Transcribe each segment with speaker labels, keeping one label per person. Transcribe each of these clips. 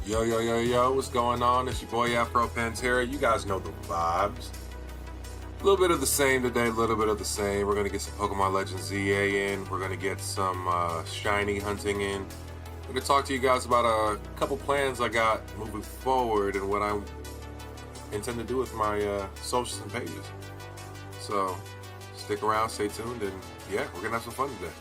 Speaker 1: Yo, yo, yo, yo, what's going on? It's your boy Afro Pantera. You guys know the vibes. A little bit of the same today, a little bit of the same. We're going to get some Pokémon Legends Z-A in. We're going to get some shiny hunting in. I'm going to talk to you guys about a couple plans I got moving forward and what I intend to do with my socials and pages. So stick around, stay tuned, and yeah, we're going to have some fun today.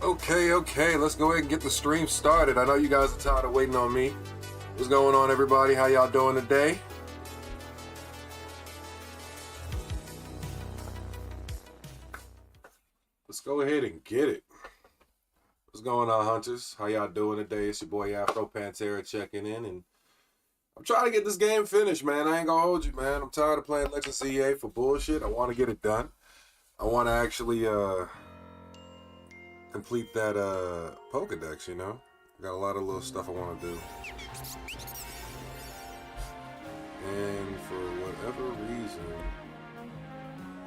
Speaker 1: Okay, let's go ahead and get the stream started. I know you guys are tired of waiting on me. What's going on, everybody? How y'all doing today? Let's go ahead and get it. What's going on, hunters? How y'all doing today? It's your boy Afro Pantera checking in, and I'm trying to get this game finished, man. I ain't gonna hold you, man. I'm tired of playing Legends Z-A for bullshit. I want to get it done. I want to actually complete that Pokédex, you know? Got a lot of little stuff I want to do. And for whatever reason,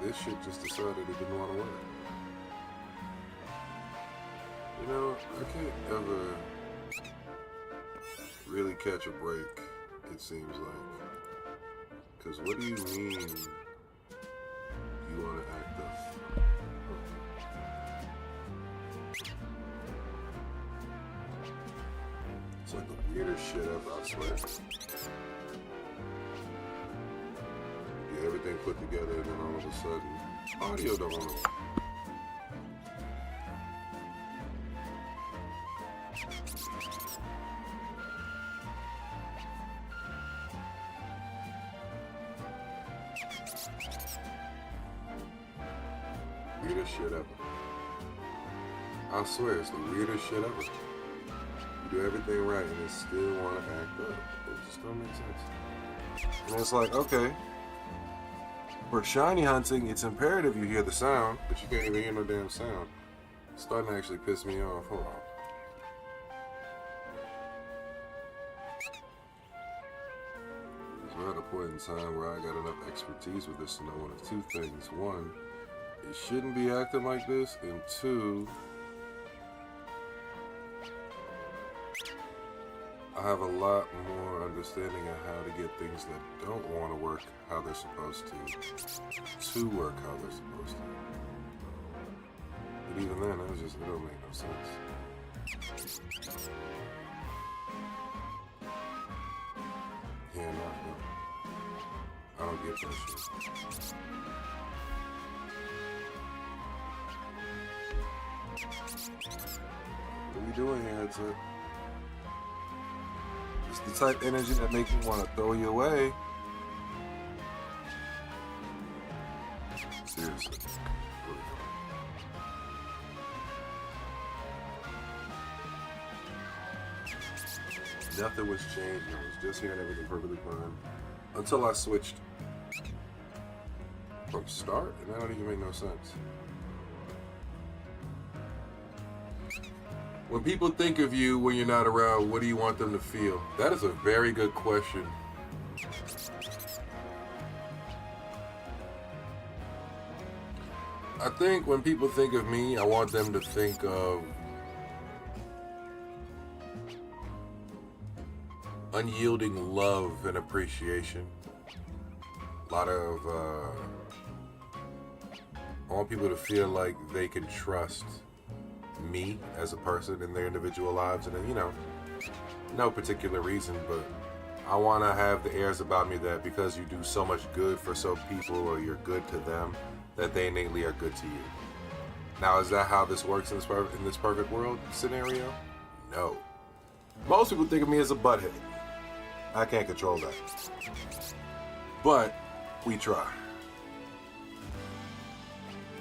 Speaker 1: this shit just decided it didn't want to work. You know, I can't ever really catch a break, it seems like. Because what do you mean you want to act up? It's like the weirdest shit ever, I swear. Get everything put together and then all of a sudden, audio don't want to work. Weirdest shit ever. I swear, it's the weirdest shit ever. You do everything right and it still want to act up. It just don't make sense. And it's like, okay, for shiny hunting, it's imperative you hear the sound, but you can't even hear no damn sound. It's starting to actually piss me off. Hold on. We're at a point in time where I got enough expertise with this to know one of two things. One, it shouldn't be acting like this, and two, I have a lot more understanding of how to get things that don't want to work how they're supposed to work how they're supposed to. But even then, it don't make no sense. Yeah, no. I don't get that shit. What are you doing here, headset? It's the type of energy that makes me want to throw you away. Seriously. Nothing was changed. I was just hearing everything perfectly fine. Until I switched from start, and that don't even make no sense. When people think of you when you're not around, what do you want them to feel? That is a very good question. I think when people think of me, I want them to think of unyielding love and appreciation. A lot of, I want people to feel like they can trust me as a person in their individual lives, and you know, no particular reason, but I want to have the airs about me that because you do so much good for some people or you're good to them, that they innately are good to you. Now, is that how this works in this perfect world scenario? No. Most people think of me as a butthead. I can't control that. But we try.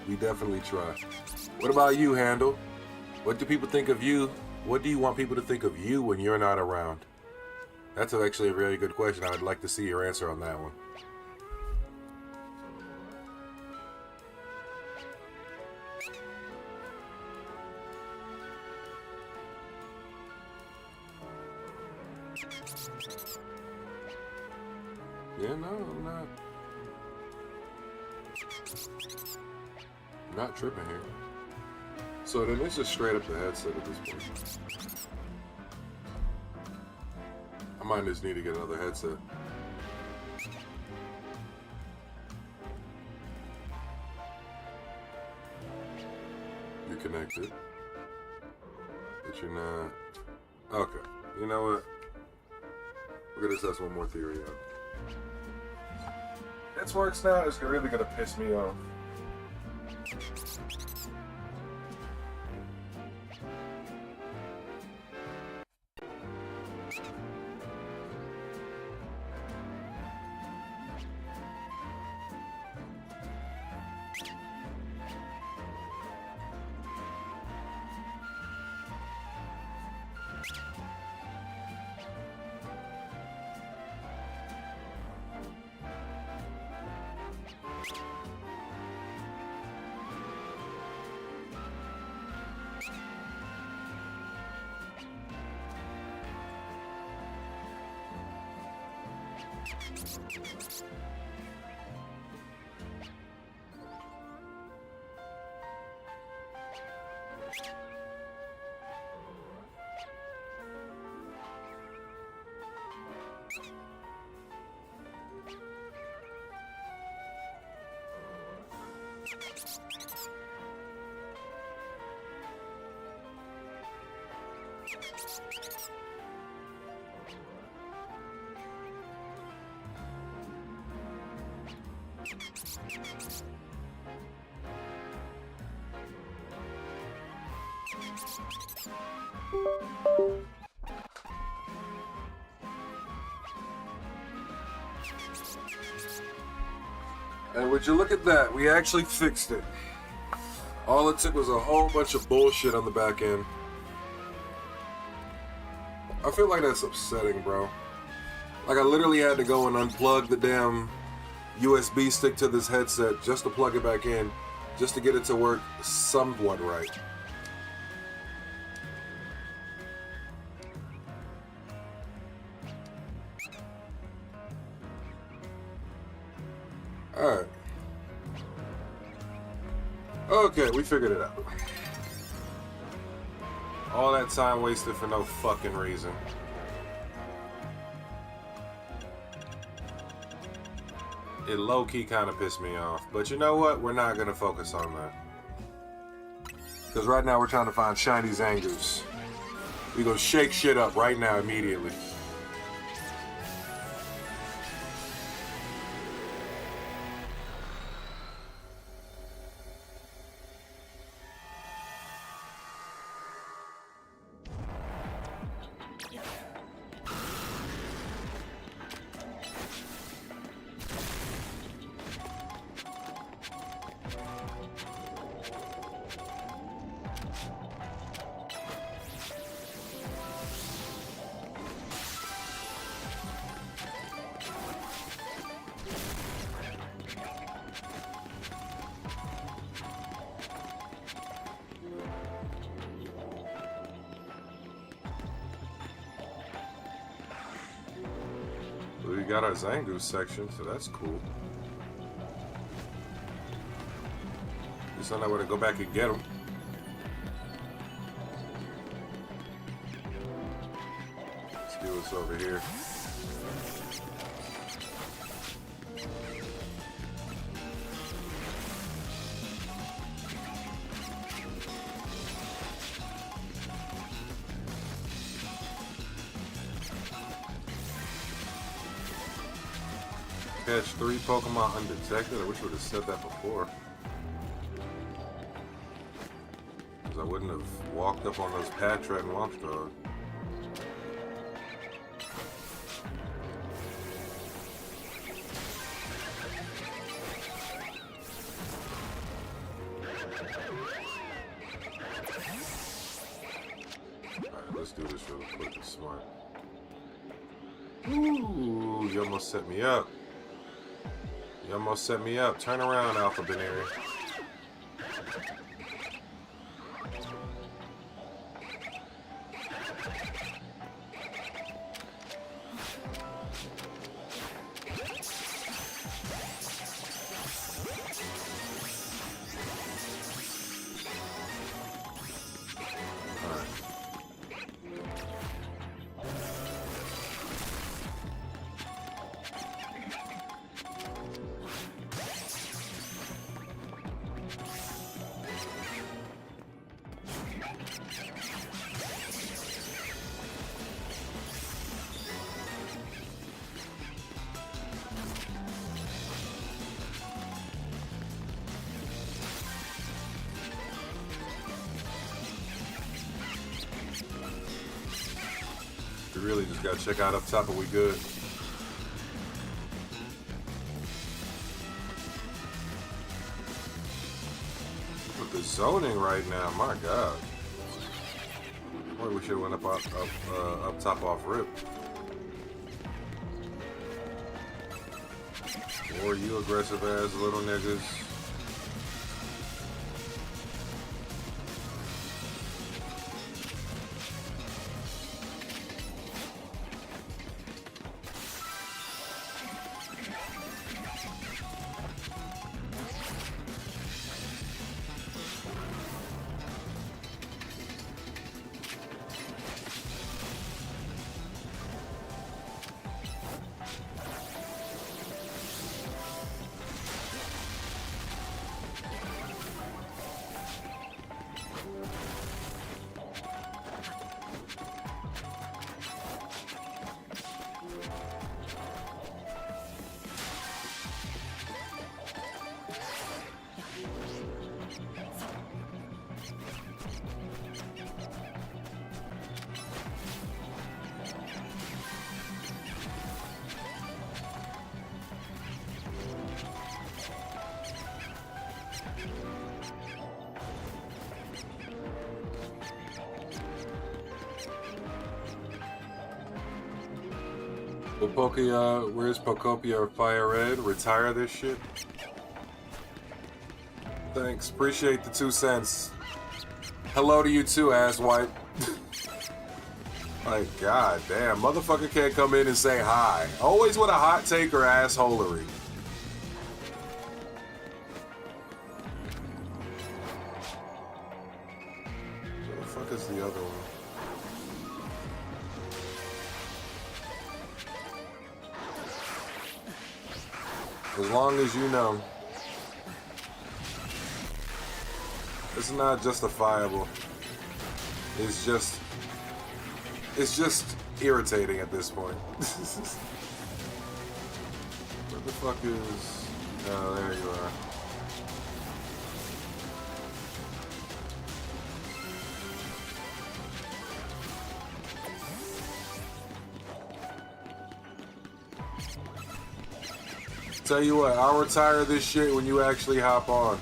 Speaker 1: We definitely try. What about you, Handle? What do people think of you? What do you want people to think of you when you're not around? That's actually a very good question. I'd like to see your answer on that one. Yeah, no, I'm not tripping here. So then it's just straight up the headset at this point. I might just need to get another headset. You're connected, but you're not. Okay, you know what? We're gonna test one more theory out. This works now. It's really gonna piss me off. And would you look at that? We actually fixed it. All it took was a whole bunch of bullshit on the back end. I feel like that's upsetting, bro. Like I literally had to go and unplug the damn USB stick to this headset just to plug it back in, just to get it to work somewhat right. Alright. Okay, we figured it out. All that time wasted for no fucking reason. It low-key kind of pissed me off. But you know what? We're not going to focus on that. Because right now we're trying to find shiny Zangoose. We go shake shit up right now immediately. We got our Zangoose section, so that's cool. Just don't know where to go back and get them. Let's do this over here. Catch 3 Pokemon undetected. I wish we would have said that before. Because I wouldn't have walked up on those Pantera and Watchdog. Alright, let's do this real quick and smart. Ooh, you almost set me up. You almost set me up. Turn around, Alpha Binary. really just gotta check out up top and we good. With the zoning right now, my God. Boy, we should have went up top off rip. Or you aggressive ass little niggas. Where's Pokopia Fire Red? Retire this shit. Thanks, appreciate the 2 cents. Hello to you too, ass wipe. Like, god damn, motherfucker can't come in and say hi. Always with a hot take or assholery. Where the fuck is the other one? As long as you know, it's not justifiable. It's just irritating at this point. Where the fuck is... Oh, there you are. Tell you what, I'll retire this shit when you actually hop on.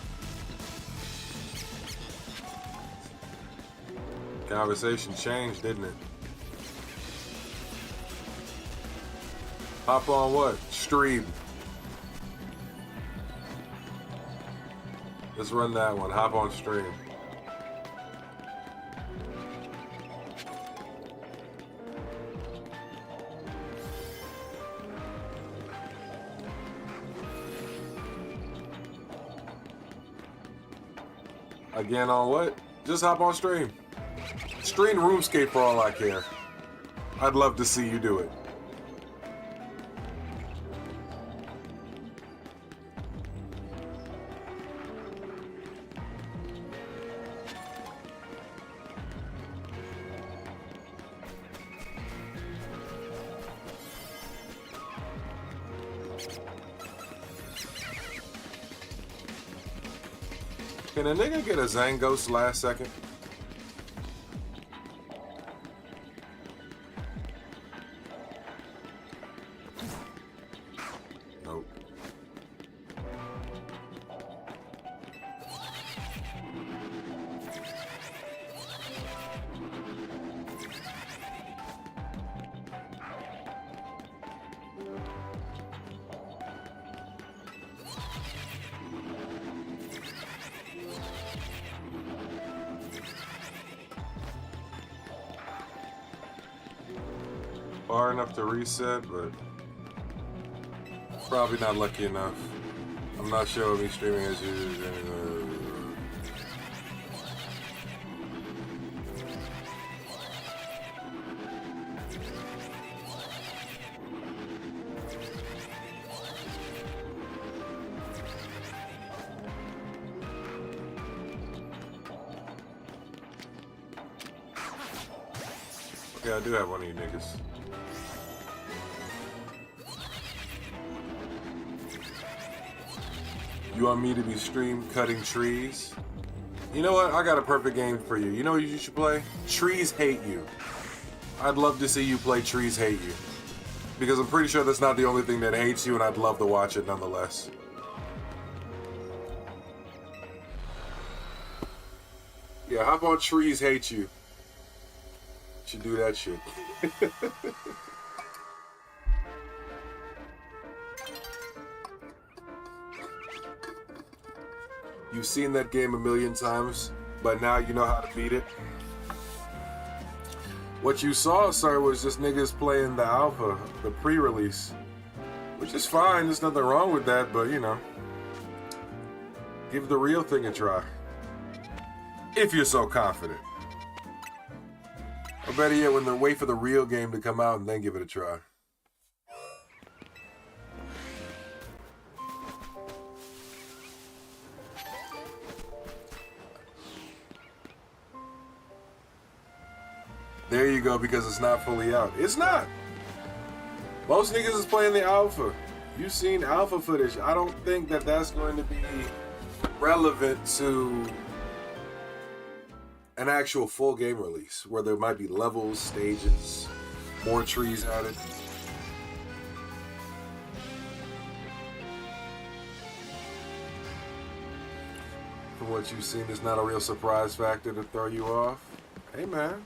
Speaker 1: Conversation changed, didn't it? Hop on what? Stream. Let's run that one. Hop on stream. Again on what? Just hop on stream. Stream RuneScape for all I care. I'd love to see you do it. Can a nigga get a Zangos last second? Nope. Far enough to reset, but probably not lucky enough. I'm not sure me streaming as usual. Okay, I do have one of you niggas. You want me to be stream cutting trees? You know what? I got a perfect game for you. You know what you should play? Trees Hate You. I'd love to see you play Trees Hate You. Because I'm pretty sure that's not the only thing that hates you, and I'd love to watch it nonetheless. Yeah, hop on Trees Hate You. Should do that shit. You've seen that game a million times, but now you know how to beat it. What you saw, sir, was just niggas playing the alpha, the pre-release. Which is fine, there's nothing wrong with that, but you know. Give the real thing a try. If you're so confident. Or better yet, when they wait for the real game to come out and then give it a try. There you go, because it's not fully out. It's not. Most niggas is playing the alpha. You've seen alpha footage. I don't think that that's going to be relevant to an actual full game release where there might be levels, stages, more trees added. From what you've seen, there's not a real surprise factor to throw you off. Hey, man.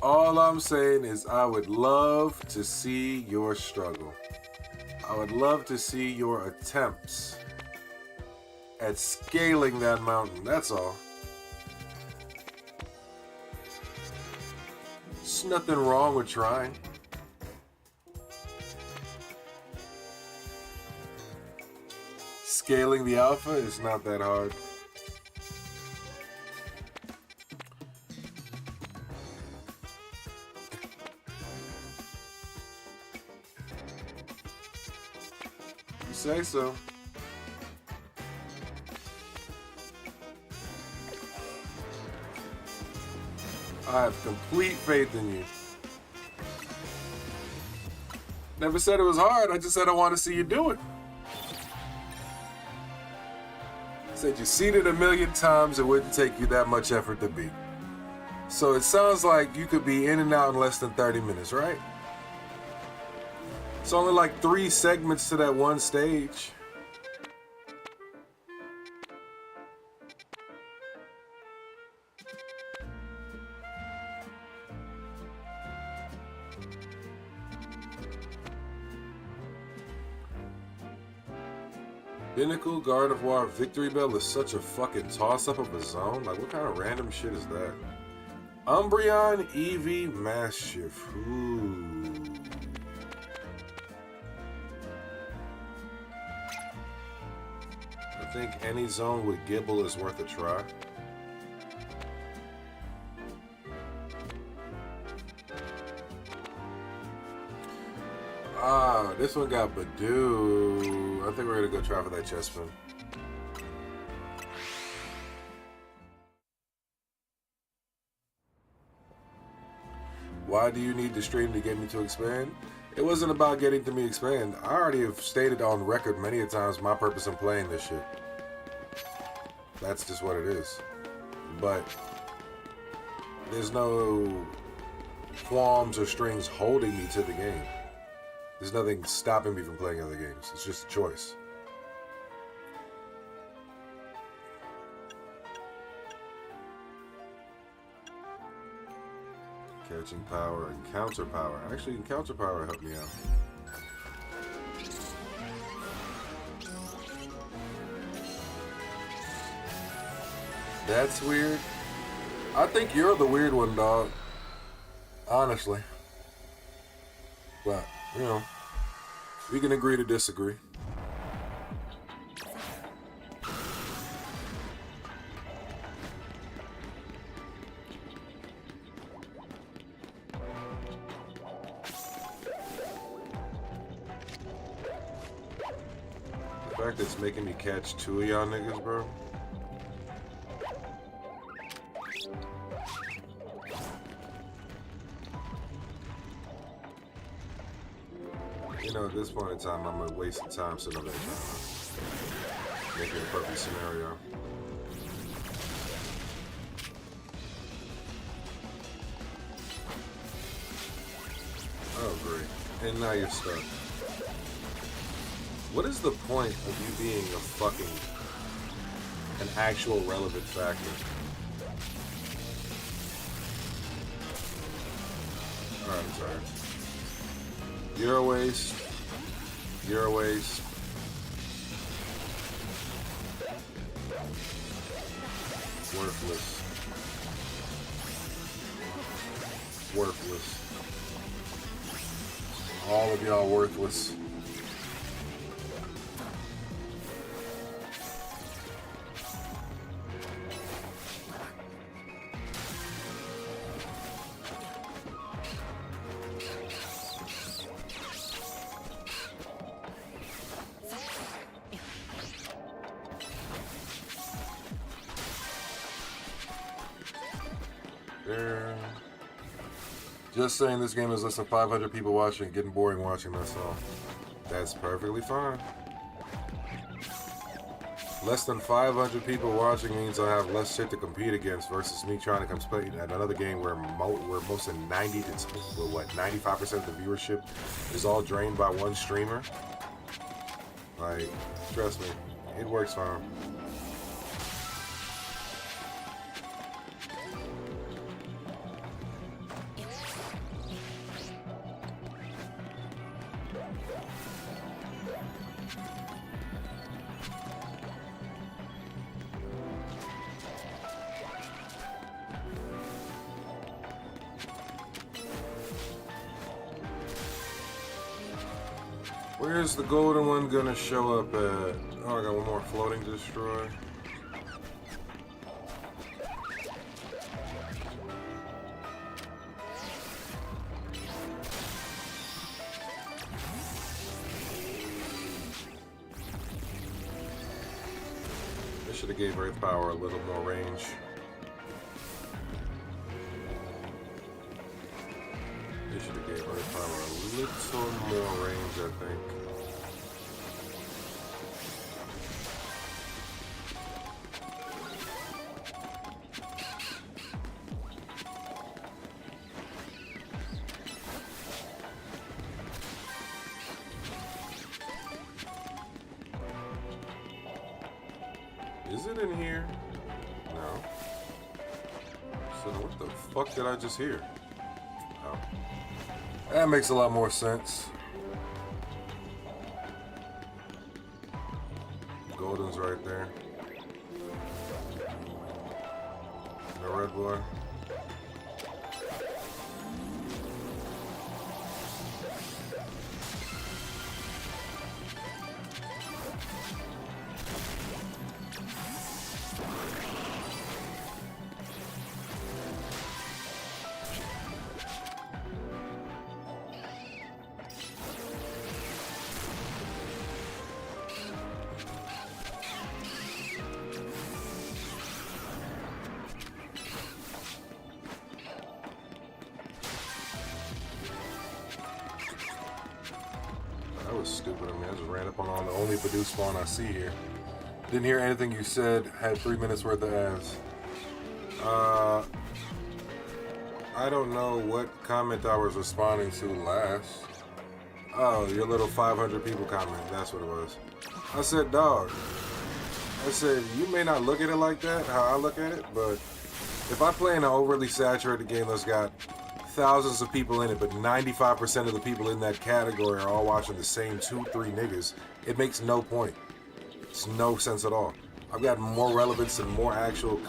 Speaker 1: All I'm saying is I would love to see your struggle. I would love to see your attempts at scaling that mountain. That's all. There's nothing wrong with trying. Scaling the alpha is not that hard. Say so. I have complete faith in you. Never said it was hard, I just said I want to see you do it. Said you've seen it a million times, it wouldn't take you that much effort to beat. So it sounds like you could be in and out in less than 30 minutes, right? It's only like 3 segments to that one stage. Binnacle, Guard of War, Victory Bell is such a fucking toss-up of a zone. Like, what kind of random shit is that? Umbreon, Eevee, Mass Shift. Ooh. I think any zone with Gibble is worth a try. Ah, this one got Badoo. I think we're gonna go try for that chest spin. Why do you need the stream to get me to expand? It wasn't about getting to me expand. I already have stated on record many a times my purpose in playing this shit. That's just what it is. But there's no qualms or strings holding me to the game. There's nothing stopping me from playing other games. It's just a choice. Catching power and counter power. Actually, encounter power helped me out. That's weird. I think you're the weird one, dog. Honestly. But, you know, we can agree to disagree. The fact that it's making me catch 2 of y'all niggas, bro. You know, at this point in time, I'm gonna waste time so nobody can make it a perfect scenario. And now you're stuck. What is the point of you being a fucking... an actual relevant factor? Alright, I'm sorry. You're a waste. You're a waste. Worthless. Worthless. All of y'all worthless. There. Just saying this game is less than 500 people watching, getting boring watching, that's all. That's perfectly fine. Less than 500 people watching means I have less shit to compete against versus me trying to compete at another game where most than 95% of the viewership is all drained by one streamer. Like, trust me, it works fine. Where's the golden one gonna show up at? Oh, I got one more floating to destroy. I should have gave Earth Power a little more range. They should have gave Earth Power a little more range, I think. Is it in here? No. So what the fuck did I just hear? Oh. That makes a lot more sense. Golden's right there. The red boy. That was stupid of me. I just ran up on the only Badoo spawn I see here. Didn't hear anything you said. Had 3 minutes worth of ads. I don't know what comment I was responding to last. Oh, your little 500 people comment. That's what it was. I said, dog. I said, you may not look at it like that, how I look at it, but if I play in an overly saturated game that's got thousands of people in it, but 95% of the people in that category are all watching the same 2-3 niggas, it makes no point. It's no sense at all. I've got more relevance and more actual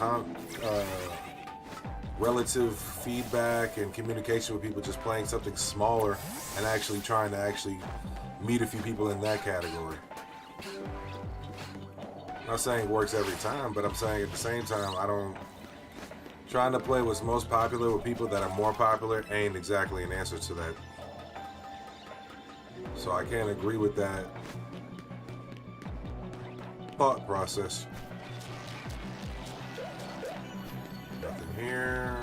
Speaker 1: relative feedback and communication with people just playing something smaller and actually trying to meet a few people in that category. I'm not saying it works every time, but I'm saying at the same time, trying to play what's most popular with people that are more popular ain't exactly an answer to that. So I can't agree with that thought process. Nothing here.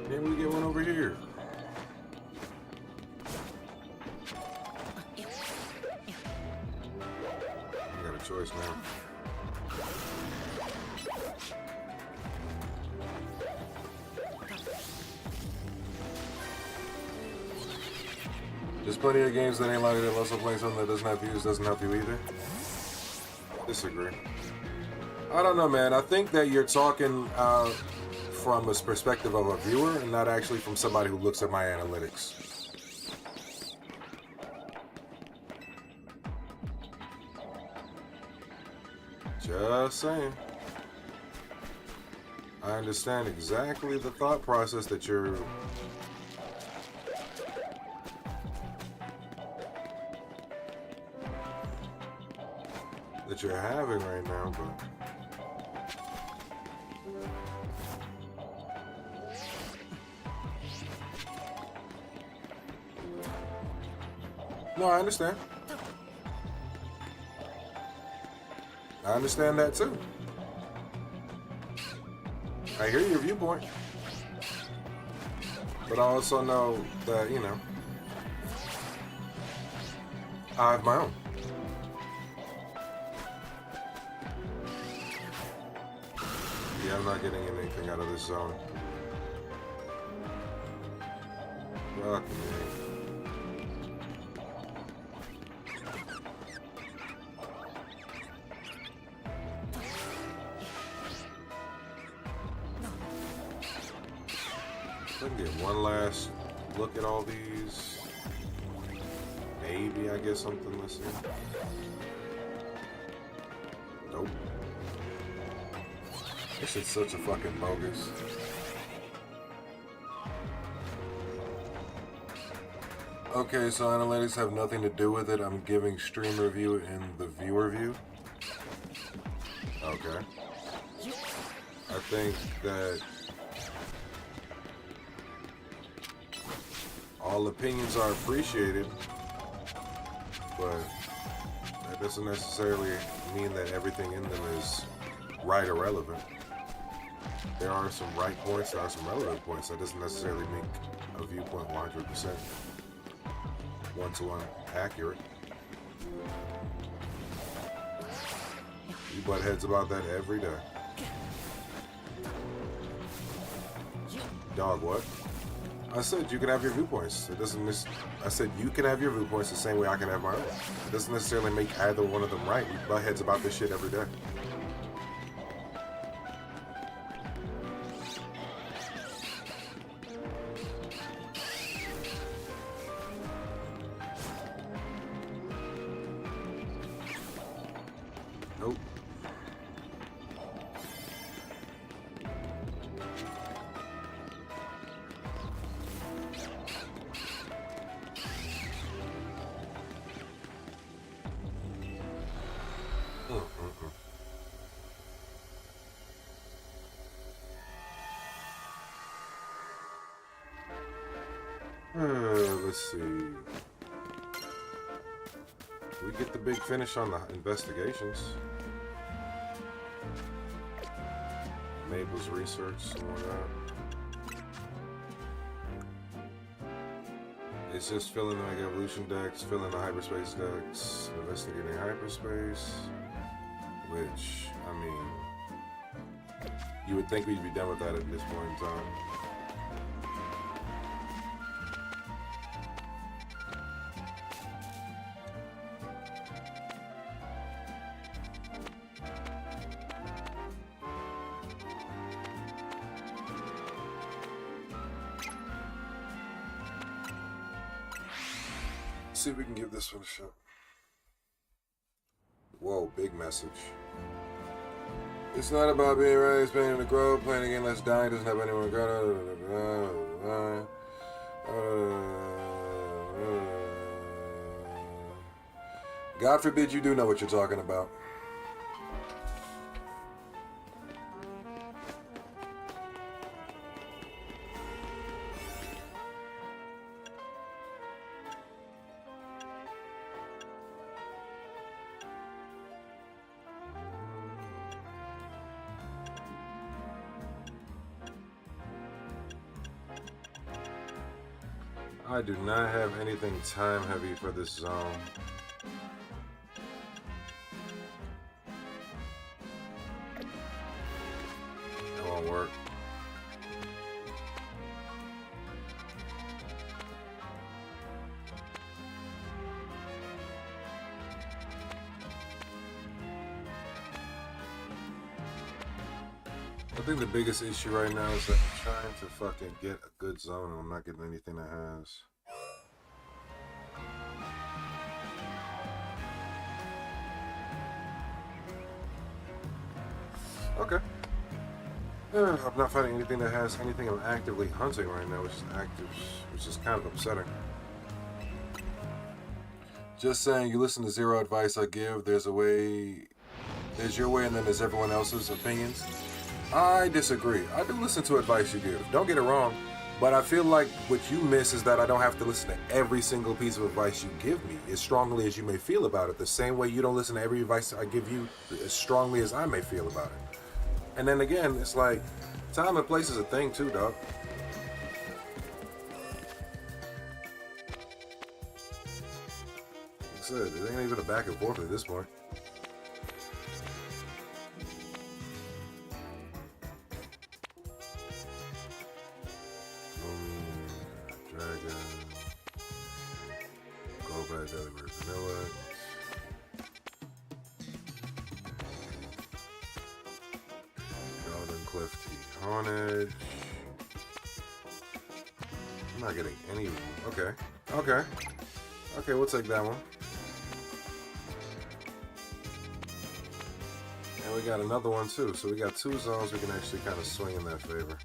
Speaker 1: Maybe we get one over here. choice now. There's plenty of games that ain't like that. Also playing something that doesn't have views doesn't help you either. Disagree. I don't know, man. I think that you're talking from a perspective of a viewer and not actually from somebody who looks at my analytics. Just saying. I understand exactly the thought process that you're having right now, but no, I understand. I understand that too. I hear your viewpoint. But I also know that, you know, I have my own. Yeah, I'm not getting anything out of this zone. Fuck me. I can get one last look at all these. Maybe I get something this year. Nope. This shit's such a fucking bogus. Okay, so analytics have nothing to do with it. I'm giving streamer view and the viewer view. Okay. I think that all opinions are appreciated, but that doesn't necessarily mean that everything in them is right or relevant. There are some right points, there are some relevant points. That doesn't necessarily make a viewpoint 100% one-to-one accurate. You butt heads about that every day. Dog, what? I said you can have your viewpoints. It doesn't I said you can have your viewpoints the same way I can have my own. It doesn't necessarily make either one of them right. We butt heads about this shit every day. Nope. Let's see. We get the big finish on the investigations. Mabel's research, some more of that. It's just filling the Mega Evolution decks, filling the hyperspace decks, investigating hyperspace, which, I mean, you would think we'd be done with that at this point in time. See if we can give this one a shot. Whoa, big message. It's not about being raised, playing in the grove, playing again less dying, doesn't have anyone God forbid you do know what you're talking about. I do not have anything time heavy for this zone. work. I think the biggest issue right now is that I'm trying to fucking get a good zone and I'm not getting anything that has. Okay. I'm not finding anything that has anything I'm actively hunting right now, which is kind of upsetting. Just saying, you listen to zero advice I give. There's a way, there's your way, and then there's everyone else's opinions. I disagree. I do listen to advice you give. Don't get it wrong, but I feel like what you miss is that I don't have to listen to every single piece of advice you give me, as strongly as you may feel about it. The same way you don't listen to every advice I give you as strongly as I may feel about it. And then again, it's like, time and place is a thing too, dog. Like I said, it ain't even a back and forth at this point. Dragon. Go back, Delaware Vanilla. Cliff T. Haunted. I'm not getting any. Okay, we'll take that one. And we got another one too. So we got two zones we can actually kind of swing in that favor.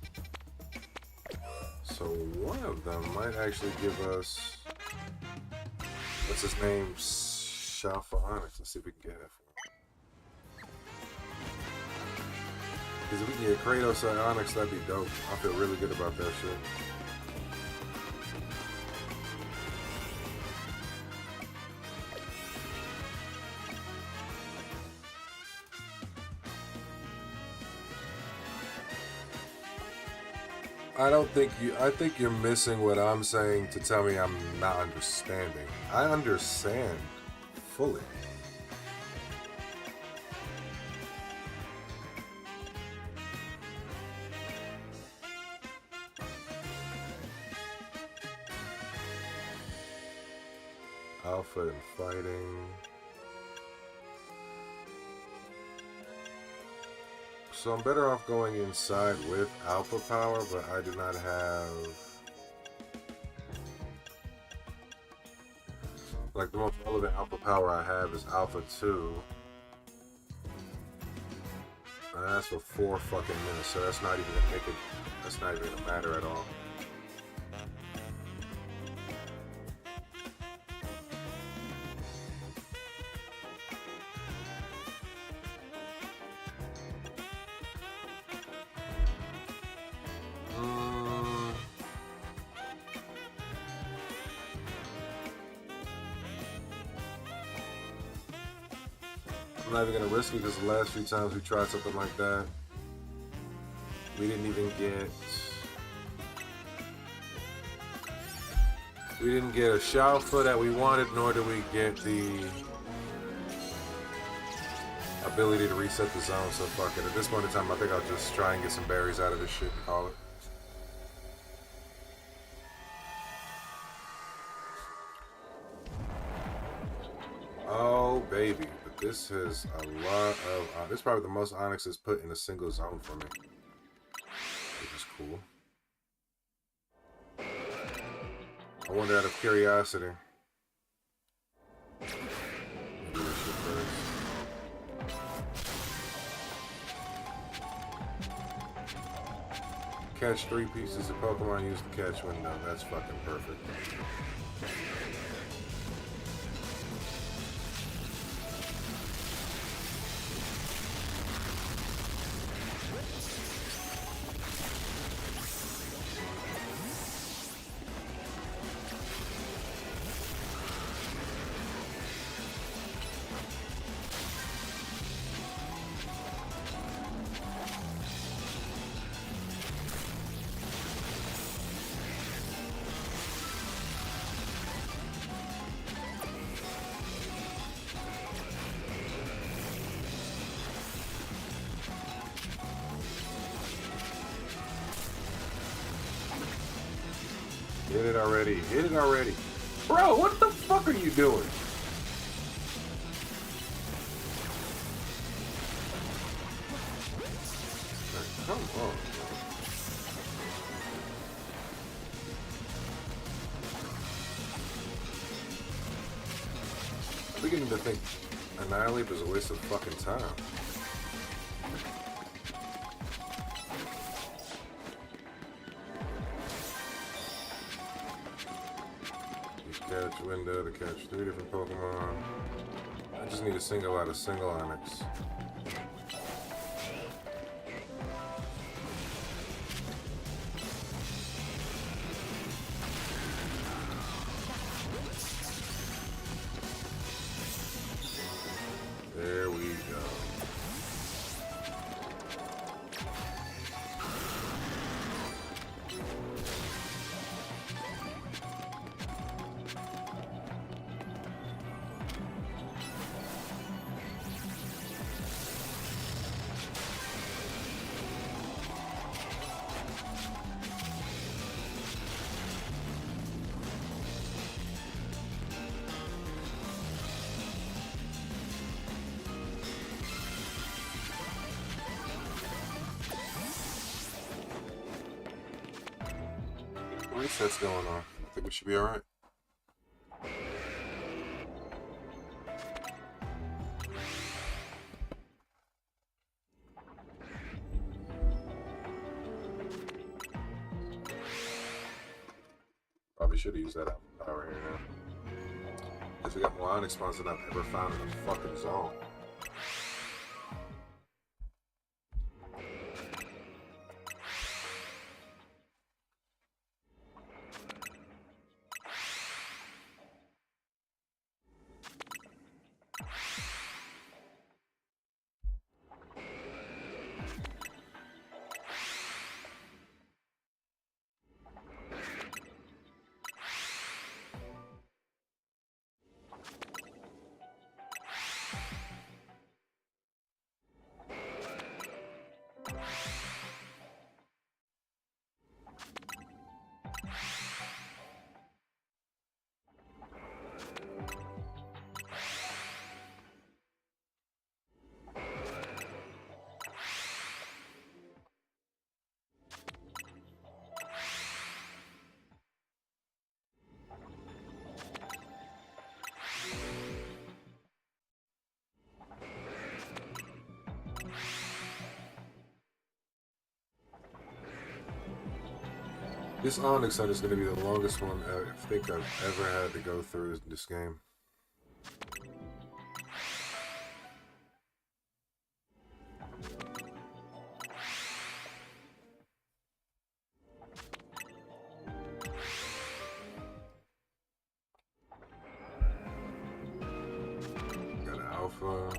Speaker 1: So one of them might actually give us, what's his name? Shalfa Onyx. Let's see if we can get it for him. Because if we can get Kratos or Onyx, that'd be dope. I feel really good about that shit. I think you're missing what I'm saying to tell me I'm not understanding. I understand fully. Alpha and fighting. So I'm better off going inside with alpha power, but I do not have, like, the most relevant alpha power I have is alpha 2. And that's for 4 fucking minutes, so that's not even gonna make it, that's not even gonna matter at all. I'm not even gonna risk it because the last few times we tried something like that, we didn't even get. We didn't get a Shalfa that we wanted, nor did we get the ability to reset the zone. So fuck it. At this point in time, I think I'll just try and get some berries out of this shit and call it. Oh baby. This has a lot of, this is probably the most onyxes put in a single zone for me, which is cool. I wonder out of curiosity. Let me do this shit first. Catch 3 pieces of Pokemon, use the catch window. That's fucking perfect. it already. Hit it already. Bro, what the fuck are you doing? Come on, bro. I'm beginning to think Annihilate is a waste of fucking time. Catch window to catch 3 different Pokemon. I just need to single out a single Onyx. There we go. Reset's going on. I think we should be alright. Probably should have used that power here now. Because we got more Onyx spawns than I've ever found in a fucking zone. This Onyx hunt is going to be the longest one I think I've ever had to go through in this game. Got an Alpha.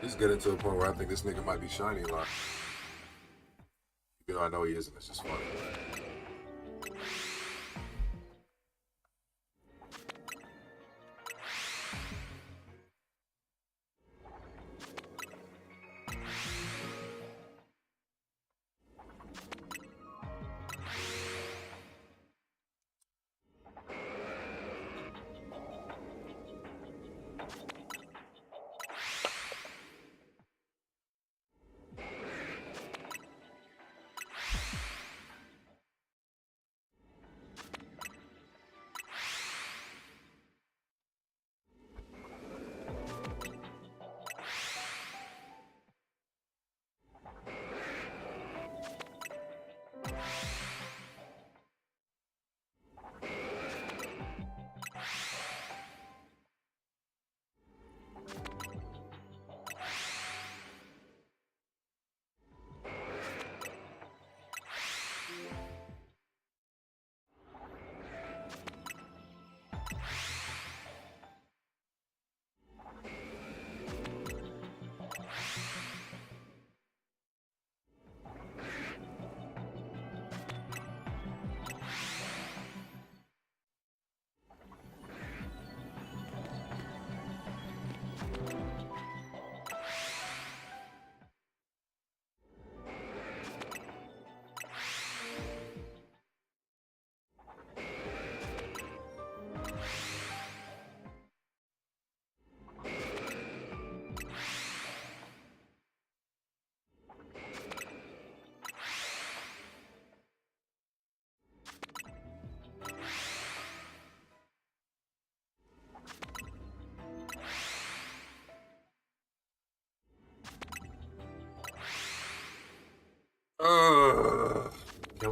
Speaker 1: He's getting to a point where I think this nigga might be shiny a lot. Even though I know he isn't, it's just funny.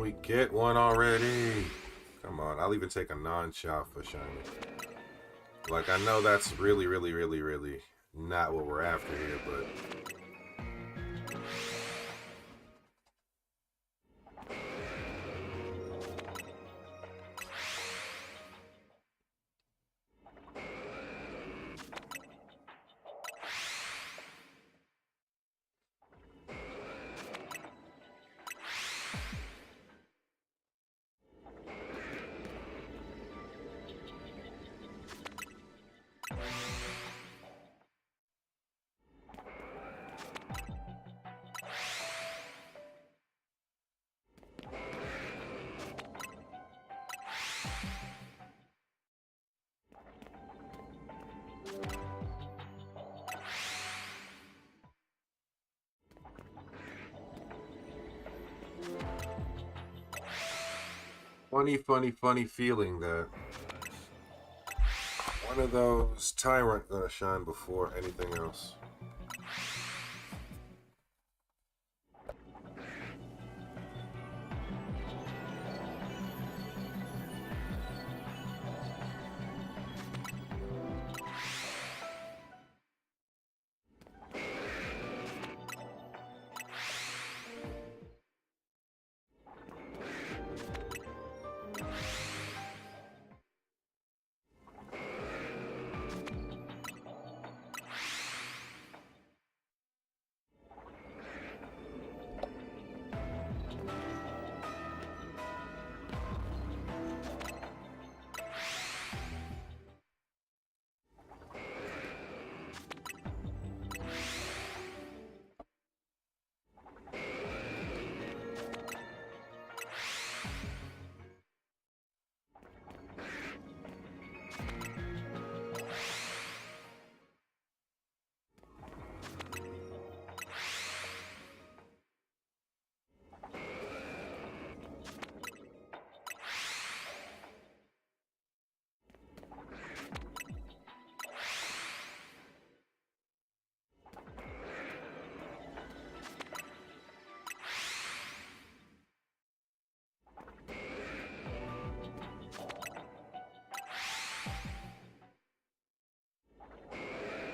Speaker 1: we get one already? Come on, I'll even take a non-shop for shiny. Like, I know that's really not what we're after here, but... Funny feeling that one of those Tyrant gonna shine before anything else.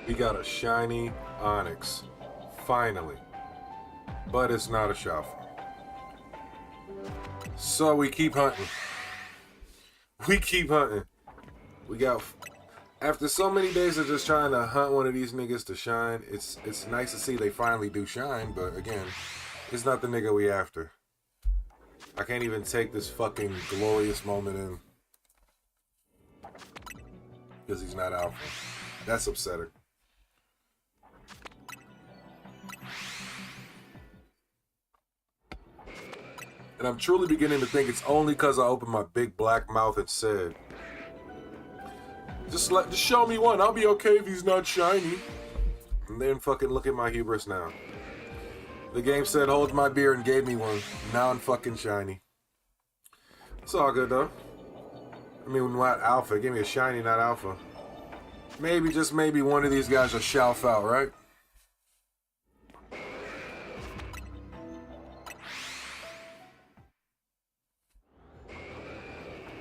Speaker 1: We got a shiny Onyx, finally, but it's not a shuffle. So we keep hunting. We keep hunting. We got, after so many days of just trying to hunt one of these niggas to shine, it's nice to see they finally do shine, but again, it's not the nigga we after. I can't even take this fucking glorious moment in because he's not alpha. That's upsetting. And I'm truly beginning to think it's only because I opened my big black mouth and said, just show me one. I'll be okay if he's not shiny. And then fucking look at my hubris now. The game said, hold my beer, and gave me one. Now I'm fucking shiny. It's all good though. I mean, not alpha. Give me a shiny, not alpha. Maybe, just maybe, one of these guys will shelf out, right?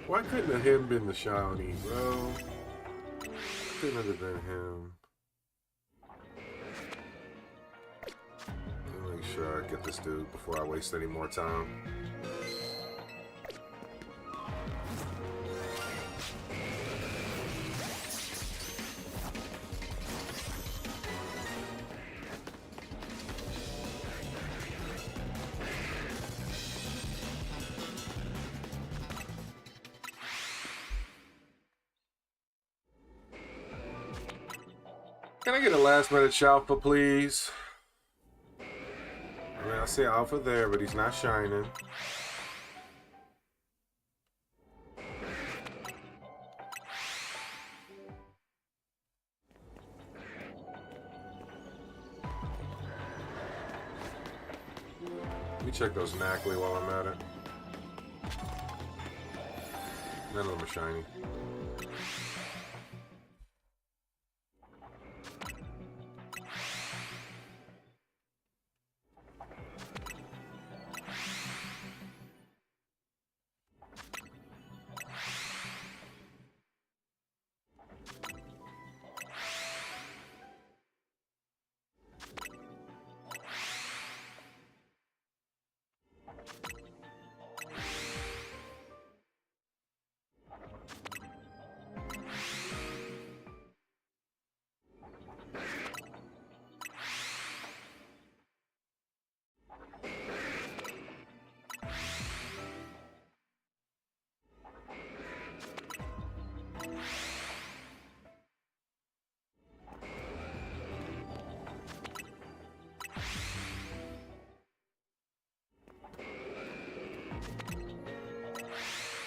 Speaker 1: Why couldn't have him been the shiny, bro? Couldn't have been him. Let me make sure I get this dude before I waste any more time. Can I get a last minute alpha, please? I mean, I see alpha there, but he's not shining. Let me check those Knackley while I'm at it. None of them are shiny.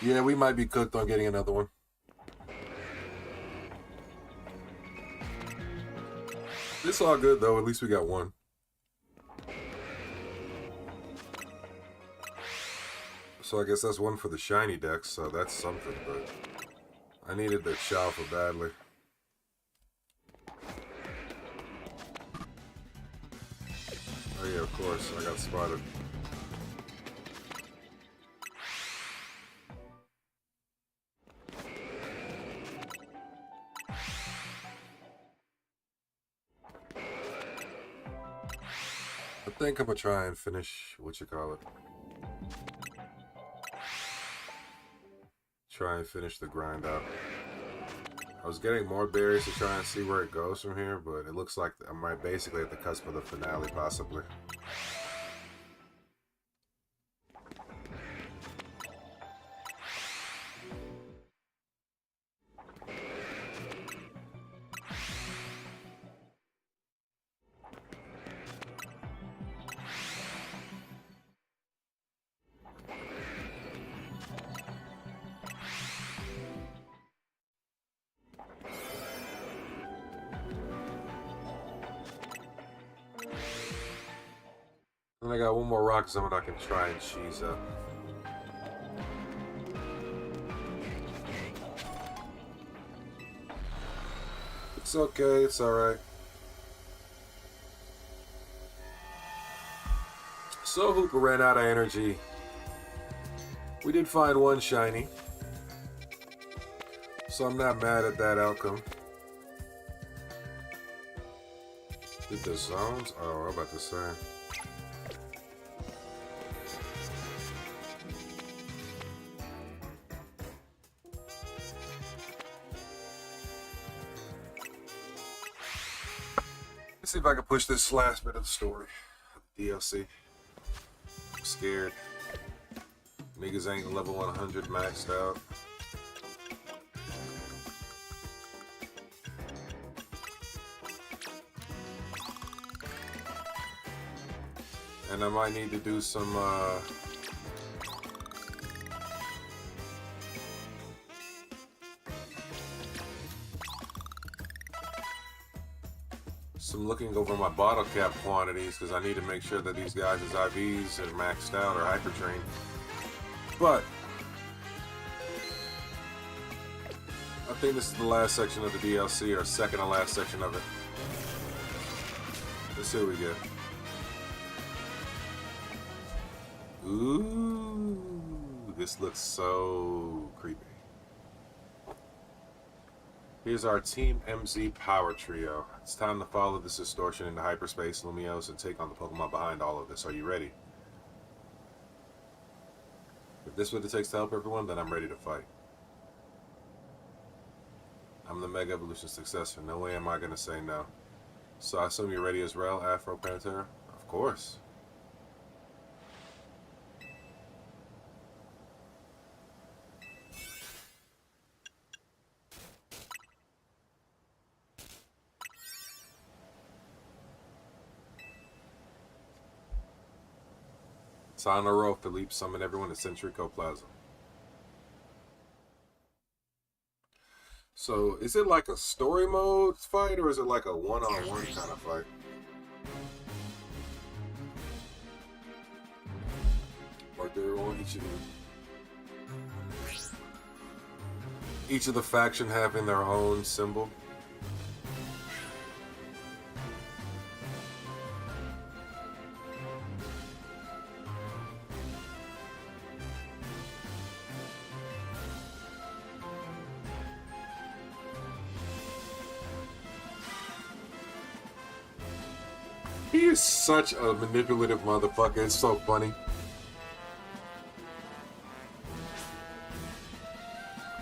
Speaker 1: Yeah, we might be cooked on getting another one. It's all good, though. At least we got one. So I guess that's one for the shiny decks, so that's something, but I needed the Shalfa badly. Oh yeah, of course, I got spotted. I think I'm gonna try and finish, what you call it? Try and finish the grind out. I was getting more berries to try and see where it goes from here, but it looks like I'm right basically at the cusp of the finale, possibly. And I got one more rock zone I can try and cheese up. It's okay, it's alright. So Hooper ran out of energy. We did find one shiny, so I'm not mad at that outcome. Did the zones? Oh, I'm about to say. Let's see if I can push this last bit of the story. DLC. I'm scared. Niggas ain't level 100 maxed out. And I might need to do some looking over my bottle cap quantities, because I need to make sure that these guys' IVs are maxed out or hyper trained. But I think this is the last section of the DLC, or second to last section of it. Let's see what we get. Ooh, this looks so creepy. Here's our Team MZ Power Trio. It's time to follow this distortion into hyperspace, Lumios, and take on the Pokemon behind all of this. Are you ready? If this is what it takes to help everyone, then I'm ready to fight. I'm the Mega Evolution successor. No way am I going to say no. So I assume you're ready as well, Afro, Pantera? Of course. It's on a roll. Philippe summon everyone at Centrico Plaza. So, is it like a story mode fight, or is it like a one-on-one kind of fight? Or do they want each of the faction having their own symbol? He is such a manipulative motherfucker. It's so funny.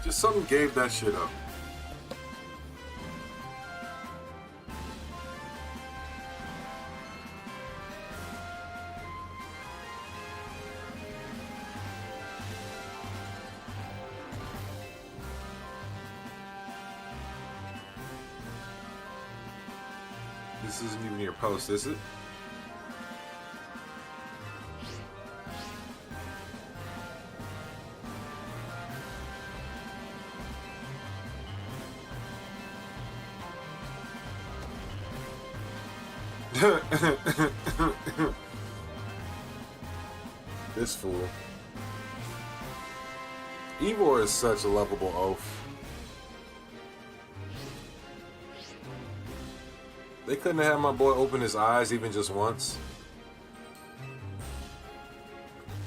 Speaker 1: Just something gave that shit up. This isn't even your post, is it? This fool. Ivor is such a lovable oaf. They couldn't have my boy open his eyes even just once.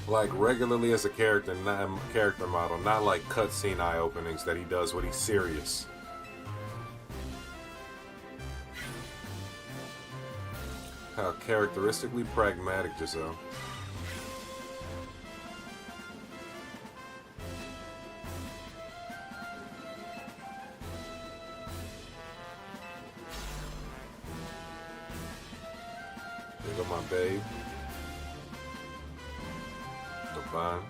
Speaker 1: Like regularly as a character, not a character model, not like cutscene eye openings that he does when he's serious. How characteristically pragmatic, Giselle. There go my babe. Divine.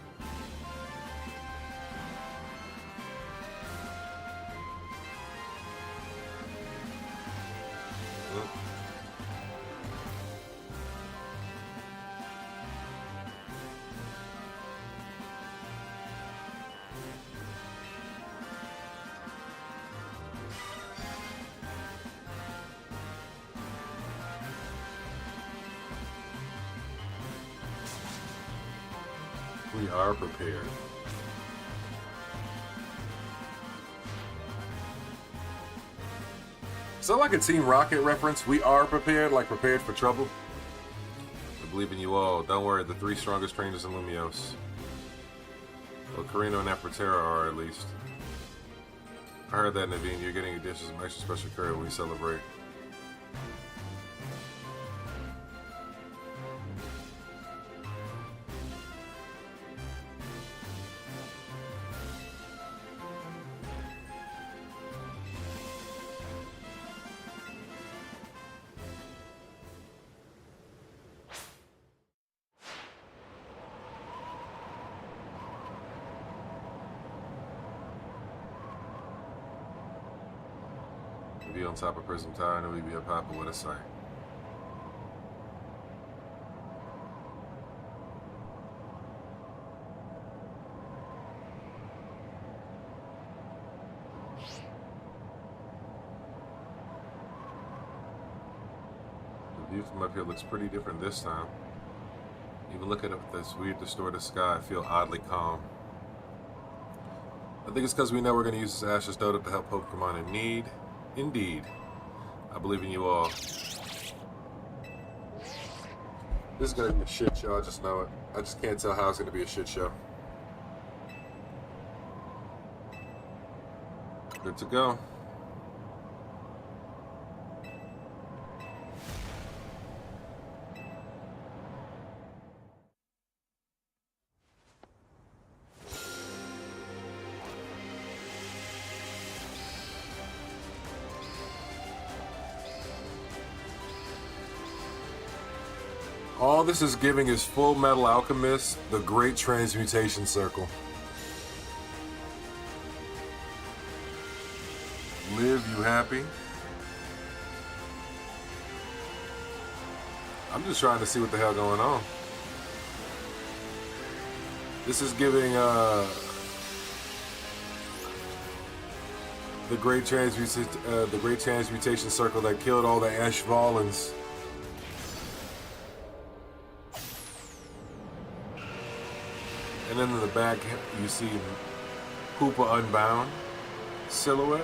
Speaker 1: We are prepared. Is that like a Team Rocket reference? We are prepared, like prepared for trouble? I believe in you all. Don't worry, the 3 strongest trainers in Lumios. Well, Carino and Pantera are, at least. I heard that, Naveen. You're getting a dish of some extra special curry when we celebrate. Be on top of Prism Tower and we'd be up high with a sight. The view from up here looks pretty different this time. Even looking up at this weird distorted sky, I feel oddly calm. I think it's because we know we're going to use this Ashes Dodo to help Pokemon in need. Indeed. I believe in you all. This is going to be a shit show, I just know it. I just can't tell how it's going to be a shit show. Good to go. All this is giving is Full Metal Alchemist, the Great Transmutation Circle. Live, you happy? I'm just trying to see what the hell going on. This is giving the Great Transmutation Circle that killed all the Ashvalans. And then in the back, you see Hoopa Unbound silhouette.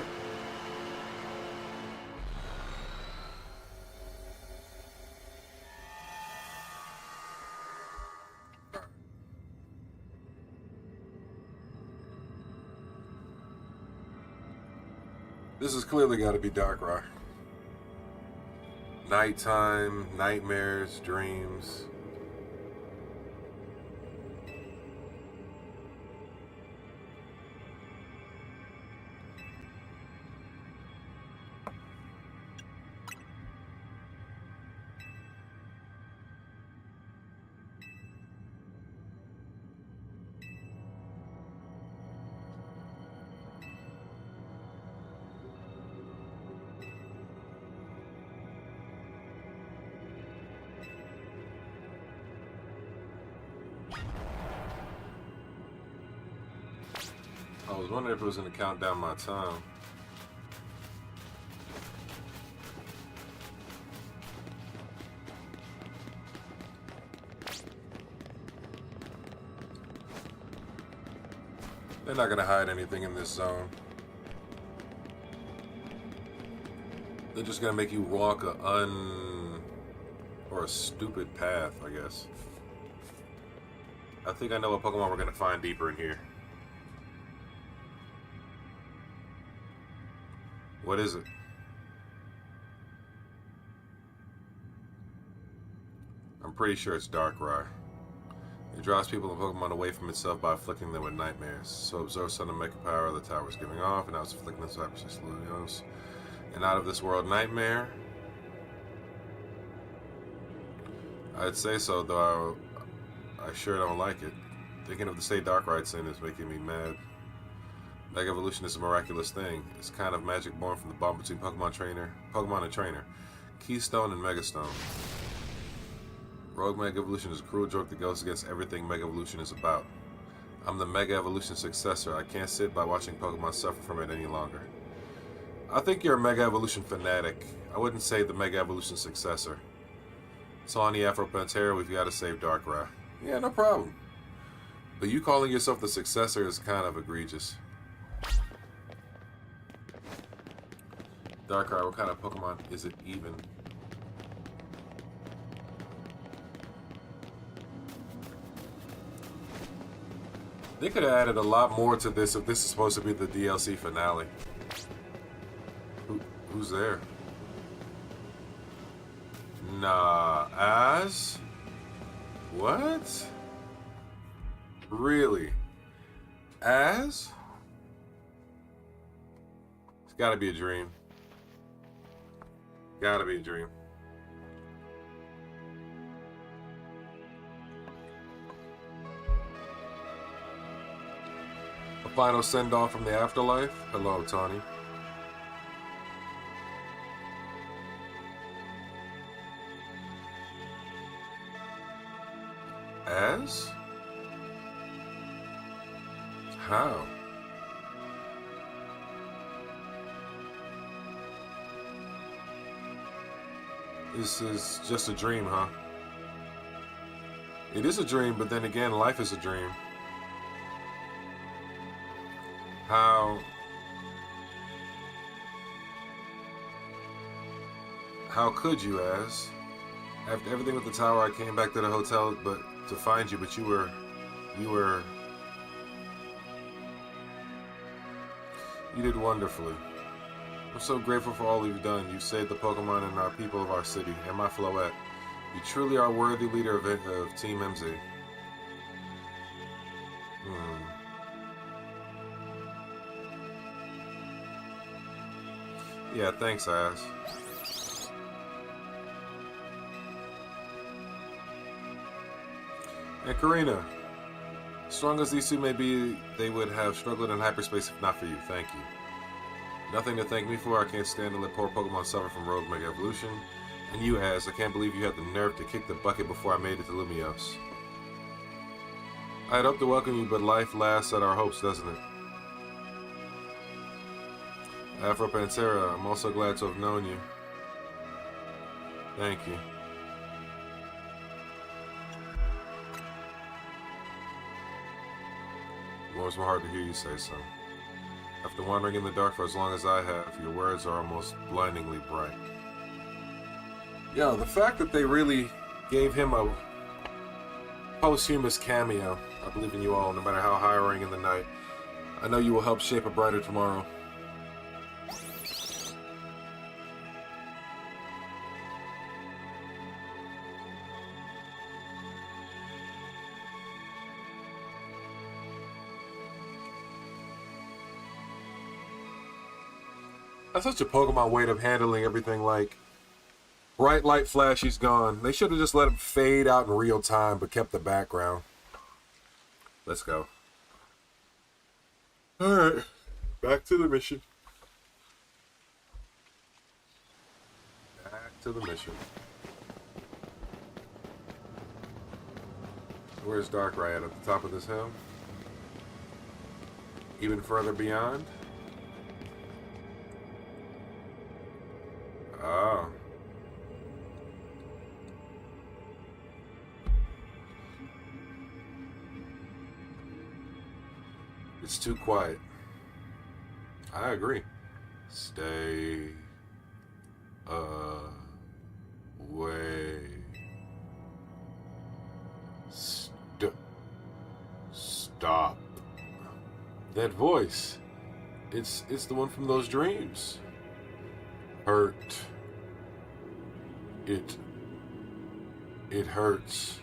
Speaker 1: This has clearly got to be Darkrai. Nighttime, nightmares, dreams. I was wondering if it was going to count down my time. They're not gonna hide anything in this zone. They're just gonna make you walk a stupid path, I guess. I think I know what Pokemon we're gonna find deeper in here. What is it? I'm pretty sure it's Darkrai. It draws people and Pokemon away from itself by afflicting them with nightmares. So absorbs some of the Mega Power the tower is giving off, and now it's afflicting them with hyperspace and out of this world nightmare. I'd say so, though I sure don't like it. Thinking of the state Darkrai's in is making me mad. Mega Evolution is a miraculous thing. It's kind of magic born from the bond between Pokemon and Trainer. Keystone and Megastone. Rogue Mega Evolution is a cruel joke that goes against everything Mega Evolution is about. I'm the Mega Evolution successor. I can't sit by watching Pokemon suffer from it any longer. I think you're a Mega Evolution fanatic. I wouldn't say the Mega Evolution successor. So on the Afro Pantera, we've got to save Darkrai. Yeah, no problem. But you calling yourself the successor is kind of egregious. Darkrai, what kind of Pokemon is it even? They could have added a lot more to this if this is supposed to be the DLC finale. Who's there? Nah, Az? What? Really? Az? It's gotta be a dream. Gotta be a dream. A final send-off from the afterlife? Hello, Tawny. Az? How? This is just a dream, huh? It is a dream, but then again, life is a dream. How could you, Az? After everything with the tower, I came back to the hotel to find you, but you did wonderfully. I'm so grateful for all you've done. You saved the Pokemon and our people of our city, and my Floette. You truly are a worthy leader of Team MZ. Yeah, thanks, Az. And Karina, strong as these two may be, they would have struggled in hyperspace if not for you. Thank you. Nothing to thank me for. I can't stand to let poor Pokemon suffer from Rogue Mega Evolution. And you, Az, I can't believe you had the nerve to kick the bucket before I made it to Lumiose. I had hoped to welcome you, but life laughs at our hopes, doesn't it? Afro Pantera, I'm also glad to have known you. Thank you. It warms my heart to hear you say so. After wandering in the dark for as long as I have, your words are almost blindingly bright. Yo, the fact that they really gave him a posthumous cameo. I believe in you all, no matter how harrowing in the night. I know you will help shape a brighter tomorrow. That's such a Pokemon way of handling everything. Like, bright light flash, he's gone. They should have just let him fade out in real time, but kept the background. Let's go. Alright, back to the mission. Back to the mission. Where's Darkrai at the top of this hill? Even further beyond? Oh. It's too quiet. I agree. Stay away. Stop. That voice. It's the one from those dreams. Hurt. It hurts.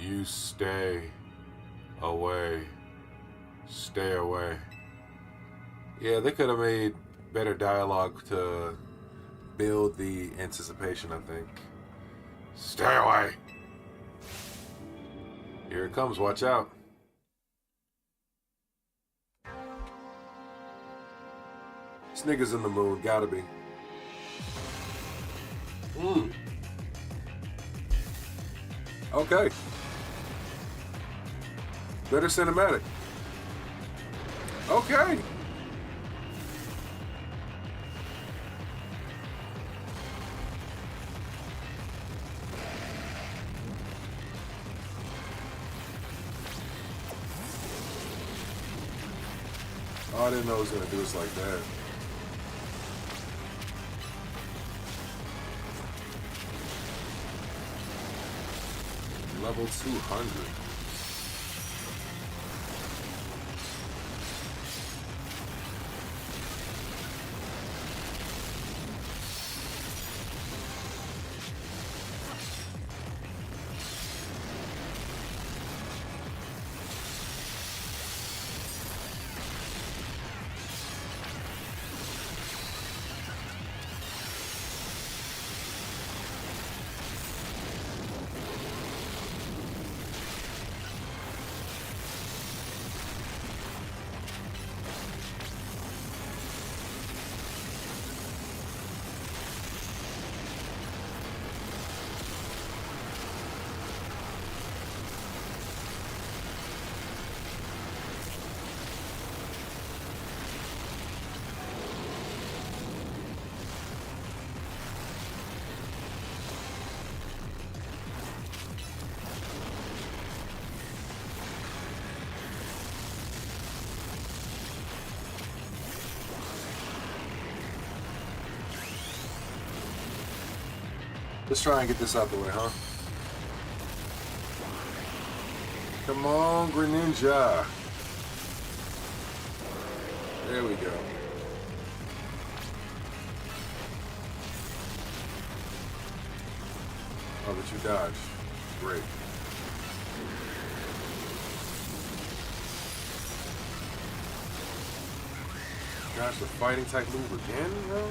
Speaker 1: You stay away. Stay away. Yeah, they could have made better dialogue to build the anticipation, I think. Stay away. Here it comes, watch out. This nigga's in the mood, gotta be. Okay. Better cinematic. Okay. Oh, I didn't know it was gonna do us like that. Level 200. Let's try and get this out the way, huh? Come on, Greninja. There we go. Oh, but you dodged. Great. Gosh, the fighting type move again, bro?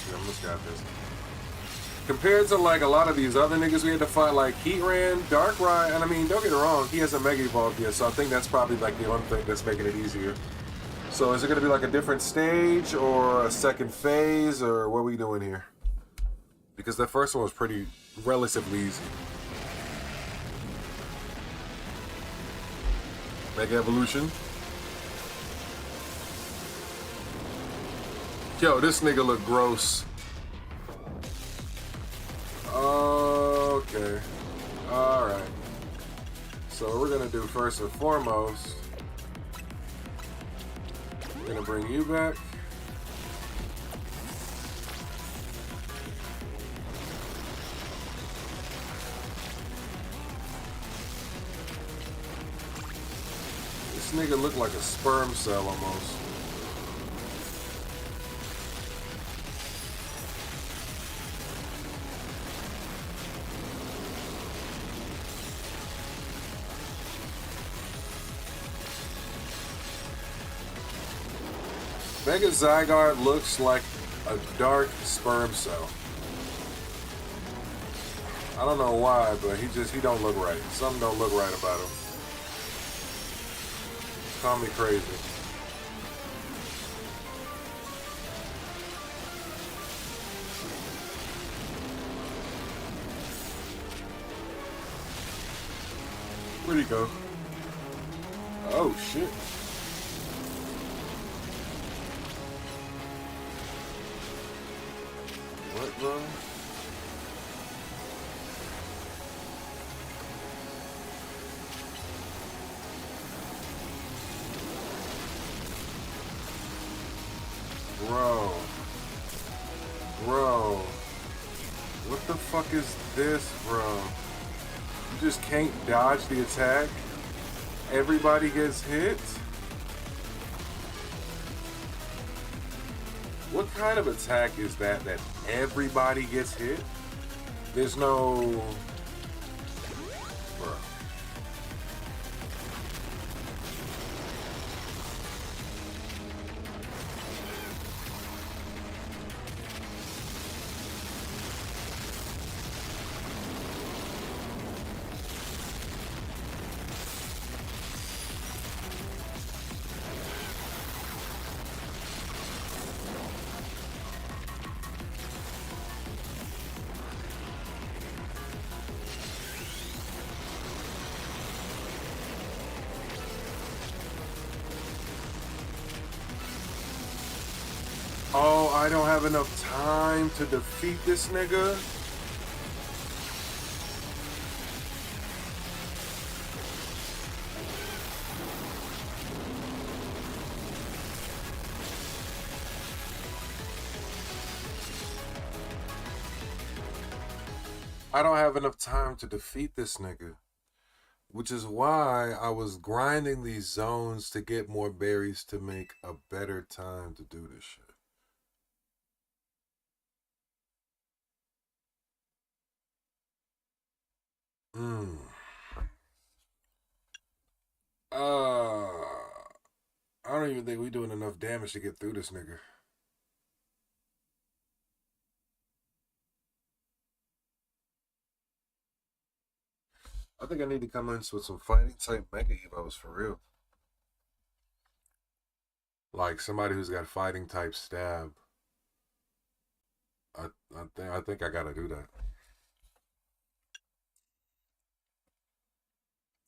Speaker 1: We almost got this. Compared to like a lot of these other niggas we had to fight, like Heatran, Darkrai, and I mean, don't get it wrong, he hasn't Mega Evolved yet, so I think that's probably like the one thing that's making it easier. So is it gonna be like a different stage or a second phase, or what are we doing here? Because that first one was pretty relatively easy. Mega Evolution. Yo, this nigga look gross. Okay. Alright. So what we're gonna gonna do first and foremost, we're gonna bring you back. This nigga look like a sperm cell almost. Mega Zygarde looks like a dark sperm cell. I don't know why, but he don't look right. Something don't look right about him. Call me crazy. Where'd he go? Oh shit. What, bro? Bro, what the fuck is this, bro? You just can't dodge the attack? Everybody gets hit? What kind of attack is that everybody gets hit? There's no... Bro. Oh, I don't have enough time to defeat this nigga? I don't have enough time to defeat this nigga. Which is why I was grinding these zones to get more berries to make a better time to do this shit. I don't even think we're doing enough damage to get through this nigga. I think I need to come in with some fighting type Mega Evos for real. Like somebody who's got fighting type stab. I think I gotta do that.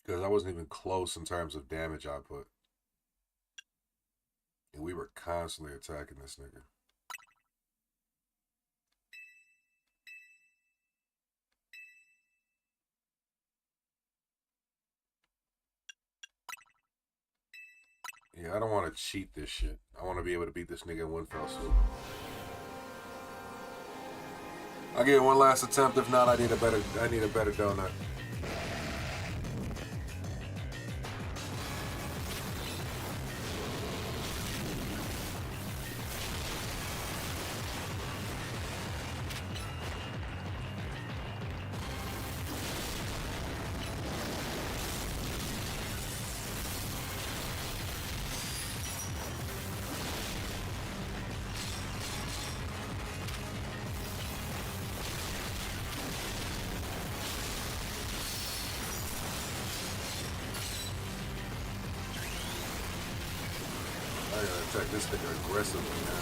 Speaker 1: Because I wasn't even close in terms of damage output. And we were constantly attacking this nigga. Yeah, I don't want to cheat this shit. I want to be able to beat this nigga in one fell swoop. I'll give it one last attempt. If not, I need a better donut. I gotta attack this nigga aggressively now.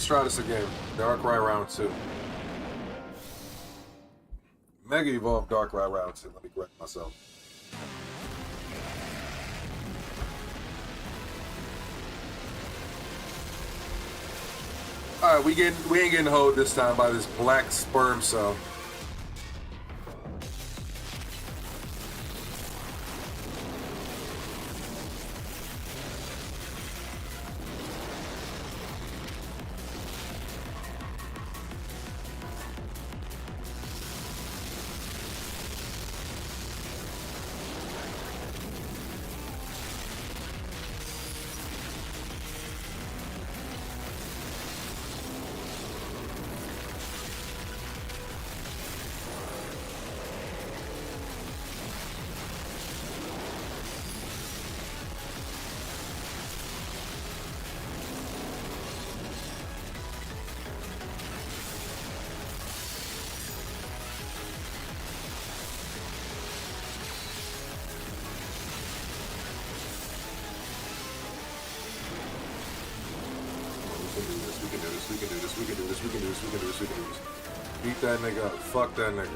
Speaker 1: Let's try this again. Darkrai round 2. Mega Evolve Darkrai round 2. Let me correct myself. Alright, we ain't getting hoed this time by this black sperm cell. We can do this. Beat that nigga up. Fuck that nigga.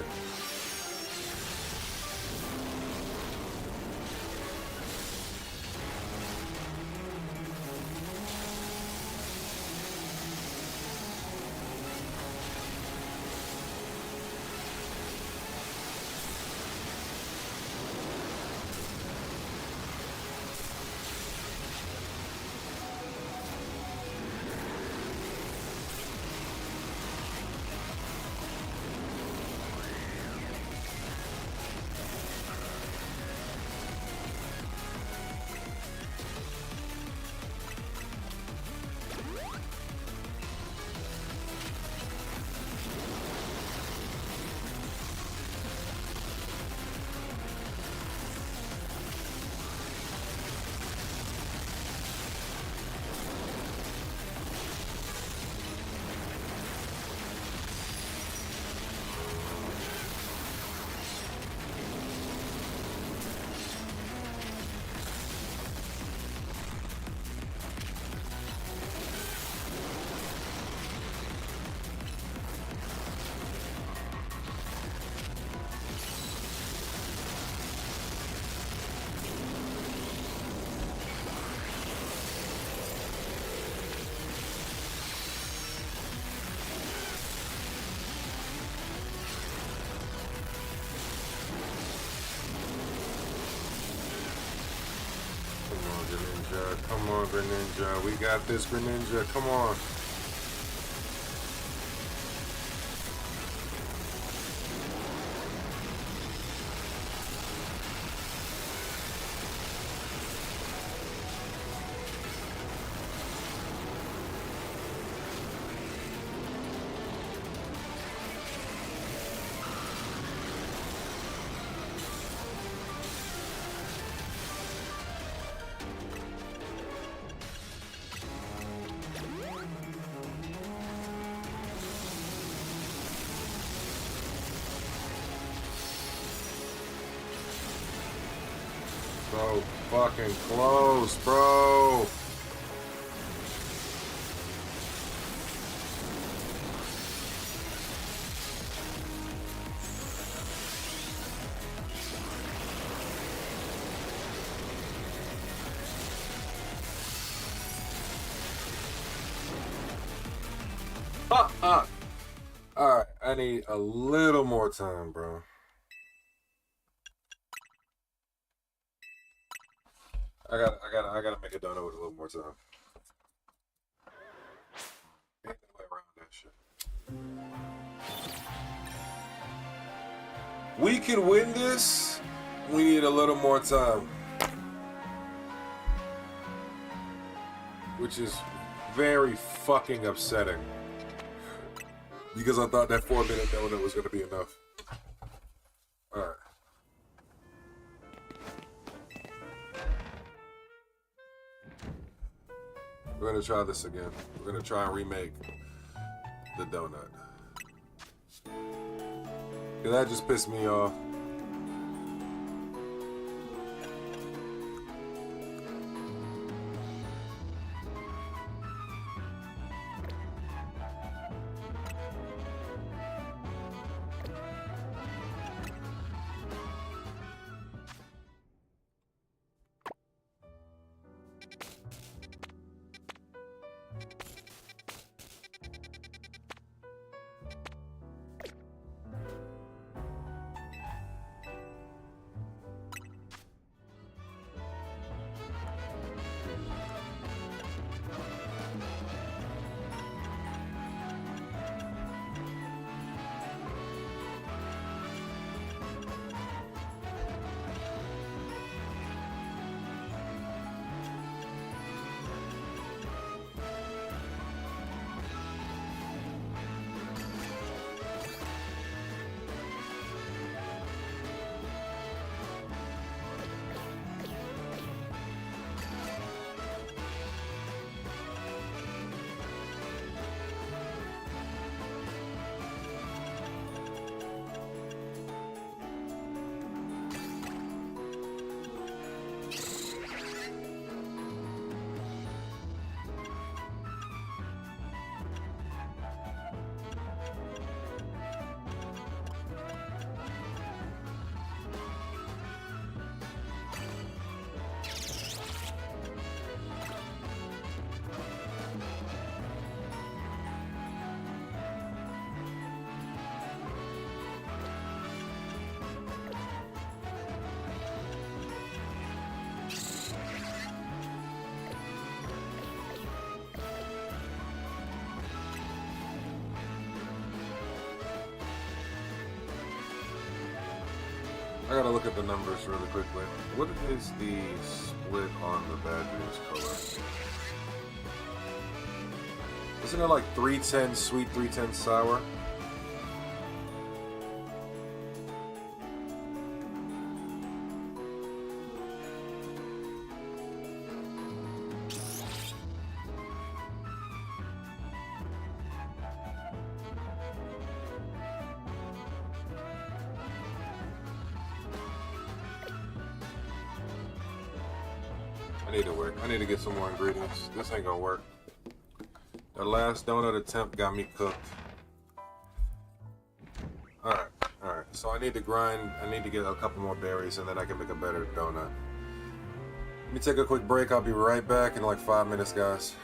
Speaker 1: Come on, Greninja. We got this, Greninja. Come on. So fucking close, bro. Alright, I need a little more time, bro. I gotta make a donut with a little more time. Ain't no way around that shit. We can win this. We need a little more time. Which is very fucking upsetting. Because I thought that 4-minute donut was gonna be enough. Alright. We're gonna try this again. We're gonna try and remake the donut. Cause that just pissed me off. I gotta look at the numbers really quickly. What is the split on the bad news color? Isn't it like 310 sweet, 310 sour? I need to work. I need to get some more ingredients. This ain't gonna work. The last donut attempt got me cooked. Alright, alright. So I need to grind. I need to get a couple more berries and then I can make a better donut. Let me take a quick break. I'll be right back in like 5 minutes, guys.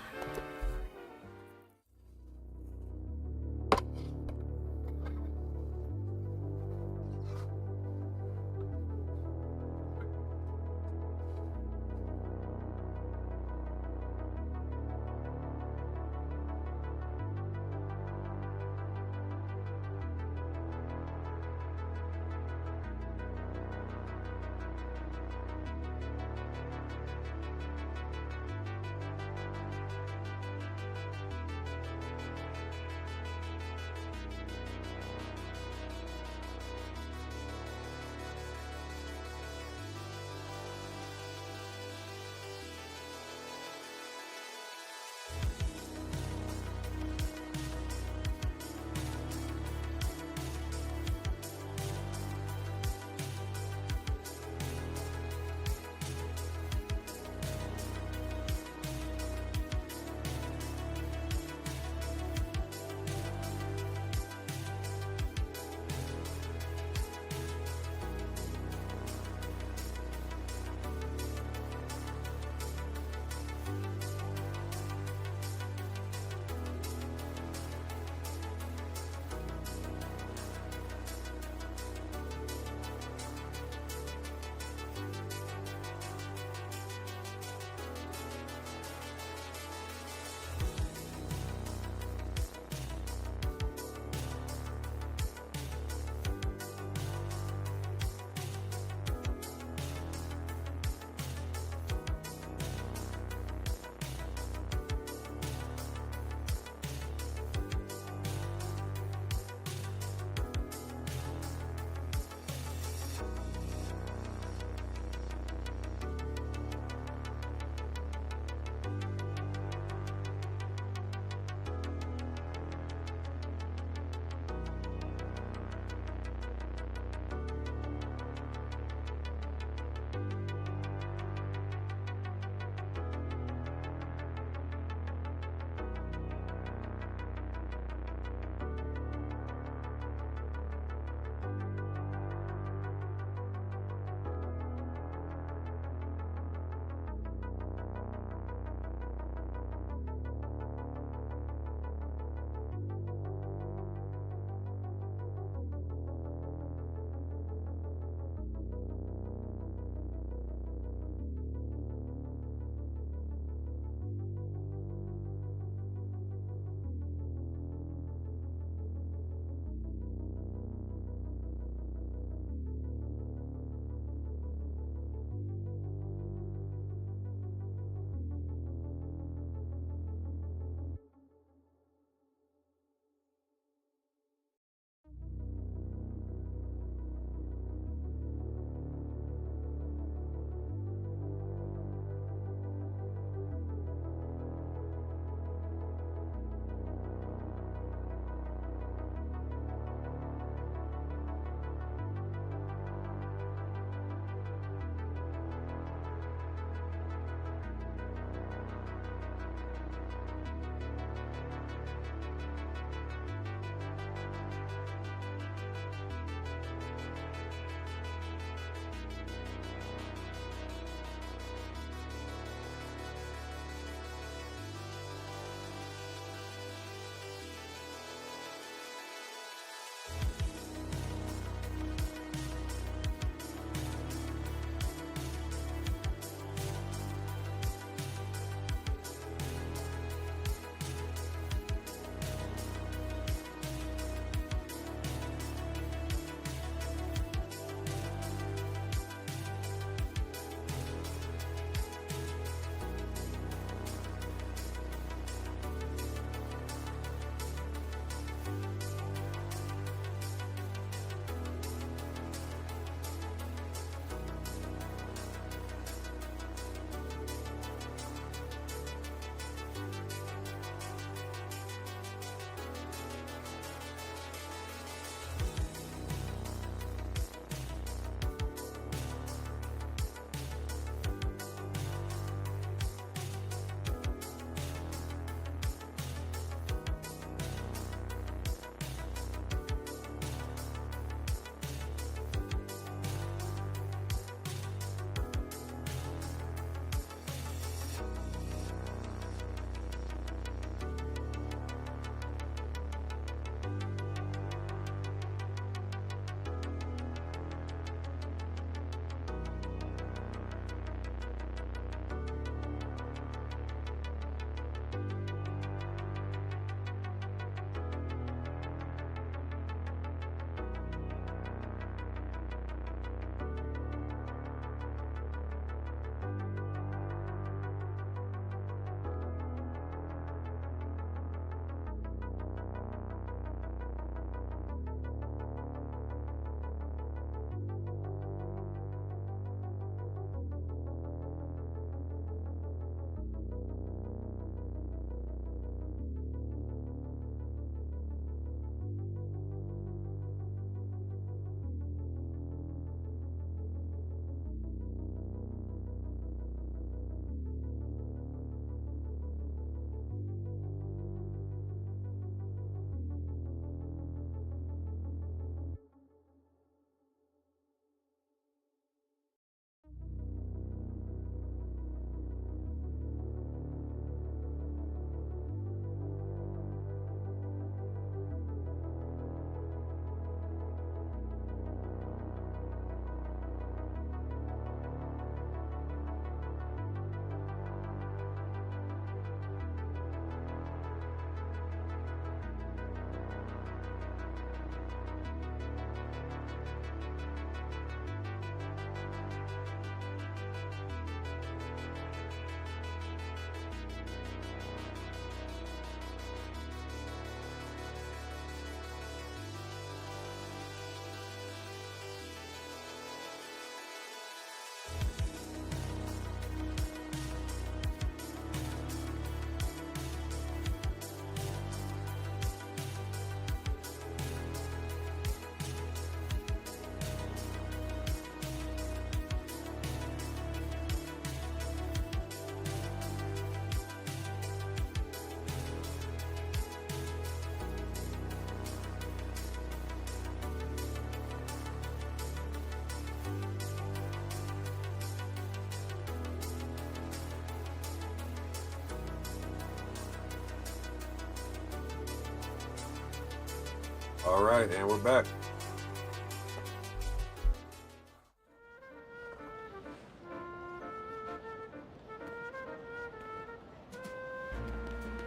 Speaker 1: All right, and we're back.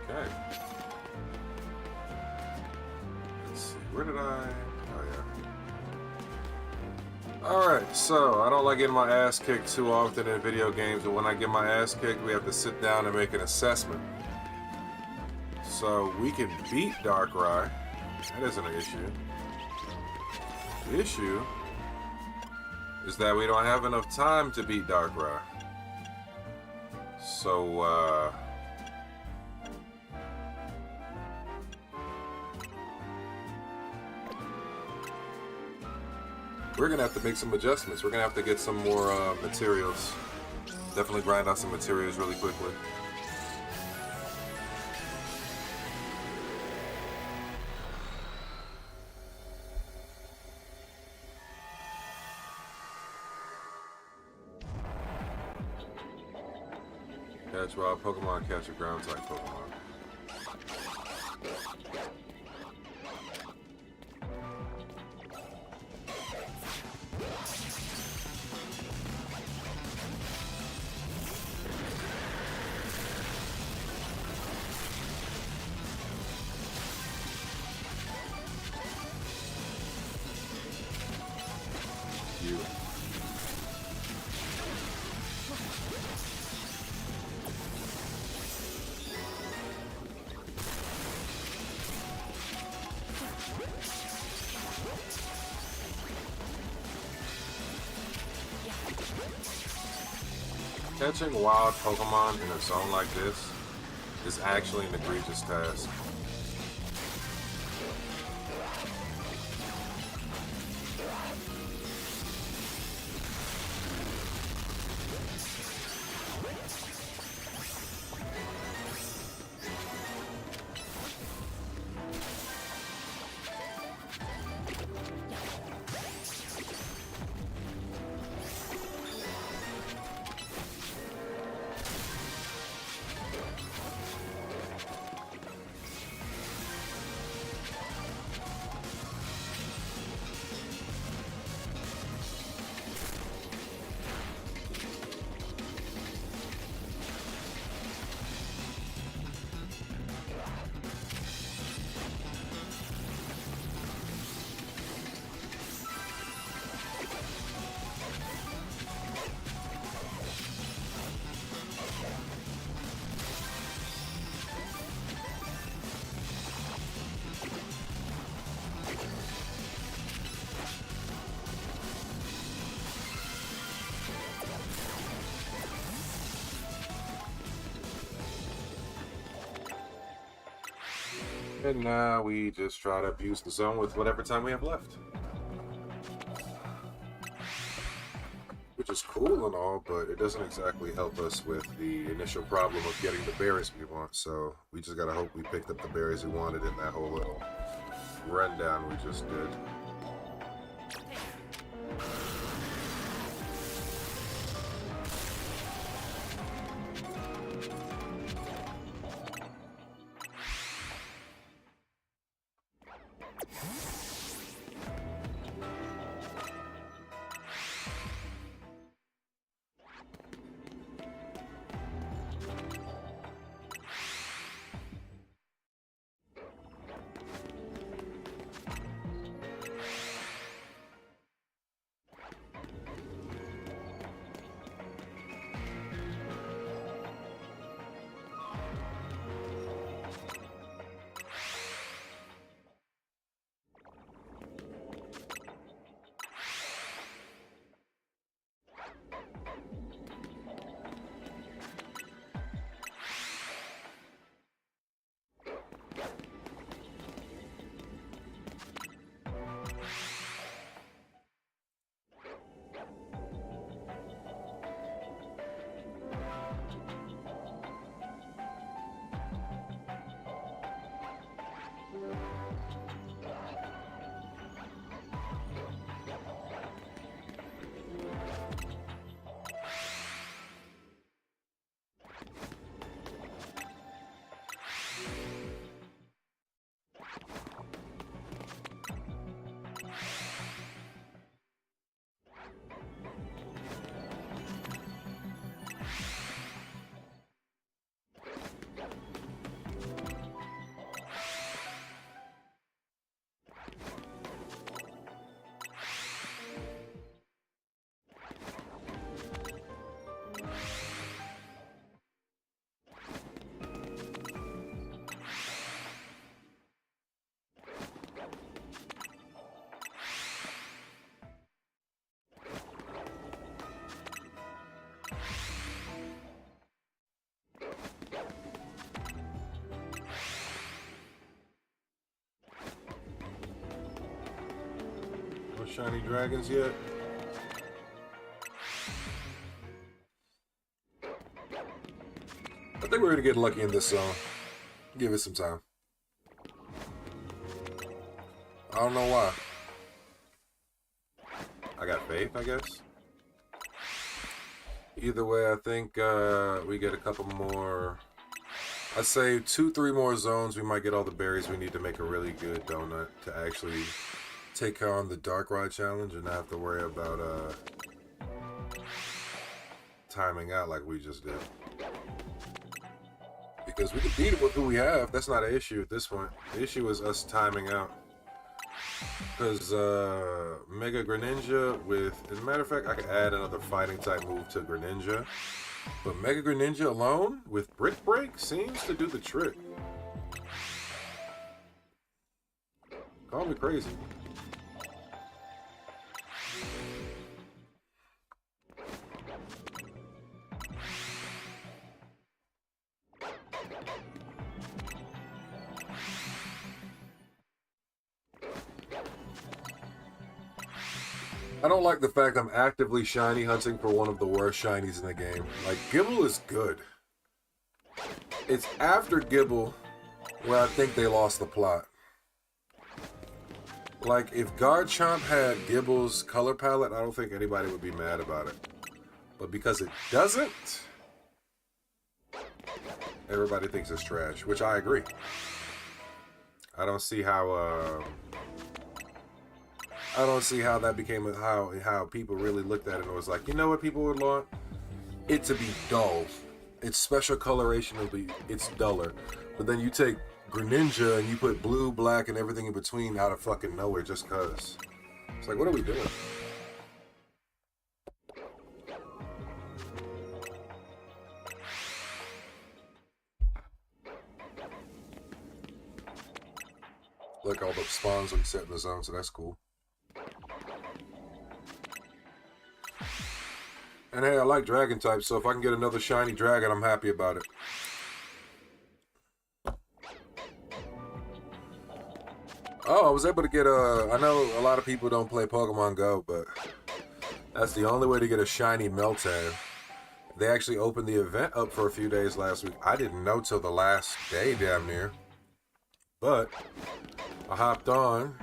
Speaker 1: Okay. Let's see, where did I? Oh, yeah. All right, so I don't like getting my ass kicked too often in video games, but when I get my ass kicked, we have to sit down and make an assessment. So we can beat Darkrai. That isn't an issue. The issue is that we don't have enough time to beat Darkrai. So, we're gonna have to make some adjustments. We're gonna have to get some more materials. Definitely grind out some materials really quickly. Catch wild Pokemon, catch a ground type Pokemon. You. Catching wild Pokemon in a zone like this is actually an egregious task. And now we just try to abuse the zone with whatever time we have left. Which is cool and all, but it doesn't exactly help us with the initial problem of getting the berries we want. So we just gotta hope we picked up the berries we wanted in that whole little rundown we just did. shiny dragons yet. I think we're gonna get lucky in this zone. Give it some time. I don't know why. I got faith, I guess. Either way, I think we get a couple more. I'd say 2-3 more zones. We might get all the berries we need to make a really good donut to actually take on the Dark Ride challenge and not have to worry about timing out like we just did. Because we can beat it with who we have. That's not an issue at this point. The issue is us timing out. Because Mega Greninja with, as a matter of fact, I could add another fighting type move to Greninja. But Mega Greninja alone with Brick Break seems to do the trick. Call me crazy. I don't like the fact I'm actively shiny hunting for one of the worst shinies in the game. Like, Gibble is good. It's after Gibble where I think they lost the plot. Like, if Garchomp had Gibble's color palette, I don't think anybody would be mad about it. But because it doesn't, everybody thinks it's trash, which I agree. I don't see how that became how people really looked at it and was like, you know what people would want? It to be dull. Its special coloration will be, it's duller. But then you take Greninja and you put blue, black, and everything in between out of fucking nowhere just cause. It's like, what are we doing? Like all the spawns are set in the zone, so that's cool. And hey, I like dragon types, so if I can get another shiny dragon, I'm happy about it. Oh, I was able to get I know a lot of people don't play Pokemon Go, but that's the only way to get a shiny Meltan. They actually opened the event up for a few days last week. I didn't know till the last day, damn near. But I hopped on.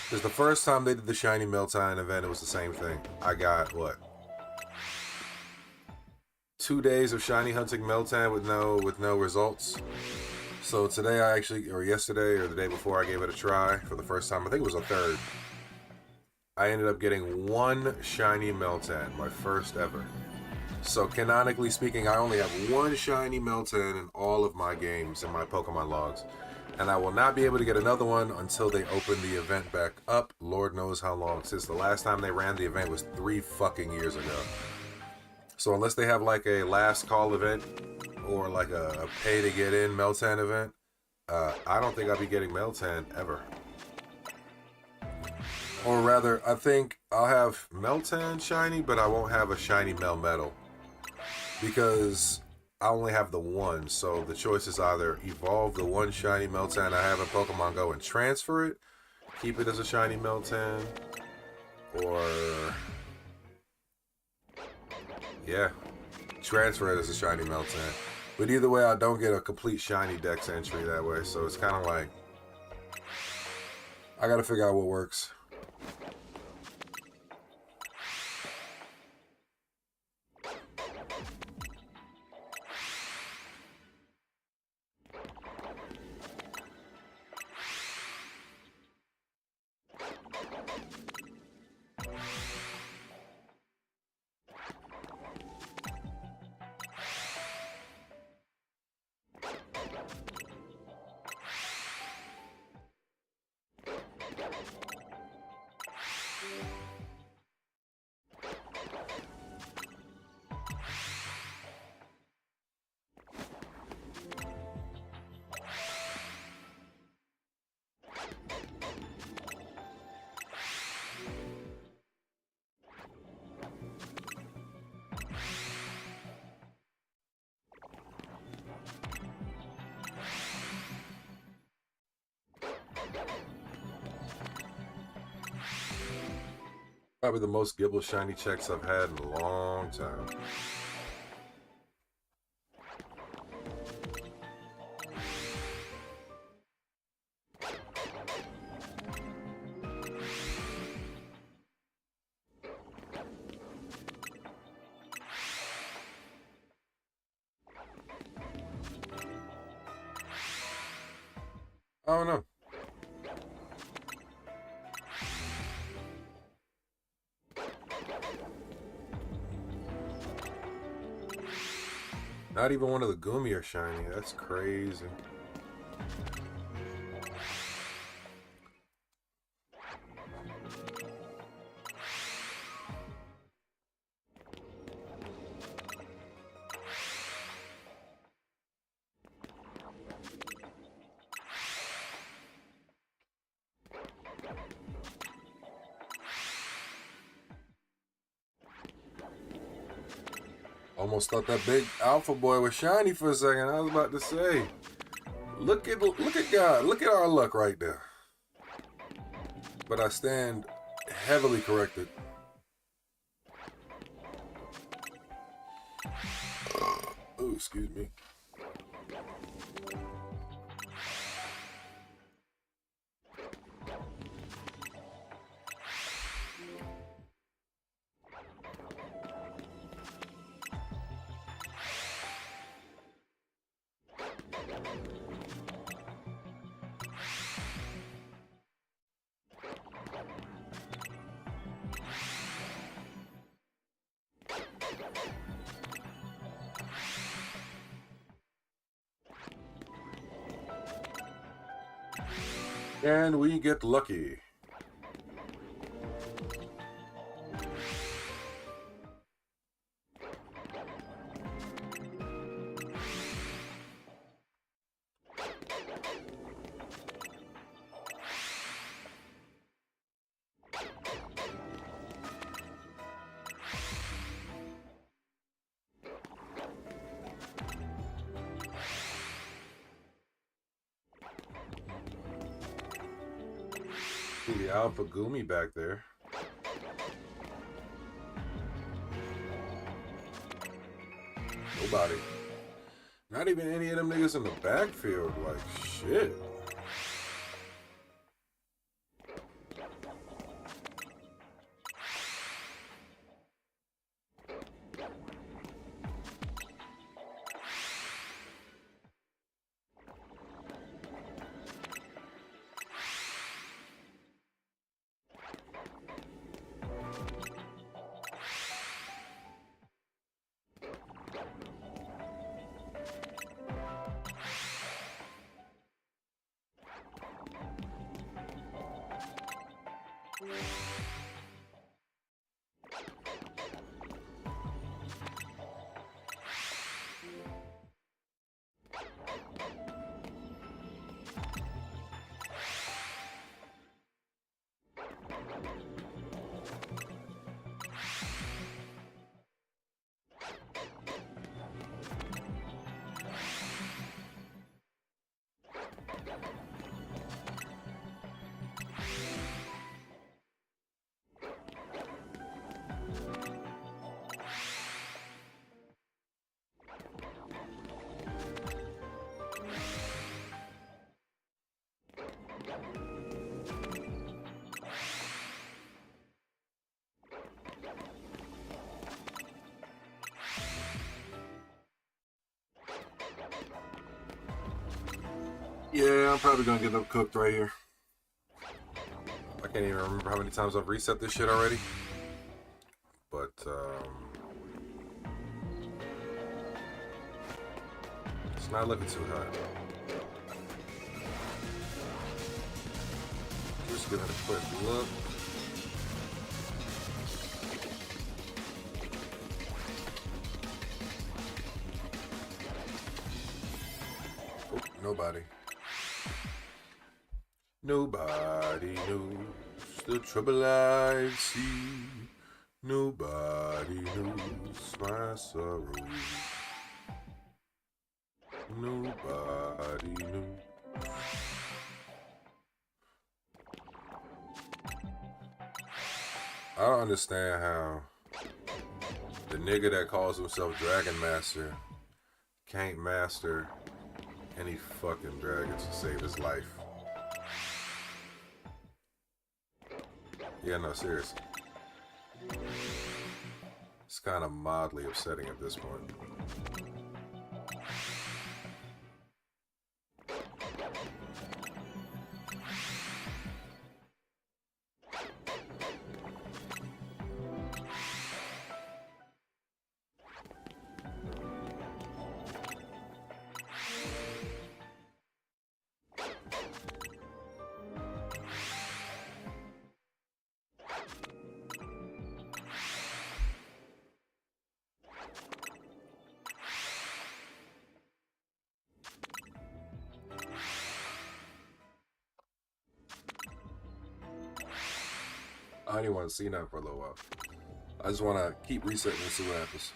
Speaker 1: Because the first time they did the shiny Meltan event, it was the same thing. I got, what? 2 days of shiny hunting Meltan with no results. So today or yesterday or the day before, I gave it a try for the first time. I think it was a third. I ended up getting one shiny Meltan, my first ever. So canonically speaking, I only have one shiny Meltan in all of my games in my Pokemon logs. And I will not be able to get another one until they open the event back up. Lord knows how long. Since the last time they ran the event was 3 fucking years ago. So unless they have like a last call event or like a pay to get in Meltan event, I don't think I'll be getting Meltan ever. Or rather, I think I'll have Meltan shiny, but I won't have a shiny Melmetal. Because I only have the one, so the choice is either evolve the one shiny Meltan I have in Pokemon Go and transfer it, keep it as a shiny Meltan, or yeah, transfer it as a shiny Meltan. But either way, I don't get a complete shiny Dex entry that way, so it's kind of like I gotta figure out what works. Probably the most Gibble shiny checks I've had in a long time. I don't know. Not even one of the Gumi are shiny. That's crazy. Almost thought that big alpha boy was shiny for a second. I was about to say, look at God, look at our luck right there. But I stand heavily corrected. Oh, excuse me. And we get lucky. See the alpha Gumi back there. Nobody. Not even any of them niggas in the backfield. Like, shit. Yeah, I'm probably gonna get them cooked right here. I can't even remember how many times I've reset this shit already. But, it's not looking too hot. Just giving a quick look. Oh, nobody. Nobody knows the trouble I see. Nobody knows my sorrow. Nobody knows. I don't understand how the nigga that calls himself Dragon Master can't master any fucking dragons to save his life. Yeah, no, seriously. It's kind of mildly upsetting at this point. I don't even want to see that for a little while. I just want to keep resetting and see what happens.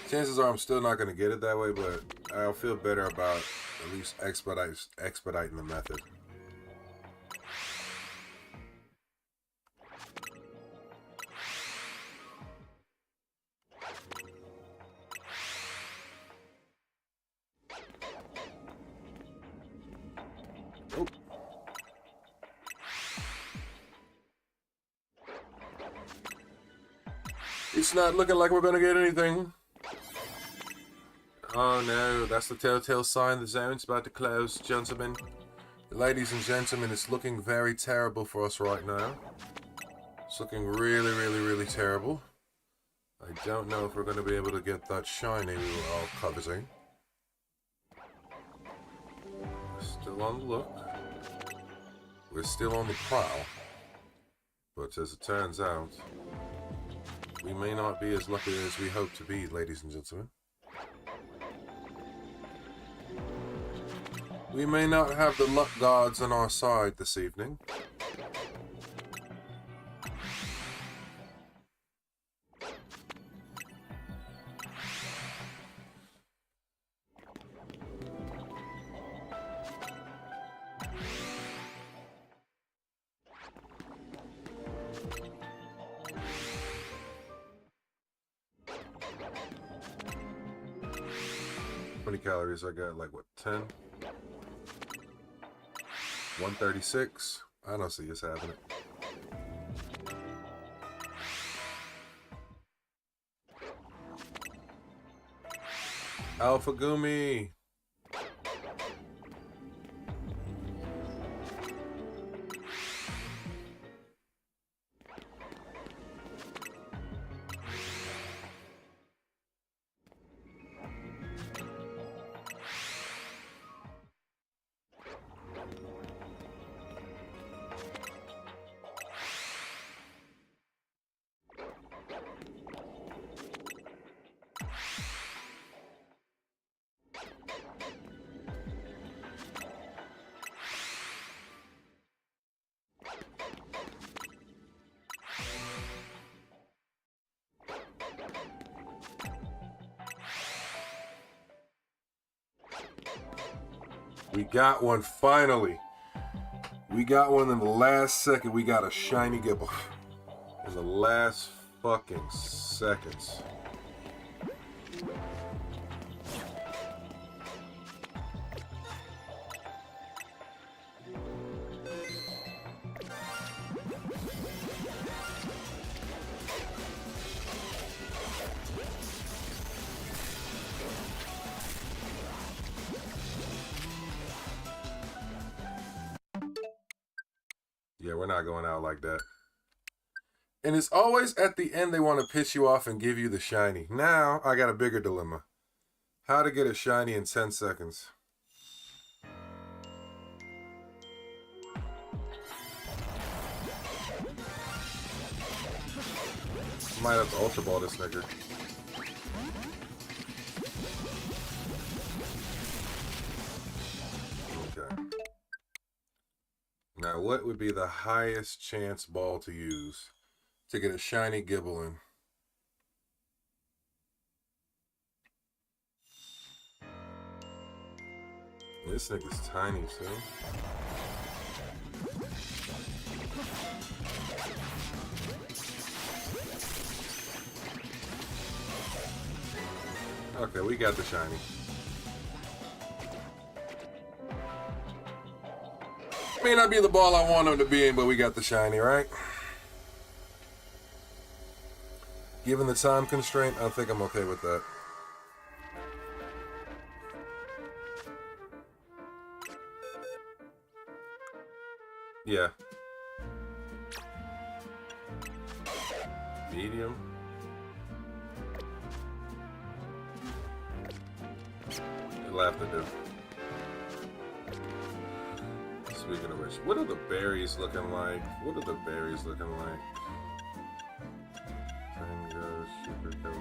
Speaker 1: Chances are I'm still not going to get it that way, but I'll feel better about at least expediting the method. It's not looking like we're gonna get anything. Oh no, that's the telltale sign the zone's about to close, gentlemen. Ladies and gentlemen, it's looking very terrible for us right now. It's looking really, really, really terrible. I don't know if we're gonna be able to get that shiny we were all coveting. We're still on the look. We're still on the prowl. But as it turns out, we may not be as lucky as we hope to be, ladies and gentlemen. We may not have the luck gods on our side this evening. How many calories I got? Like what, 10? 136. I don't see us having it. Alpha Gumi. We got one finally. We got one in the last second. We got a shiny Gibble. In the last fucking seconds. Yeah, we're not going out like that. And it's always at the end they want to piss you off and give you the shiny. Now, I got a bigger dilemma. How to get a shiny in 10 seconds. Might have to Ultra Ball this nigga. Okay. Now, what would be the highest chance ball to use to get a shiny Gibble in? This nigga's tiny, too. Okay, we got the shiny. May not be the ball I want him to be in, but we got the shiny, right? Given the time constraint, I think I'm okay with that. Yeah. Medium. It'll have to do. Speaking of which, what are the berries looking like? What are the berries looking like? Tango, Super Kobe,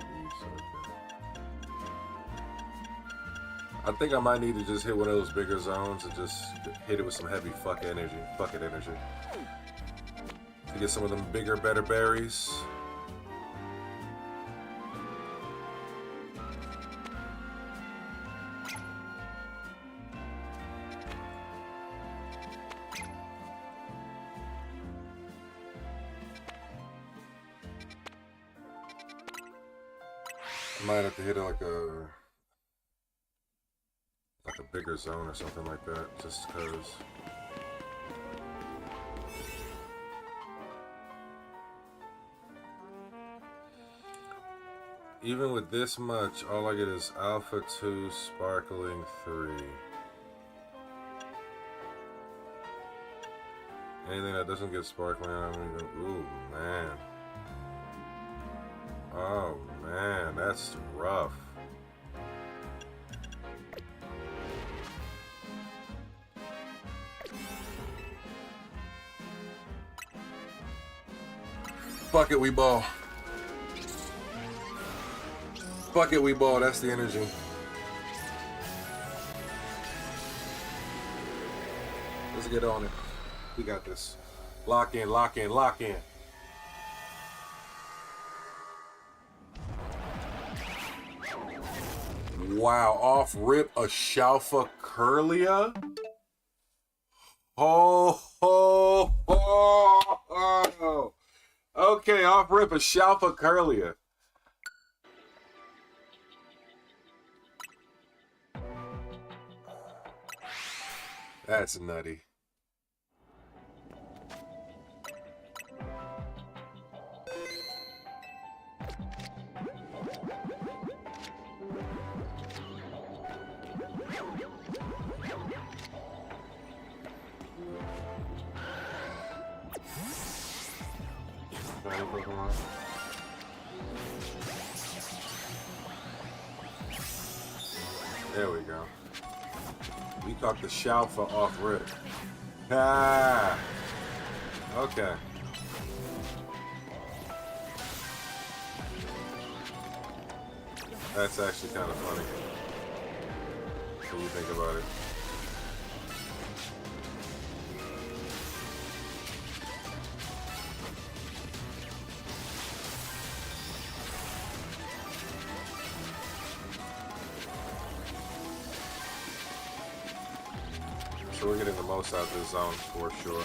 Speaker 1: I think I might need to just hit one of those bigger zones and just hit it with some heavy fuck energy. Fuck it energy. To get some of them bigger, better berries. Might have to hit it like a bigger zone or something like that, just because. Even with this much, all I get is Alpha 2, Sparkling 3. Anything that doesn't get Sparkling, I don't even. Ooh, man. Oh, man, that's rough. Fuck it, we ball. Fuck it, we ball. That's the energy. Let's get on it. We got this. Lock in, lock in, lock in. Wow, off rip a Shalfa Curlia. Oh, oh, oh, oh. Okay, off rip a Shalfa Curlia. That's nutty. Pokemon. There we go. We caught the Shalfa off rip. Ah! Okay. That's actually kind of funny when you think about it. So we're getting the most out of this zone for sure.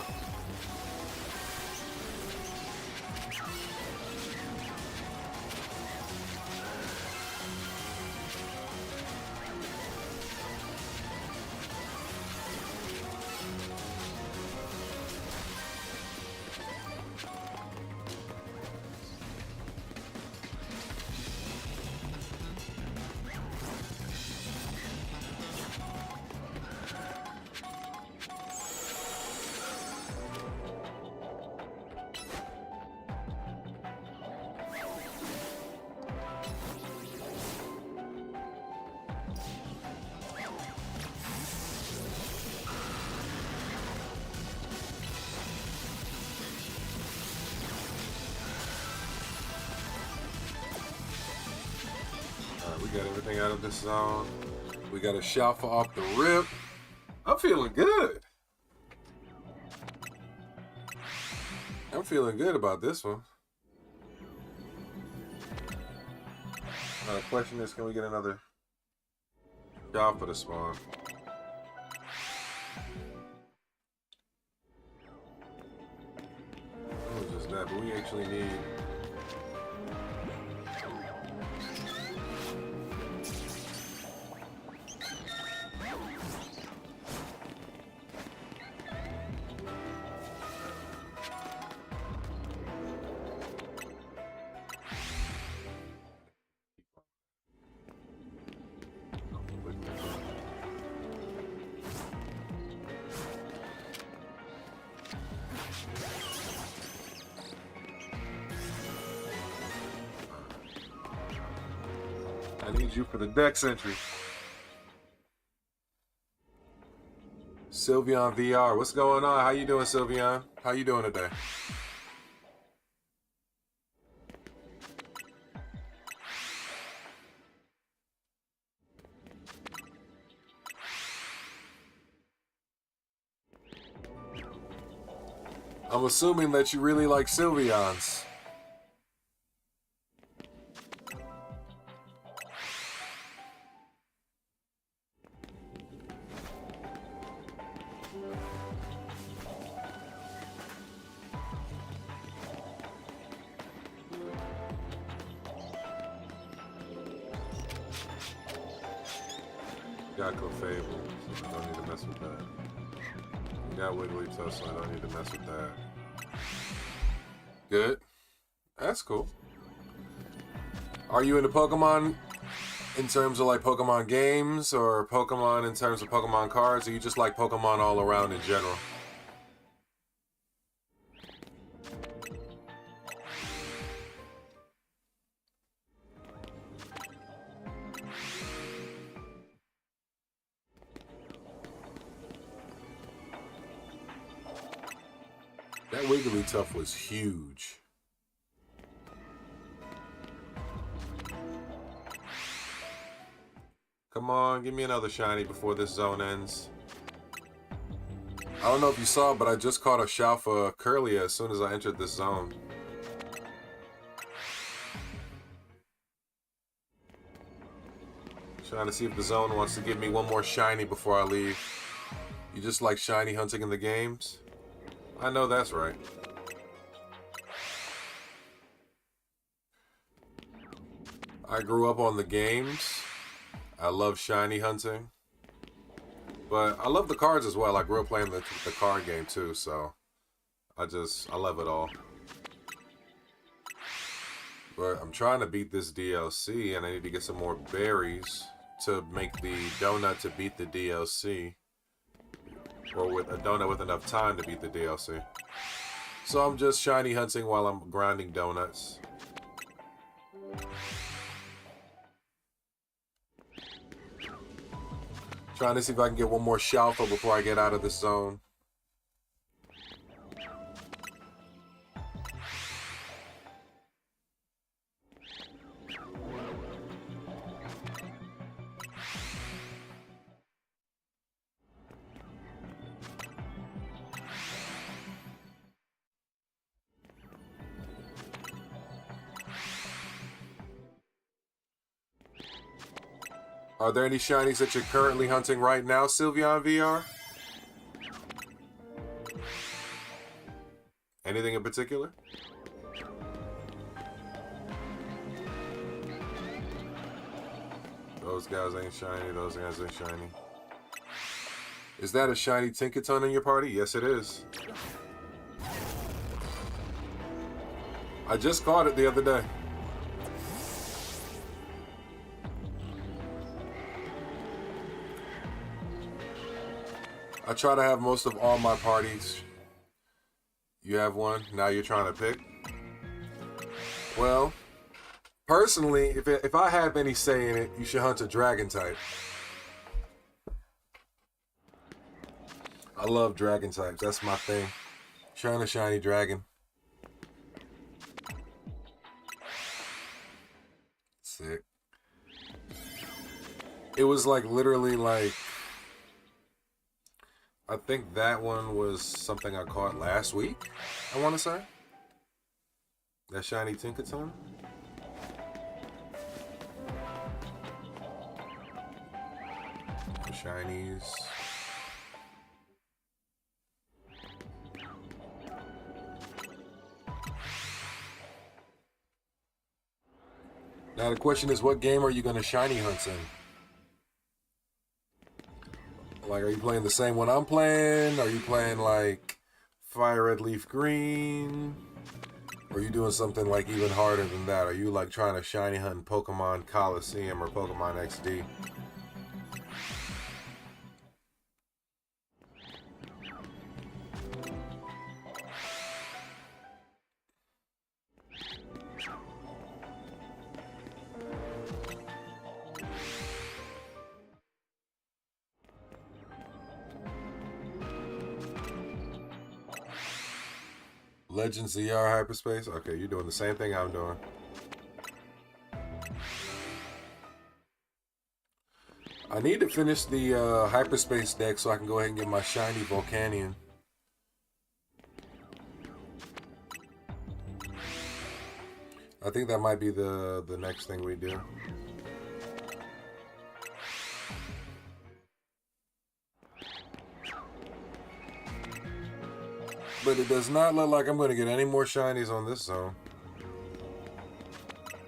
Speaker 1: We got everything out of this zone. We got a Shalfa off the rip. I'm feeling good. I'm feeling good about this one. The question is, can we get another Shalfa to spawn? Not just that, but we actually need I need you for the Dex entry. Sylveon VR, what's going on? How you doing, Sylveon? How you doing today? I'm assuming that you really like Sylveons. Got Clefable, so I don't need to mess with that. You got Wigglytuff, so I don't need to mess with that. Good. That's cool. Are you into Pokemon in terms of like Pokemon games or Pokemon in terms of Pokemon cards, or you just like Pokemon all around in general? That Wigglytuff was huge. Come on, give me another shiny before this zone ends. I don't know if you saw, but I just caught a Shalfa Curlia as soon as I entered this zone. Trying to see if the zone wants to give me one more shiny before I leave. You just like shiny hunting in the games? I know that's right. I grew up on the games. I love shiny hunting. But I love the cards as well. I grew up playing the card game too, so I love it all. But I'm trying to beat this DLC, and I need to get some more berries to make the donut to beat the DLC. Or with a donut with enough time to beat the DLC. So I'm just shiny hunting while I'm grinding donuts. Trying to see if I can get one more Shalfa before I get out of this zone. Are there any shinies that you're currently hunting right now, Sylveon VR? Anything in particular? Those guys ain't shiny, those guys ain't shiny. Is that a shiny Tinkaton in your party? Yes, it is. I just caught it the other day. I try to have most of all my parties. You have one, now you're trying to pick? Well, personally, if I have any say in it, you should hunt a dragon type. I love dragon types, that's my thing. Trying a shiny dragon. Sick. It was like literally like, I think that one was something I caught last week, I want to say. That shiny Tinkaton. Shinies. Now the question is, what game are you going to shiny hunt in? Like, are you playing the same one I'm playing? Are you playing like Fire Red Leaf Green? Or are you doing something like even harder than that? Are you like trying to shiny hunt Pokemon Coliseum or Pokemon XD? Legends Z-A hyperspace? Okay, you're doing the same thing I'm doing. I need to finish the hyperspace deck so I can go ahead and get my shiny Volcanion. I think that might be the next thing we do. But it does not look like I'm going to get any more shinies on this zone.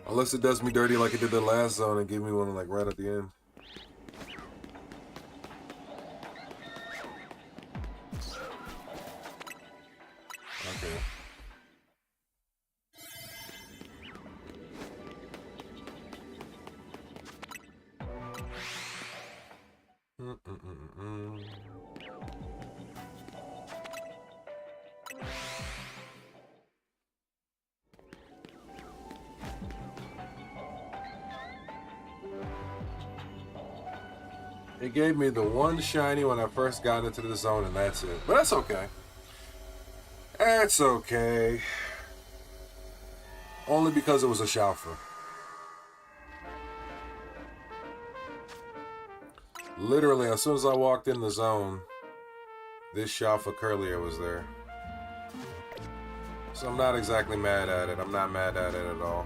Speaker 1: Unless it does me dirty like it did the last zone and give me one like right at the end. Okay. It gave me the one shiny when I first got into the zone, and that's it. But that's okay. That's okay. Only because it was a Shalfa. Literally, as soon as I walked in the zone, this Shalfa Curlier was there. So I'm not exactly mad at it. I'm not mad at it at all.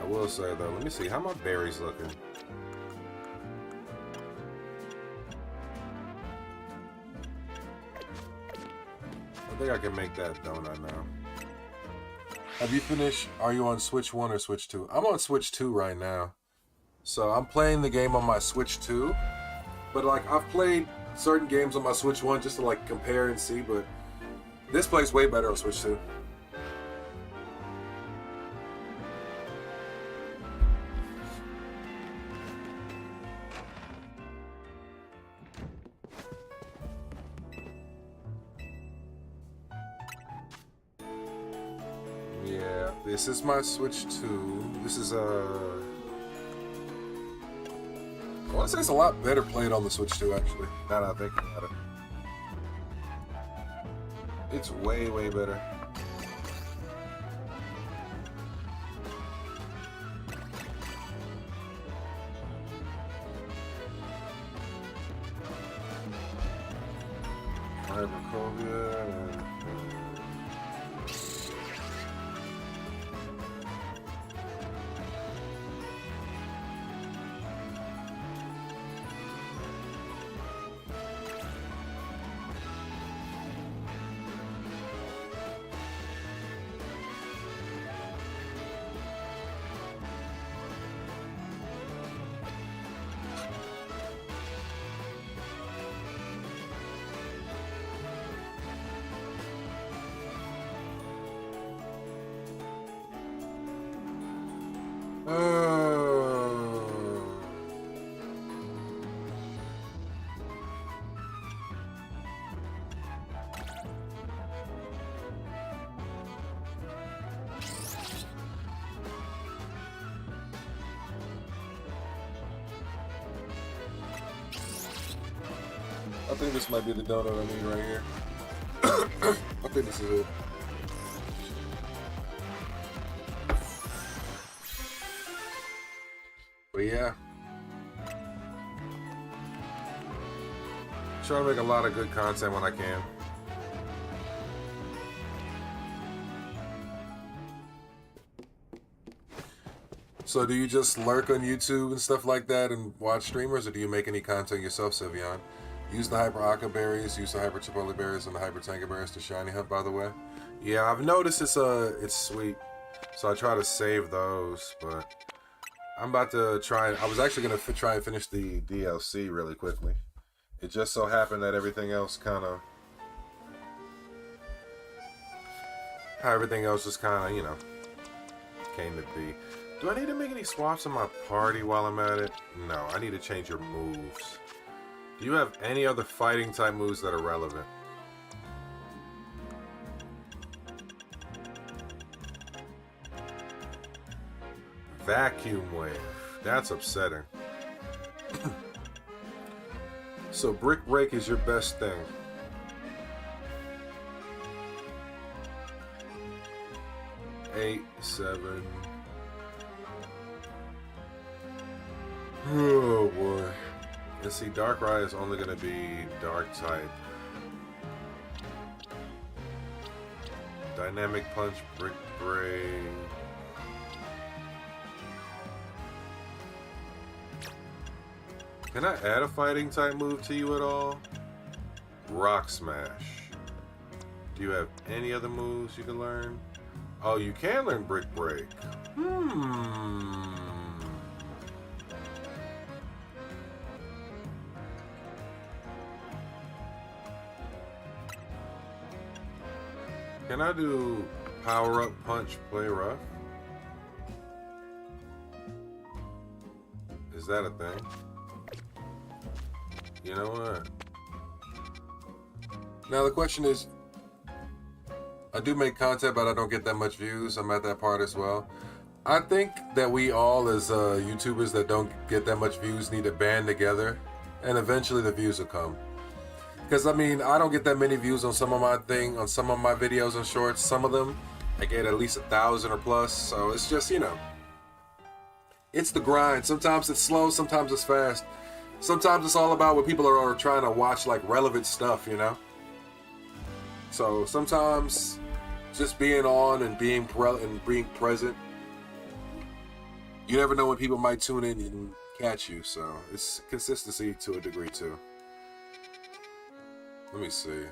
Speaker 1: I will say though, let me see, how my berries looking? I think I can make that donut now. Have you finished? Are you on Switch 1 or Switch 2? I'm on Switch 2 right now. So I'm playing the game on my Switch 2. But like, I've played certain games on my Switch 1 just to like compare and see, but this plays way better on Switch 2. Yeah, this is my Switch 2. This is I want to say it's a lot better played on the Switch 2, actually, now that I think about it. It's way, way better. I think this might be the donut I need right here. I think this is it. But yeah. Try to make a lot of good content when I can. So do you just lurk on YouTube and stuff like that and watch streamers, or do you make any content yourself, Sylveon? Use the Hyper Aka berries, use the Hyper Chipotle berries, and the Hyper Tango berries to shiny hunt, by the way. Yeah, I've noticed it's sweet, so I try to save those, but I'm about to try. I was actually going to try and finish the DLC really quickly. It just so happened that everything else kind of... how everything else just kind of, you know, came to be. Do I need to make any swaps in my party while I'm at it? No, I need to change your moves. Do you have any other fighting type moves that are relevant? Vacuum Wave. That's upsetting. So Brick Break is your best thing. 8, 7. Oh boy. Let's see, Darkrai is only going to be Dark type. Dynamic Punch, Brick Break. Can I add a fighting type move to you at all? Rock Smash. Do you have any other moves you can learn? Oh, you can learn Brick Break. Can I do Power Up Punch, Play Rough? Is that a thing? You know what? Now the question is, I do make content, but I don't get that much views. I'm at that part as well. I think that we all, as YouTubers that don't get that much views, need to band together, and eventually the views will come. Because I mean, I don't get that many views on some of my videos and shorts. Some of them, I get at least 1,000 or plus. So it's just, you know, it's the grind. Sometimes it's slow, sometimes it's fast. Sometimes it's all about what people are trying to watch, like relevant stuff, you know. So sometimes just being on and being present, you never know when people might tune in and catch you. So it's consistency to a degree too. Let me see.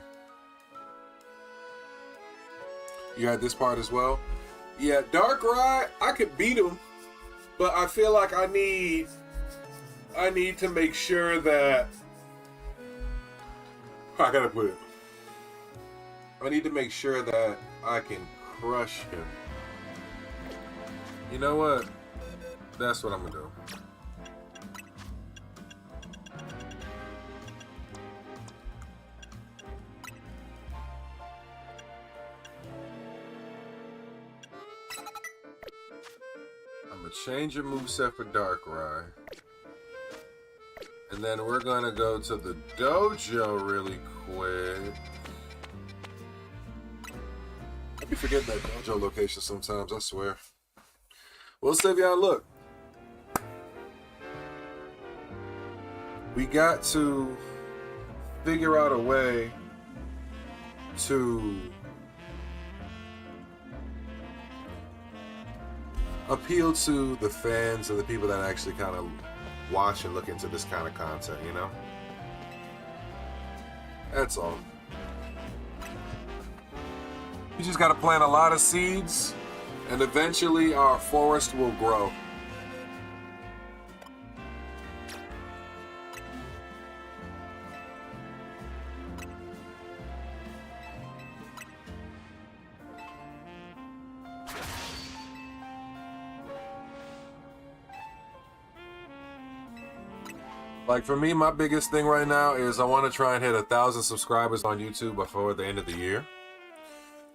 Speaker 1: You had this part as well? Yeah, Darkrai, I could beat him, but I feel like I need to make sure that I gotta put it. I need to make sure that I can crush him. You know what? That's what I'm gonna do. I'm gonna change your moveset for Darkrai. And then we're gonna go to the dojo really quick. I be forgetting that dojo location sometimes, I swear. Well, Savion, look. We got to figure out a way to appeal to the fans and the people that actually kind of watch and look into this kind of content, you know? That's all. We just got to plant a lot of seeds, and eventually our forest will grow. Like for me, my biggest thing right now is I want to try and hit 1,000 subscribers on YouTube before the end of the year.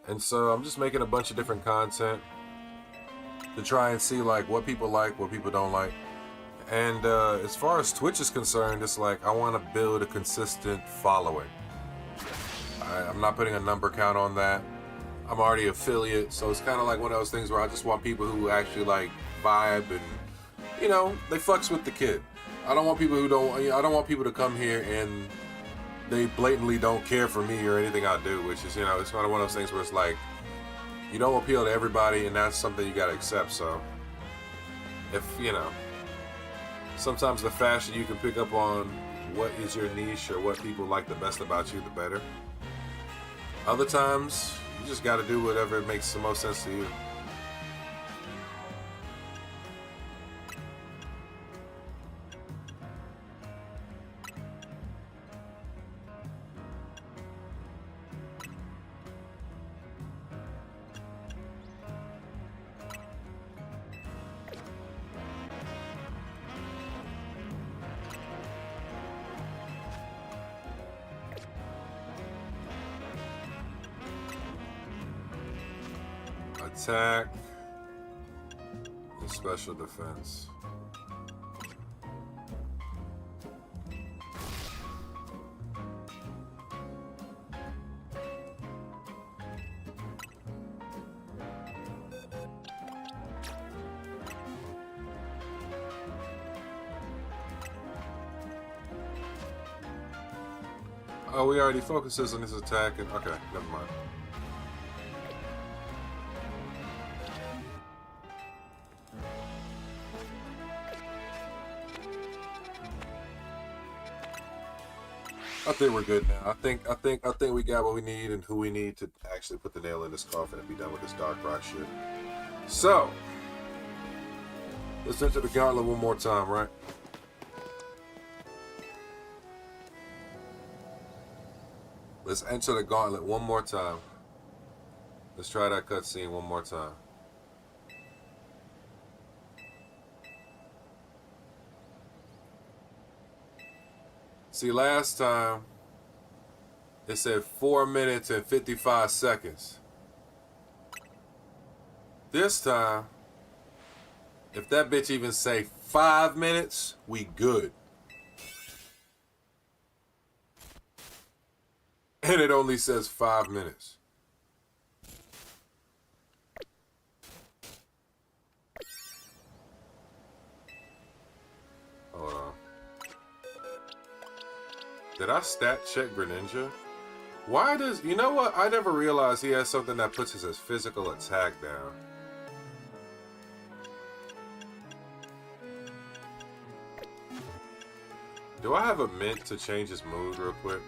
Speaker 1: And so I'm just making a bunch of different content to try and see like what people like, what people don't like. And as far as Twitch is concerned, it's like I want to build a consistent following. I'm not putting a number count on that. I'm already affiliate, so it's kind of like one of those things where I just want people who actually like vibe and, you know, they fucks with the kid. I don't want people who don't. I don't want people to come here and they blatantly don't care for me or anything I do, which is, you know, it's kind of one of those things where it's like you don't appeal to everybody, and that's something you gotta accept. So, if you know, sometimes the faster you can pick up on what is your niche or what people like the best about you, the better. Other times, you just gotta do whatever makes the most sense to you. Attack and special defense. Oh, we already focuses on his attack. And okay, never mind. I think we're good now. I think we got what we need and who we need to actually put the nail in this coffin and be done with this dark rock shit. So, let's enter the gauntlet one more time, right? Let's enter the gauntlet one more time. Let's try that cutscene one more time. See, last time it said 4 minutes and 55 seconds. This time, if that bitch even say 5 minutes, we good. And it only says 5 minutes. Hold on. Did I stat check Greninja? Why does... You know what? I never realized he has something that puts his physical attack down. Do I have a mint to change his mood real quick?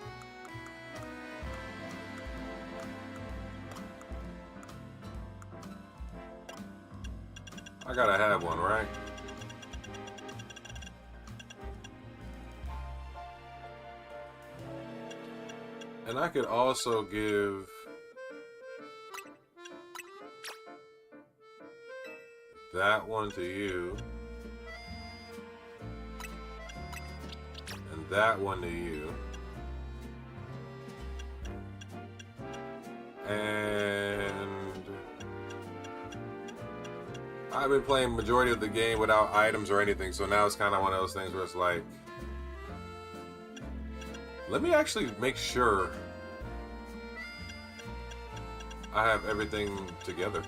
Speaker 1: I gotta have one, right? And I could also give that one to you. And that one to you. And I've been playing majority of the game without items or anything, so now it's kind of one of those things where it's like, let me actually make sure I have everything together.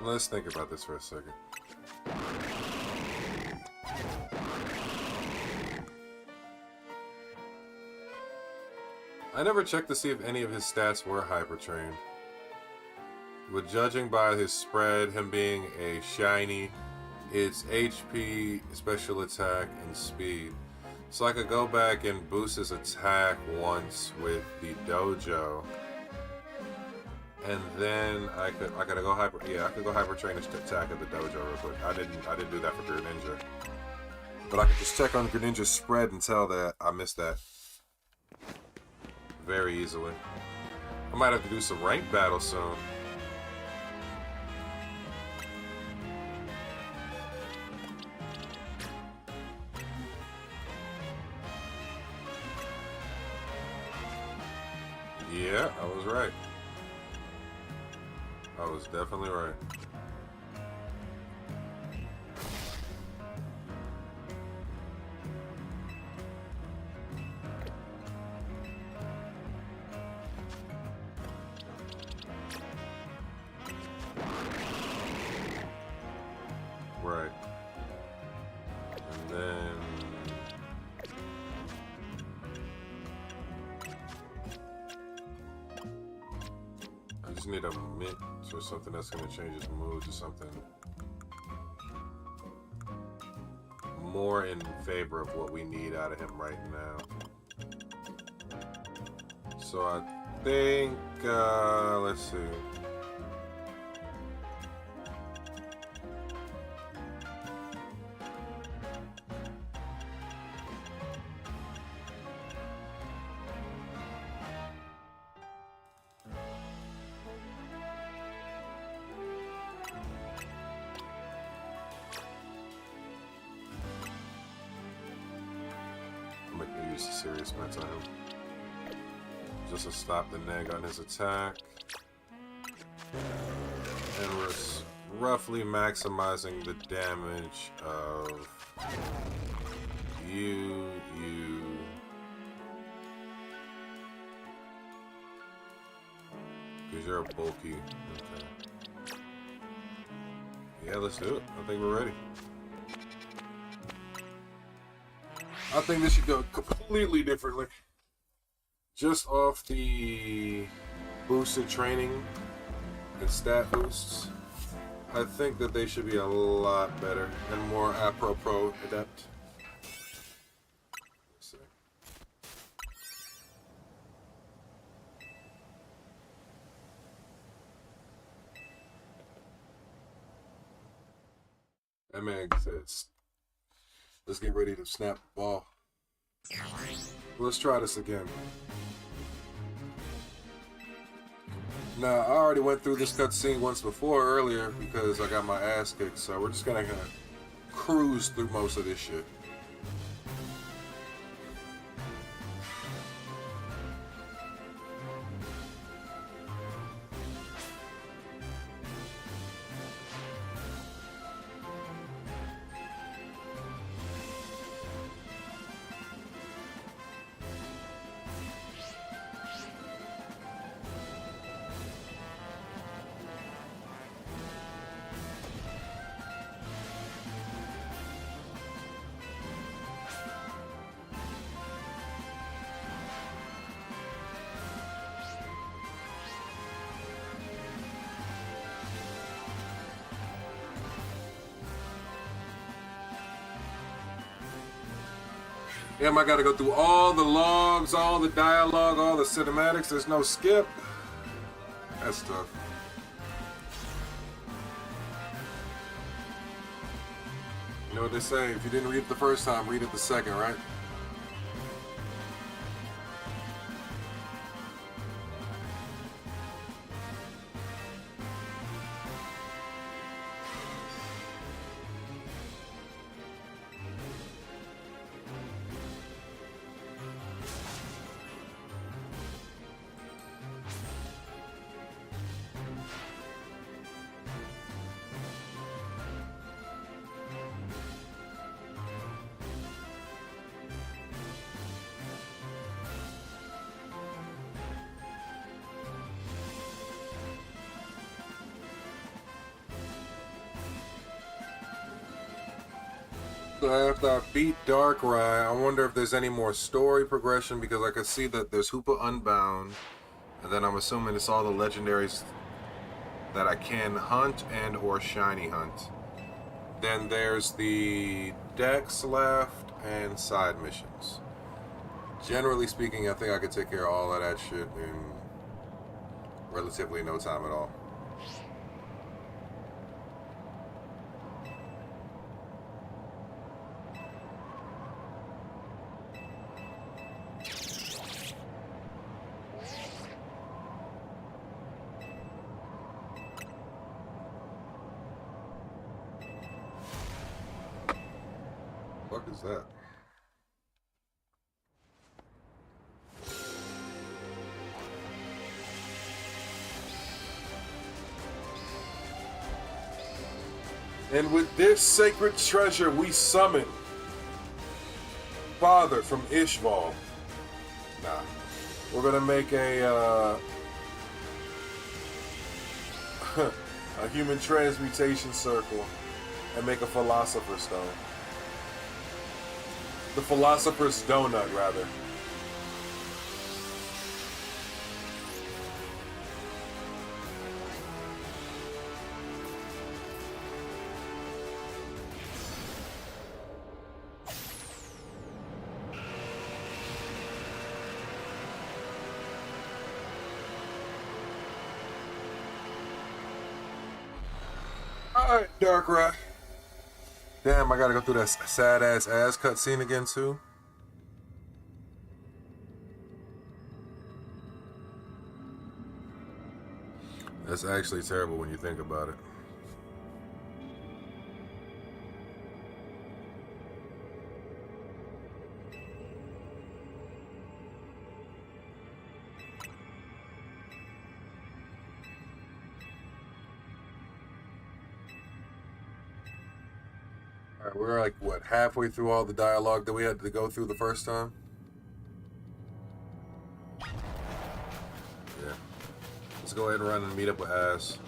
Speaker 1: Let's think about this for a second. I never checked to see if any of his stats were hyper trained. But judging by his spread, him being a shiny, it's HP, special attack, and speed. So I could go back and boost his attack once with the dojo. And then I could go hyper. Yeah, I could go hyper train his attack at the dojo real quick. I didn't do that for Greninja, but I could just check on Greninja's spread and tell that I missed that very easily. I might have to do some ranked battles soon. Yeah, I was right. I was definitely right. Right. And then... I just need a mint or something that's going to change his mood to something more in favor of what we need out of him right now. So I think, let's see. That's a serious bet to him. Just to stop the neg on his attack. And we're roughly maximizing the damage of you. Because you're a bulky. Okay. Yeah, let's do it. I think we're ready. I think this should go completely differently. Just off the boosted training and stat boosts, I think that they should be a lot better and more apropos adept. Let's see. That man says, let's get ready to snap the ball. Let's try this again. Now, I already went through this cutscene once before earlier because I got my ass kicked, so we're just gonna cruise through most of this shit. Damn, I gotta go through all the logs, all the dialogue, all the cinematics. There's no skip. That's tough. You know what they say? If you didn't read it the first time, read it the second, right? So after I beat Darkrai, I wonder if there's any more story progression, because I can see that there's Hoopa Unbound, and then I'm assuming it's all the legendaries that I can hunt and or shiny hunt. Then there's the Dex left and side missions. Generally speaking, I think I could take care of all of that shit in relatively no time at all. What is that? And with this sacred treasure we summon Father from Ishval. Nah. We're gonna make a a human transmutation circle and make a philosopher's stone. The philosopher's donut, rather. Alright, Darkrai. Damn, I gotta go through that sad-ass ass cutscene again, too. That's actually terrible when you think about it. All right, we're like, what, halfway through all the dialogue that we had to go through the first time? Yeah. Let's go ahead and run and meet up with Az.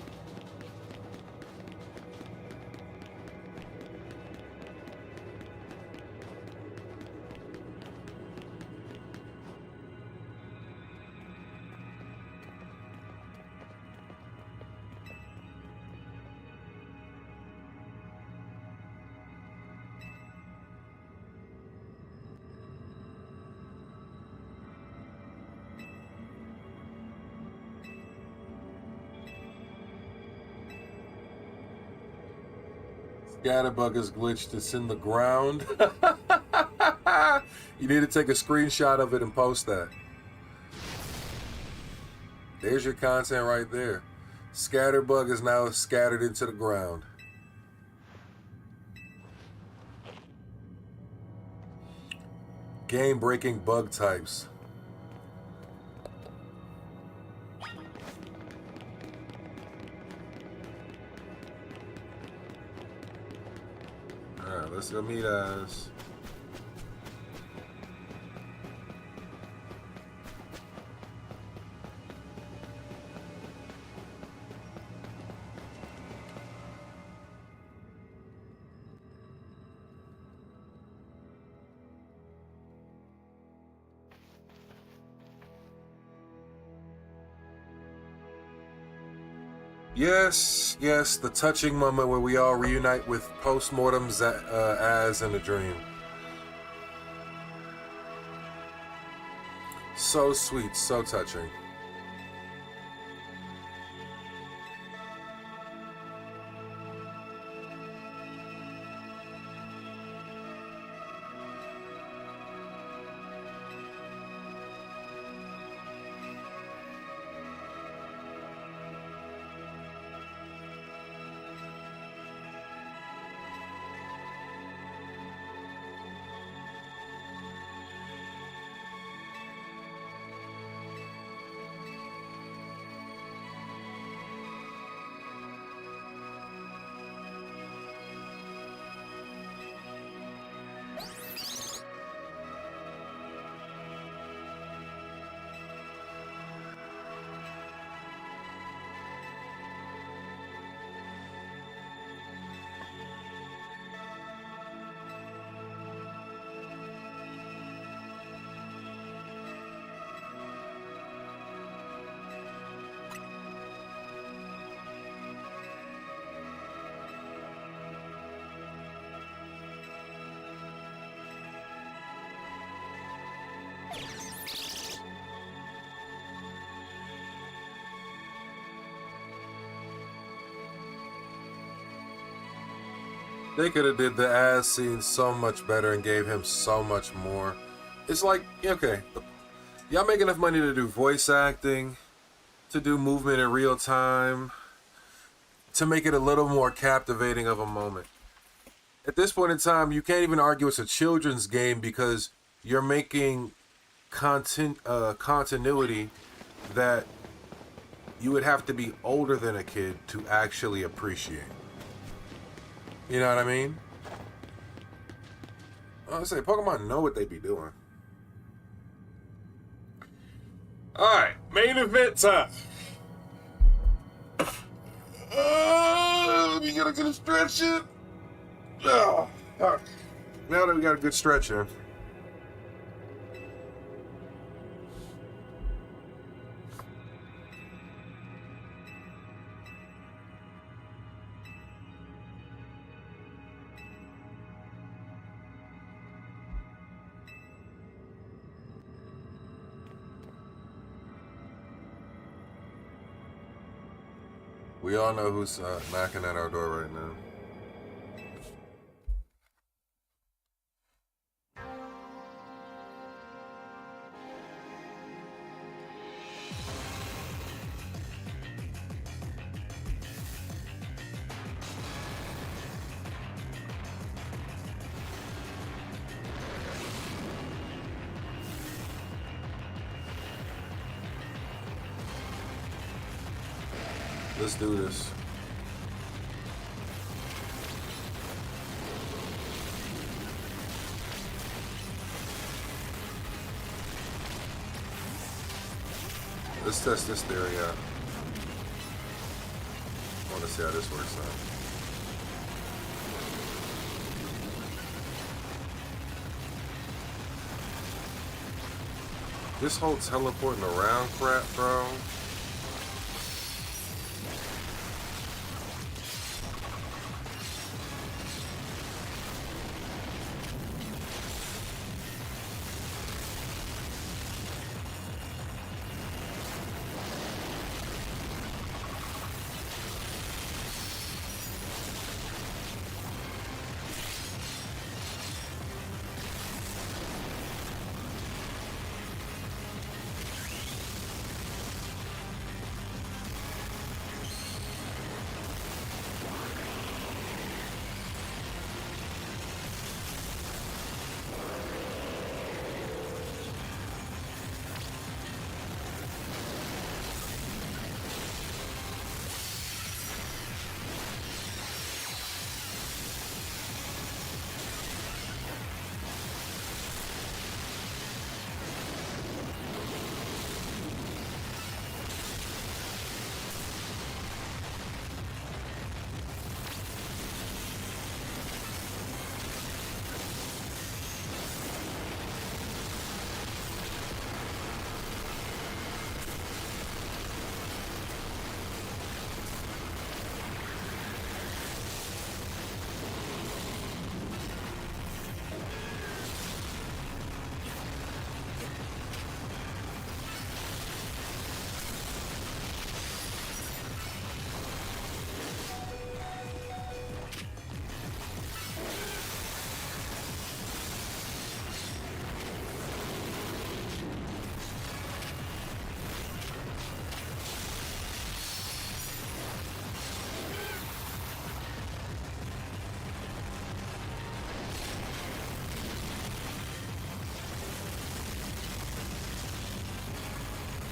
Speaker 1: Scatterbug is glitched. It's in the ground. You need to take a screenshot of it and post that. There's your content right there. Scatterbug is now scattered into the ground. Game-breaking bug types. Alright, let's go meet Az. Yes, yes, the touching moment where we all reunite with post-mortem Az in a dream. So sweet, so touching. They could have did the Az scene so much better and gave him so much more. It's like, okay, y'all make enough money to do voice acting, to do movement in real time, to make it a little more captivating of a moment. At this point in time, you can't even argue it's a children's game because you're making continuity that you would have to be older than a kid to actually appreciate. You know what I mean? I say Pokemon know what they be doing. Alright, main event time. Let me get a good stretch in. Now that we got a good stretch in. We all know who's knocking at our door right now. Let's do this. Let's test this theory out. I want to see how this works out. This whole teleporting around crap, bro.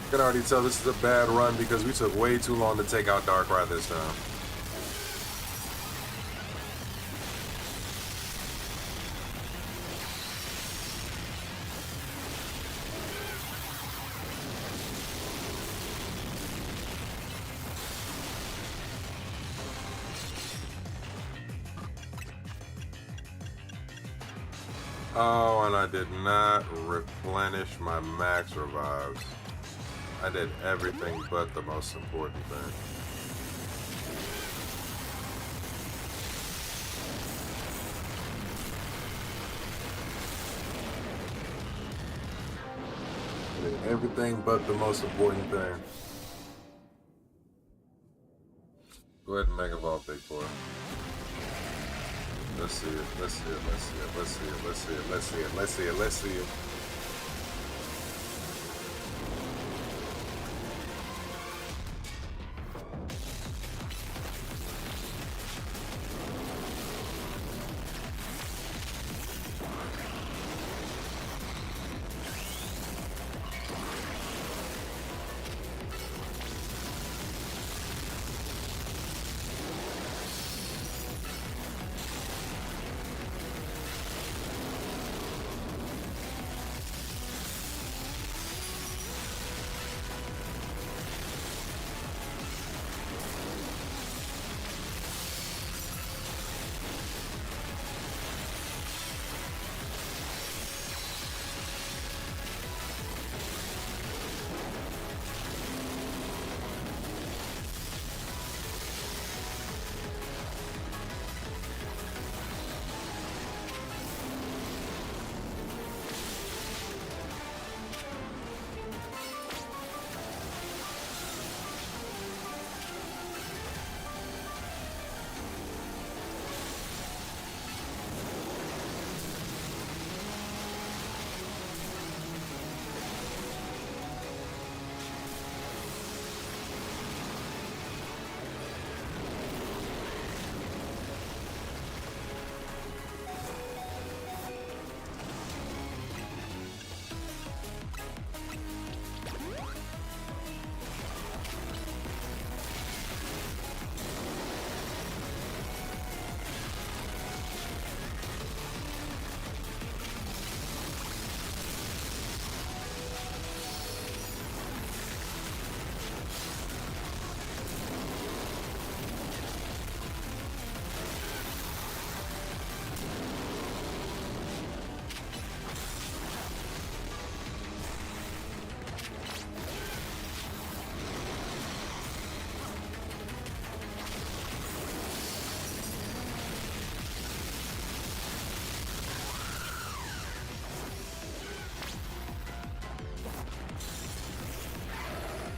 Speaker 1: I can already tell this is a bad run because we took way too long to take out Darkrai this time. Oh, and I did not replenish my max revives. I did everything but the most important thing. I did everything but the most important thing. Go ahead and Mega Evolve, big boy. Let's see it, let's see it, let's see it, let's see it, let's see it, let's see it, let's see it, let's see it.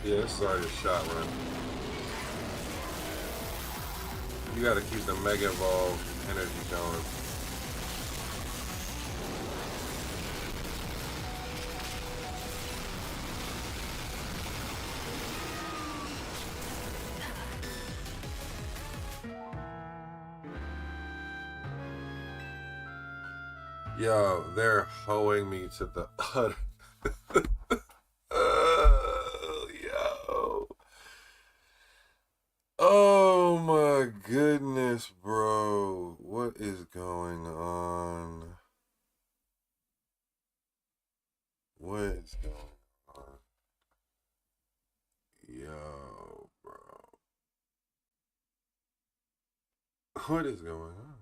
Speaker 1: Yeah, this is already a shot run. You gotta keep the Mega Evolve energy going. Yo, they're hoeing me to the utter. Yo. Oh my goodness, bro. What is going on? What is going on? Yo, bro. What is going on?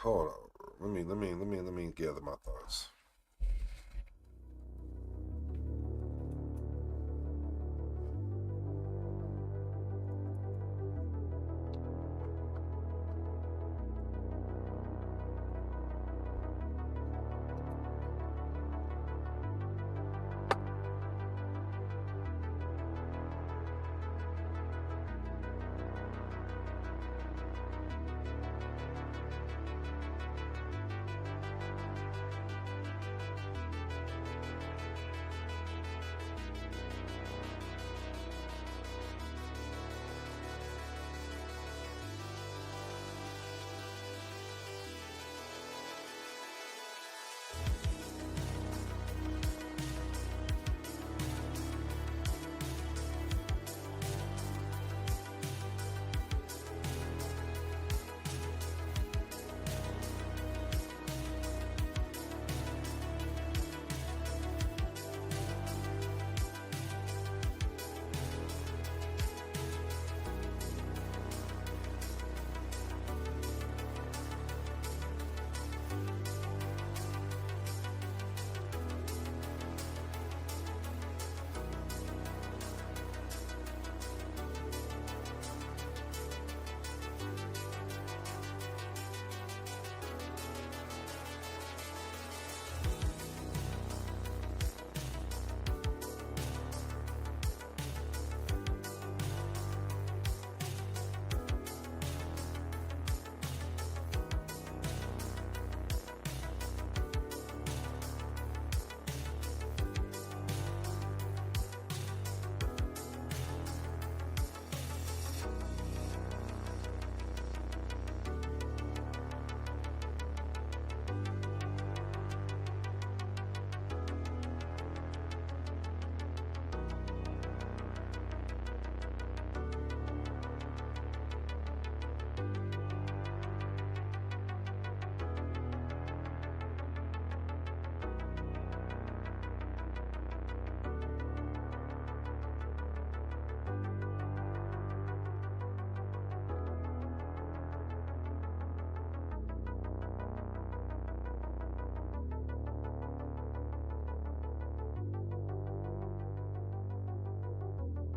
Speaker 1: Hold on. Let me gather my thoughts.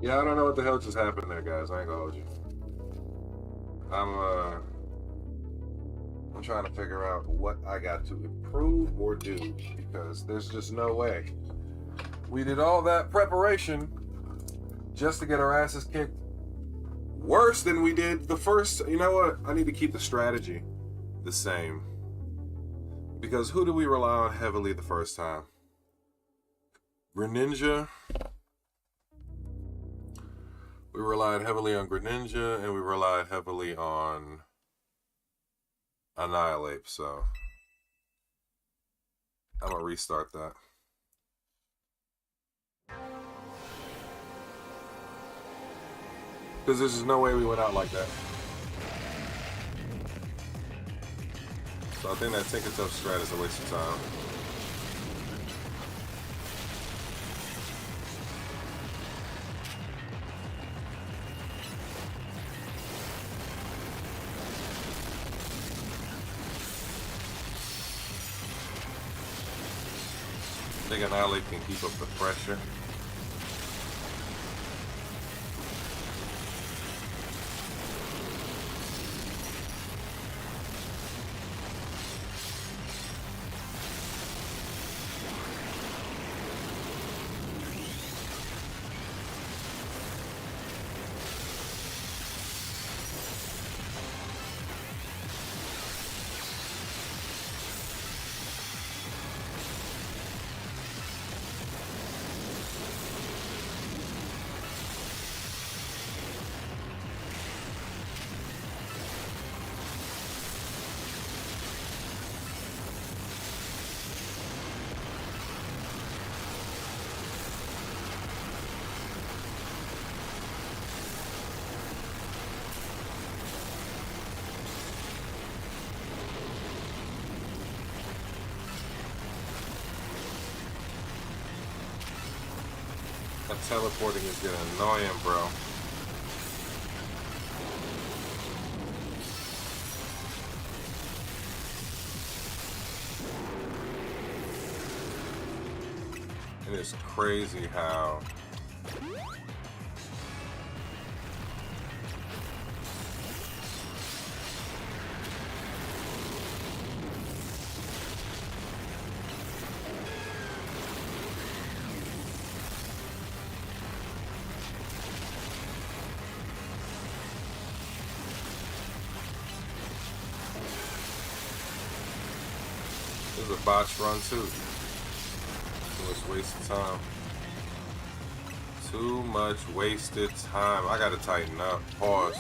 Speaker 1: Yeah, I don't know what the hell just happened there, guys. I ain't gonna hold you. I'm trying to figure out what I got to improve or do because there's just no way. We did all that preparation just to get our asses kicked worse than we did the first. You know what? I need to keep the strategy the same. Because who did we rely on heavily the first time? Greninja. We relied heavily on Greninja, and we relied heavily on Annihilate, so I'm gonna restart that. Because there's just no way we went out like that. So I think that Tinker Tough strat is a waste of time. I think Annihilate can keep up the pressure. teleporting is getting annoying, bro. It is crazy how this is a botch run too. Too much wasted time. Too much wasted time. I gotta tighten up. Pause.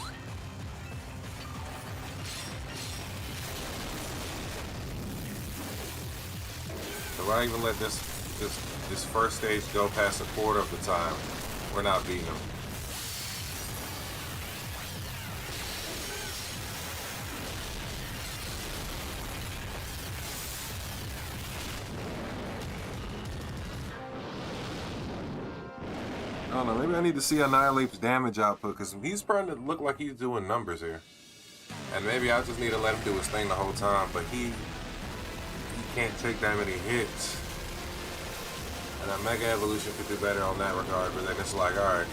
Speaker 1: If I even let this first stage go past a quarter of the time, we're not beating them. I don't know, maybe I need to see Annihilate's damage output, because he's starting to look like he's doing numbers here. And maybe I just need to let him do his thing the whole time, but he can't take that many hits. And a Mega Evolution could do better on that regard, but then it's like, alright.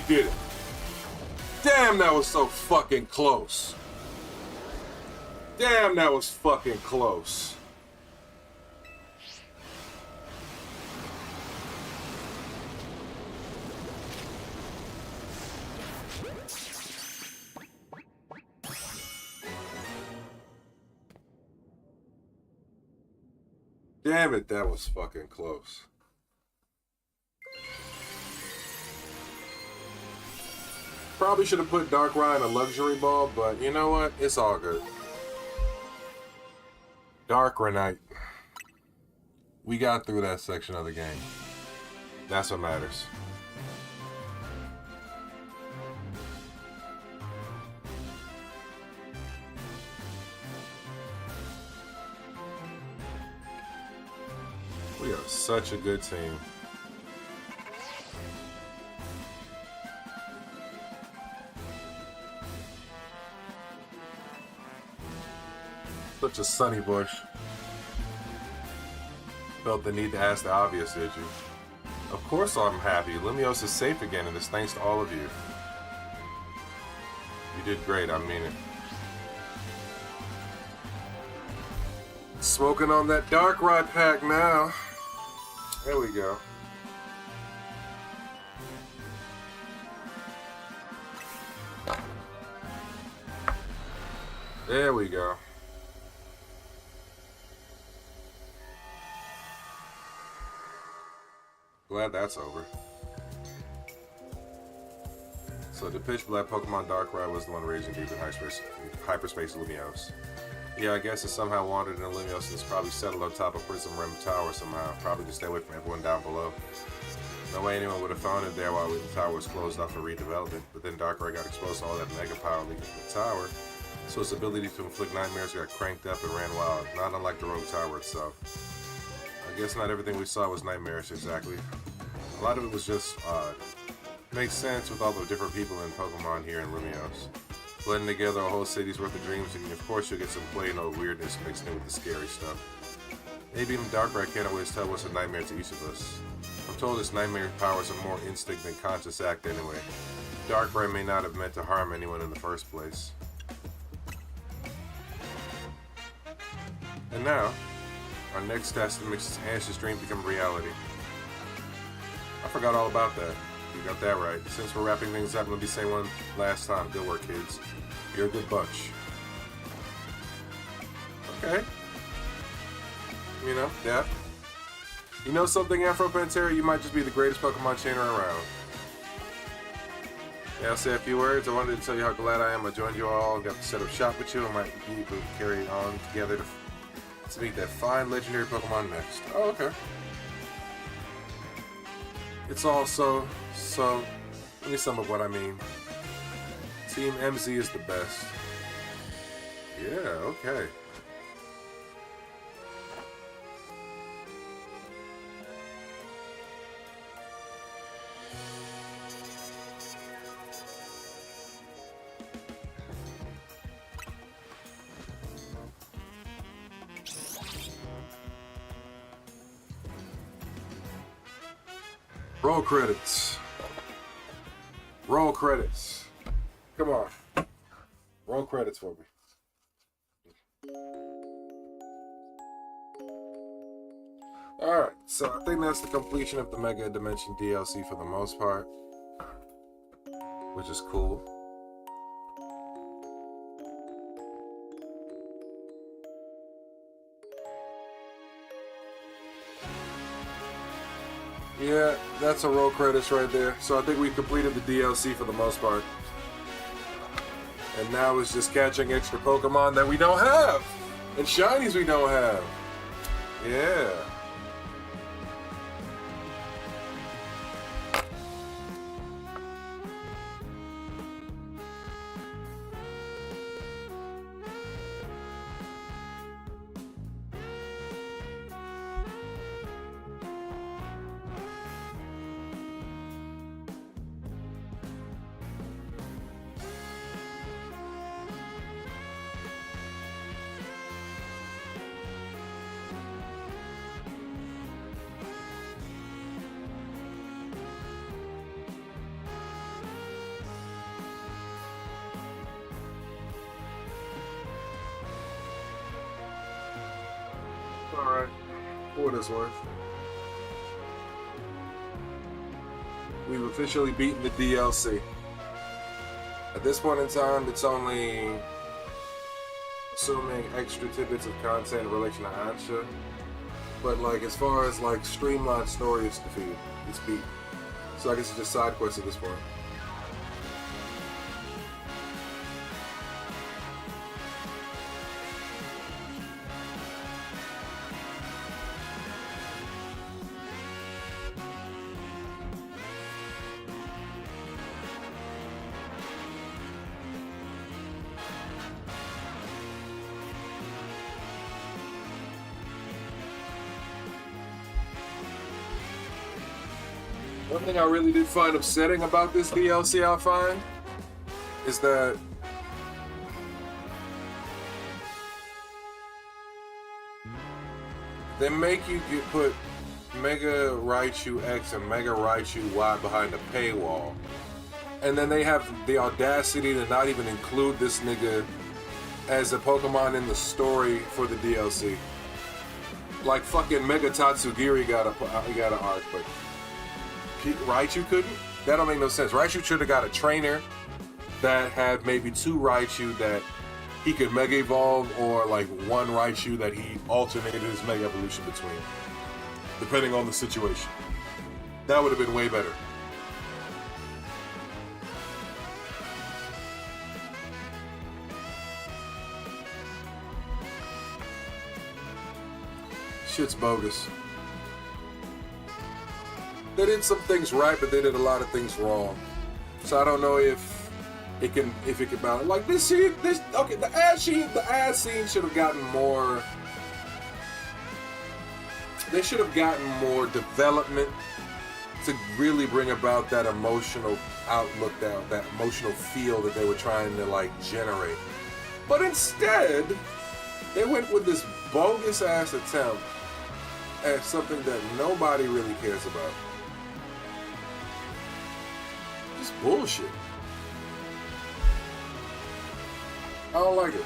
Speaker 1: did it. Damn, that was so fucking close. Damn, that was fucking close. Damn it, that was fucking close. Probably should have put Darkrai in a luxury ball, but you know what? It's all good. Darkrai. We got through that section of the game. That's what matters. We are such a good team. Such a sunny bush. Felt the need to ask the obvious, did you? Of course I'm happy. Lumiose is safe again, and it's thanks to all of you. You did great, I mean it. Smoking on that Darkrai pack now. There we go. There we go. Glad that's over. So the pitch black Pokemon Darkrai was the one raging deep in hyperspace Lumiose. Yeah, I guess it somehow wandered into Lumiose and it's probably settled on top of Prism Rim Tower somehow. Probably to stay away from everyone down below. No way anyone would have found it there while the tower was closed off for redevelopment. But then Darkrai got exposed to all that mega power leaking from the tower. So its ability to inflict nightmares got cranked up and ran wild, not unlike the Rogue Tower itself. I guess not everything we saw was nightmarish exactly. A lot of it was just odd. Makes sense with all the different people in Pokemon here in Lumiose. Blending together a whole city's worth of dreams, and of course you'll get some plain old weirdness mixed in with the scary stuff. Maybe even Darkrai can't always tell what's a nightmare to each of us. I'm told its nightmare powers are more instinct than conscious act anyway. Darkrai may not have meant to harm anyone in the first place. And now, our next test makes Ash's dream become reality. I forgot all about that. You got that right. Since we're wrapping things up, let me say one last time. Good work, kids. You're a good bunch. Okay. You know, yeah. You know something, Afro Pantera? You might just be the greatest Pokemon trainer around. Yeah, I'll say a few words. I wanted to tell you how glad I am I joined you all and got to set up shop with you. I might be able to carry on together to meet that fine legendary Pokemon next. Oh, okay. It's also, let me sum up what I mean. Team MZ is the best. Yeah, okay. Roll credits. Roll credits. Come on. Roll credits for me. Alright, so I think that's the completion of the Mega Dimension DLC for the most part. Which is cool. Yeah, that's a roll credits right there. So I think we completed the DLC for the most part. And now it's just catching extra Pokemon that we don't have. And shinies we don't have. Yeah. Alright. For what it's worth. We've officially beaten the DLC. At this point in time, it's only assuming extra tidbits of content in relation to Ansha. But like as far as like streamlined story, it's defeated. It's beat. So I guess it's just side quests at this point. One thing I really did find upsetting about this DLC, I find, is that they make you put Mega Raichu X and Mega Raichu Y behind a paywall, and then they have the audacity to not even include this nigga as a Pokemon in the story for the DLC. Like fucking Mega Tatsugiri got an arc, but Raichu couldn't? That don't make no sense. Raichu should have got a trainer that had maybe 2 Raichu that he could Mega Evolve, or like 1 Raichu that he alternated his Mega Evolution between, depending on the situation. That would have been way better. Shit's bogus. They did some things right, but they did a lot of things wrong. So I don't know if it can balance. Like this scene, okay, the ass scene should have gotten more. They should have gotten more development to really bring about that emotional outlook, that emotional feel that they were trying to like generate. But instead, they went with this bogus ass attempt at something that nobody really cares about. Bullshit. I don't like it.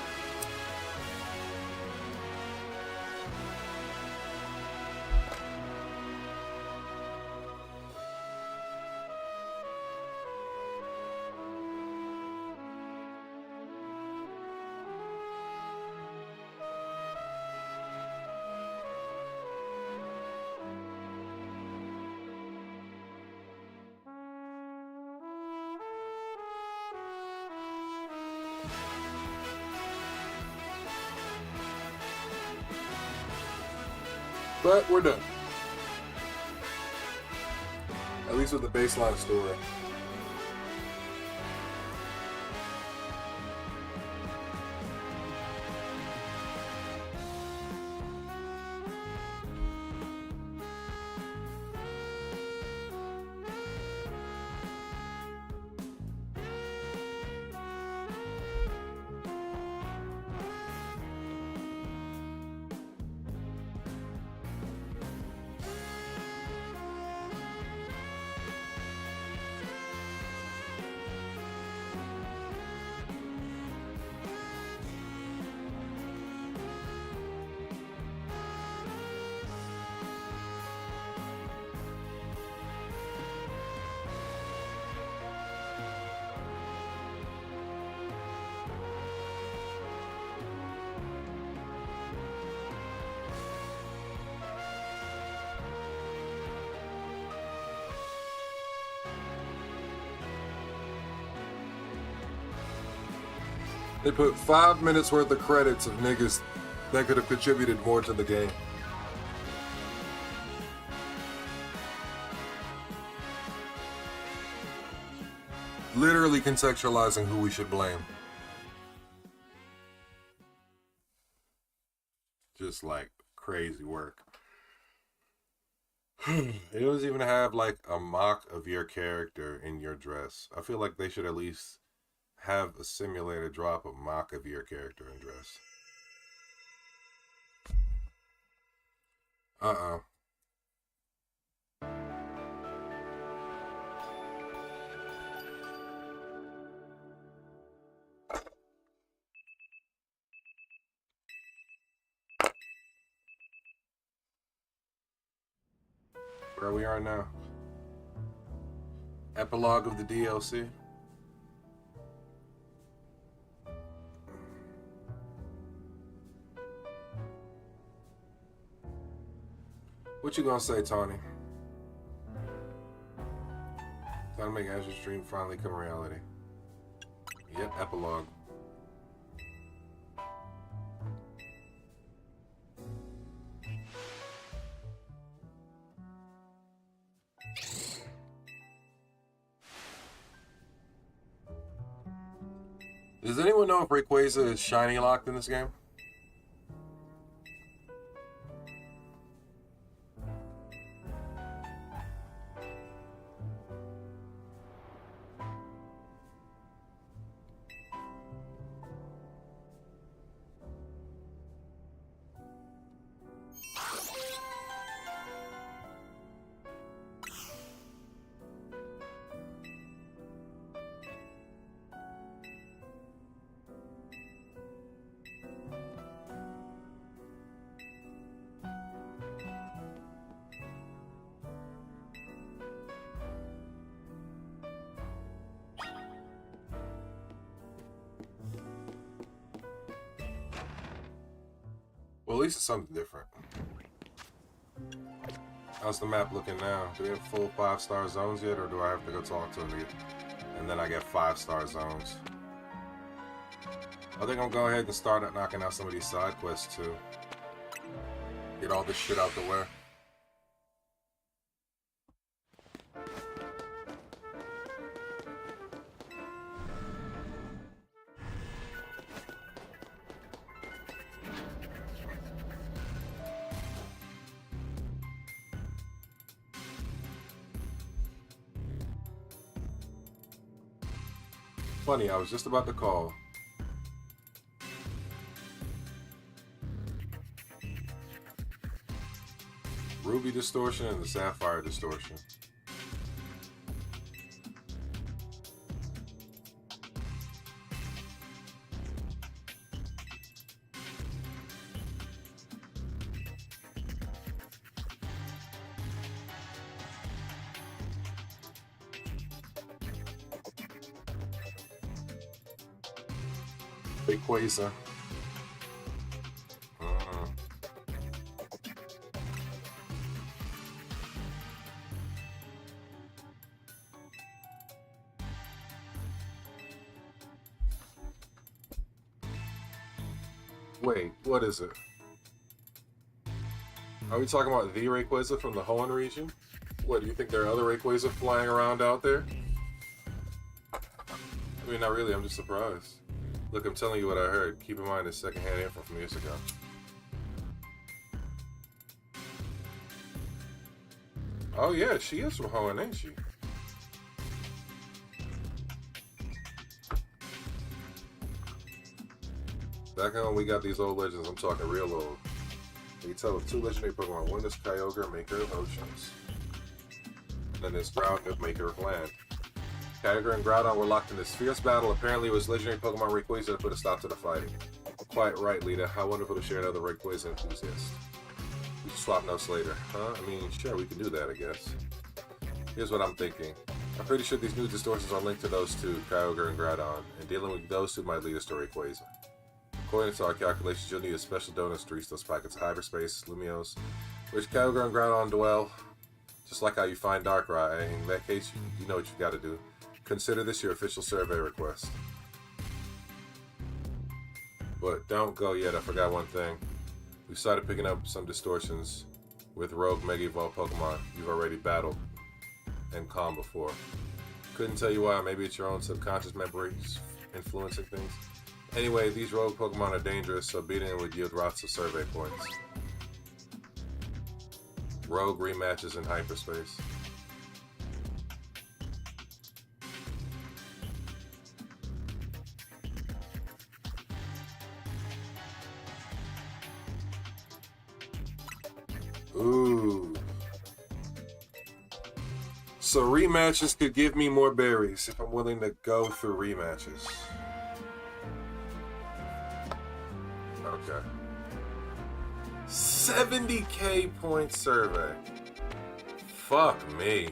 Speaker 1: But we're done. At least with the baseline story. They put 5 minutes worth of credits of niggas that could have contributed more to the game. Literally contextualizing who we should blame. Just like crazy work. It doesn't even have like a mock of your character in your dress. I feel like they should at least have a simulator drop a mock of your character in dress. Uh-oh. Where are we on now? Epilogue of the DLC. What you gonna say, Tawny? Time to make Azure Stream finally come reality. Yep, epilogue. Does anyone know if Rayquaza is shiny locked in this game? Well, at least it's something different. How's the map looking now? Do we have full 5-star zones yet, or do I have to go talk to them and then I get 5-star zones? I think I'm gonna go ahead and start knocking out some of these side quests too. Get all this shit out the way. Funny, I was just about to call. Ruby distortion and the sapphire distortion. Rayquaza. Wait, what is it? Are we talking about the Rayquaza from the Hoenn region? What, do you think there are other Rayquaza flying around out there? I mean, not really, I'm just surprised. Look, I'm telling you what I heard. Keep in mind it's secondhand info from years ago. Oh yeah, she is from Hoenn, ain't she? Back on, we got these old legends. I'm talking real old. You can tell with 2 legendary Pokemon. One is Kyogre, maker of oceans. And then there's Groudon, maker of land. Kyogre and Groudon were locked in this fierce battle. Apparently it was legendary Pokemon Rayquaza to put a stop to the fighting. Quite right, Lita. How wonderful to share another Rayquaza enthusiast. We can swap notes later. Huh? I mean, sure, we can do that, I guess. Here's what I'm thinking. I'm pretty sure these new distortions are linked to those two, Kyogre and Groudon, and dealing with those two might lead us to Rayquaza. According to our calculations, you'll need a special donut to reach those packets of hyperspace, Lumios, which Kyogre and Groudon dwell. Just like how you find Darkrai. In that case, you know what you gotta do. Consider this your official survey request. But don't go yet, I forgot one thing. We started picking up some distortions with rogue Mega Evolved Pokemon you've already battled and calmed before. Couldn't tell you why, maybe it's your own subconscious memories influencing things. Anyway, these rogue Pokemon are dangerous, so beating them would yield lots of survey points. Rogue rematches in hyperspace. Ooh. So rematches could give me more berries if I'm willing to go through rematches. Okay. 70K point survey. Fuck me.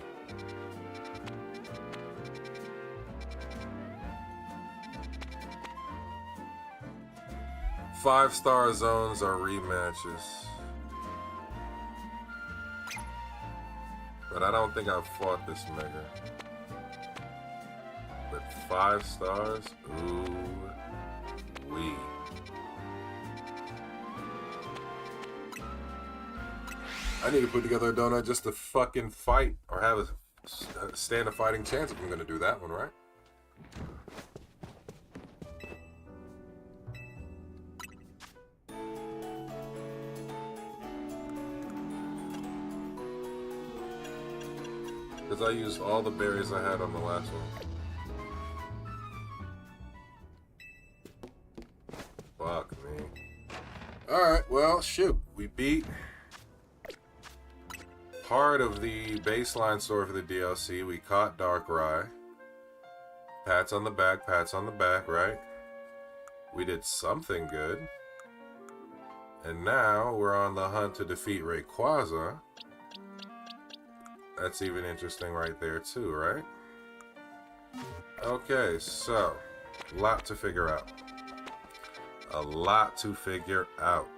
Speaker 1: Five-star zones are rematches. But I don't think I've fought this mega. But 5 stars? Ooh wee. I need to put together a donut just to fucking fight or have a stand a fighting chance if I'm gonna do that one, right? Because I used all the berries I had on the last one. Fuck me. Alright, well, shoot. We beat part of the baseline story for the DLC. We caught Darkrai. Pats on the back, right? We did something good. And now we're on the hunt to defeat Rayquaza. That's even interesting right there too, right? Okay, so, a lot to figure out. A lot to figure out.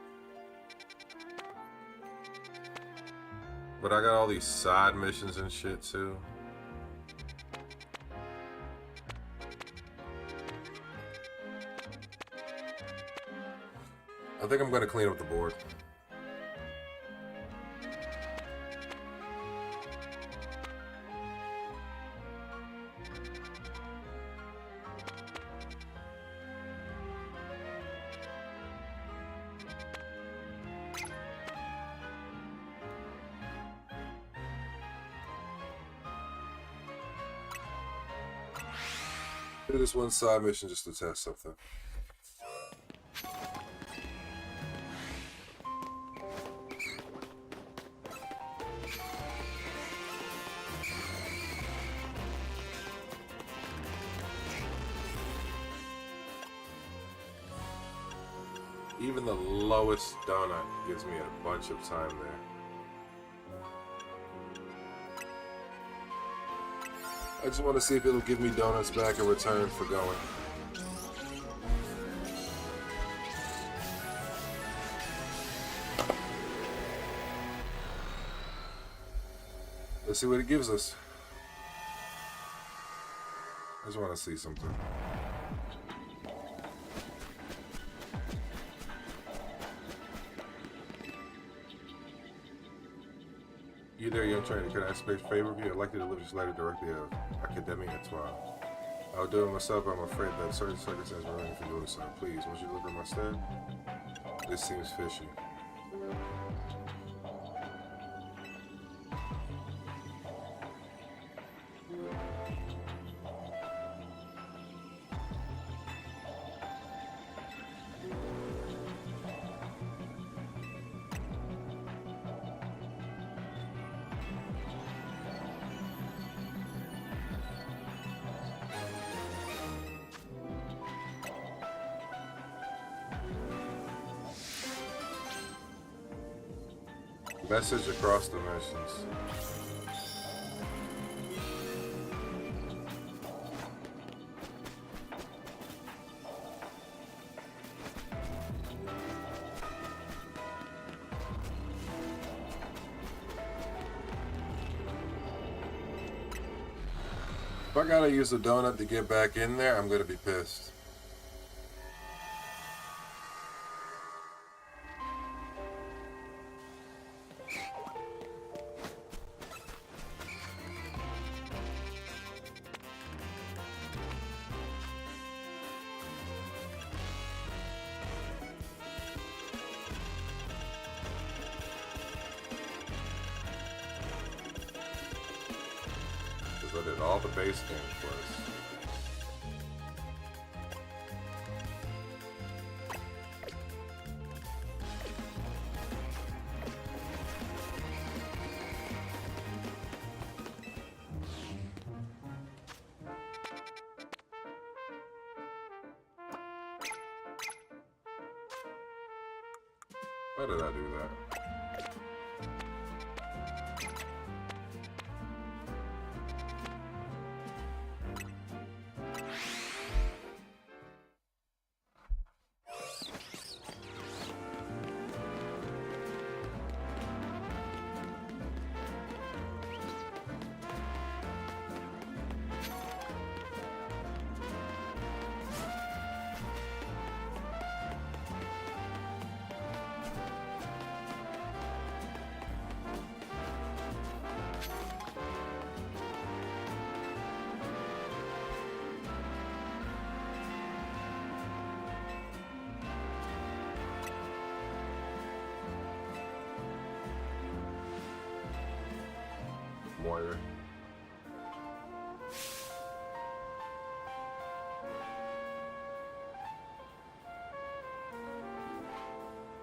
Speaker 1: But I got all these side missions and shit too. I think I'm gonna clean up the board. Do this one side mission just to test something. Even the lowest donut gives me a bunch of time there. I just want to see if it'll give me donuts back in return for going. Let's see what it gives us. I just want to see something. You there, young trainer. Can I expect favor of you? I'd like to deliver this letter directly of Academia tomorrow. I'll do it myself, but I'm afraid that certain circumstances are running for doing so. Please, won't you deliver in my stead? This seems fishy. Message across dimensions. If I gotta use a donut to get back in there, I'm gonna be pissed. I did all the base game first. Why did I do that? warrior.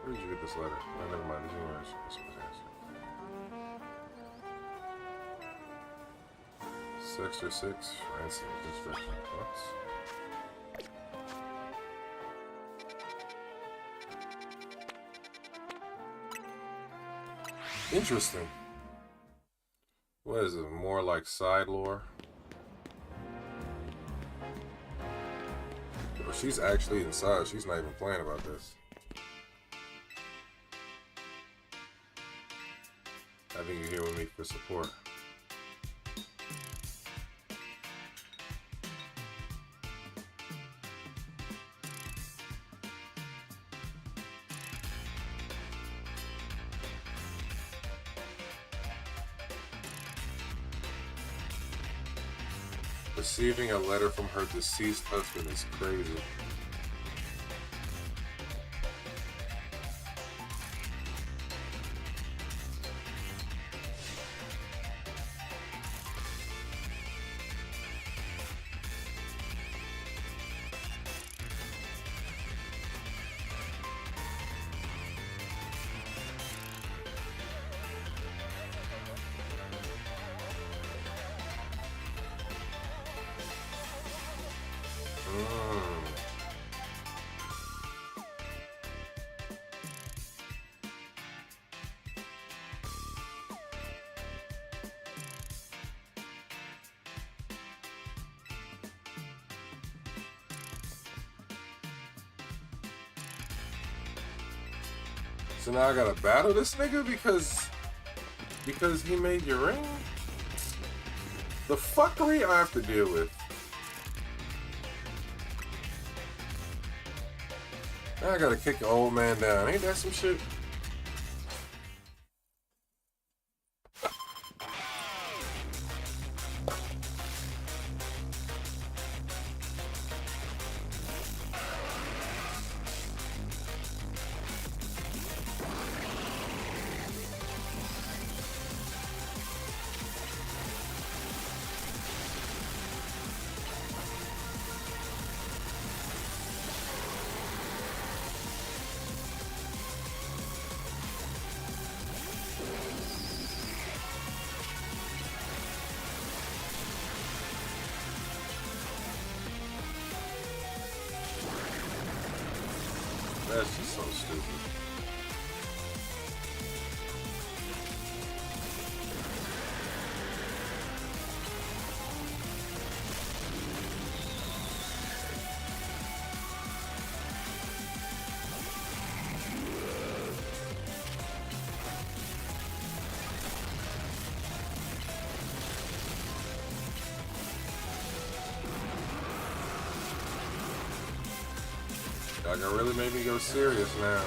Speaker 1: Where did you get this letter? Oh, never mind. This is where I supposed to answer. Sector 6, ransom construction. What? Interesting. What is it? More like side lore? Well, she's actually inside. She's not even playing about this. Having you here with me for support. Receiving a letter from her deceased husband is crazy. So now I gotta battle this nigga because he made your ring? The fuckery I have to deal with. Now I gotta kick the old man down. Ain't that some shit? That's just so stupid. Like, it really made me go serious now.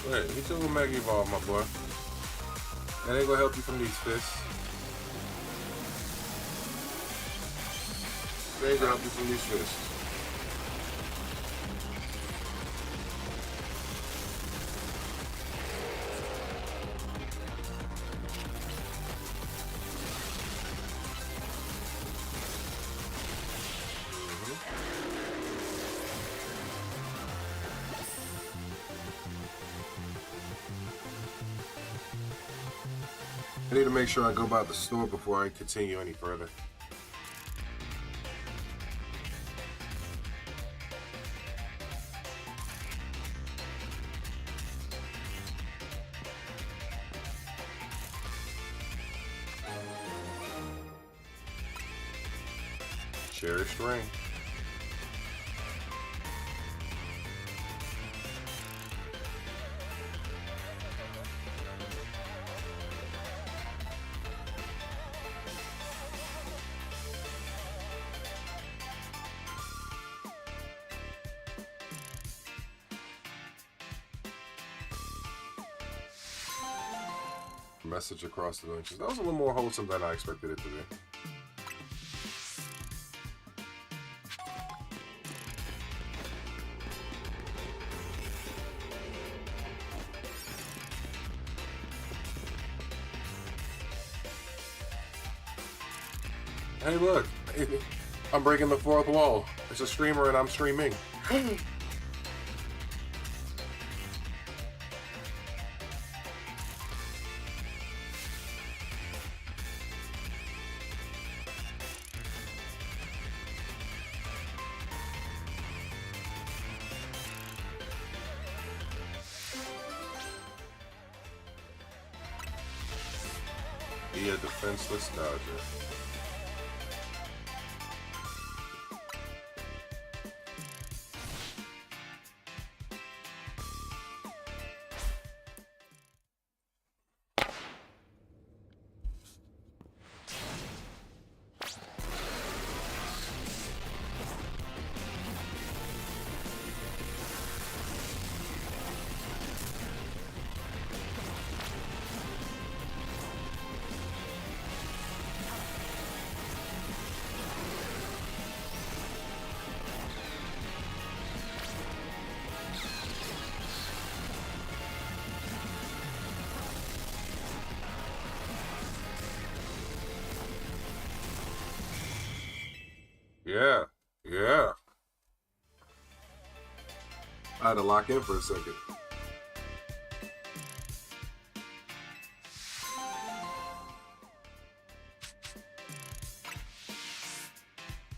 Speaker 1: Wait, he took a Mega Evolve, my boy. That ain't gonna help you from these fists. They ain't gonna help you from these fists. I need to make sure I go by the store before I continue any further. Cherished ring. message across the benches. That was a little more wholesome than I expected it to be. Hey, look. I'm breaking the fourth wall. It's a streamer and I'm streaming. Be a defenseless dodger. Yeah. I had to lock in for a second.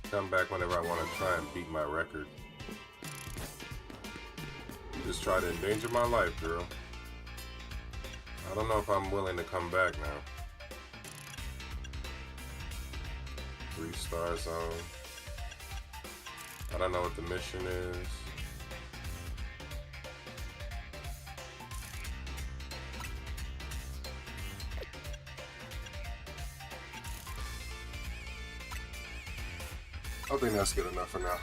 Speaker 1: Come back whenever I want to try and beat my record. Just try to endanger my life, girl. I don't know if I'm willing to come back now. 3-star zone. I don't know what the mission is. I think that's good enough for now.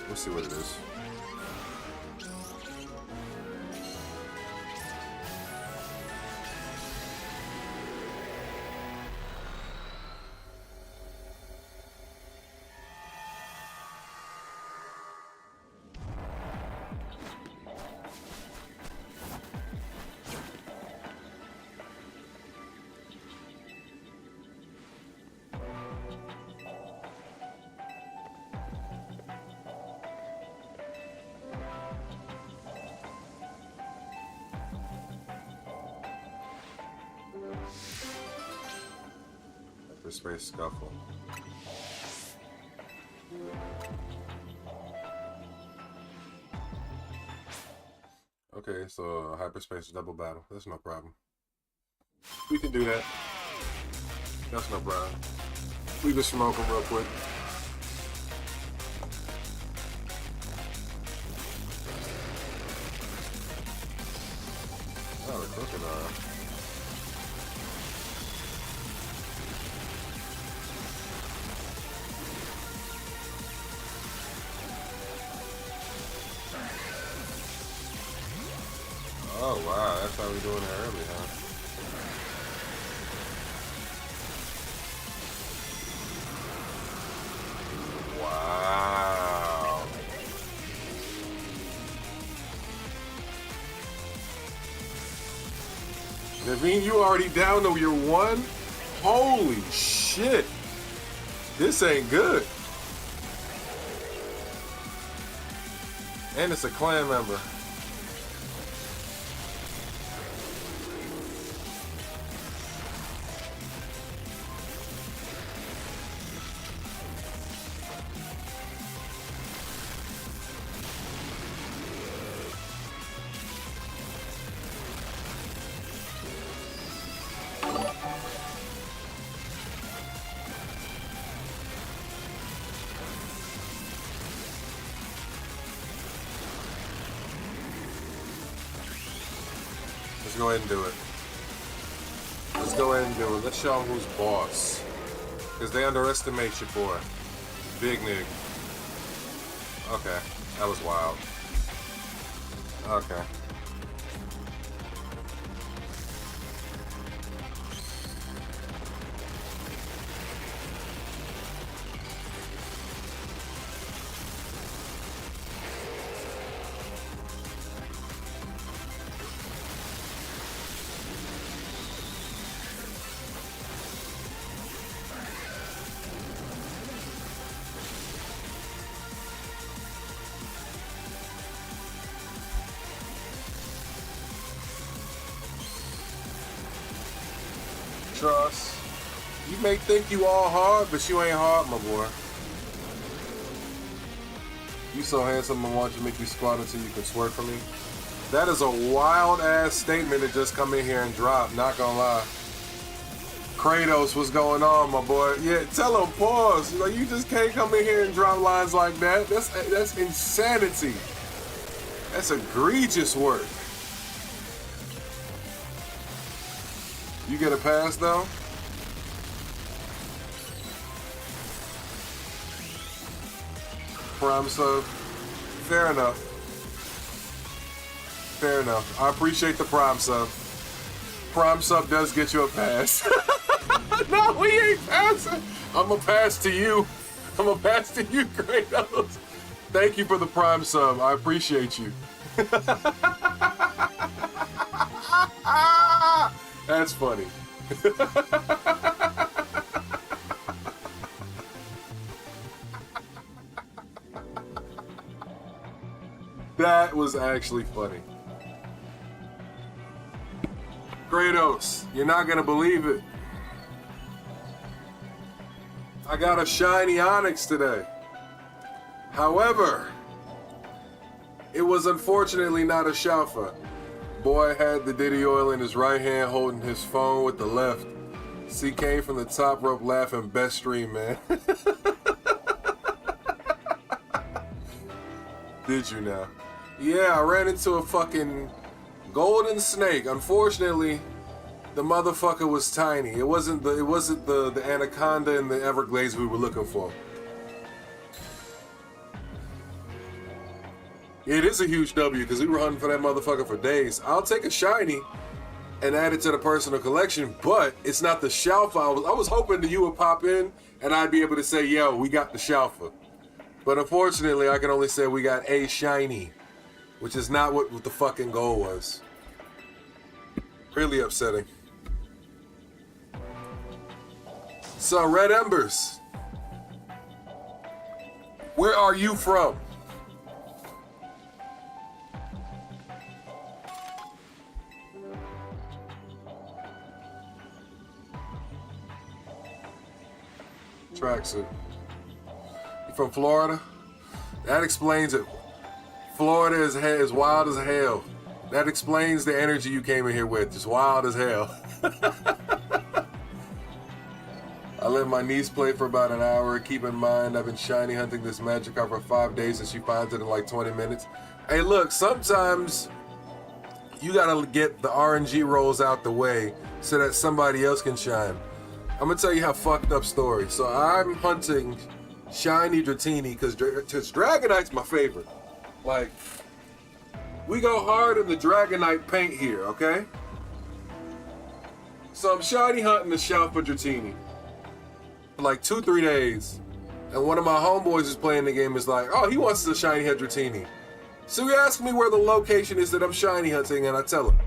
Speaker 1: We'll see what it is. Space scuffle. Okay, so hyperspace double battle. That's no problem. We can do that. That's no problem. We just smoke them real quick. Oh, they're cooking on. Oh wow, that's how we doing it early, huh? Wow. Naveen, you already down to your one? Holy shit. This ain't good. And it's a clan member. Let's go ahead and do it. Let's go ahead and do it. Let's show them who's boss. Because they underestimate your boy. Big nigga. Okay. That was wild. Okay. Albatross. You may think you all hard, but you ain't hard, my boy. You so handsome, I want you to make you squat until you can swerve for me. That is a wild-ass statement to just come in here and drop, not gonna lie. Kratos, what's going on, my boy? Yeah, tell him, pause. Like, you just can't come in here and drop lines like that. That's insanity. That's egregious work. You get a pass, though? Prime sub. Fair enough. Fair enough. I appreciate the prime sub. Prime sub does get you a pass. No, we ain't passing. I'm a pass to you. I'm a pass to you, Kratos. Thank you for the prime sub. I appreciate you. That's funny. That was actually funny. Kratos, you're not gonna believe it. I got a shiny Onyx today. However, it was unfortunately not a Shalfa. Boy had the Diddy oil in his right hand, holding his phone with the left. C came from the top rope laughing, best stream, man. Did you now? Yeah, I ran into a fucking golden snake. Unfortunately, the motherfucker was tiny. It wasn't the anaconda in the Everglades we were looking for. It is a huge W because we were hunting for that motherfucker for days. I'll take a shiny and add it to the personal collection, but it's not the Shalfa. I was hoping that you would pop in and I'd be able to say, yo, we got the Shalfa. But unfortunately, I can only say we got a shiny, which is not what the fucking goal was. Really upsetting. So, Red Embers, where are you from? Tracksuit. You from Florida? That explains it. Florida is wild as hell. That explains the energy you came in here with. Just wild as hell. I let my niece play for about an hour. Keep in mind, I've been shiny hunting this magic card for 5 days and she finds it in like 20 minutes. Hey, look, sometimes you gotta get the RNG rolls out the way so that somebody else can shine. I'm gonna tell you how fucked up story. So I'm hunting shiny Dratini because Dragonite's my favorite. Like, we go hard in the Dragonite paint here, okay? So I'm shiny hunting the Shalfa Dratini for like 2-3 days. And one of my homeboys is playing the game is like, oh, he wants the shiny head Dratini. So he asks me where the location is that I'm shiny hunting, and I tell him.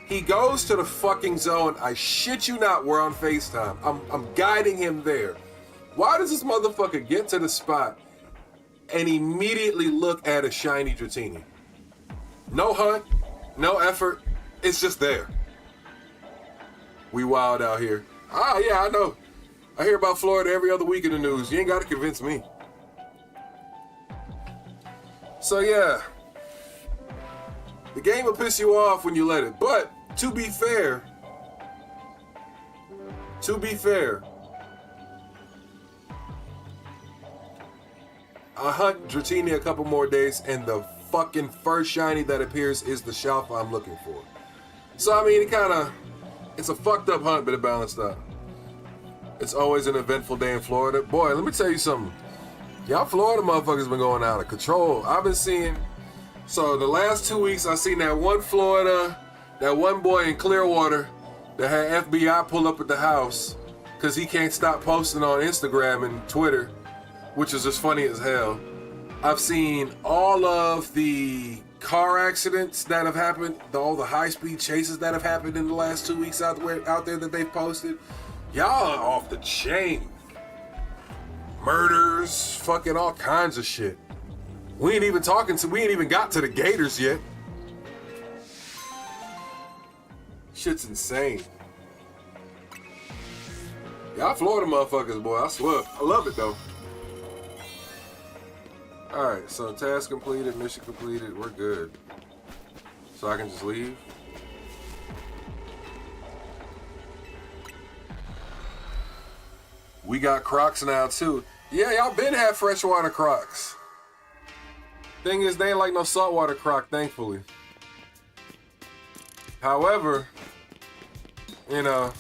Speaker 1: He goes to the fucking zone. I shit you not, we're on FaceTime. I'm guiding him there. Why does this motherfucker get to the spot and immediately look at a shiny Dratini? No hunt, no effort, it's just there. We wild out here. Ah, yeah, I know. I hear about Florida every other week in the news. You ain't got to convince me. So yeah, the game will piss you off when you let it. But to be fair, I hunt Dratini a couple more days, and the fucking first shiny that appears is the Shalfa I'm looking for. So I mean, it's a fucked up hunt, but it balanced out. It's always an eventful day in Florida. Boy, let me tell you something. Y'all Florida motherfuckers been going out of control. I've been seeing, so the last 2 weeks I seen that one boy in Clearwater that had FBI pull up at the house because he can't stop posting on Instagram and Twitter, which is just funny as hell. I've seen all of the car accidents that have happened, all the high-speed chases that have happened in the last 2 weeks out there that they've posted. Y'all are off the chain. Murders, fucking all kinds of shit. We ain't even got to the Gators yet. Shit's insane. Y'all Florida motherfuckers, boy. I swear. I love it, though. Alright, so task completed, mission completed. We're good. So I can just leave? We got Crocs now, too. Yeah, y'all been had freshwater Crocs. Thing is, they ain't like no saltwater Croc, thankfully. However, you know,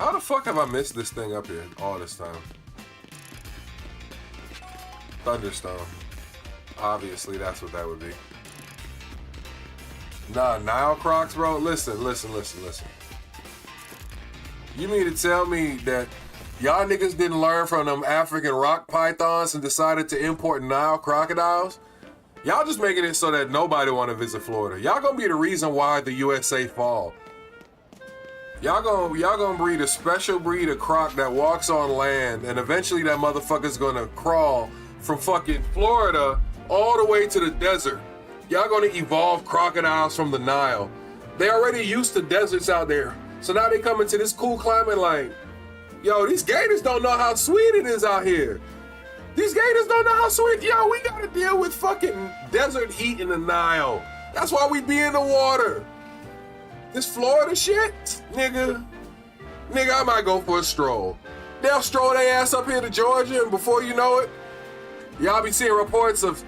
Speaker 1: how the fuck have I missed this thing up here all this time? Thunderstone. Obviously, that's what that would be. Nah, Nile Crocs, bro. Listen. You mean to tell me that y'all niggas didn't learn from them African rock pythons and decided to import Nile crocodiles? Y'all just making it so that nobody want to visit Florida. Y'all gonna be the reason why the USA fall. Y'all gonna breed a special breed of croc that walks on land, and eventually that motherfucker's gonna crawl from fucking Florida all the way to the desert. Y'all gonna evolve crocodiles from the Nile. They already used to deserts out there. So now they come into this cool climate like, yo, these gators don't know how sweet it is out here. These gators don't know how sweet. Yo, we gotta deal with fucking desert heat in the Nile. That's why we be in the water. This Florida shit, nigga, I might go for a stroll. They'll stroll their ass up here to Georgia, and before you know it, y'all be seeing reports of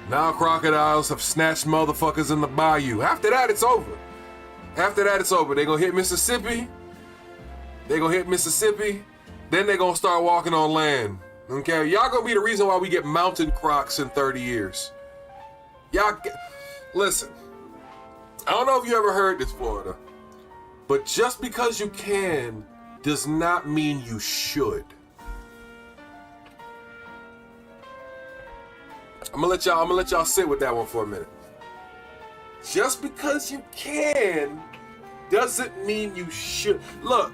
Speaker 1: Nile crocodiles have snatched motherfuckers in the bayou. After that, it's over. They gonna hit Mississippi. Then they gonna start walking on land. Okay, y'all gonna be the reason why we get mountain crocs in 30 years. Listen, I don't know if you ever heard this, Florida, but just because you can does not mean you should. I'm gonna let y'all sit with that one for a minute. Just because you can doesn't mean you should. Look,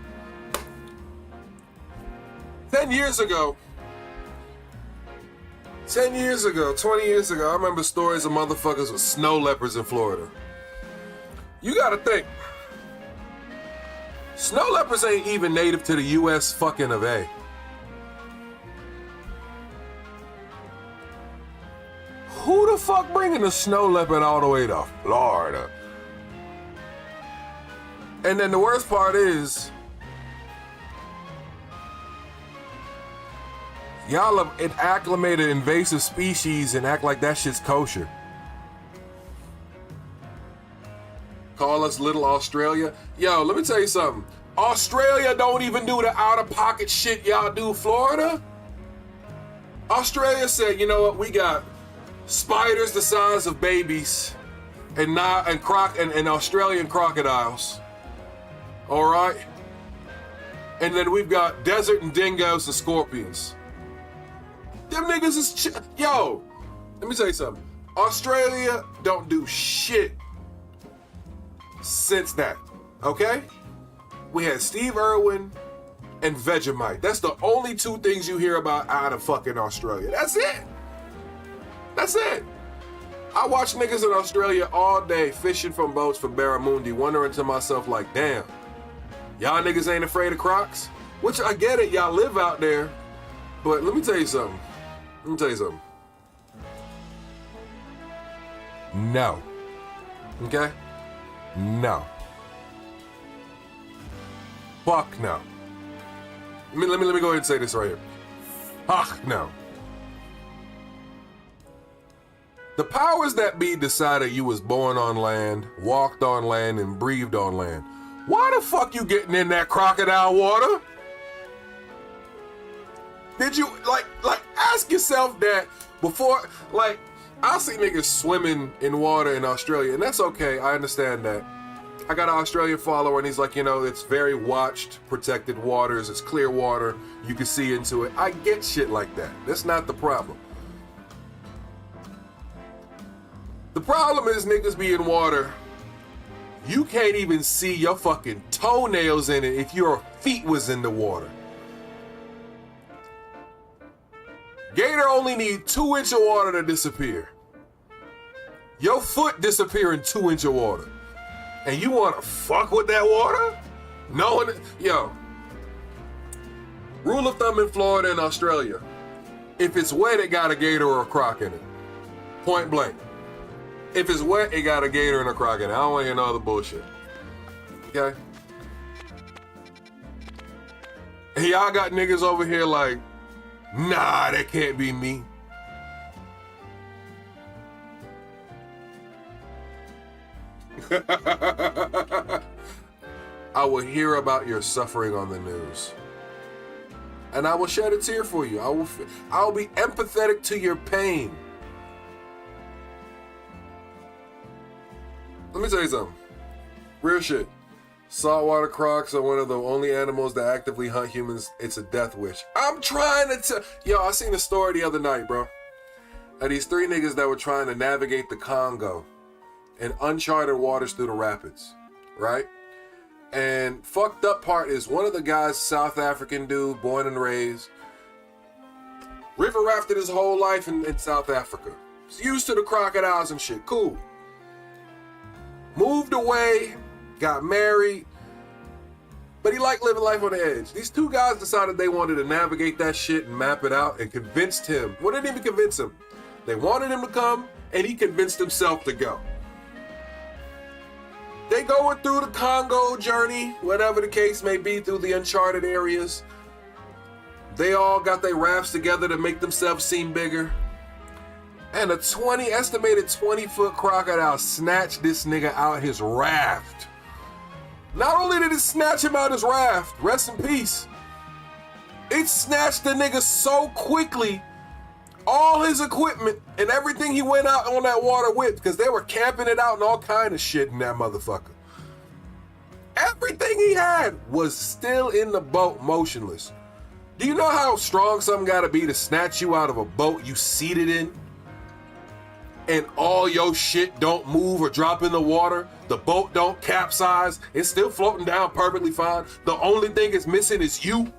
Speaker 1: 20 years ago, 20 years ago, I remember stories of motherfuckers with snow leopards in Florida. You gotta think, snow leopards ain't even native to the US fucking of A. Who the fuck bringing a snow leopard all the way to Florida? And then the worst part is, y'all have acclimated invasive species and act like that shit's kosher. Call us Little Australia. Yo, let me tell you something. Australia don't even do the out-of-pocket shit y'all do, Florida. Australia said, you know what, we got spiders the size of babies and Australian crocodiles. All right? And then we've got desert and dingoes and scorpions. Them niggas is yo, let me tell you something. Australia don't do shit since that, okay? We had Steve Irwin and Vegemite. That's the only two things you hear about out of fucking Australia. That's it. I watch niggas in Australia all day fishing from boats for barramundi, wondering to myself like, damn, y'all niggas ain't afraid of crocs? Which I get it, y'all live out there, but let me tell you something. No. Okay? No. Fuck no. Let me go ahead and say this right here. Fuck no. The powers that be decided you was born on land, walked on land, and breathed on land. Why the fuck you getting in that crocodile water? Did you, like, ask yourself that before, like, I see niggas swimming in water in Australia, and that's okay, I understand that. I got an Australian follower, and he's like, you know, it's very watched, protected waters, it's clear water, you can see into it. I get shit like that. That's not the problem. The problem is niggas be in water. You can't even see your fucking toenails in it if your feet was in the water. Gator only need 2 inches of water to disappear. Your foot disappear in 2 inches of water. And you want to fuck with that water? Knowing it, yo. Rule of thumb in Florida and Australia. If it's wet, it got a gator or a croc in it. Point blank. If it's wet, it got a gator and a croc in it. I don't want to hear no other bullshit. Okay? And y'all got niggas over here like, nah, that can't be me. I will hear about your suffering on the news. And I will shed a tear for you. I will be empathetic to your pain. Let me tell you something. Real shit. Saltwater crocs are one of the only animals that actively hunt humans. It's a death wish. I'm trying to tell. Yo, I seen a story the other night, bro. Of these 3 niggas that were trying to navigate the Congo in uncharted waters through the rapids, right? And fucked up part is one of the guys, South African dude, born and raised, river rafted his whole life in South Africa. He's used to the crocodiles and shit. Cool. Moved away, got married, but he liked living life on the edge. These 2 guys decided they wanted to navigate that shit and map it out, and convinced him. Well, they didn't even convince him. They wanted him to come, and he convinced himself to go. They going through the Congo journey, whatever the case may be, through the uncharted areas. They all got their rafts together to make themselves seem bigger. And a estimated 20-foot crocodile snatched this nigga out his raft. Not only did it snatch him out his raft, rest in peace, it snatched the nigga so quickly, all his equipment and everything he went out on that water with, because they were camping it out and all kind of shit in that motherfucker. Everything he had was still in the boat, motionless. Do you know how strong something gotta be to snatch you out of a boat you seated in? And all your shit don't move or drop in the water? The boat don't capsize? It's still floating down perfectly fine. The only thing it's missing is you?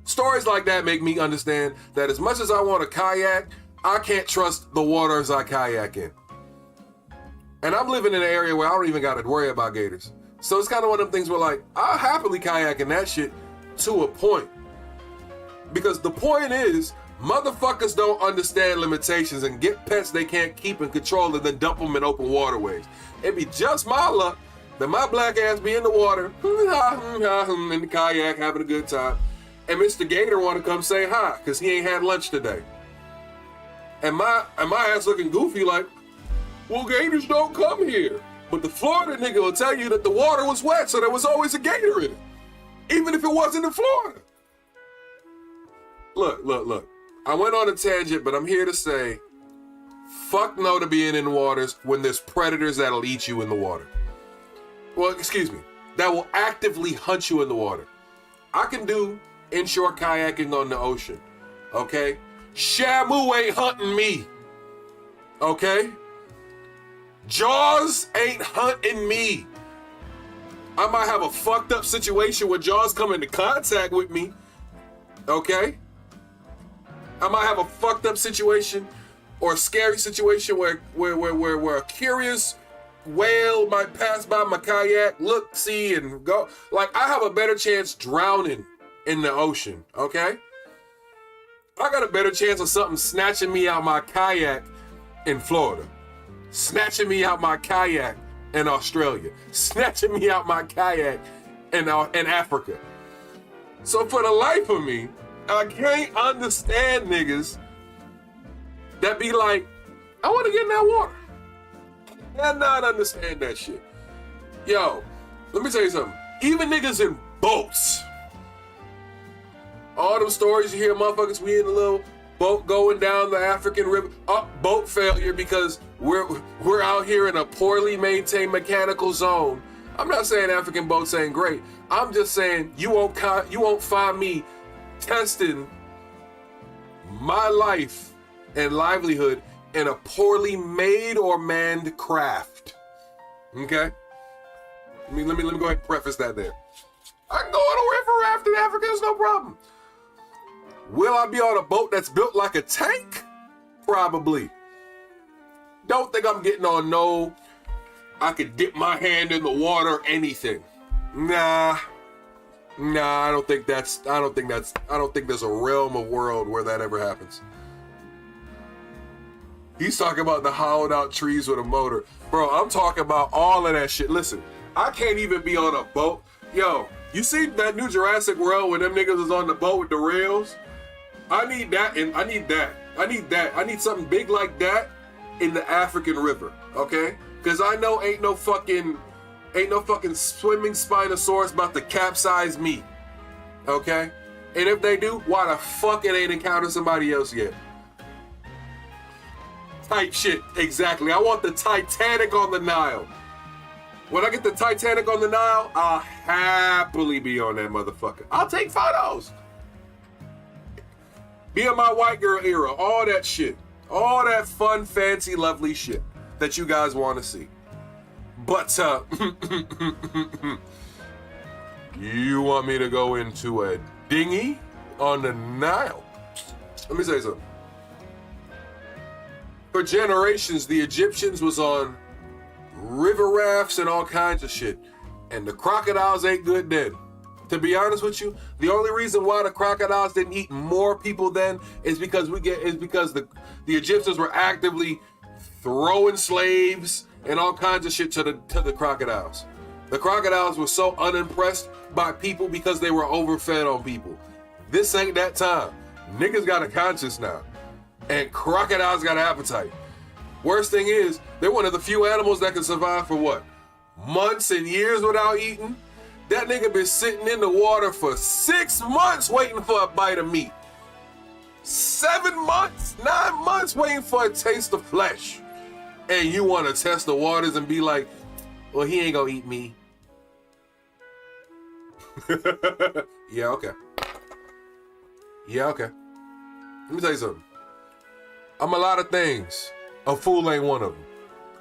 Speaker 1: Stories like that make me understand that as much as I want to kayak, I can't trust the waters I kayak in. And I'm living in an area where I don't even got to worry about gators. So it's kind of one of them things where, like, I'll happily kayak in that shit to a point. Because the point is, motherfuckers don't understand limitations and get pets they can't keep in control and then dump them in open waterways. It'd be just my luck that my black ass be in the water, in the kayak, having a good time. And Mr. Gator want to come say hi because he ain't had lunch today. And my ass looking goofy like, well, gators don't come here. But the Florida nigga will tell you that the water was wet, so there was always a gator in it. Even if it wasn't in Florida. Look. I went on a tangent, but I'm here to say, fuck no to being in waters when there's predators that'll eat you in the water. Well, excuse me, that will actively hunt you in the water. I can do inshore kayaking on the ocean, okay? Shamu ain't hunting me, okay? Jaws ain't hunting me. I might have a fucked up situation where Jaws come into contact with me, okay? I might have a fucked up situation or a scary situation where a curious whale might pass by my kayak, look, see, and go. Like, I have a better chance drowning in the ocean, okay? I got a better chance of something snatching me out my kayak in Florida, snatching me out my kayak in Australia, snatching me out my kayak in Africa. So for the life of me, I can't understand niggas that be like, I want to get in that water. I cannot understand that shit. Yo, let me tell you something. Even niggas in boats. All them stories you hear, motherfuckers, we in a little boat going down the African river. Boat failure because we're out here in a poorly maintained mechanical zone. I'm not saying African boats ain't great. I'm just saying you won't find me testing my life and livelihood in a poorly made or manned craft. Okay? Let me go ahead and preface that there. I can go on a river raft in Africa, it's no problem. Will I be on a boat that's built like a tank? Probably. Don't think I'm getting on no I could dip my hand in the water, anything. Nah, I don't think there's a realm of world where that ever happens. He's talking about the hollowed out trees with a motor. Bro, I'm talking about all of that shit. Listen, I can't even be on a boat. Yo, you see that new Jurassic World when them niggas is on the boat with the rails? I need that, and I need that. I need something big like that in the African river, okay? Because I know ain't no fucking swimming Spinosaurus about to capsize me, okay? And if they do, why the fuck it ain't encountered somebody else yet? Type shit, exactly. I want the Titanic on the Nile. When I get the Titanic on the Nile, I'll happily be on that motherfucker. I'll take photos. Be in my white girl era, all that shit. All that fun, fancy, lovely shit that you guys want to see. But, you want me to go into a dinghy on the Nile? Let me say something. For generations, the Egyptians was on river rafts and all kinds of shit. And the crocodiles ain't good then. To be honest with you, the only reason why the crocodiles didn't eat more people then is because the Egyptians were actively throwing slaves and all kinds of shit to the crocodiles. The crocodiles were so unimpressed by people because they were overfed on people. This ain't that time. Niggas got a conscience now. And crocodiles got an appetite. Worst thing is, they're one of the few animals that can survive for what? Months and years without eating? That nigga been sitting in the water for 6 months waiting for a bite of meat. 7 months, 9 months waiting for a taste of flesh. And you want to test the waters and be like, well, he ain't gonna eat me. Yeah, okay. Let me tell you something. I'm a lot of things. A fool ain't one of them.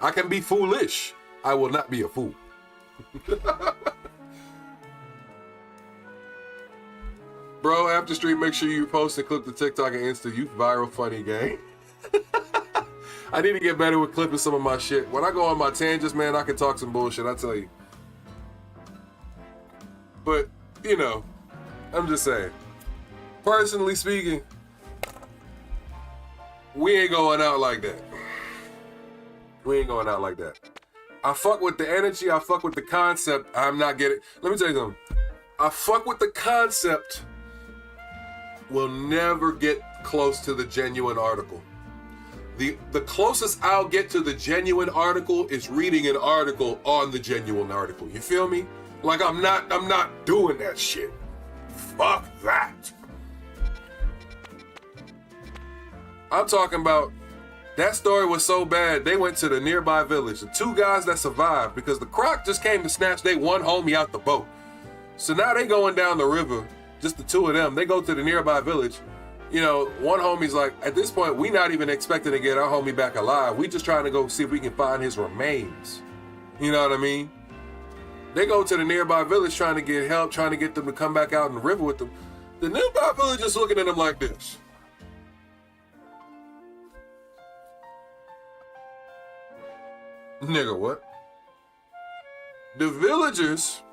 Speaker 1: I can be foolish. I will not be a fool. Bro, after stream, make sure you post and clip the TikTok and Insta youth viral funny gang. I need to get better with clipping some of my shit. When I go on my tangents, man, I can talk some bullshit, I tell you. But, you know, I'm just saying. Personally speaking, we ain't going out like that. I fuck with the energy, I fuck with the concept. I'm not getting... Let me tell you something. I fuck with the concept. Will never get close to the genuine article. The closest I'll get to the genuine article is reading an article on the genuine article. You feel me? Like I'm not doing that shit. Fuck that. I'm talking about that story was so bad, they went to the nearby village. The 2 guys that survived because the croc just came to snatch they one homie out the boat. So now they going down the river, just the 2 of them. They go to the nearby village. You know, one homie's like, at this point, we not even expecting to get our homie back alive. We just trying to go see if we can find his remains. You know what I mean? They go to the nearby village trying to get help, trying to get them to come back out in the river with them. The nearby village is looking at them like this. Nigga, what? The villagers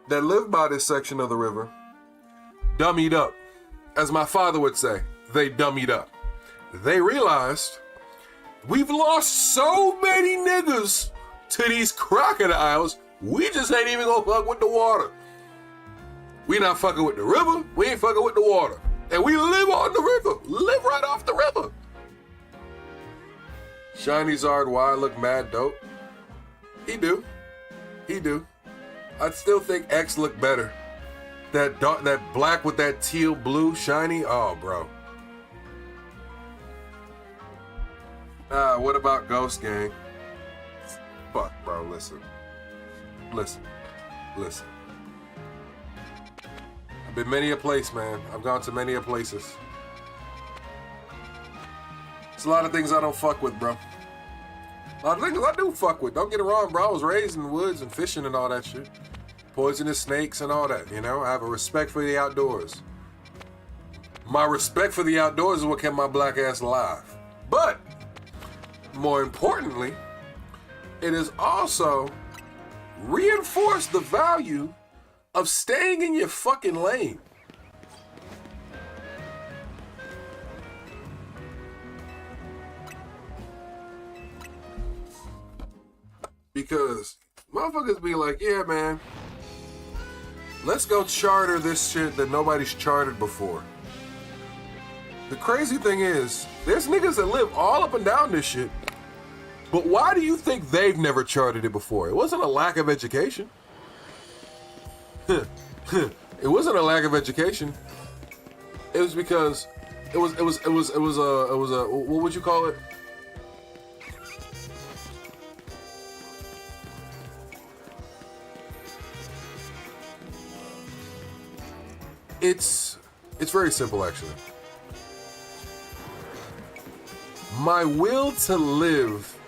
Speaker 1: that live by this section of the river dummied up. As my father would say, they dummied up. They realized we've lost so many niggas to these crocodiles, we just ain't even gonna fuck with the water. We not fucking with the river, we ain't fucking with the water. And we live on the river, live right off the river. Shiny Zard, why I look mad dope? He do. I still think X look better. That dark, that black with that teal blue shiny. Oh, bro. What about Ghost Gang? Fuck, bro. Listen. I've been many a place, man. I've gone to many a places. There's a lot of things I don't fuck with, bro. A lot of things I do fuck with. Don't get it wrong, bro. I was raised in the woods and fishing and all that shit. Poisonous snakes and all that, you know? I have a respect for the outdoors. My respect for the outdoors is what kept my black ass alive. But, more importantly, it has also reinforced the value of staying in your fucking lane. Because motherfuckers be like, yeah, man, let's go charter this shit that nobody's chartered before. The crazy thing is, there's niggas that live all up and down this shit, but why do you think they've never charted it before? It wasn't a lack of education. It wasn't a lack of education. It was because it was a what would you call it? It's very simple, actually. My will to live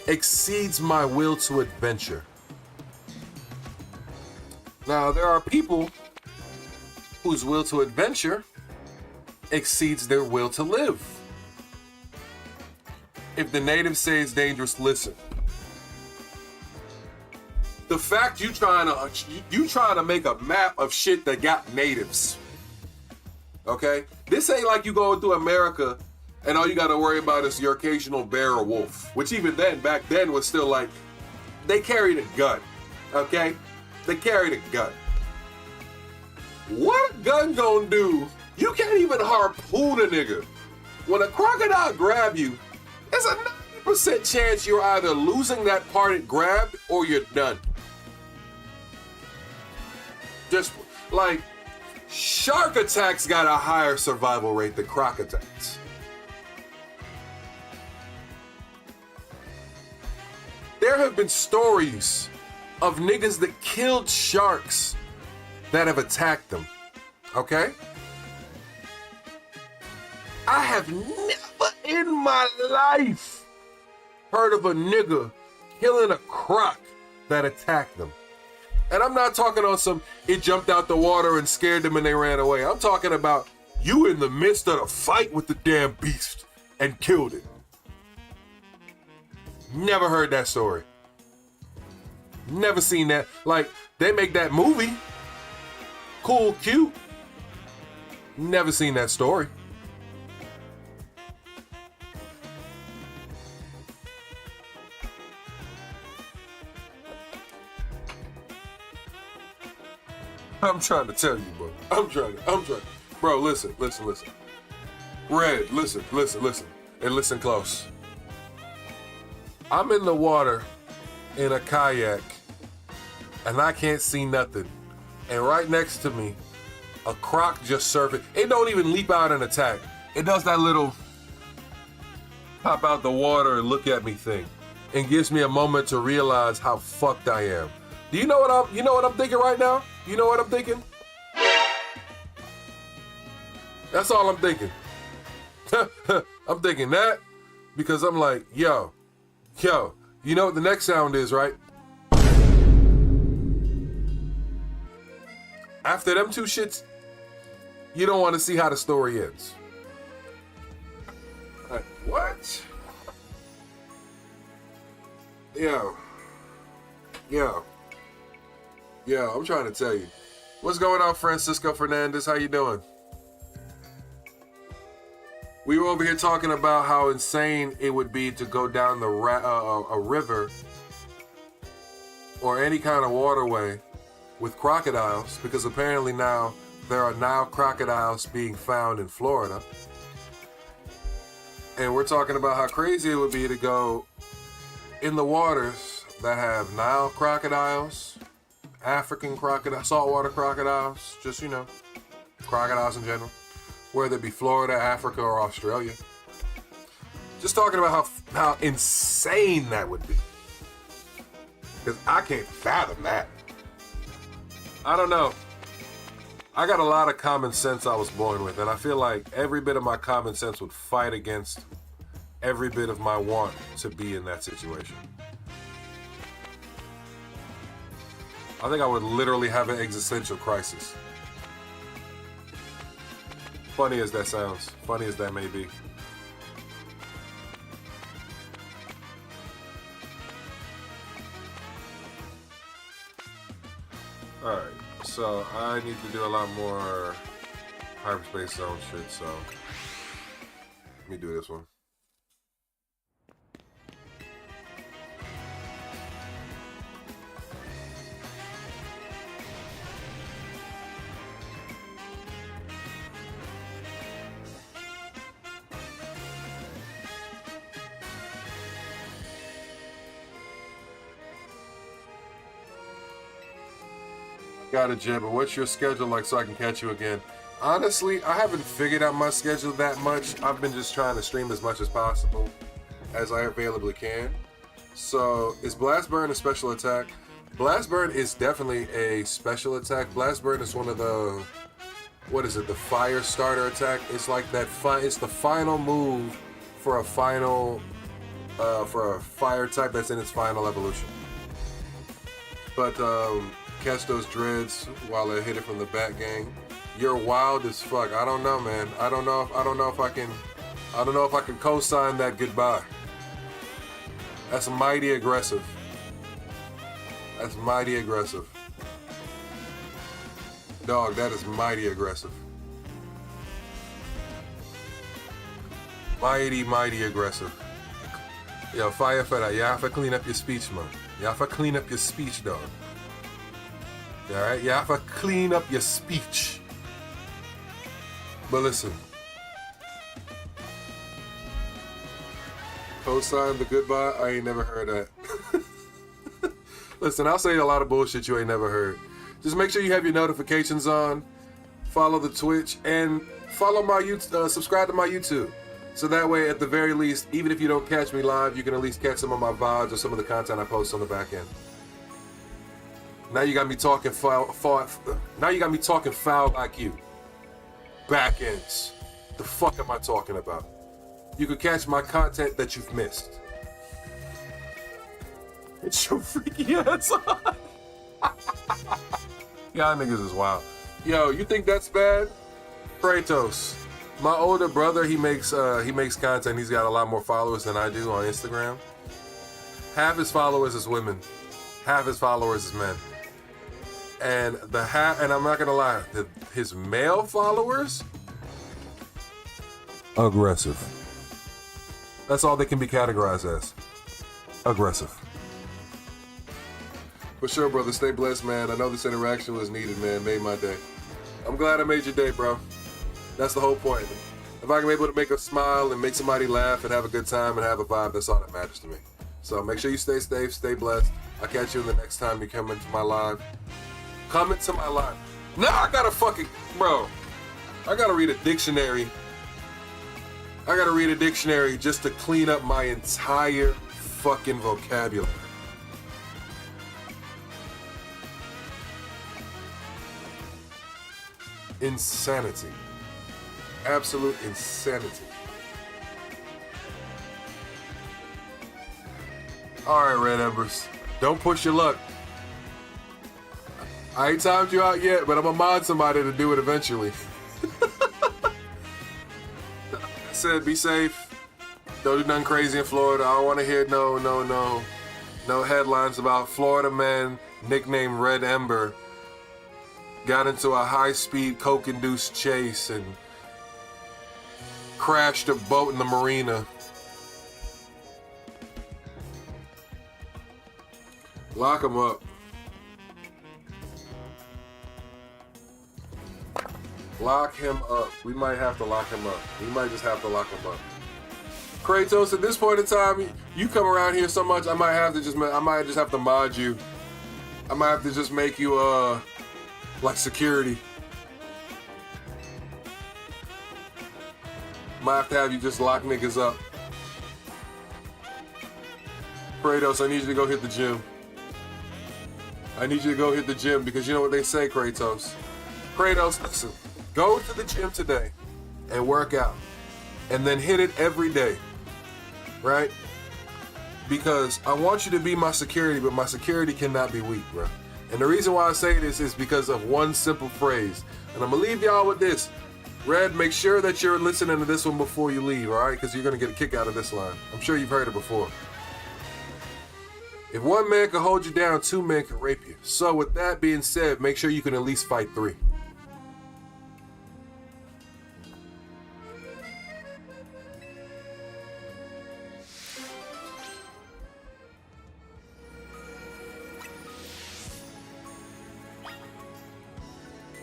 Speaker 1: exceeds my will to adventure. Now, there are people whose will to adventure exceeds their will to live. If the natives say it's dangerous, listen. The fact you trying to make a map of shit that got natives. Okay? This ain't like you going through America and all you got to worry about is your occasional bear or wolf, which even then, back then, was still like, they carried a gun. Okay? They carried a gun. What a gun gonna do? You can't even harpoon a nigga. When a crocodile grab you, there's a 90% chance you're either losing that part it grabbed or you're done. Just like shark attacks got a higher survival rate than croc attacks. There have been stories of niggas that killed sharks that have attacked them. Okay? I have never in my life heard of a nigga killing a croc that attacked them. And I'm not talking on some, it jumped out the water and scared them and they ran away. I'm talking about you in the midst of a fight with the damn beast and killed it. Never heard that story. Never seen that. Like, they make that movie. Cool, cute. Never seen that story. I'm trying to tell you, bro. I'm trying. Bro, listen. Red, listen. And listen close. I'm in the water in a kayak and I can't see nothing. And right next to me, a croc just surfaced. It don't even leap out and attack. It does that little pop out the water and look at me thing. And gives me a moment to realize how fucked I am. Do you know what I'm thinking right now? You know what I'm thinking? That's all I'm thinking. I'm thinking that because I'm like, yo, you know what the next sound is, right? After them two shits, you don't want to see how the story ends. Like, what? Yo, I'm trying to tell you. What's going on, Francisco Fernandez? How you doing? We were over here talking about how insane it would be to go down a river or any kind of waterway with crocodiles, because apparently now there are now crocodiles being found in Florida. And we're talking about how crazy it would be to go in the waters that have Nile crocodiles, African crocodiles, saltwater crocodiles, just, crocodiles in general, whether it be Florida, Africa, or Australia. Just talking about how insane that would be. Because I can't fathom that. I don't know. I got a lot of common sense I was born with, and I feel like every bit of my common sense would fight against every bit of my want to be in that situation. I think I would literally have an existential crisis. Funny as that sounds, funny as that may be. So I need to do a lot more hyperspace zone shit, so let me do this one. Got it, Jeb, but what's your schedule like so I can catch you again? Honestly, I haven't figured out my schedule that much. I've been just trying to stream as much as possible as I availably can. So, is Blast Burn a special attack? Blast Burn is definitely a special attack. Blast Burn is one of the, what is it, the fire starter attack. It's like that, it's the final move for a final, for a fire type that's in its final evolution. But, catch those dreads while I hit it from the back gang. You're wild as fuck. I don't know, man. I don't know if I can co-sign that goodbye. That's mighty aggressive. That's mighty aggressive. Dog, that is mighty aggressive. Mighty aggressive. Yo, firefighter, you have to clean up your speech, man. You have to clean up your speech, dog. Alright, you have to clean up your speech. But listen. Co-sign the goodbye? I ain't never heard that. Listen, I'll say a lot of bullshit you ain't never heard. Just make sure you have your notifications on, follow the Twitch, and follow my YouTube, subscribe to my YouTube. So that way, at the very least, even if you don't catch me live, you can at least catch some of my VODs or some of the content I post on the back end. Now you got me talking foul. Now you got me talking foul like you. Back ends. The fuck am I talking about? You can catch my content that you've missed. It's your freaky ass on. Y'all niggas is wild. Yo, you think that's bad? Kratos. My older brother, he makes content. He's got a lot more followers than I do on Instagram. Half his followers is women. Half his followers is men. And and I'm not gonna lie, his male followers, aggressive. That's all they can be categorized as. Aggressive. For sure, brother. Stay blessed, man. I know this interaction was needed, man. Made my day. I'm glad I made your day, bro. That's the whole point. If I can be able to make a smile and make somebody laugh and have a good time and have a vibe, that's all that matters to me. So make sure you stay safe, stay blessed. I'll catch you the next time you come into my live. Come into my live. Now I gotta fucking, bro. I gotta read a dictionary. I gotta read a dictionary just to clean up my entire fucking vocabulary. Insanity. Absolute insanity. Alright, Red Embers. Don't push your luck. I ain't timed you out yet, but I'm gonna mod somebody to do it eventually. I said be safe. Don't do nothing crazy in Florida. I don't want to hear no headlines about Florida man nicknamed Red Ember got into a high-speed coke-induced chase and crashed a boat in the marina. Lock him up. Lock him up. We might have to lock him up. We might just have to lock him up. Kratos, at this point in time, you come around here so much, I might just have to mod you. I might have to just make you like security. Might have to have you just lock niggas up. Kratos, I need you to go hit the gym. I need you to go hit the gym because you know what they say, Kratos. Kratos, listen. Go to the gym today and work out. And then hit it every day. Right? Because I want you to be my security, but my security cannot be weak, bro. And the reason why I say this is because of one simple phrase. And I'm going to leave y'all with this. Red, make sure that you're listening to this one before you leave, all right? Because you're going to get a kick out of this line. I'm sure you've heard it before. If one man can hold you down, two men can rape you. So with that being said, make sure you can at least fight three.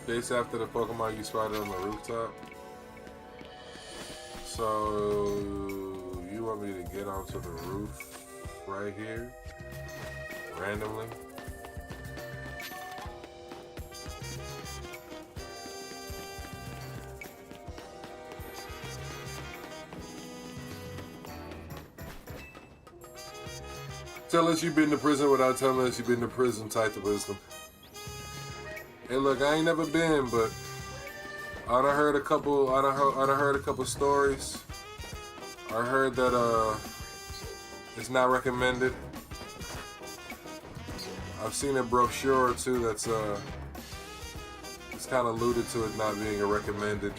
Speaker 1: Chase after the Pokemon you spotted on the rooftop. So you want me to get onto the roof right here randomly? Tell us you've been to prison without telling us you've been to prison. Type of wisdom. Hey, look, I ain't never been, but I done heard a couple. I done heard a couple stories. I heard that it's not recommended. I've seen a brochure too that's it's kind of alluded to it not being a recommended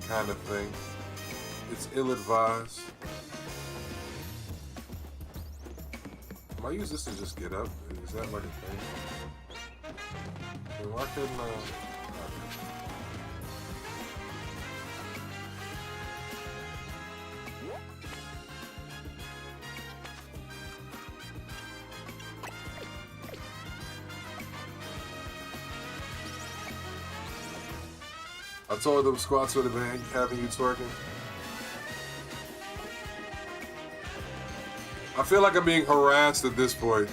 Speaker 1: kind of thing. It's ill-advised. I use this to just get up. Is that like a thing? Why couldn't I told them squats would have been having you twerking. I feel like I'm being harassed at this point.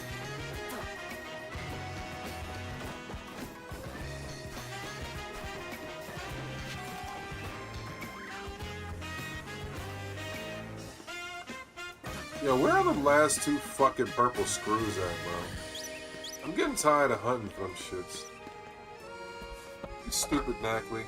Speaker 1: Yo, where are the last two fucking purple screws at, bro? I'm getting tired of hunting for them shits. You stupid Knackley.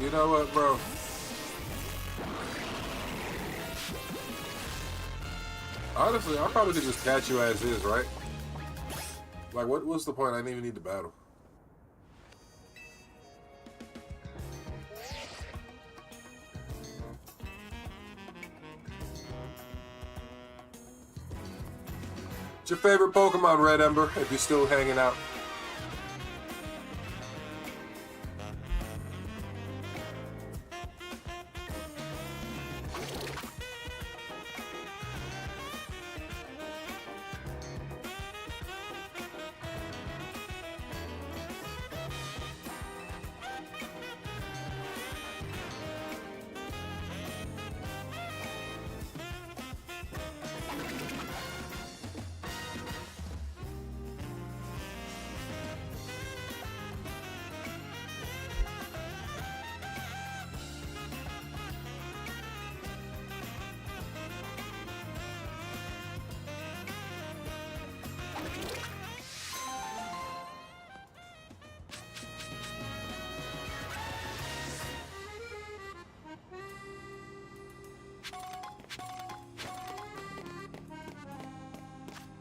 Speaker 1: You know what, bro? Honestly, I probably could just catch you as is, right? Like, what's the point? I didn't even need to battle. What's your favorite Pokemon, Red Ember, if you're still hanging out?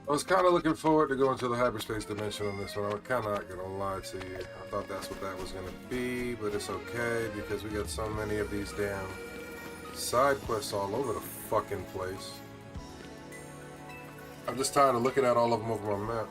Speaker 1: I was kind of looking forward to going to the hyperspace dimension on this one. I'm kind of not going to lie to you. I thought that's what that was going to be, but it's okay because we got so many of these damn side quests all over the fucking place. I'm just tired of looking at all of them over my map.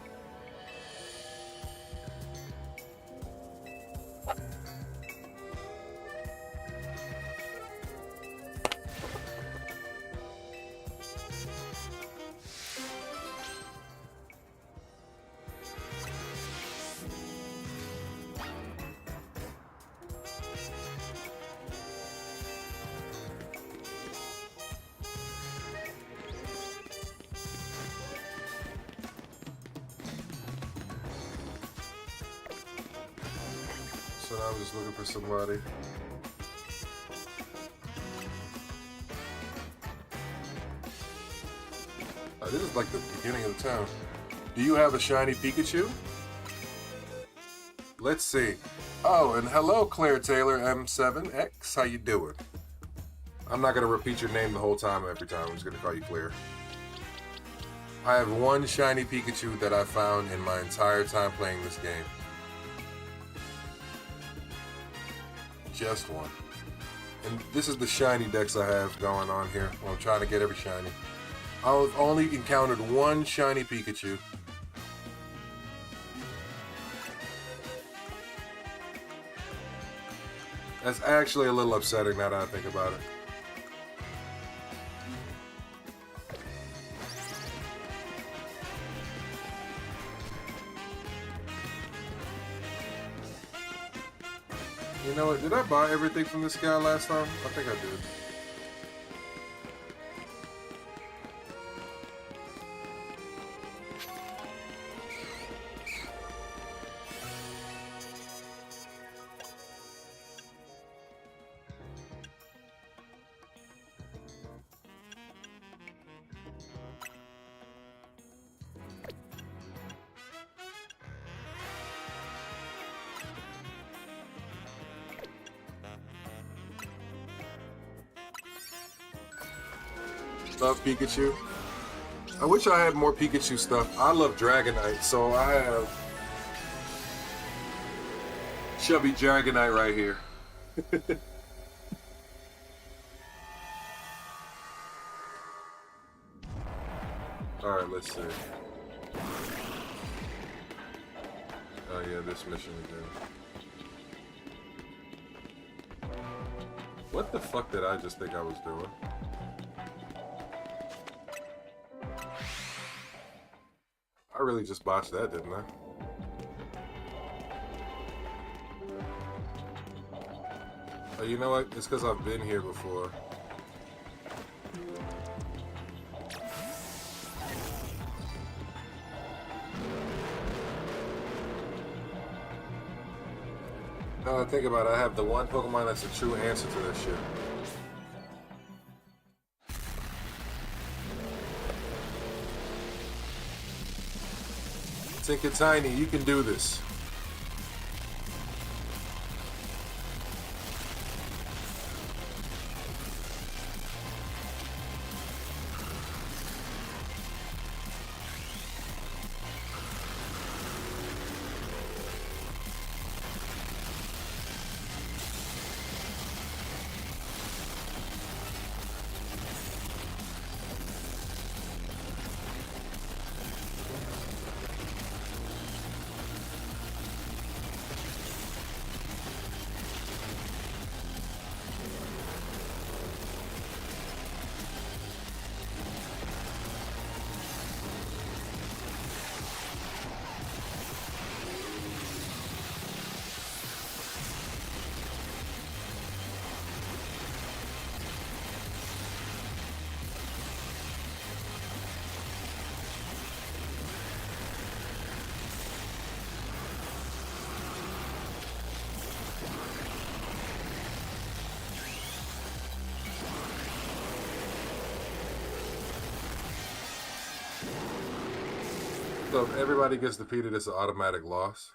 Speaker 1: So now I'm just looking for somebody. This is like the beginning of the town. Do you have a shiny Pikachu? Let's see. Oh, and hello, Claire Taylor M7X. How you doing? I'm not going to repeat your name the whole time every time. I'm just going to call you Claire. I have one shiny Pikachu that I found in my entire time playing this game. Just one. And this is the shiny dex I have going on here. I'm trying to get every shiny. I've only encountered one shiny Pikachu. That's actually a little upsetting now that I think about it. You know what? Did I buy everything from this guy last time? I think I did. Love Pikachu. I wish I had more Pikachu stuff. I love Dragonite, so I have chubby Dragonite right here. Alright, let's see. Oh yeah, this mission again. What the fuck did I just think I was doing? I really just botched that, didn't I? Oh, you know what? It's because I've been here before. Now that I think about it, I have the one Pokemon that's a true answer to this shit. Tinker Tiny, you can do this. So if everybody gets defeated, it's an automatic loss.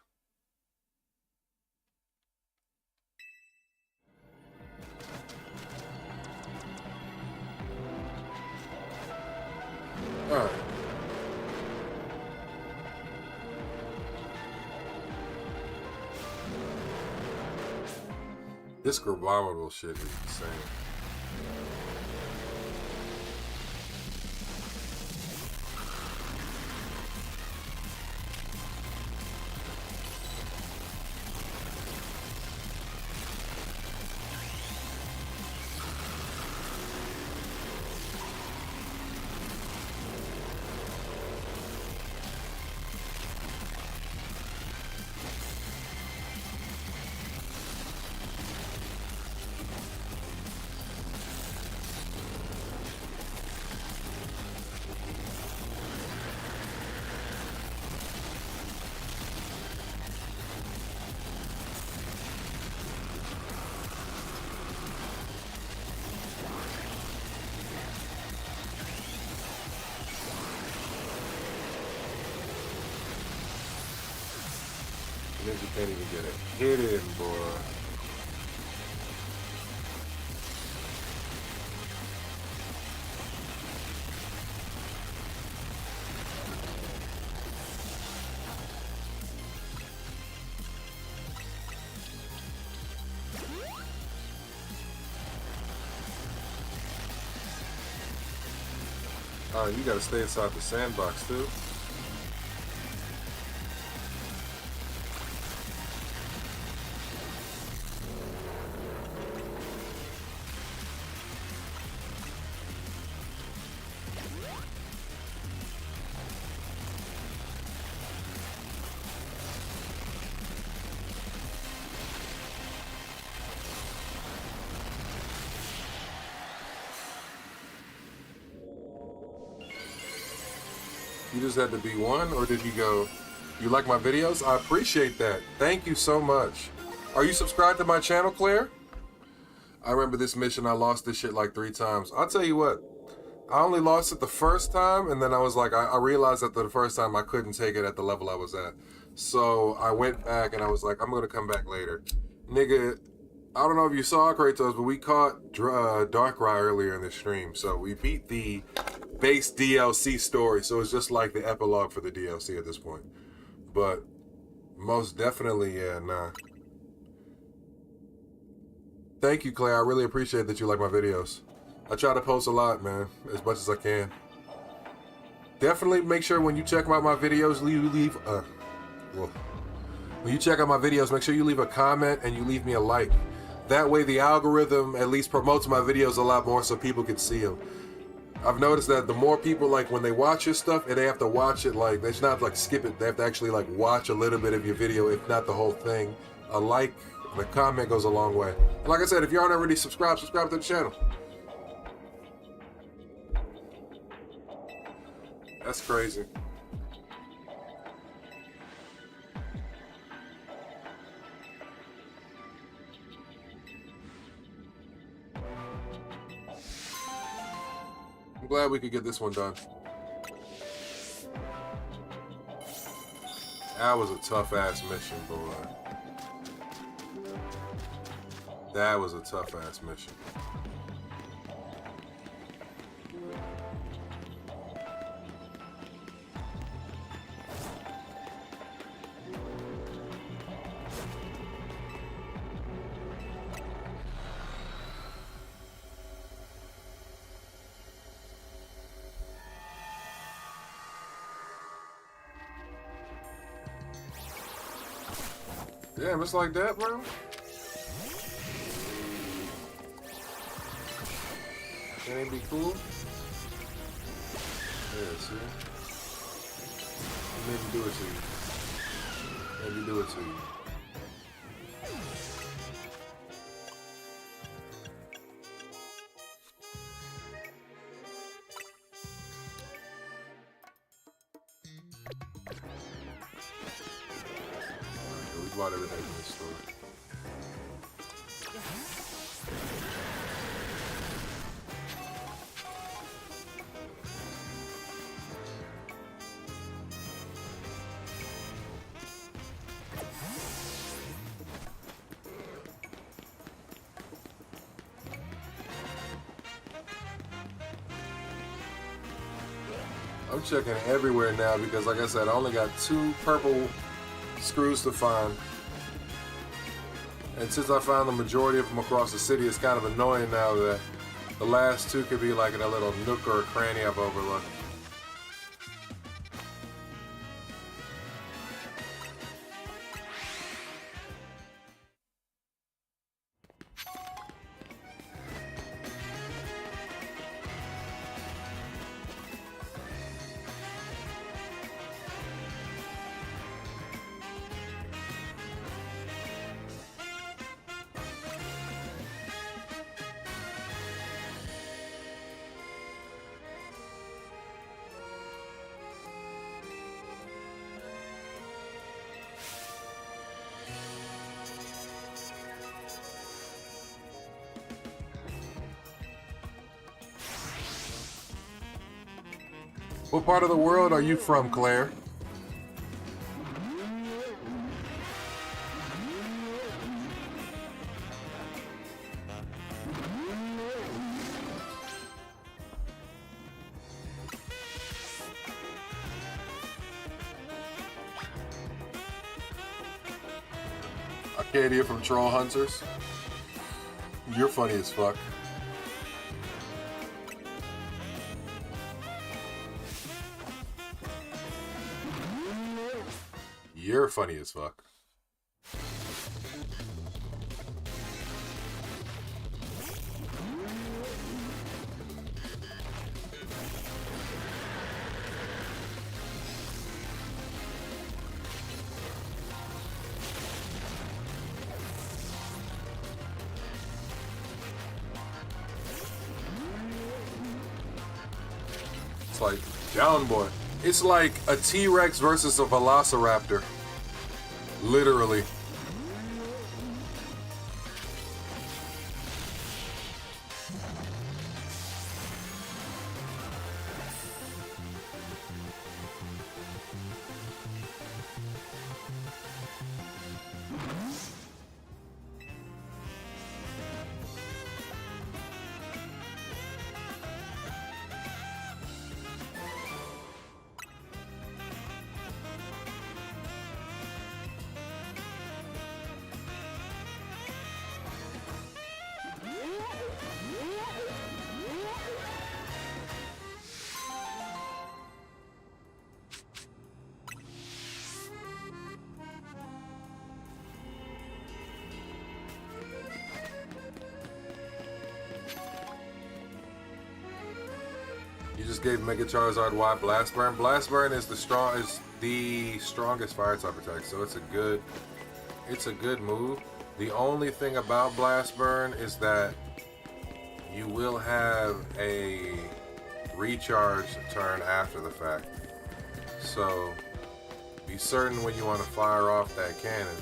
Speaker 1: Alright. This Grabominable shit is insane. Ninja can't even get a hit in, boy. Oh, you gotta stay inside the sandbox too. You just had to be one, or did you go, you like my videos? I appreciate that. Thank you so much. Are you subscribed to my channel, Claire? I remember this mission, I lost this shit like 3 times. I'll tell you what, I only lost it the first time, and then I was like, I realized that the first time I couldn't take it at the level I was at. So I went back and I was like, I'm gonna come back later. Nigga, I don't know if you saw Kratos, but we caught Darkrai earlier in the stream. So we beat the base DLC story, so it's just like the epilogue for the DLC at this point. But most definitely, yeah, nah. Thank you, Claire. I really appreciate that you like my videos. I try to post a lot, man, as much as I can. Definitely make sure when you check out my videos, when you check out my videos, make sure you leave a comment and you leave me a like. That way the algorithm at least promotes my videos a lot more so people can see them. I've noticed that the more people, like, when they watch your stuff, and they have to watch it, like, they should not, like, skip it. They have to actually, like, watch a little bit of your video, if not the whole thing. A like and a comment goes a long way. And like I said, if you aren't already subscribed, subscribe to the channel. That's crazy. I'm glad we could get this one done. That was a tough-ass mission, boy. That was a tough-ass mission. Damn, it's like that, bro? That ain't be cool? Yeah, see? Maybe do it to you. Maybe do it to you. We bought everything from the store. I'm checking everywhere now because, like I said, I only got 2 purple screws to find. And since I found the majority of them across the city, it's kind of annoying now that the last 2 could be like in a little nook or a cranny I've overlooked. What part of the world are you from, Claire? Arcadia from Troll Hunters. You're funny as fuck. You're funny as fuck. It's like, down boy. It's like a T-Rex versus a Velociraptor. Literally. You just gave Mega Charizard Y Blast Burn. Blast Burn is the strongest fire type attack, so it's a good move. The only thing about Blast Burn is that you will have a recharge turn after the fact. So be certain when you want to fire off that cannon.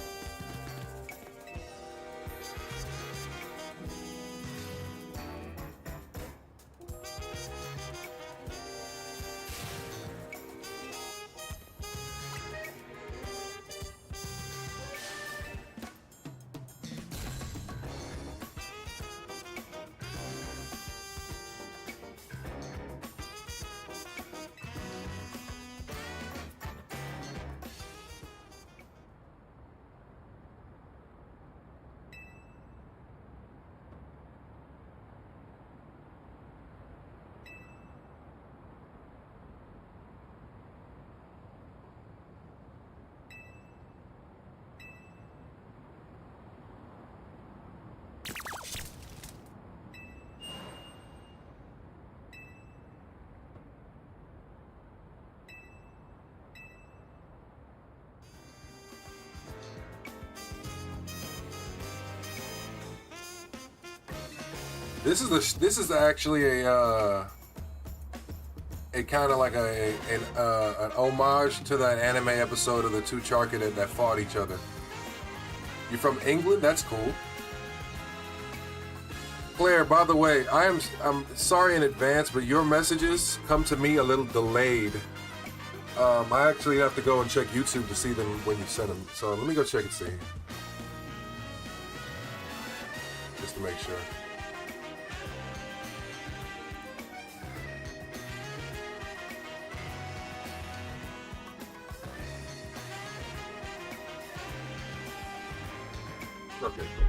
Speaker 1: This is actually a kind of like an homage to that anime episode of the two Charcadet that fought each other. You from England? That's cool. Claire, by the way, I'm sorry in advance, but your messages come to me a little delayed. I actually have to go and check YouTube to see them when you send them. So let me go check and see. Just to make sure. Okay, cool.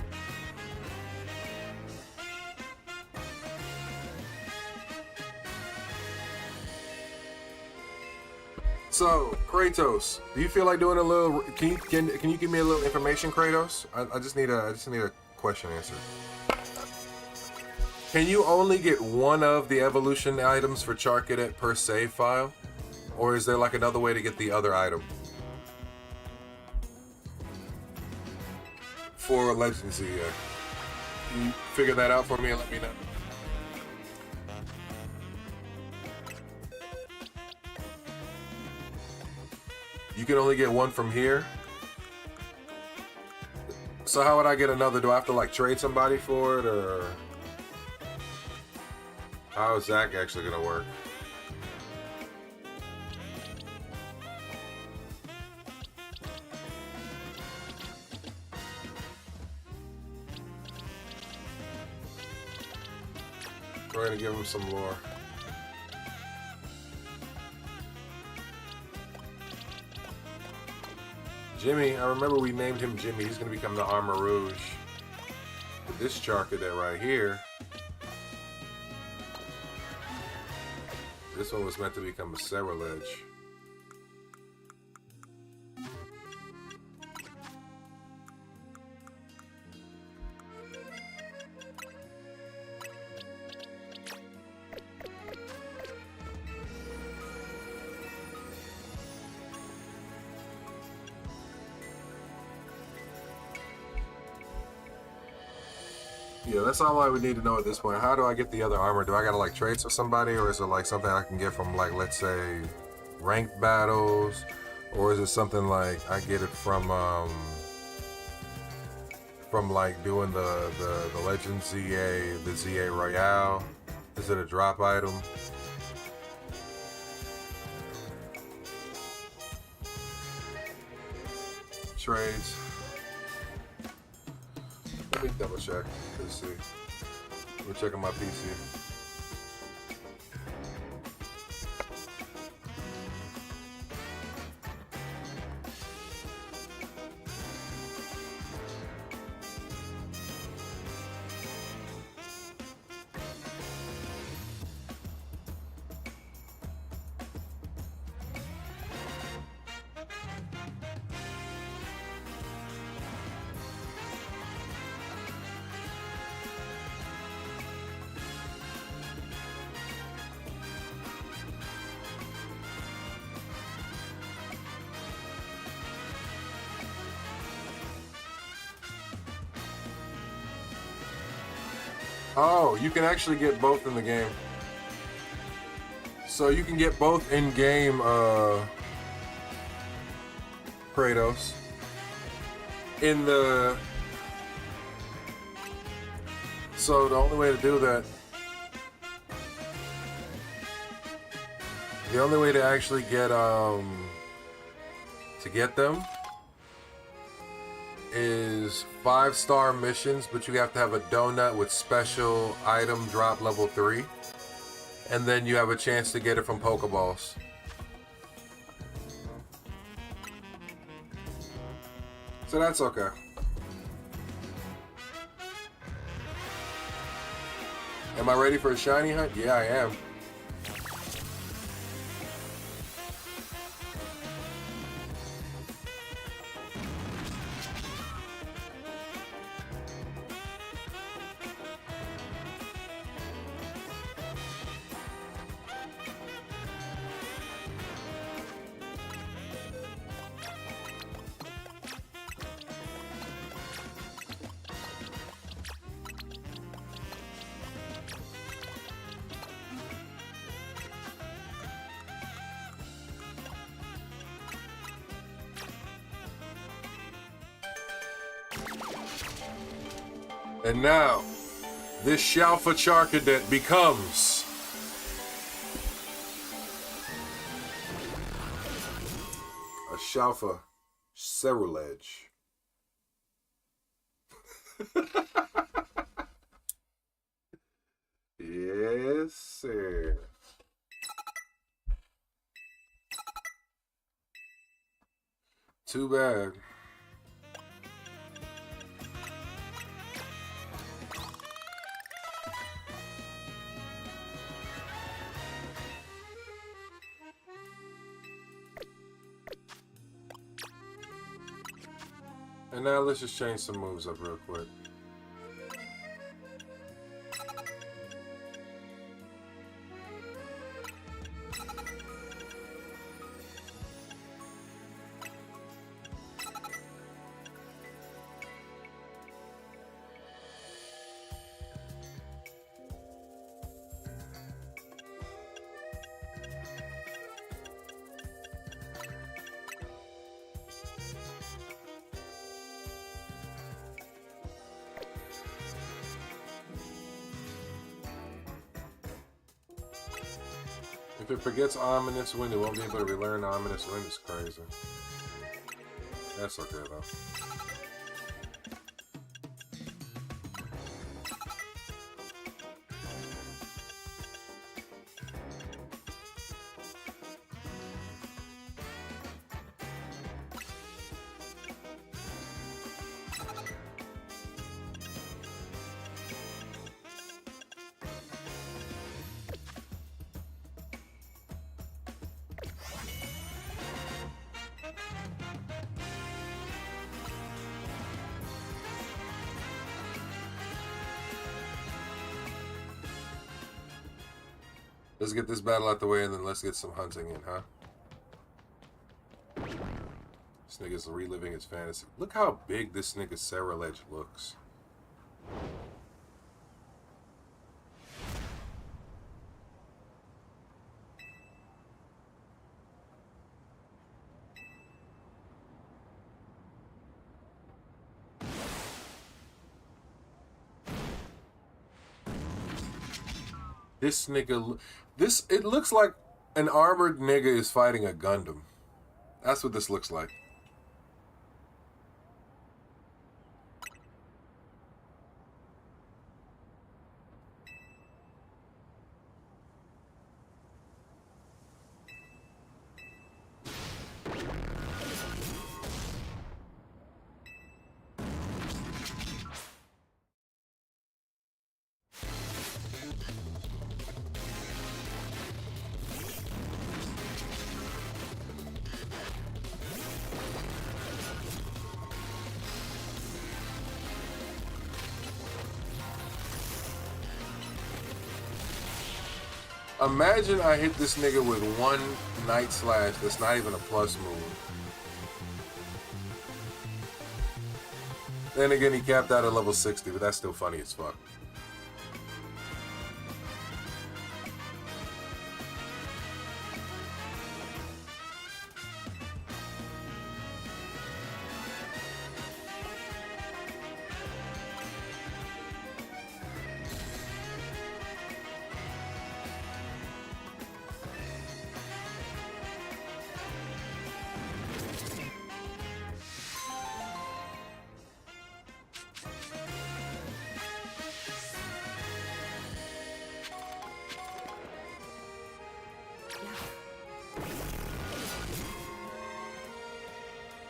Speaker 1: So, Kratos, do you feel like doing a little? Can you give me a little information, Kratos? I just need a question answered. Can you only get one of the evolution items for Charcadet per save file, or is there like another way to get the other item? For Legends Z-A. Can you figure that out for me and let me know? You can only get one from here. So how would I get another? Do I have to like trade somebody for it, or how is that actually gonna work? We're gonna give him some lore. Jimmy, I remember we named him Jimmy. He's going to become the Armor Rouge. But this Charcadet right here, this one was meant to become a Cerulege. Yeah, that's all I would need to know at this point. How do I get the other armor? Do I gotta like trade with somebody, or is it like something I can get from like, let's say, ranked battles, or is it something like I get it from like doing the Legends Z-A, the Z-A Royale? Is it a drop item? Trades. Let me double check. Let's see. We're checking my PC. Oh, you can actually get both in the game. So you can get both in-game Kratos. So the only way to do that, the only way to actually get them is 5-star missions, but you have to have a donut with special item drop level 3, and then you have a chance to get it from Pokeballs. So that's okay. Am I ready for a shiny hunt? Yeah, I am. And now, this Shalfa Charcadet becomes a Shalfa Cerulege. Yes, sir. Too bad. And now let's just change some moves up real quick. If it forgets Ominous Wind, it won't be able to relearn Ominous Wind. Is crazy. That's okay though. Let's get this battle out the way and then let's get some hunting in, huh? This nigga's reliving his fantasy. Look how big this nigga Serraledge looks. This nigga, it looks like an armored nigga is fighting a Gundam. That's what this looks like. Imagine I hit this nigga with one Night Slash that's not even a plus move. Then again, he capped out at level 60, but that's still funny as fuck.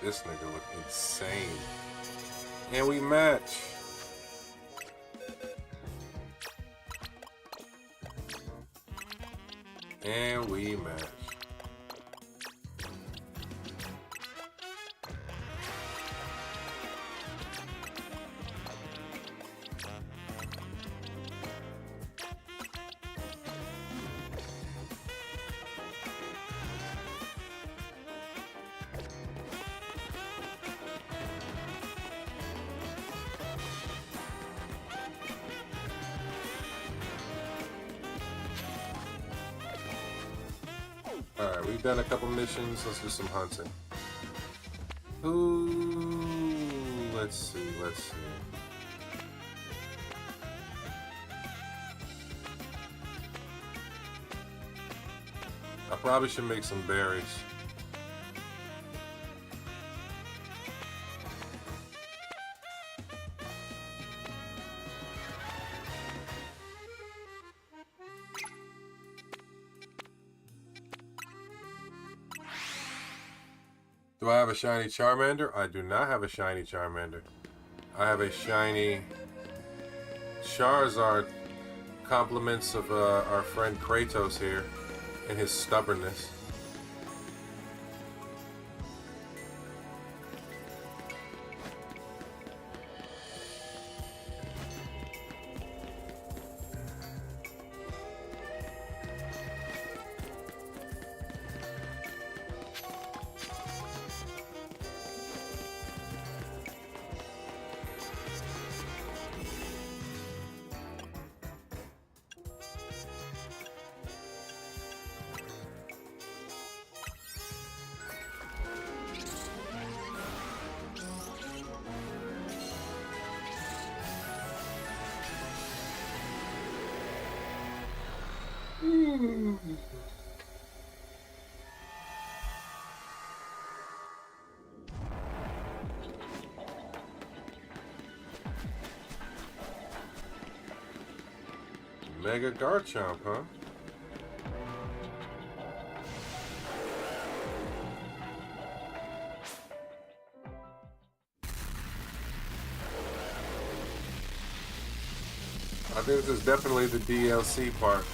Speaker 1: This nigga look insane. And we match. And we match. Alright, we've done a couple missions. Let's do some hunting. Ooh, let's see. I probably should make some berries. Do I have a shiny Charmander? I do not have a shiny Charmander. I have a shiny Charizard. Compliments of our friend Kratos here and his stubbornness. Mega Garchomp, huh? I think this is definitely the DLC part.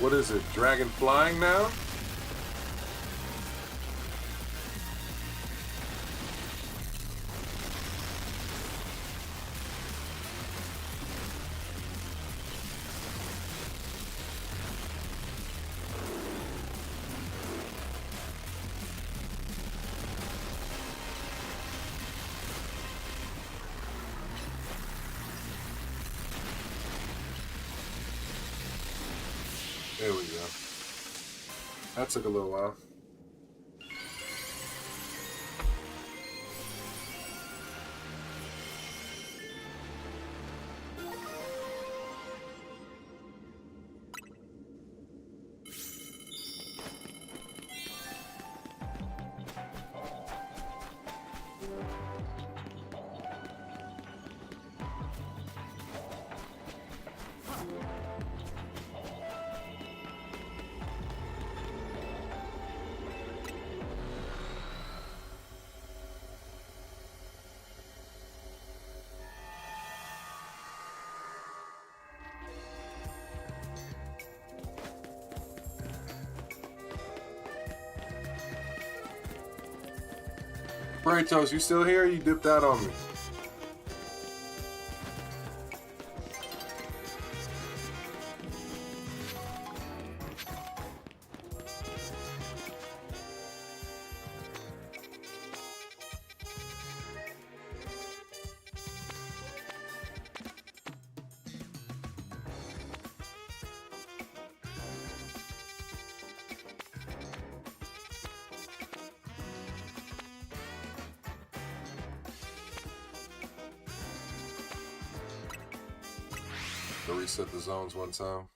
Speaker 1: What is it? Dragon flying now? There we go. That took a little while. Kratos, you still here? You dipped out on me. To reset the zones one time.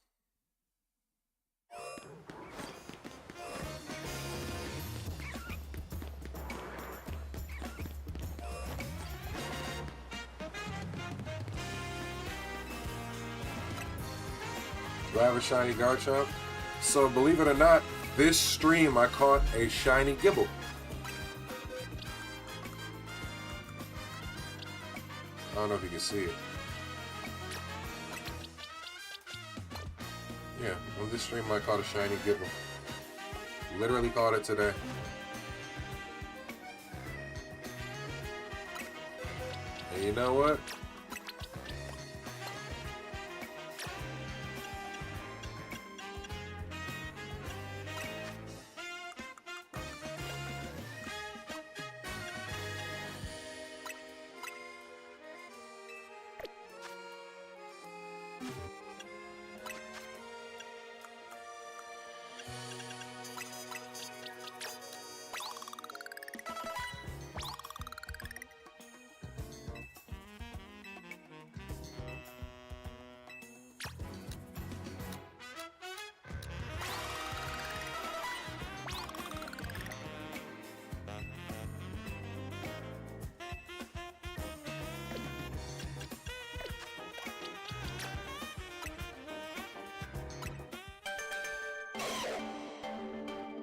Speaker 1: Do I have a shiny Garchomp? So believe it or not, this stream I caught a shiny Gibble. I don't know if you can see it. Yeah, on this stream I caught a shiny Gibble. Literally caught it today. And you know what?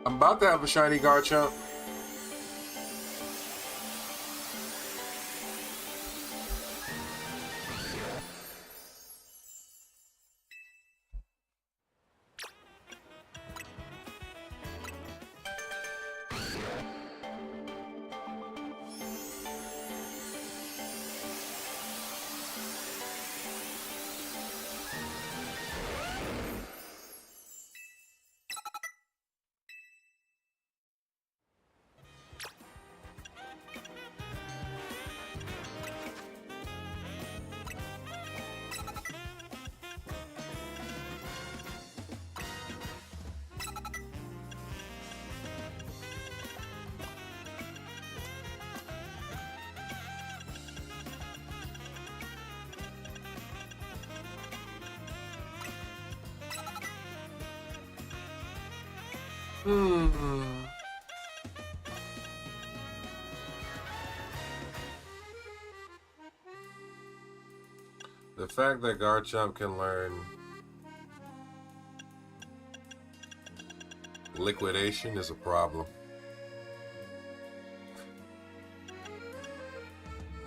Speaker 1: I'm about to have a shiny Garchomp. The fact that Garchomp can learn liquidation is a problem.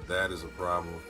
Speaker 1: That is a problem.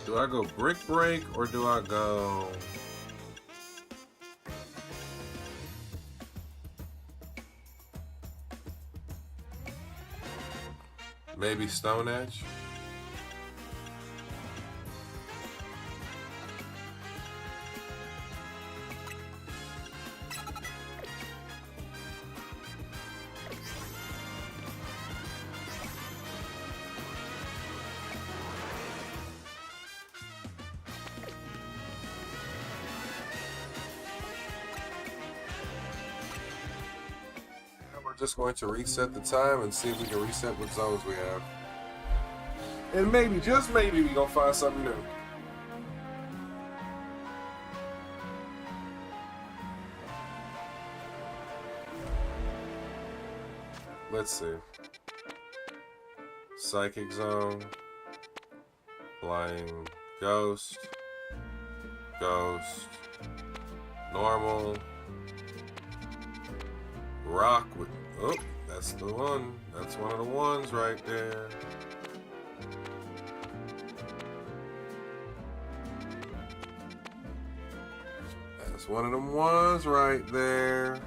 Speaker 1: Do I go Brick Break or do I go... maybe Stone Edge? Just going to reset the time and see if we can reset what zones we have. And maybe, just maybe, we gonna find something new. Let's see. Psychic Zone. Flying Ghost. Ghost. Normal. Rock with... oh, that's the one. That's one of the ones right there. That's one of them ones right there.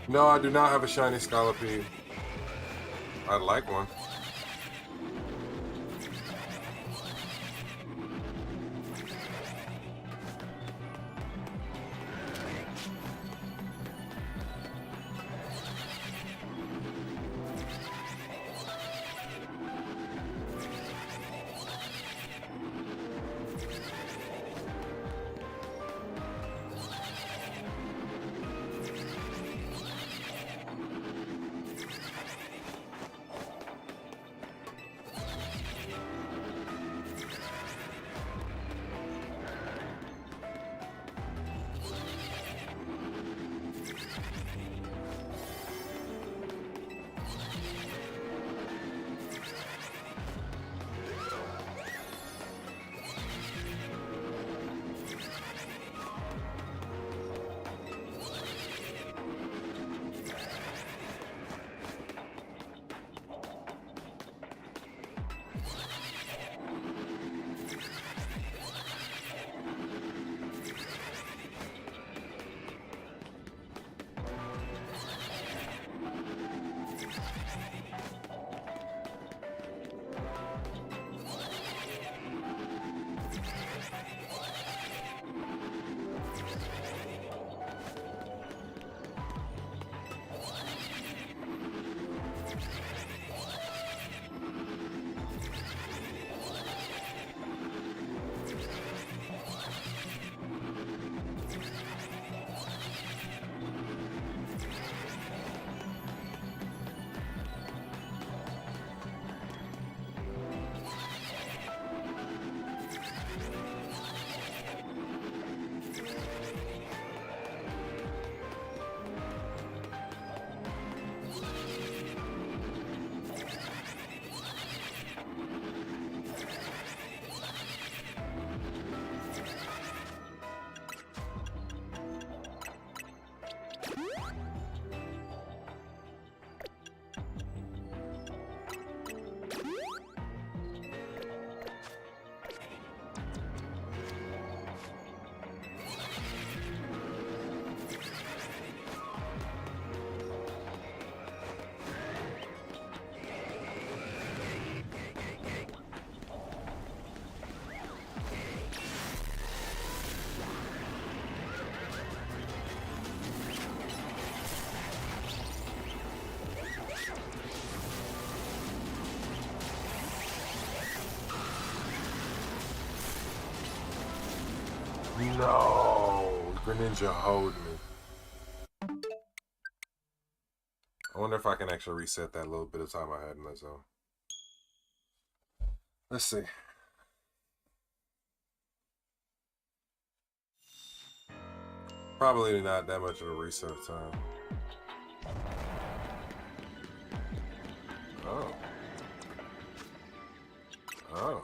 Speaker 1: No, I do not have a shiny Scolipede. I'd like one. No, Greninja hold me. I wonder if I can actually reset that little bit of time I had in that zone. Let's see. Probably not that much of a reset time. Oh. Oh.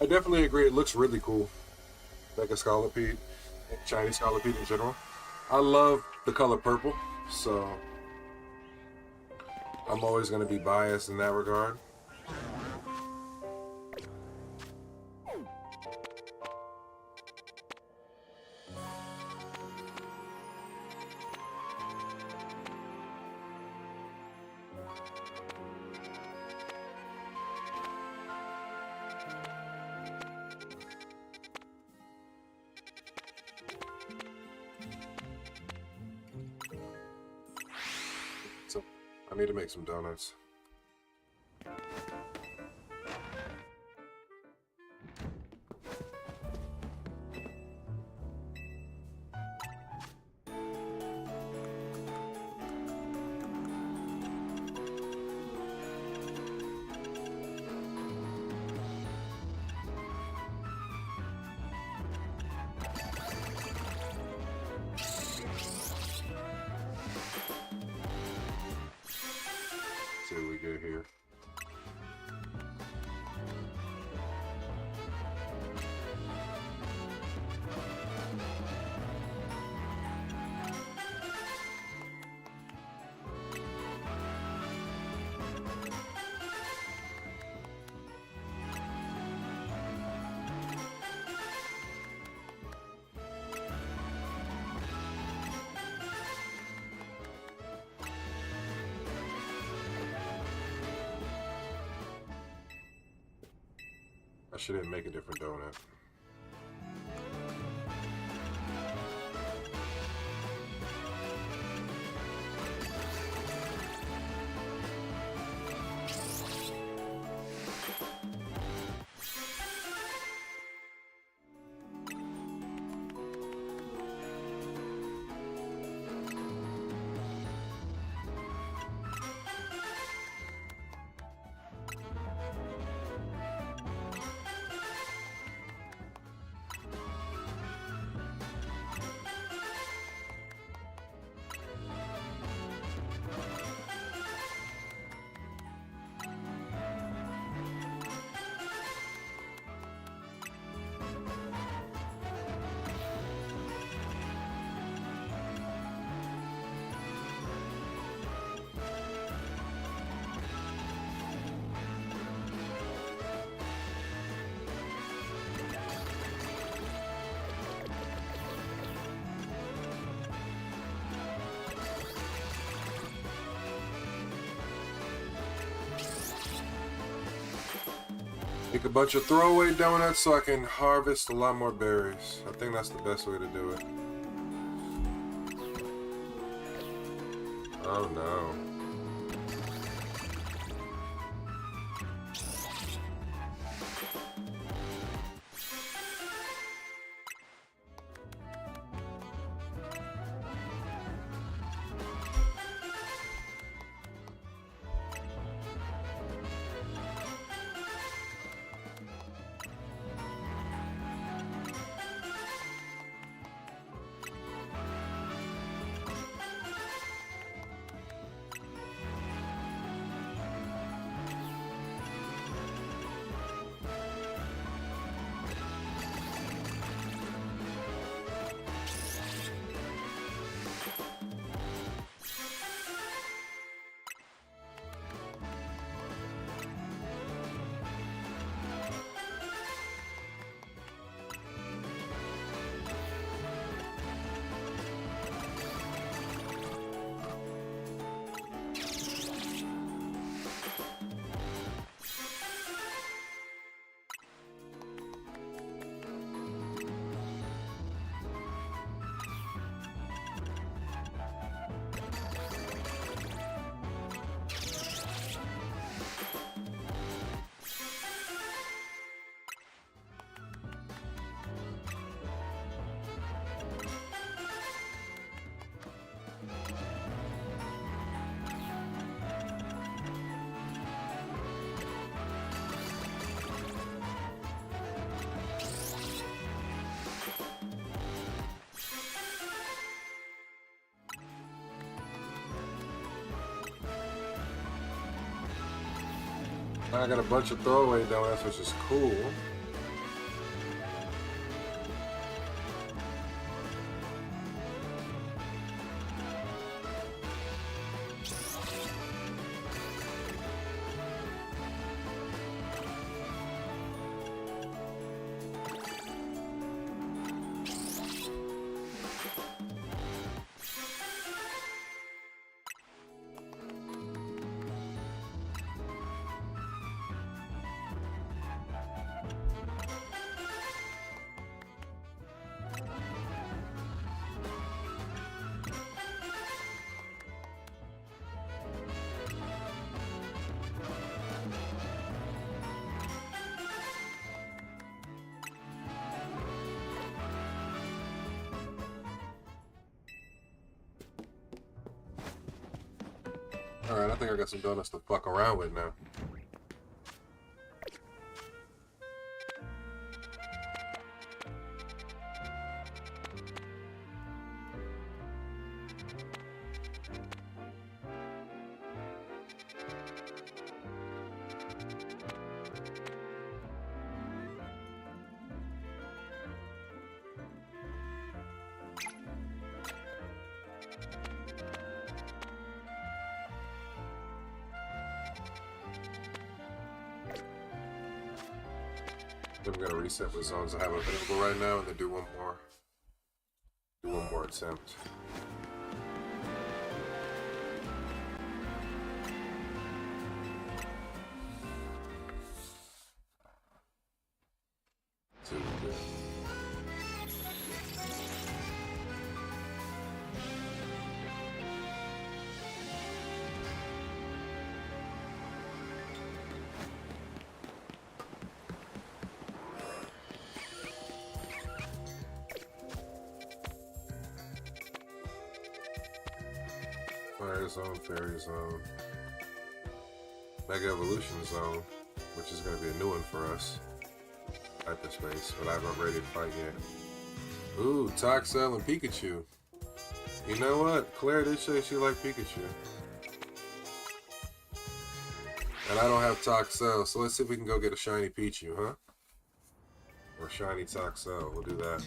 Speaker 1: I definitely agree. It looks really cool, like a Scolipede, Chinese Scolipede in general. I love the color purple, so I'm always going to be biased in that regard. So I need to make some donuts. See what we get here. I shouldn't make a different donut. Make a bunch of throwaway donuts so I can harvest a lot more berries. I think that's the best way to do it. Oh no. I got a bunch of throwaway donuts, which is cool. Alright, I think I got some donuts to fuck around with now. I'm gonna reset the zones I have available right now and then do one more attempt. See what we get. Fire Zone, Fairy Zone, Mega Evolution Zone, which is going to be a new one for us. Hyperspace, but I haven't ready to fight yet. Ooh, Toxel and Pikachu. You know what? Claire did say she liked Pikachu. And I don't have Toxel, so let's see if we can go get a shiny Pichu, huh? Or shiny Toxel, we'll do that.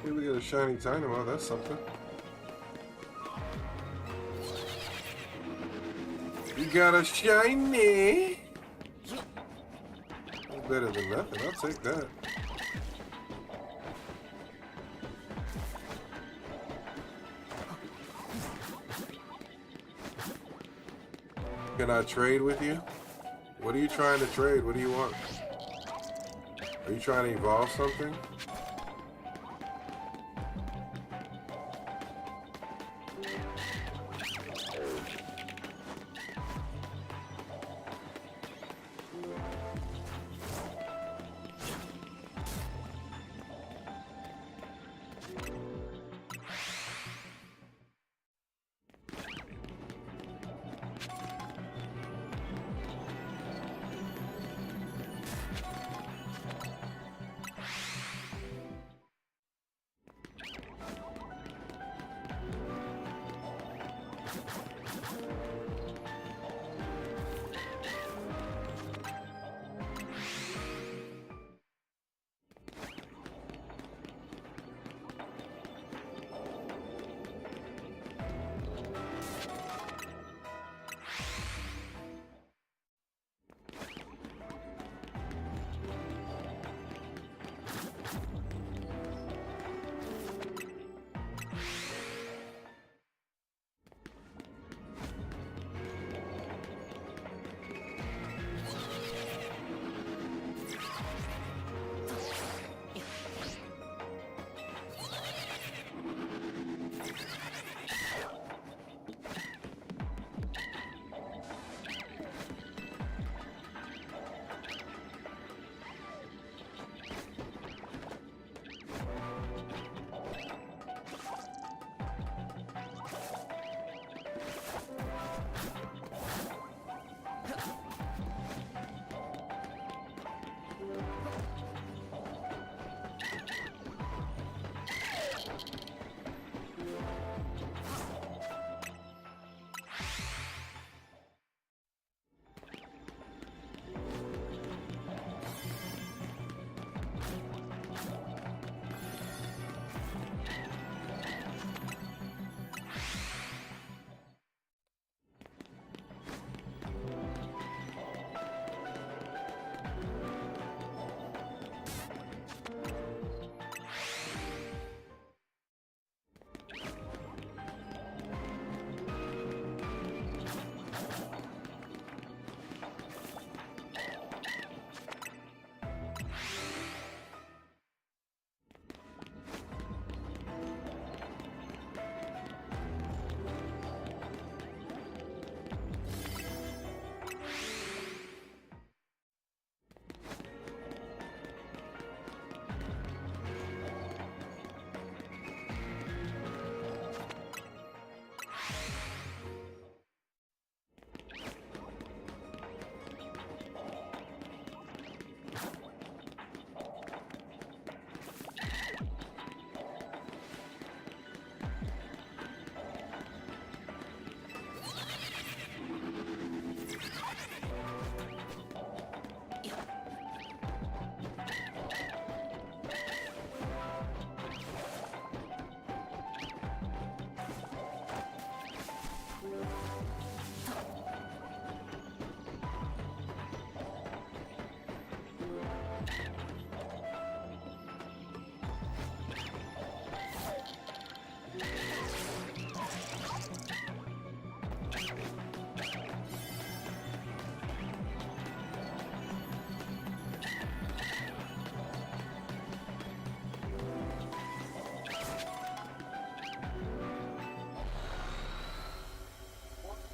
Speaker 1: Here we get a shiny Dynamo, that's something. You got a shiny! That's better than nothing, I'll take that. Can I trade with you? What are you trying to trade? What do you want? Are you trying to evolve something?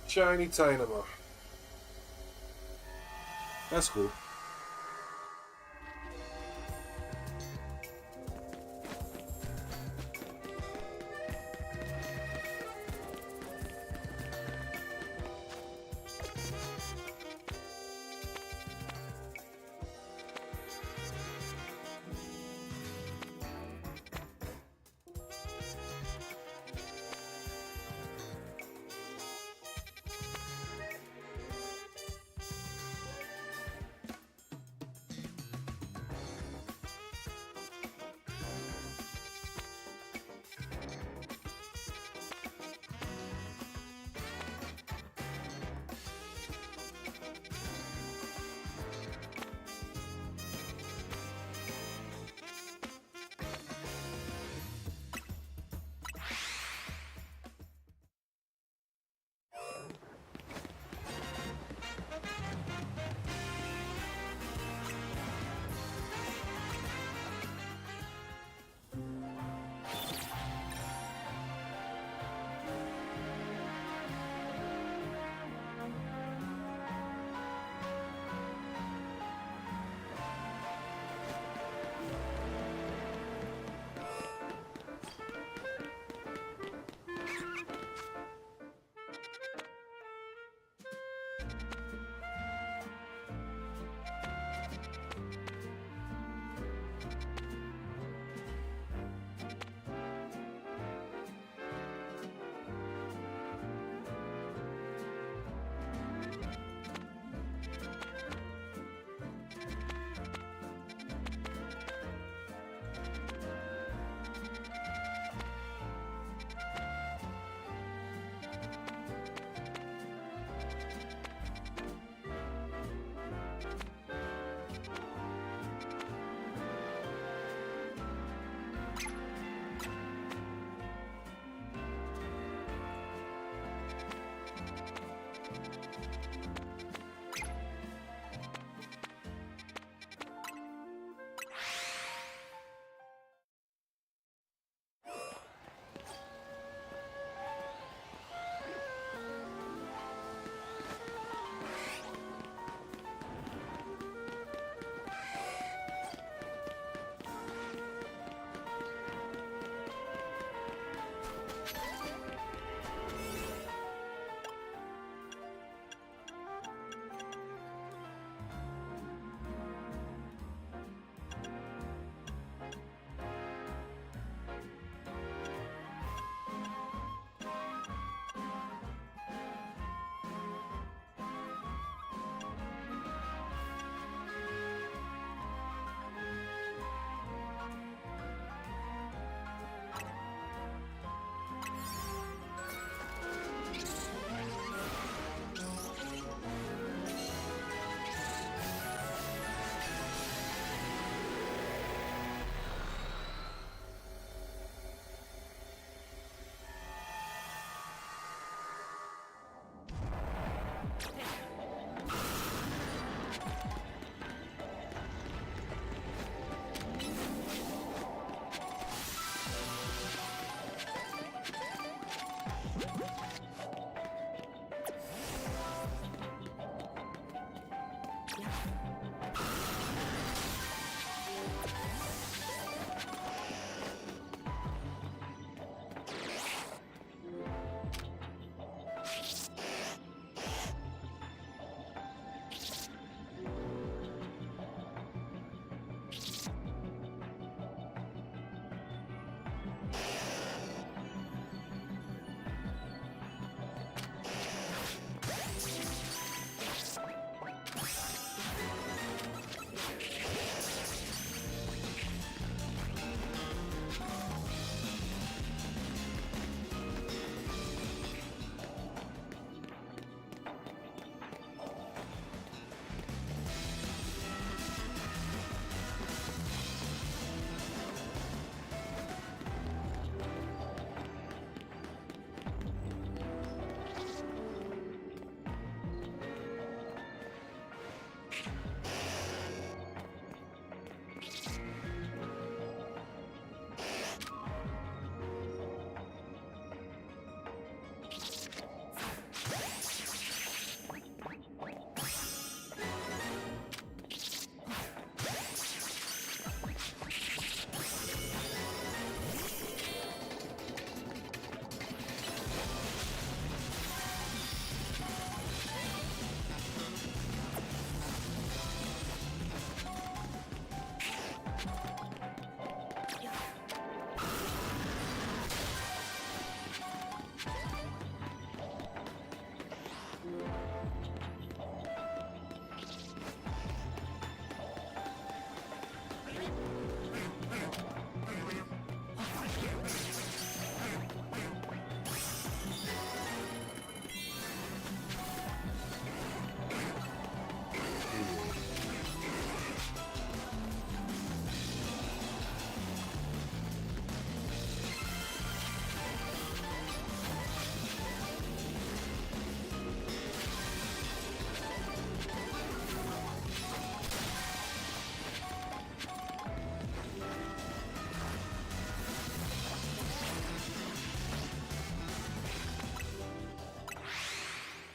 Speaker 1: Shiny Dynamo. That's cool.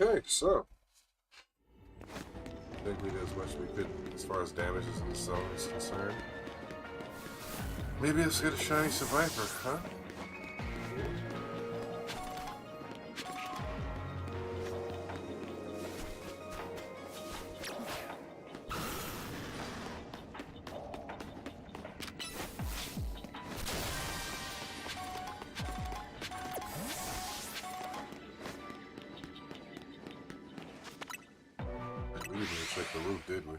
Speaker 1: Okay, so I think we did as much as we could as far as damages in the zone is concerned. Maybe let's get a shiny survivor, huh? We didn't even check the roof, did we?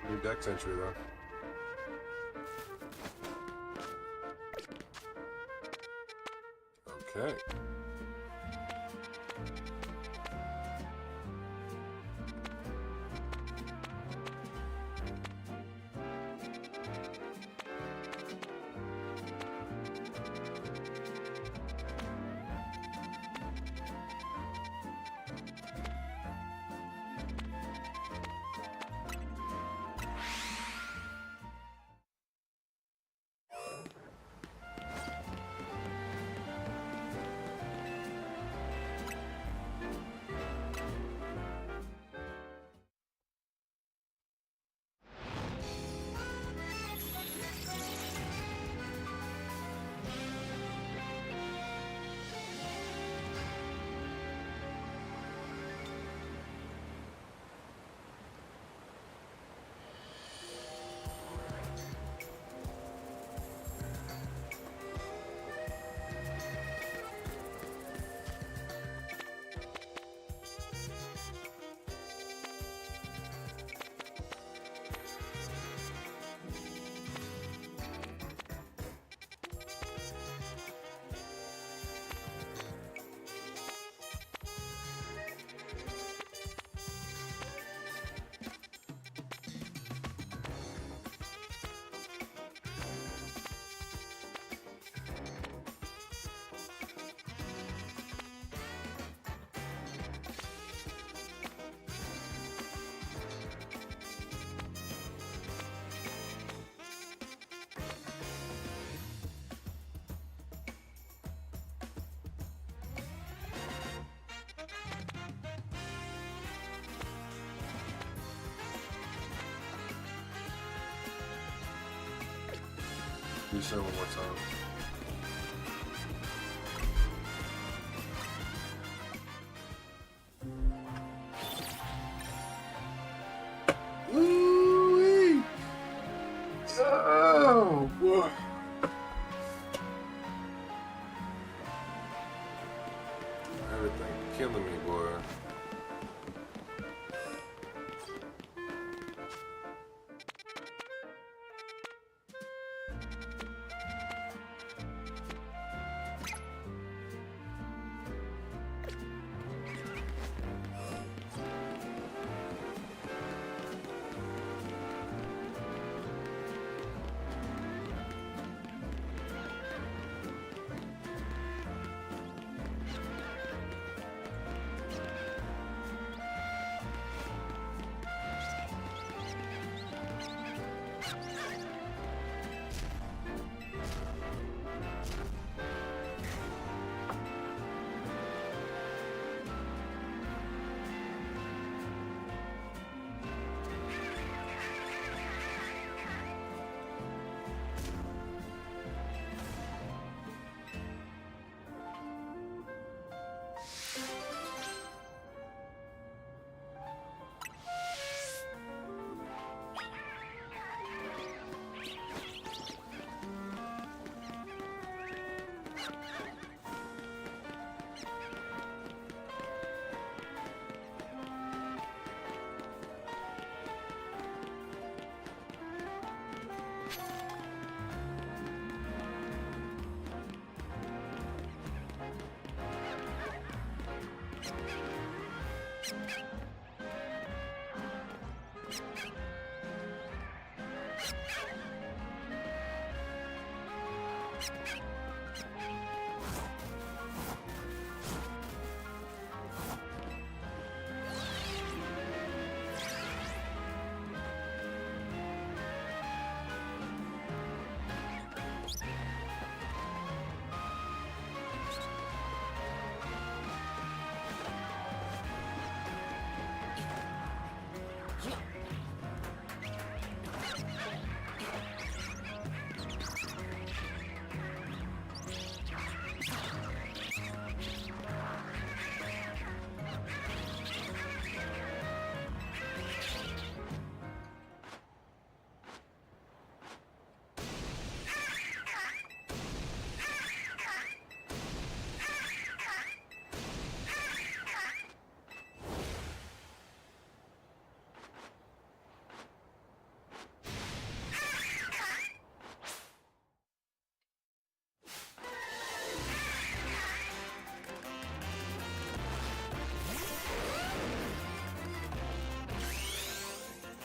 Speaker 1: New dex entry though. Okay. Reset one more time. Woo-wee! Oh, boy. Everything killing me, boy.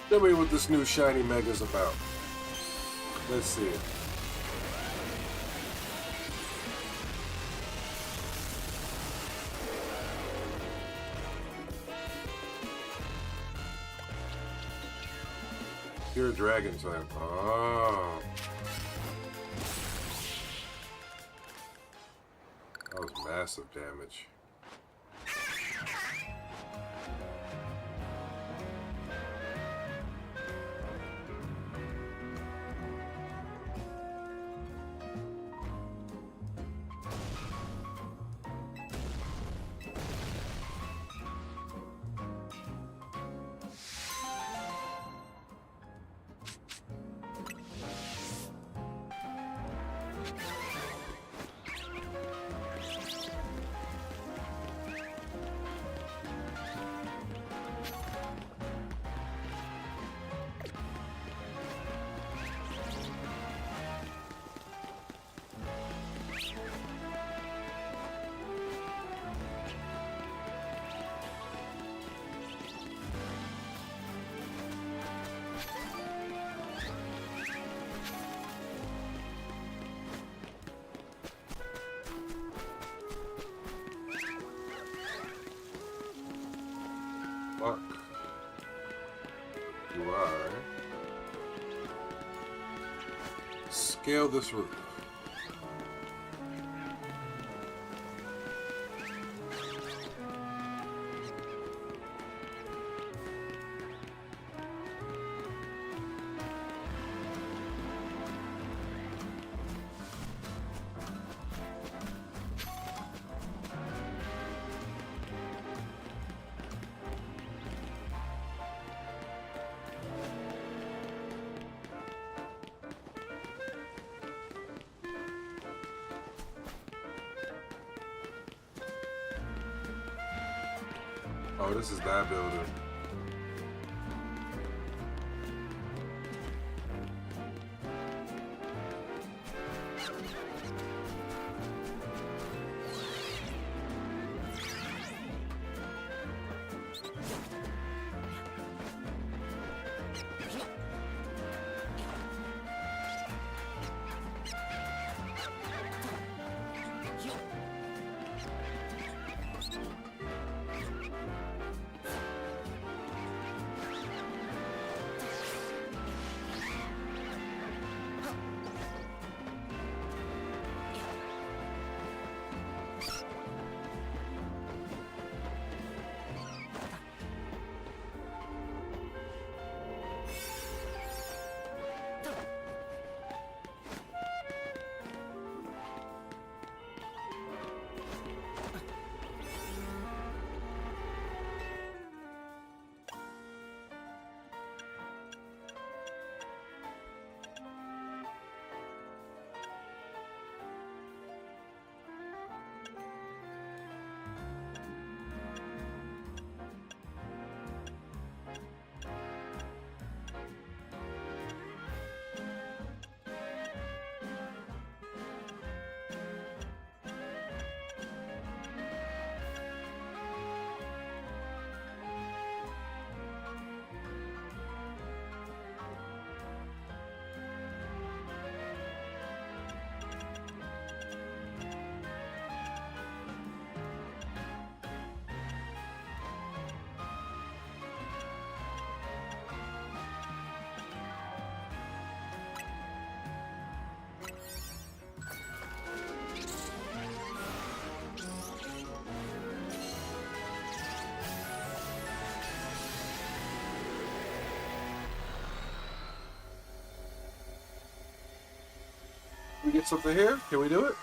Speaker 1: Tell me what this new shiny Mega's about. Let's see it. Pure Dragon type. Oh. That was massive damage. Fuck. Do I scale this roof? Oh, this is that builder. We get something here? Can we do it?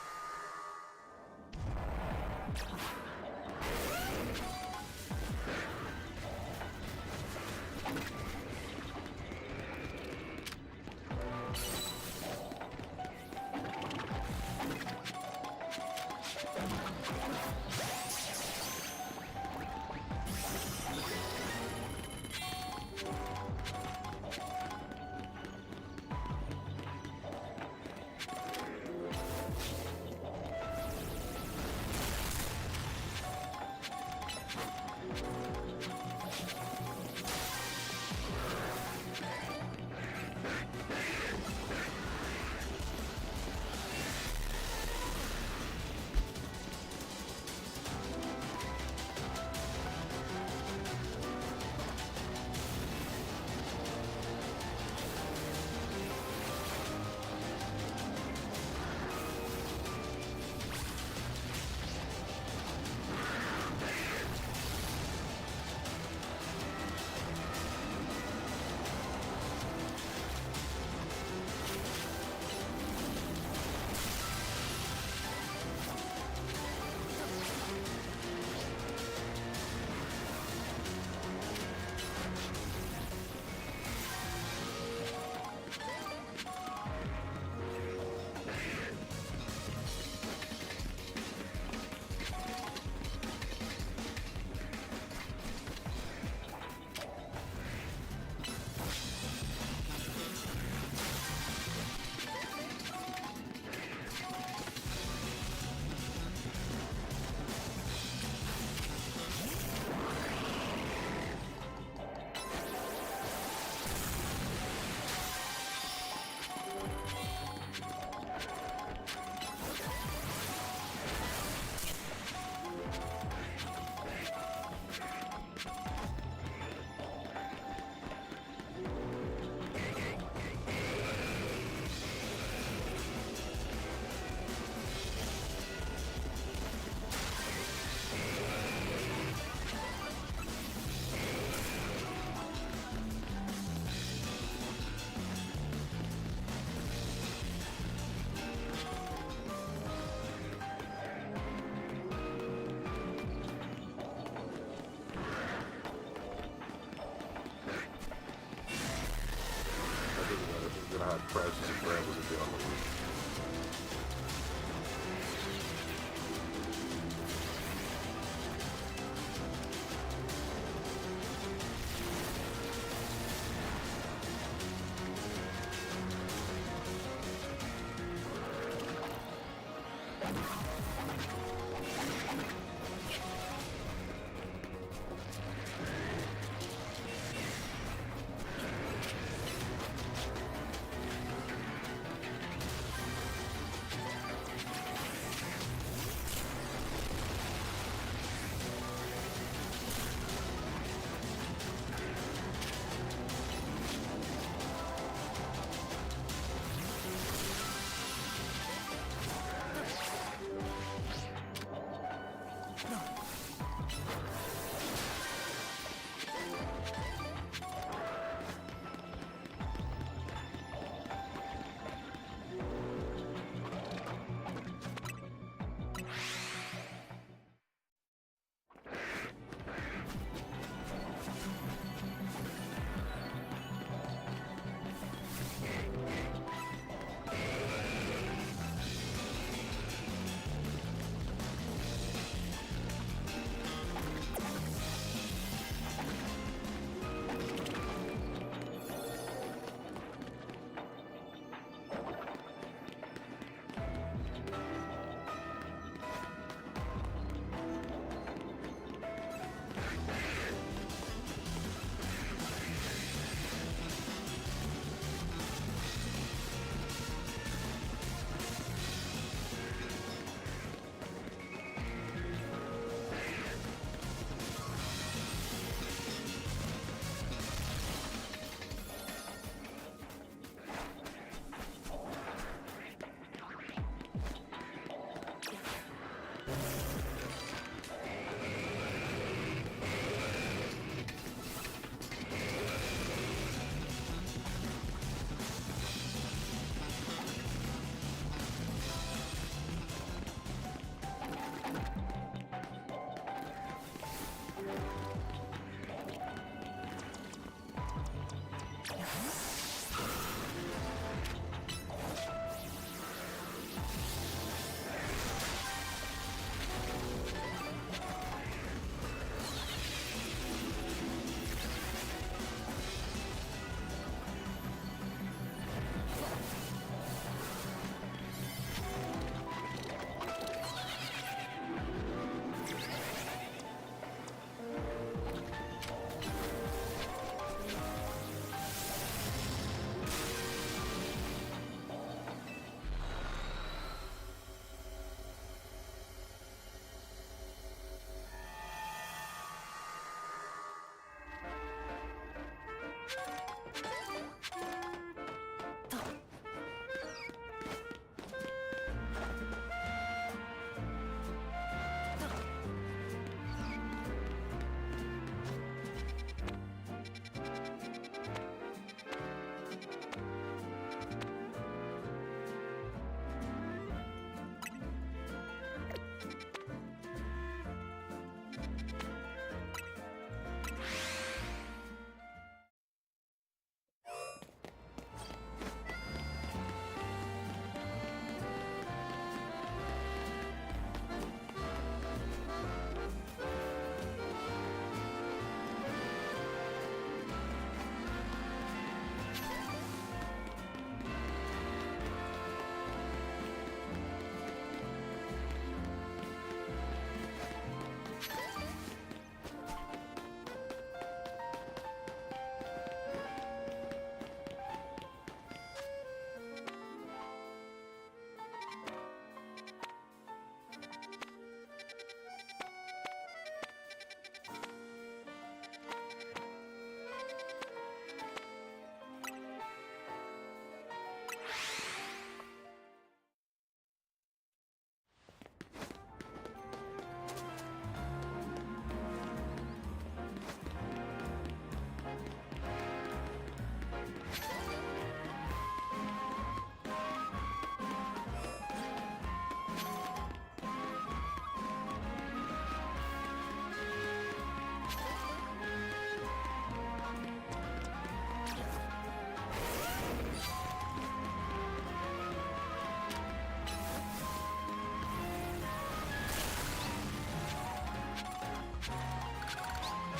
Speaker 1: Precious and Brad was a deal on the roof.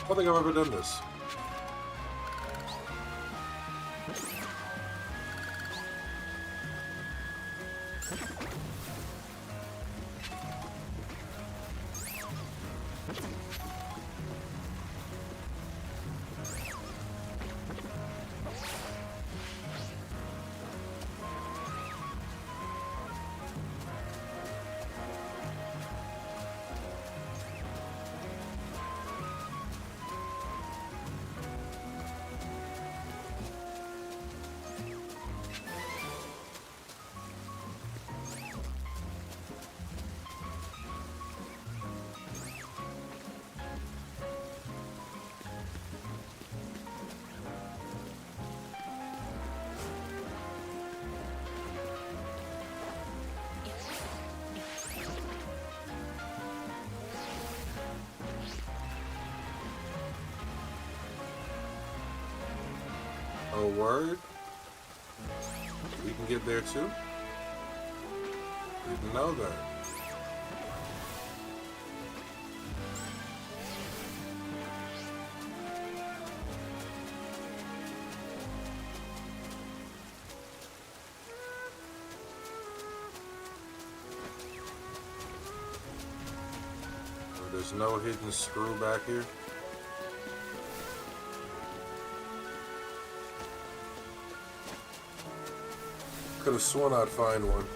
Speaker 1: I don't think I've ever done this. Oh, word? We can get there too? Didn't know that. There's no hidden screw back here. Could have sworn I'd find one.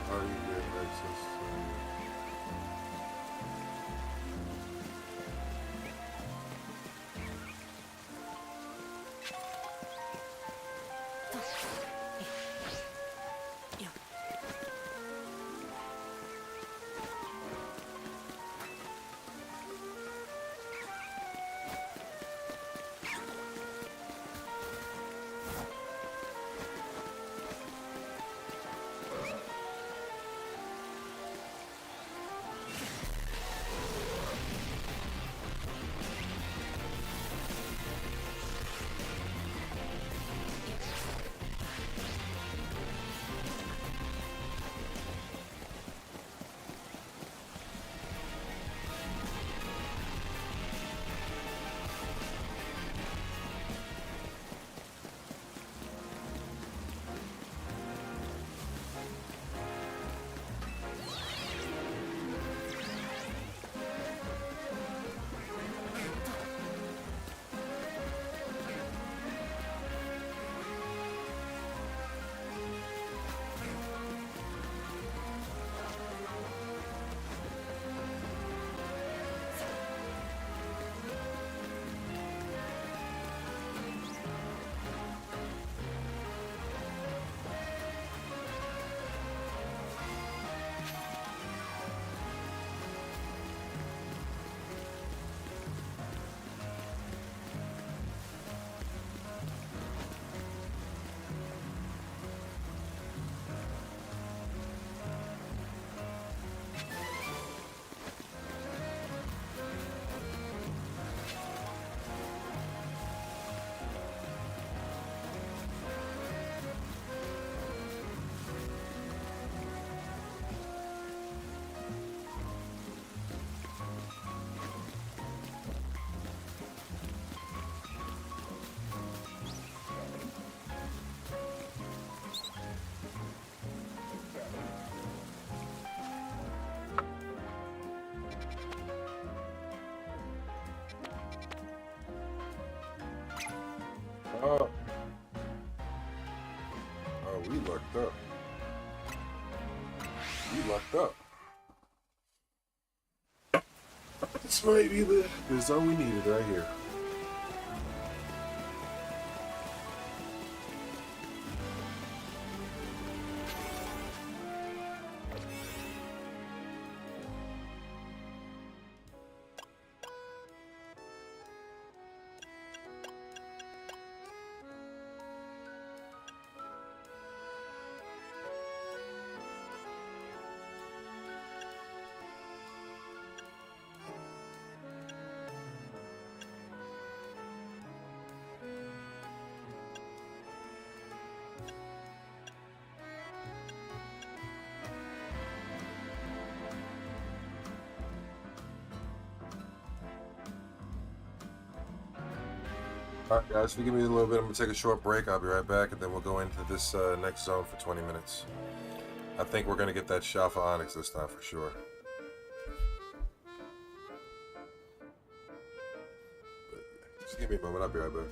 Speaker 1: How do you get access to... Oh, we lucked up. We lucked up. This might be this is all we needed right here. All right, guys, if you give me a little bit, I'm going to take a short break. I'll be right back, and then we'll go into this next zone for 20 minutes. I think we're going to get that Shafa Onyx this time for sure. But just give me a moment. I'll be right back.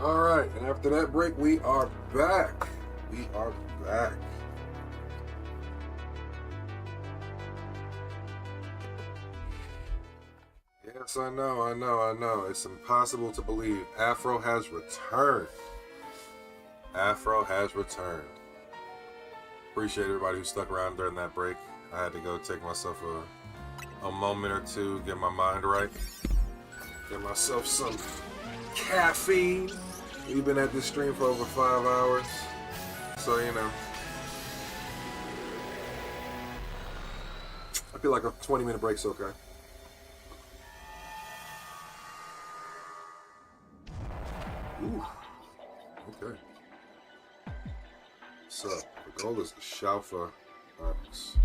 Speaker 1: All right, and after that break, we are back. We are back. Yes, I know. It's impossible to believe. Afro has returned. Afro has returned. Appreciate everybody who stuck around during that break. I had to go take myself a moment or two, get my mind right. Get myself some caffeine. We've been at this stream for over 5 hours. So, you know. I feel like a 20-minute break's okay. Ooh. Okay. So, the goal is the Shalfa box.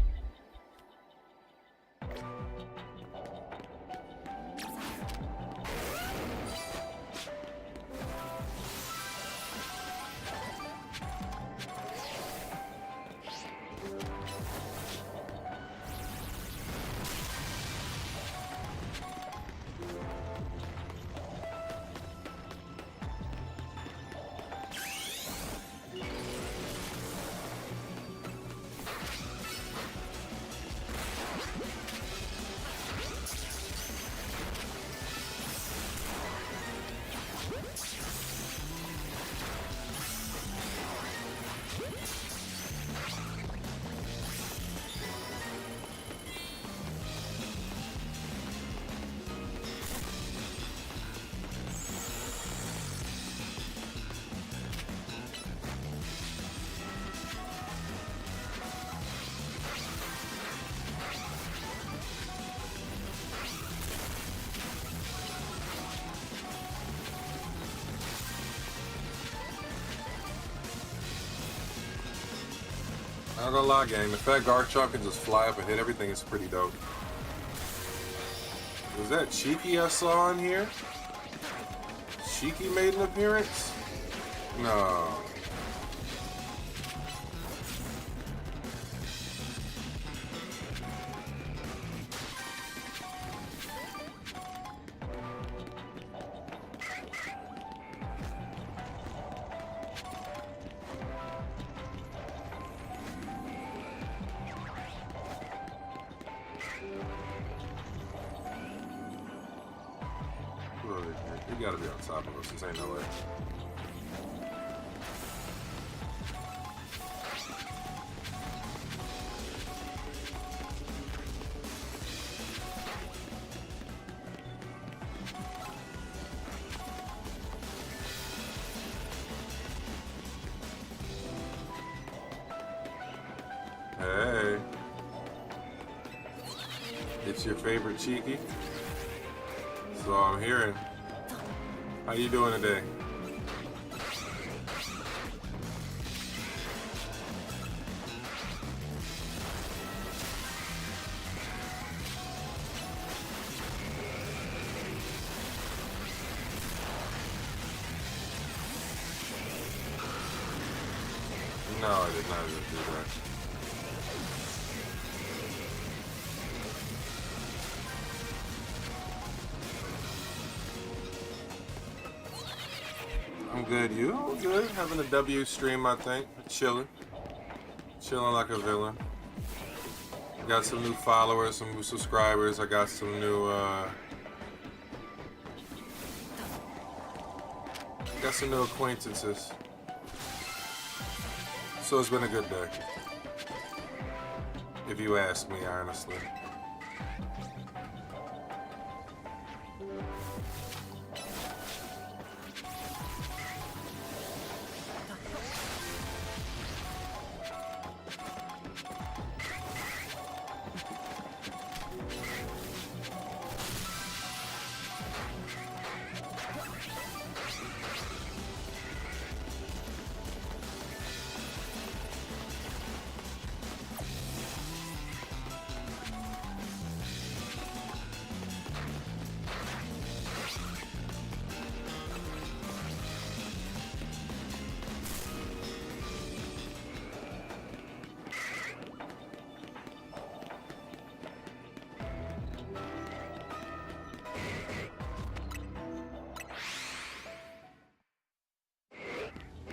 Speaker 1: Not gonna lie, gang. The fact Garchomp can just fly up and hit everything is pretty dope. Was that Cheeky I saw in here? Cheeky made an appearance? No. You gotta be on top of us. This ain't no way. Hey. It's your favorite Cheeky? So I'm hearing. How you doing today? No, I did not even do that. I'm good. You good? Having a W stream, I think. Chilling like a villain. Got some new followers, some new subscribers. I got some new acquaintances. So it's been a good day, if you ask me honestly.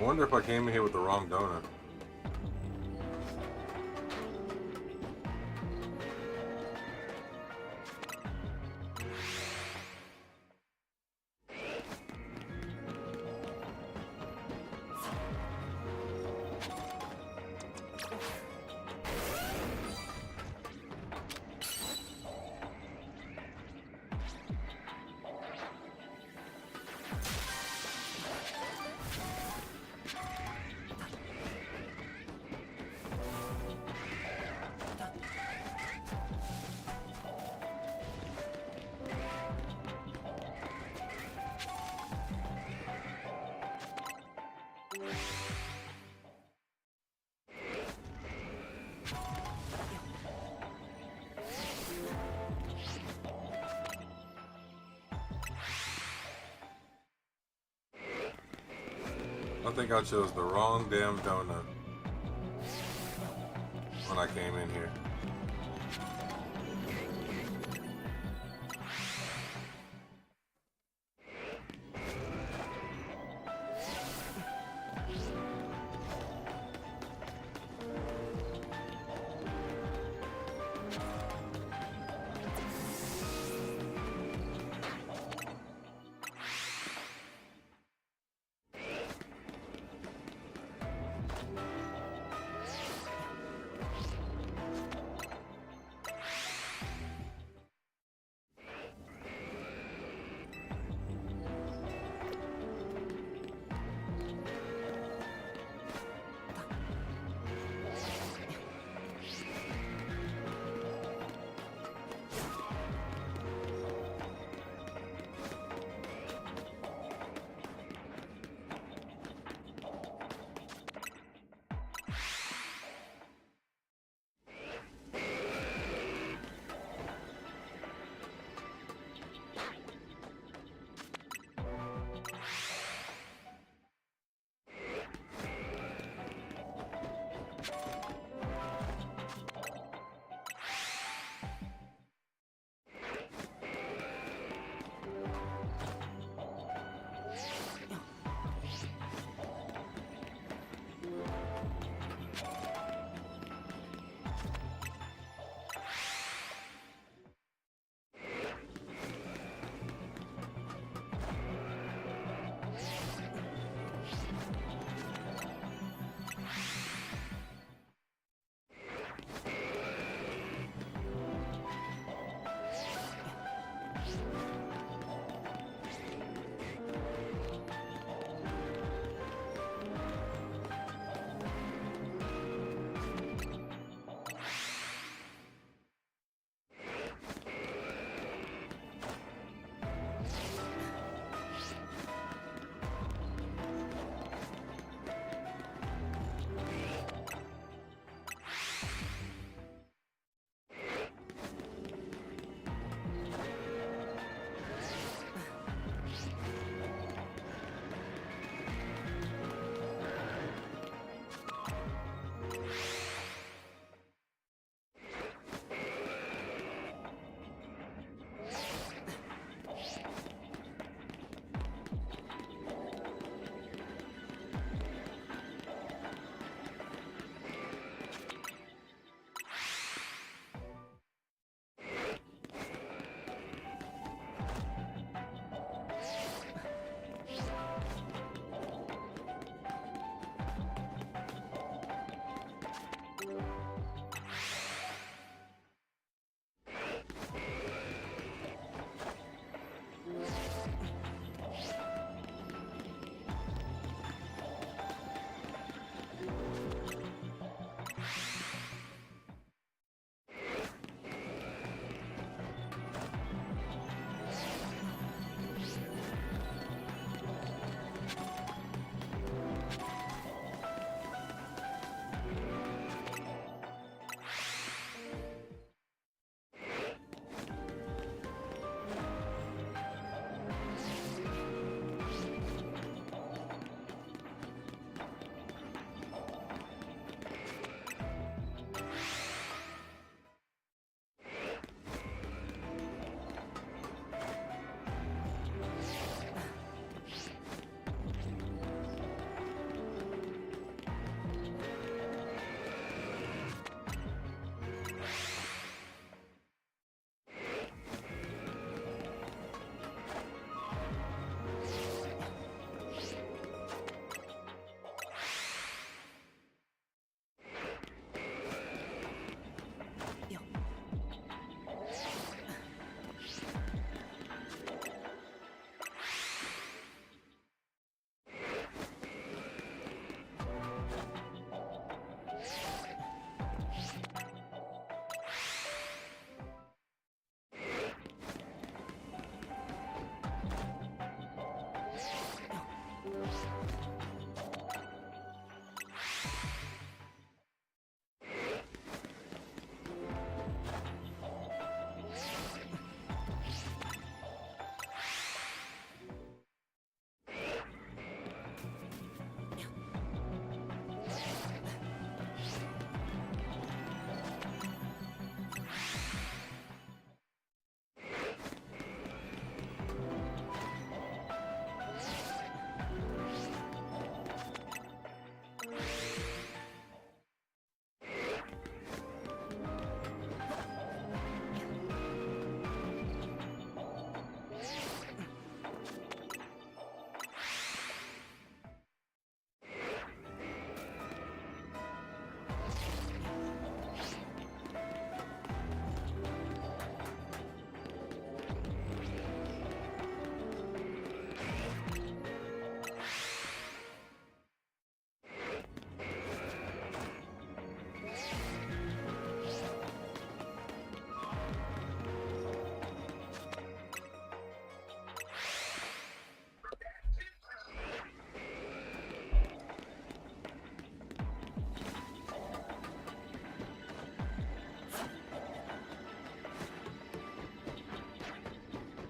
Speaker 1: I wonder if I came in here with the wrong donut. I think I chose the wrong damn donut when I came in here.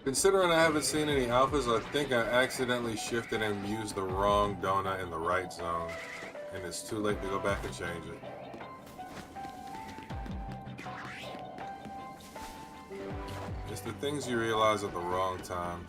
Speaker 1: Considering I haven't seen any alphas, I think I accidentally shifted and used the wrong donut in the right zone. And it's too late to go back and change it. It's the things you realize at the wrong times.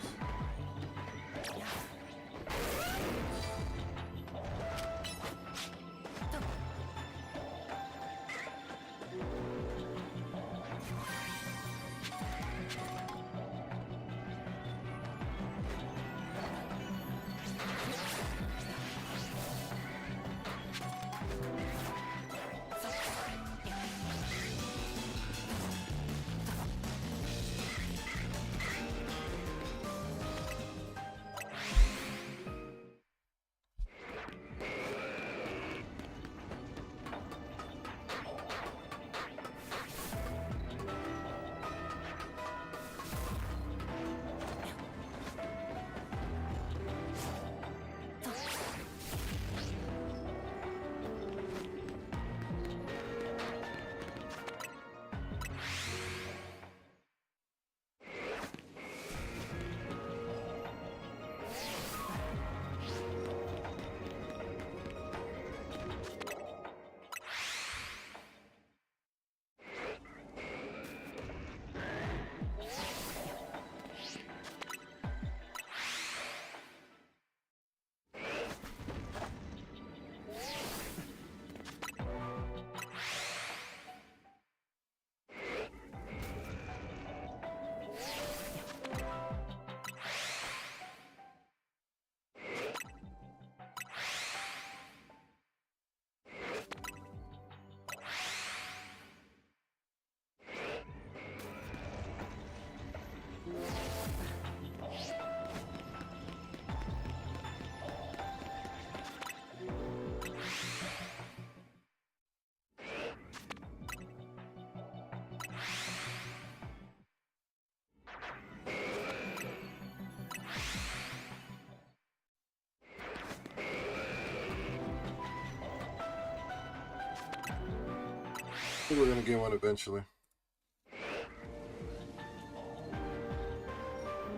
Speaker 1: I think we're gonna get one eventually.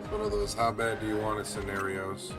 Speaker 1: It's one of those how bad do you want it scenarios.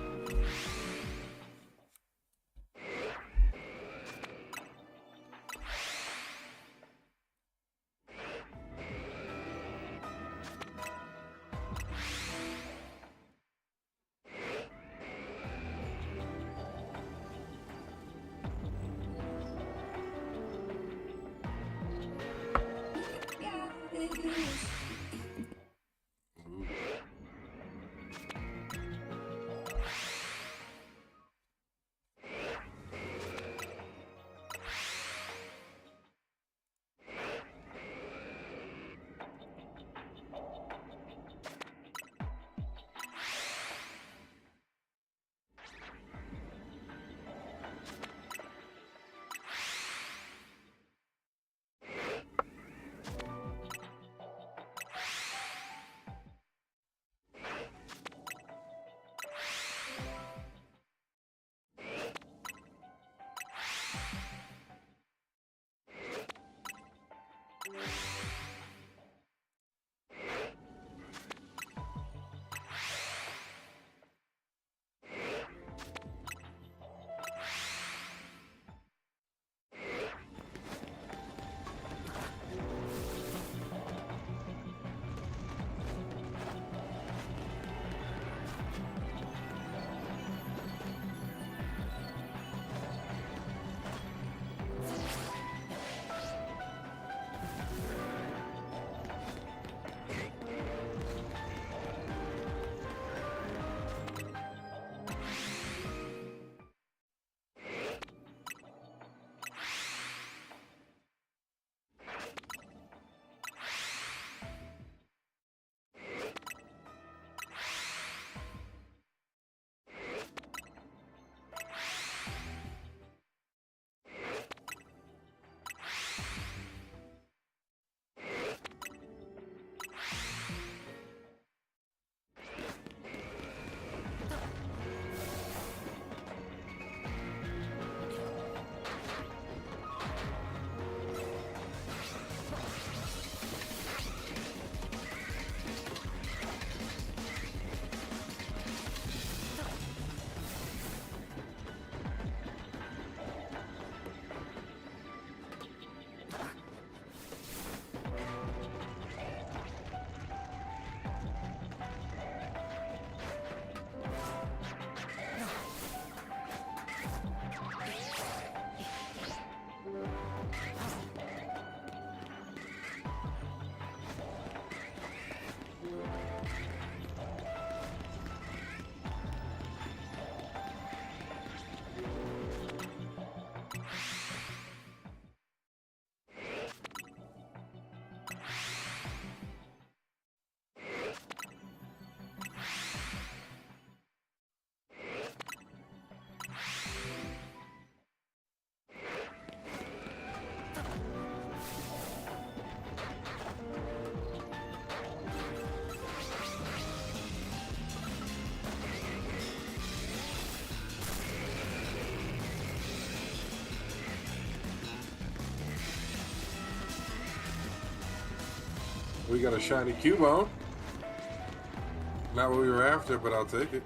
Speaker 1: We got a shiny Cubone. Not what we were after, but I'll take it.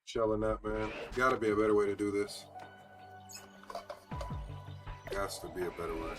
Speaker 1: Shelling that, man. Gotta be a better way to do this. Has to be a better way.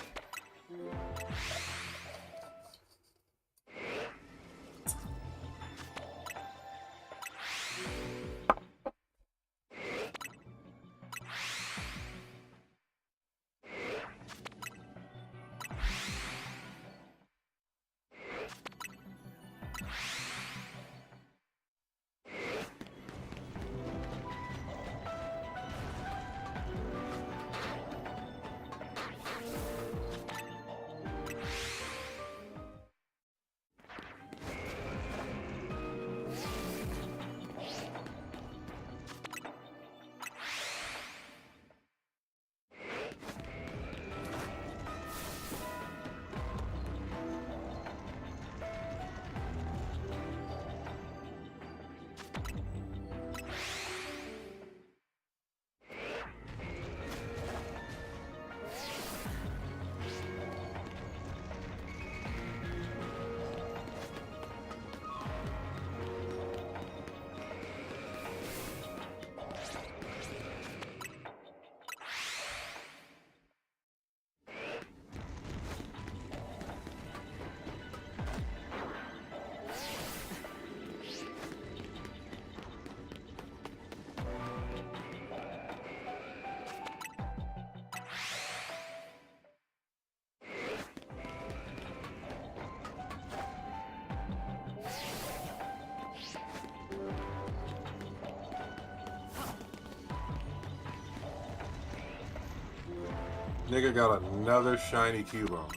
Speaker 1: Nigga got another shiny Cubone.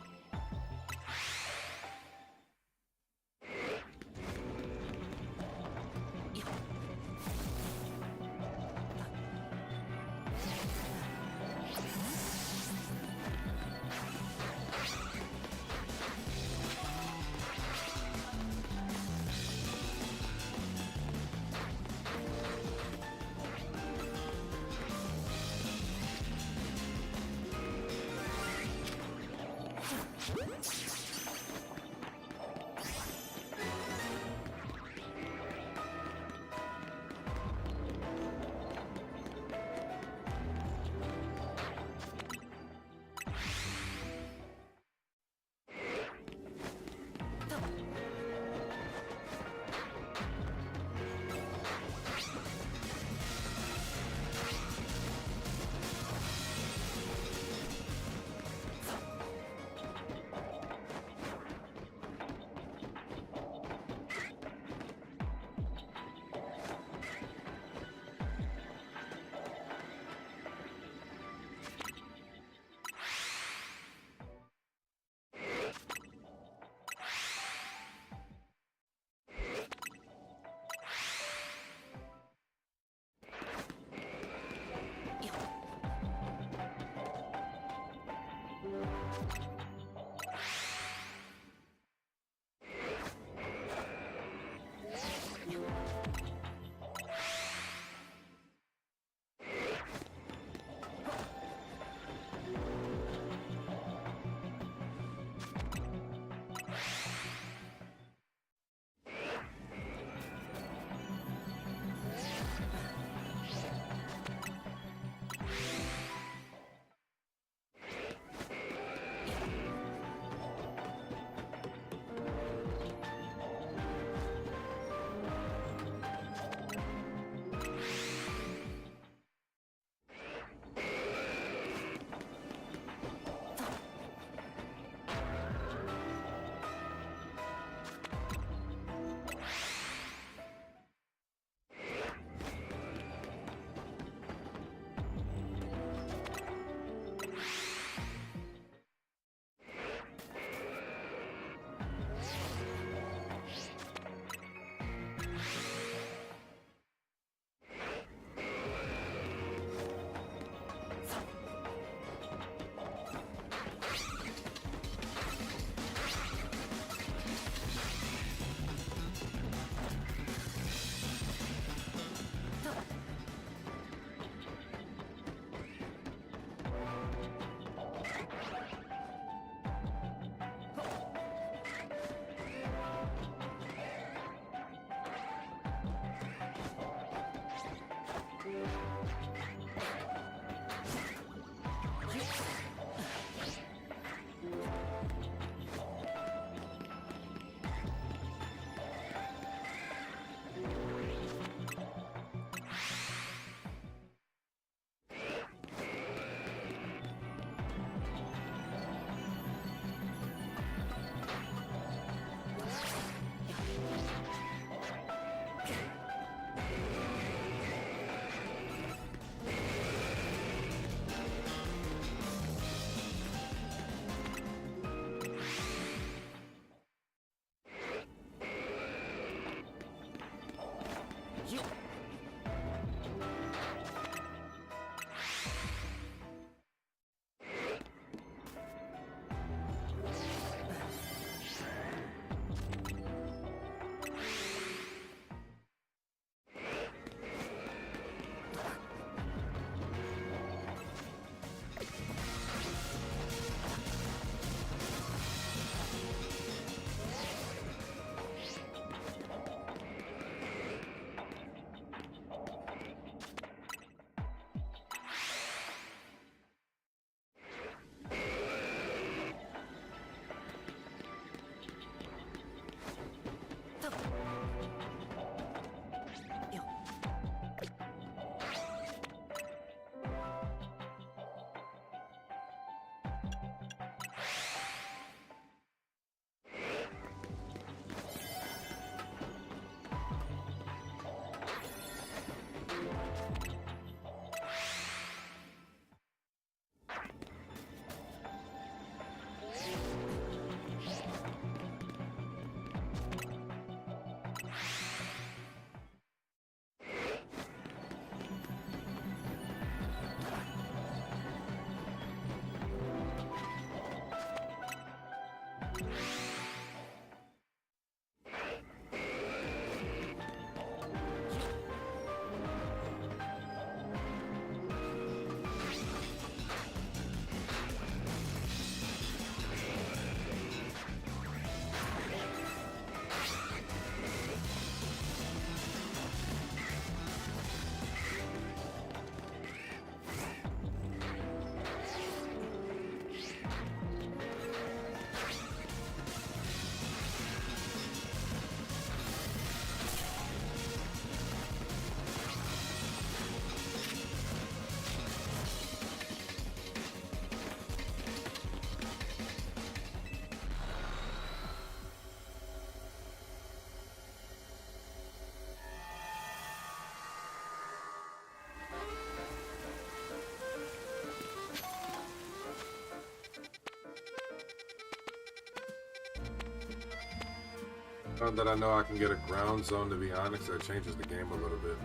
Speaker 1: Now that I know I can get a ground zone, to be honest, that changes the game a little bit.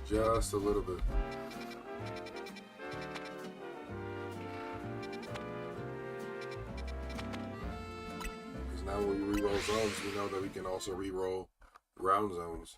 Speaker 1: Just a little bit. Because now when we reroll zones, we know that we can also reroll ground zones.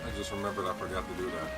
Speaker 1: I just remembered I forgot to do that.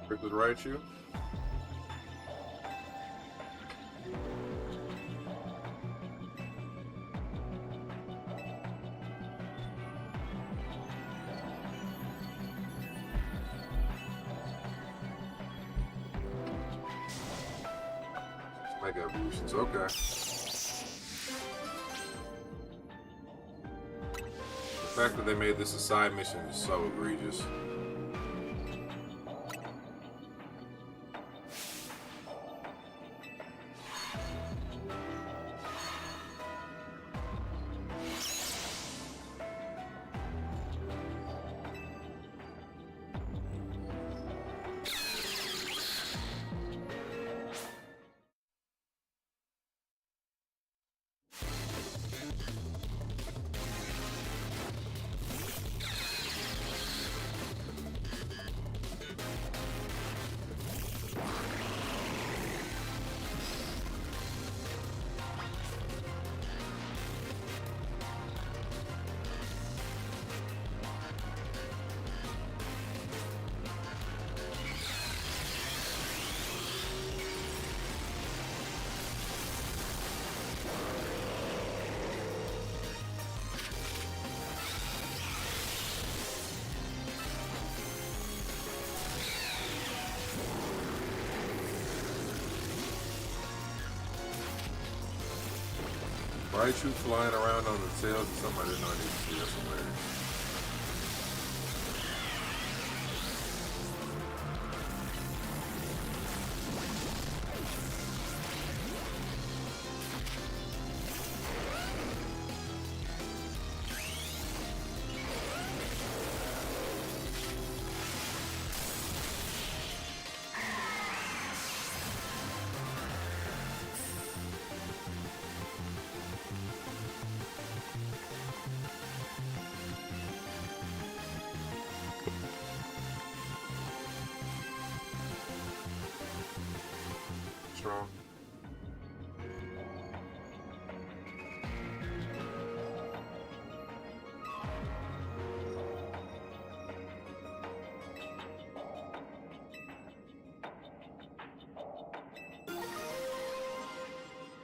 Speaker 1: Rick was Raichu. Mega evolutions, okay. The fact that they made this a side mission is so egregious. Raichu flying around on the tails is something I didn't know I needed to see. That's hilarious. Strong.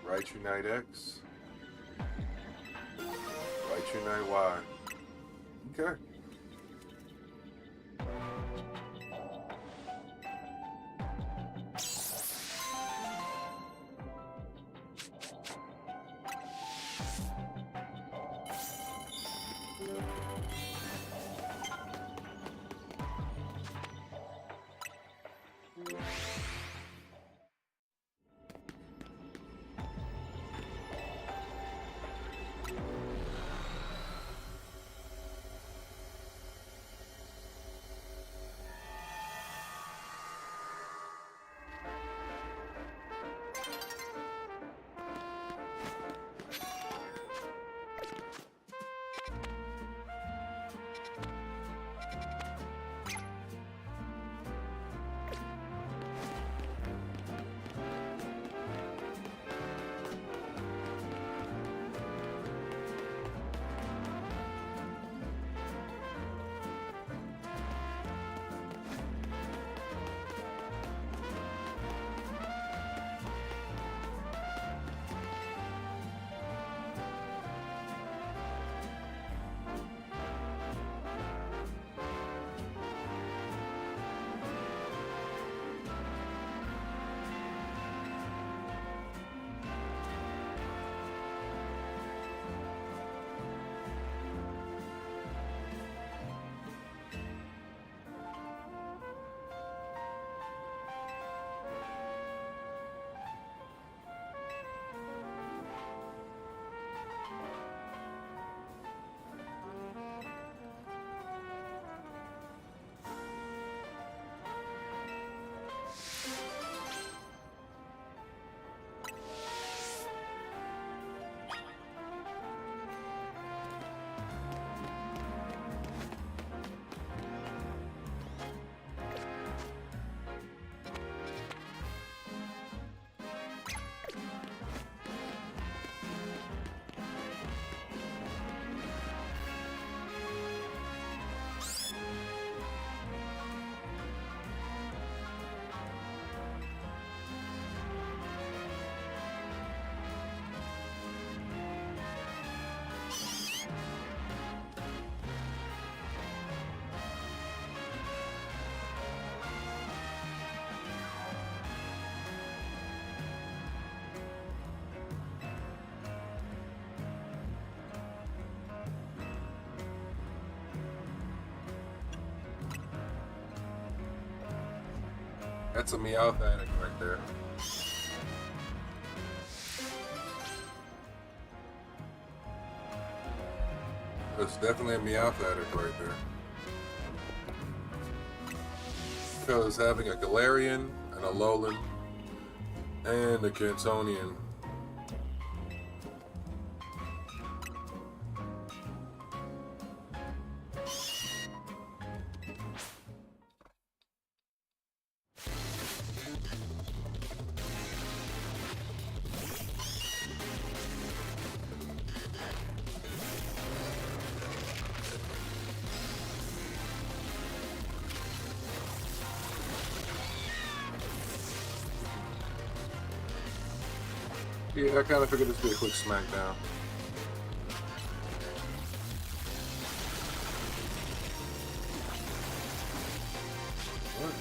Speaker 1: Raichu Knight X. Raichu Knight Y. Okay. That's a Meowth addict right there. That's definitely a Meowth addict right there. Because having a Galarian and a Alolan and a Cantonian. Yeah, I kind of figured this would be a quick smackdown. What?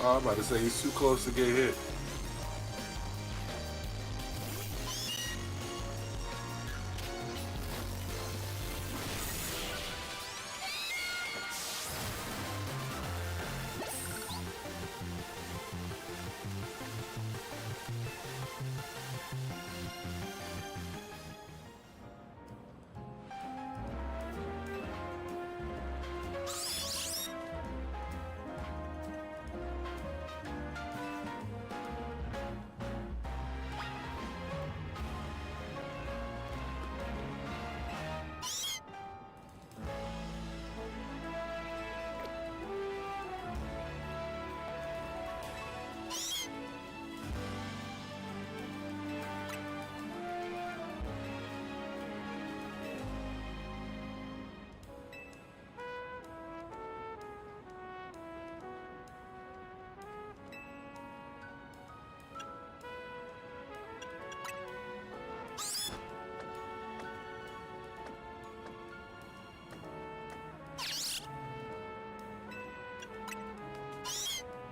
Speaker 1: Oh, I'm about to say he's too close to get hit.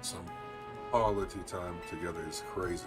Speaker 1: Some quality time together is crazy.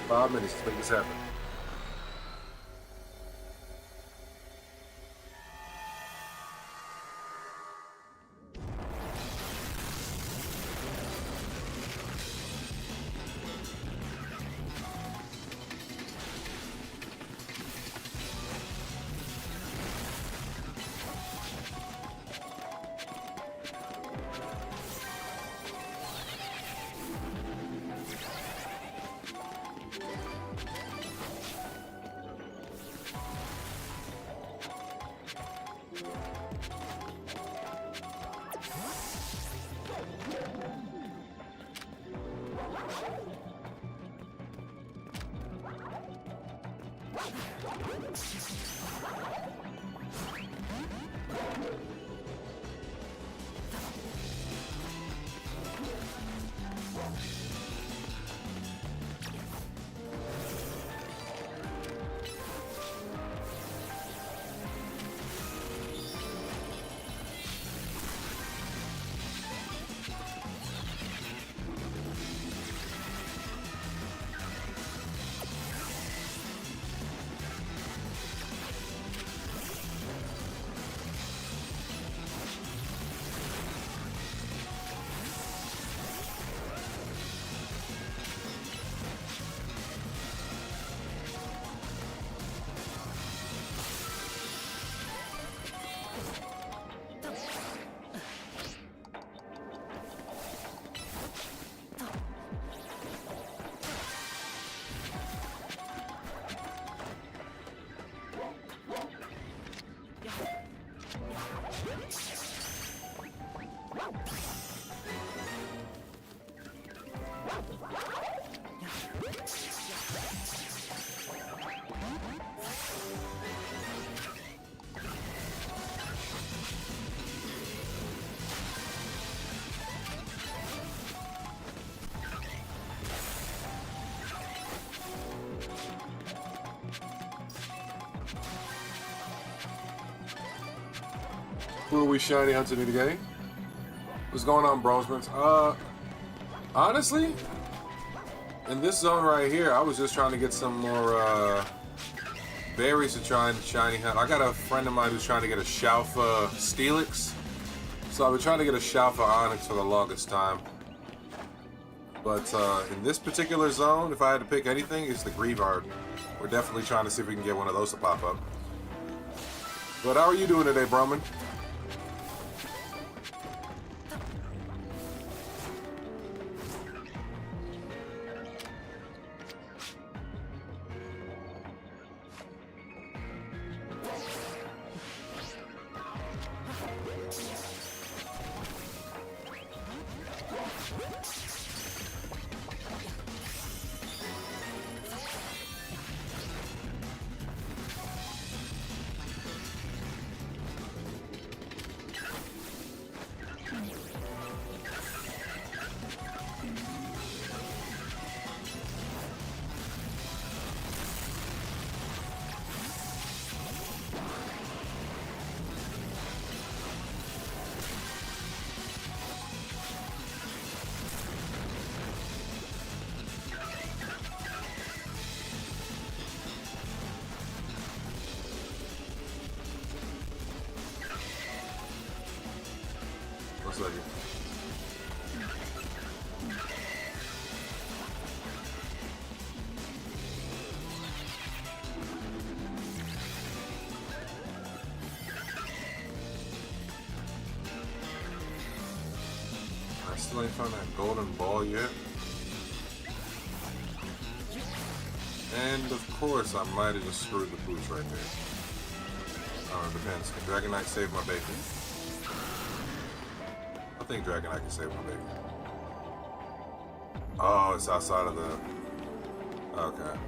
Speaker 1: Five minutes to make this happen. Who are we shiny hunting today? What's going on, Brosmans? Honestly, in this zone right here, I was just trying to get some more berries to try and shiny hunt. I got a friend of mine who's trying to get a Shalfa Steelix, so I've been trying to get a Shalfa Onyx for the longest time. But in this particular zone, if I had to pick anything, it's the Greavard. We're definitely trying to see if we can get one of those to pop up. But how are you doing today, Broman? Still ain't found that golden ball yet. And of course, I might have just screwed the pooch right there. It depends. Can Dragonite save my baby? I think Dragonite can save my baby. Oh, it's outside of the... Okay.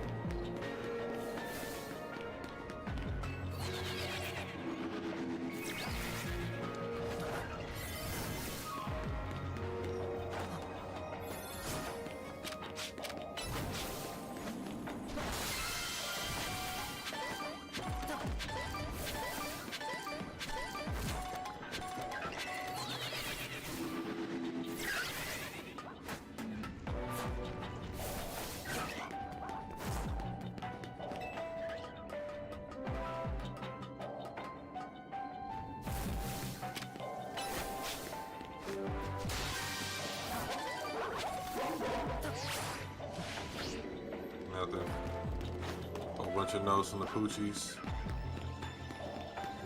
Speaker 1: Bunch of notes from the Poochies.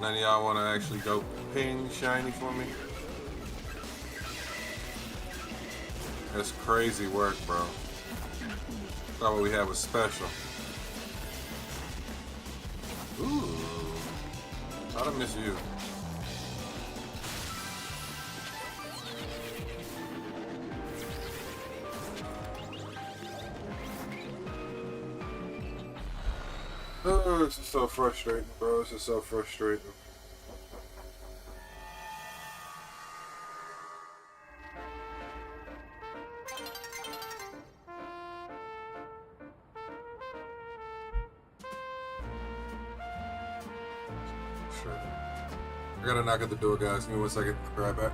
Speaker 1: None of y'all want to actually go ping shiny for me? That's crazy work, bro. Thought what we had was special. Ooh. How'd I miss you? Oh, this is so frustrating, bro. This is so frustrating. Sure. I gotta knock at the door, guys. Give me 1 second. I'll be right back.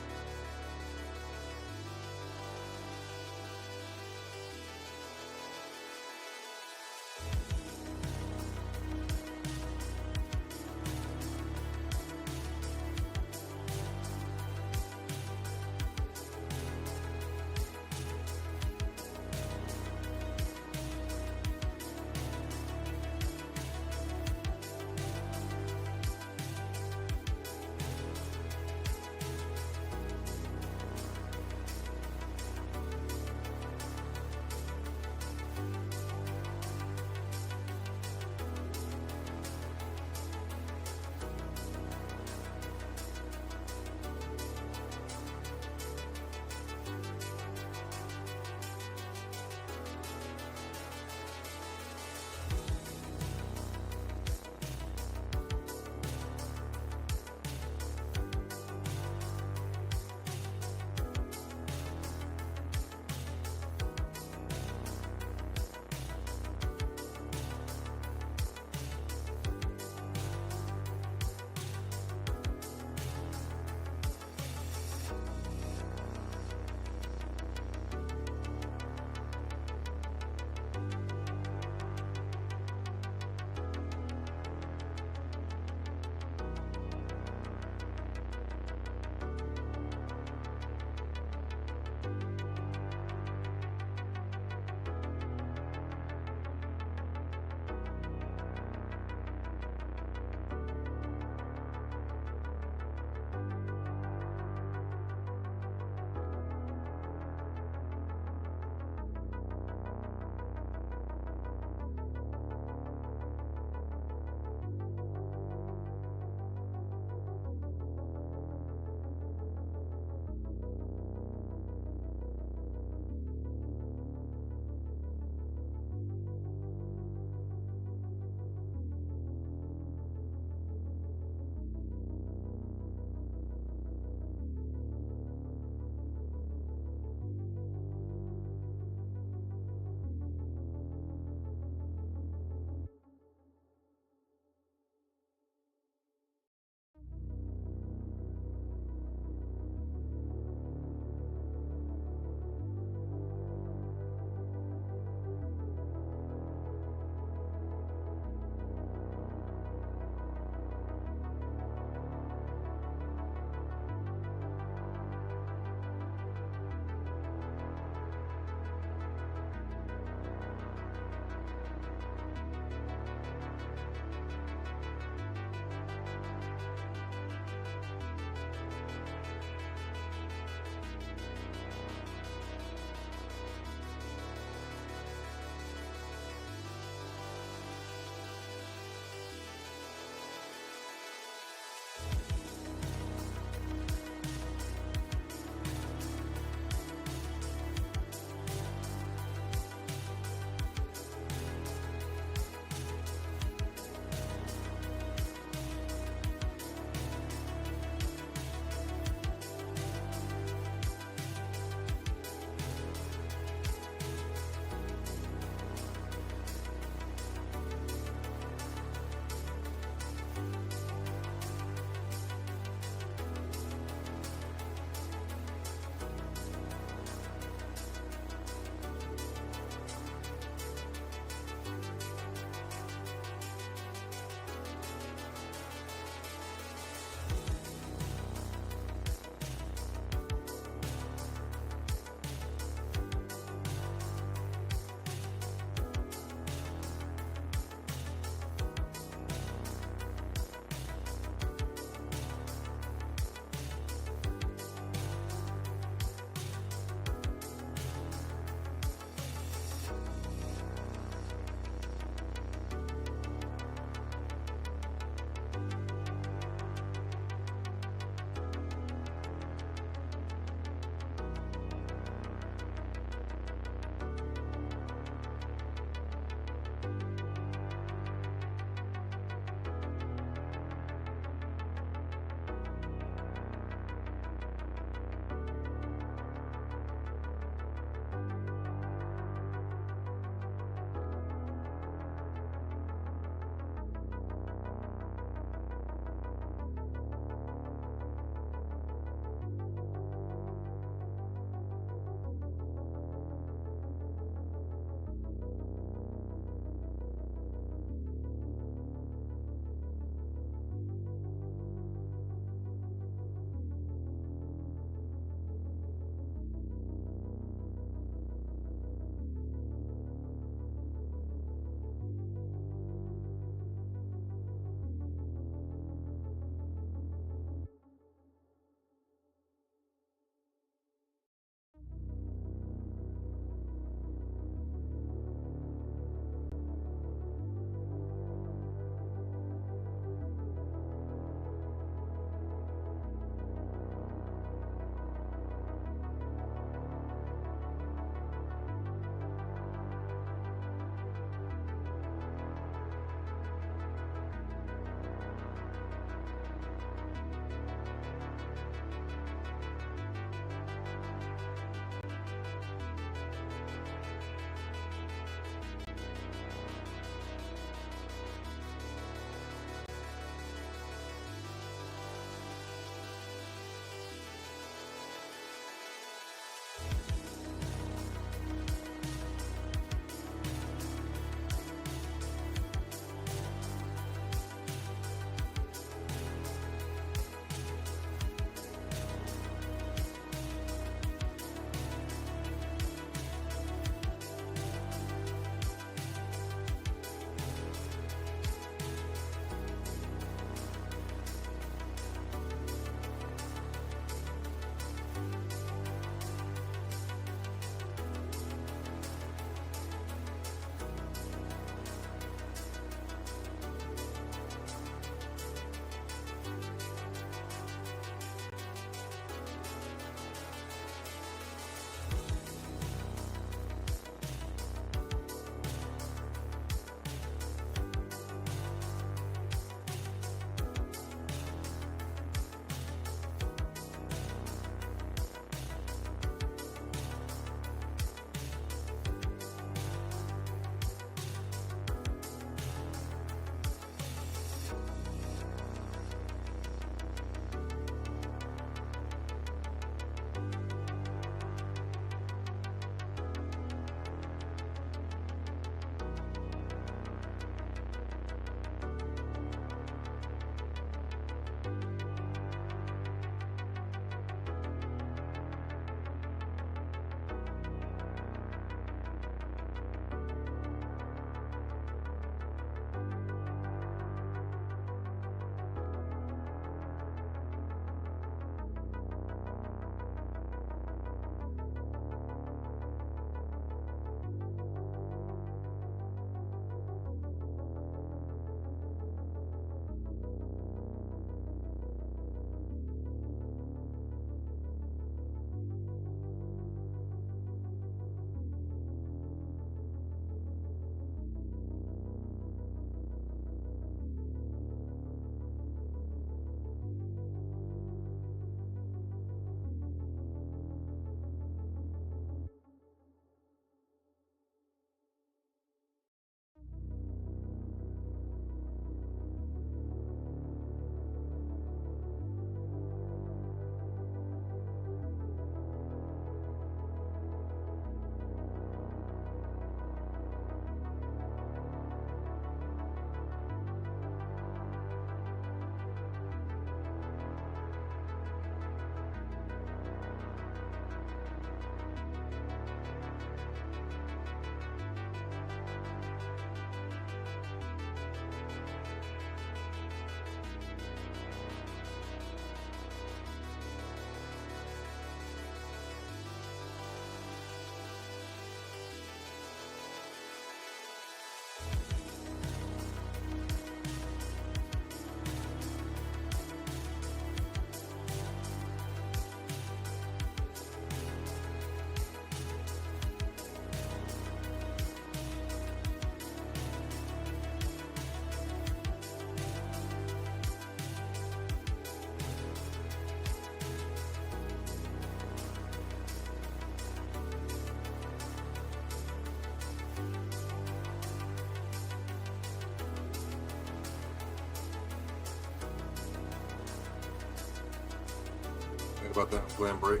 Speaker 1: about that plan break.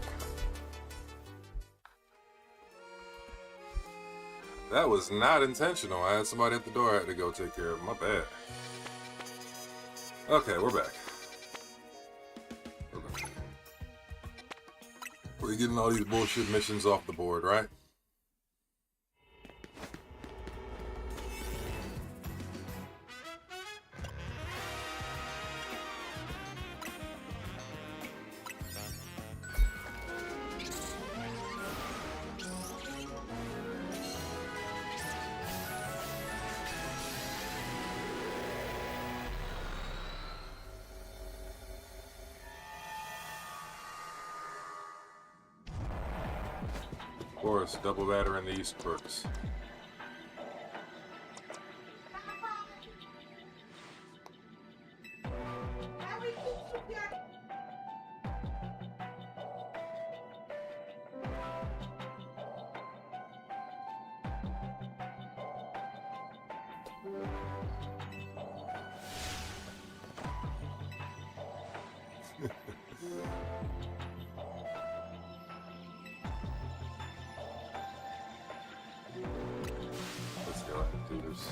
Speaker 1: That was not intentional. I had somebody at the door I had to go take care of. My bad. Okay, we're back. We're getting all these bullshit missions off the board, right? Of course, double batter in the East Brooks. Let's go ahead and do this.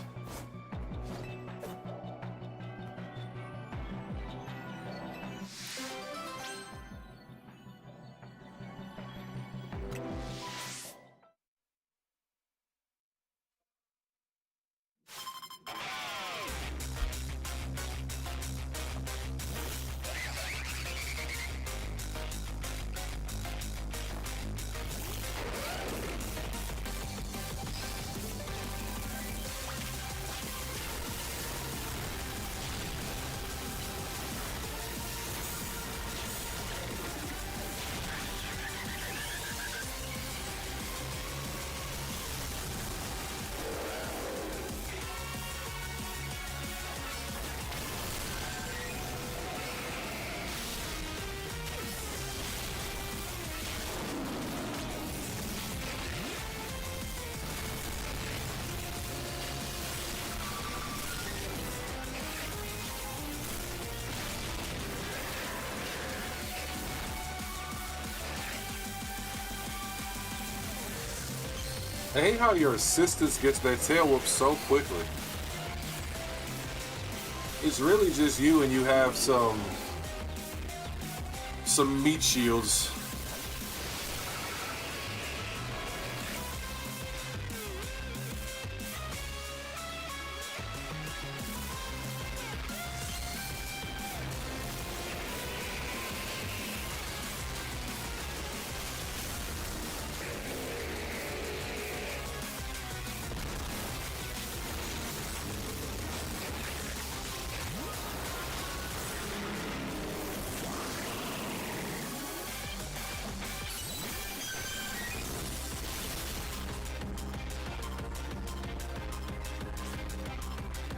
Speaker 1: I hate how your assistants gets their tail whooped so quickly. It's really just you and you have some meat shields.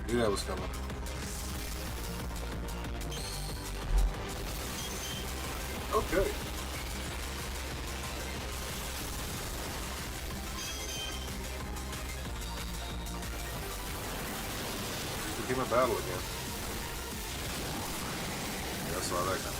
Speaker 1: Knew that was coming. Okay. Became a battle again. Yeah, I saw that coming.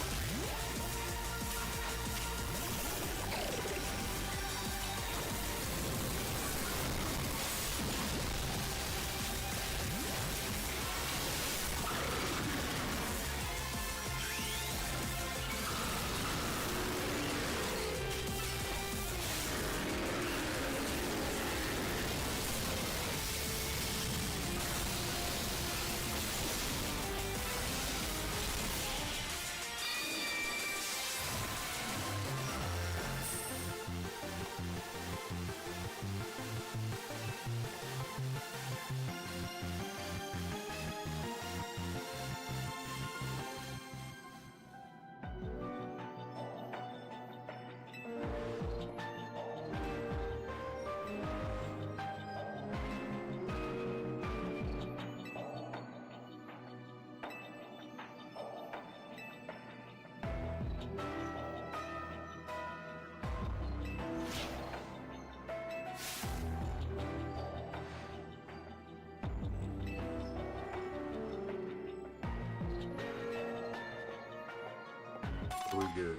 Speaker 1: We good.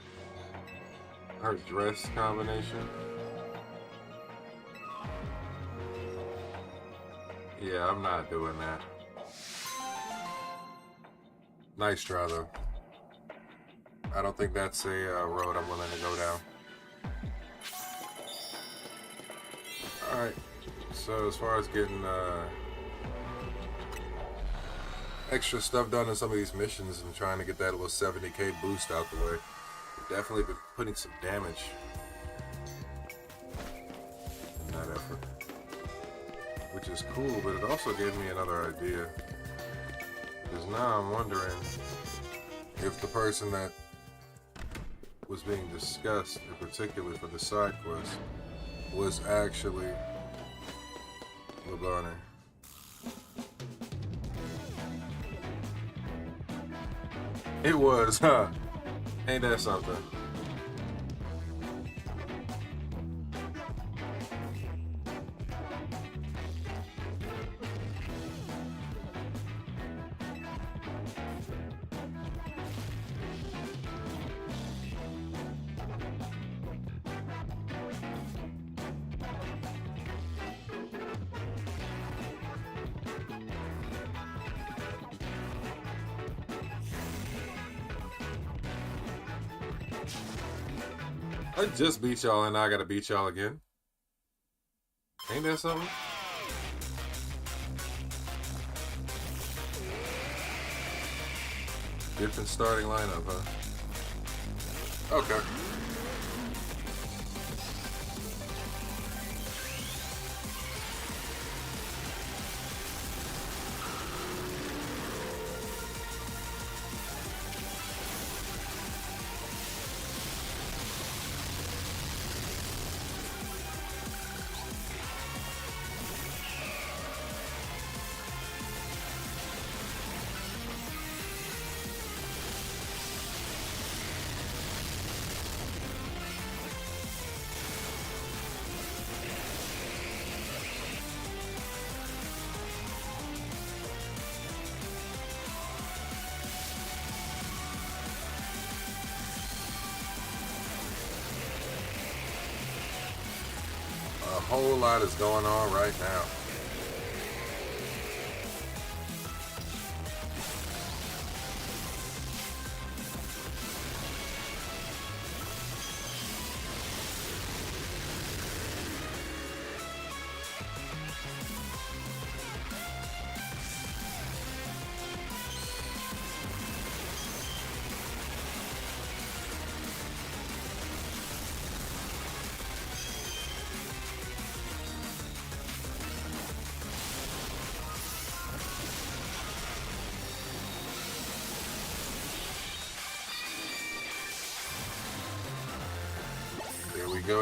Speaker 1: her dress combination. Yeah, I'm not doing that. Nice try, though. I don't think that's a road I'm willing to go down. Alright, so as far as getting extra stuff done in some of these missions and trying to get that little 70k boost out the way, definitely been putting some damage in that effort, which is cool, but it also gave me another idea, because now I'm wondering if the person that was being discussed in particular for the side quest was actually LeBron. It was, huh? Ain't that something? I just beat y'all and now I gotta beat y'all again. Ain't that something? Different starting lineup, huh? Okay. A whole lot is going on right now.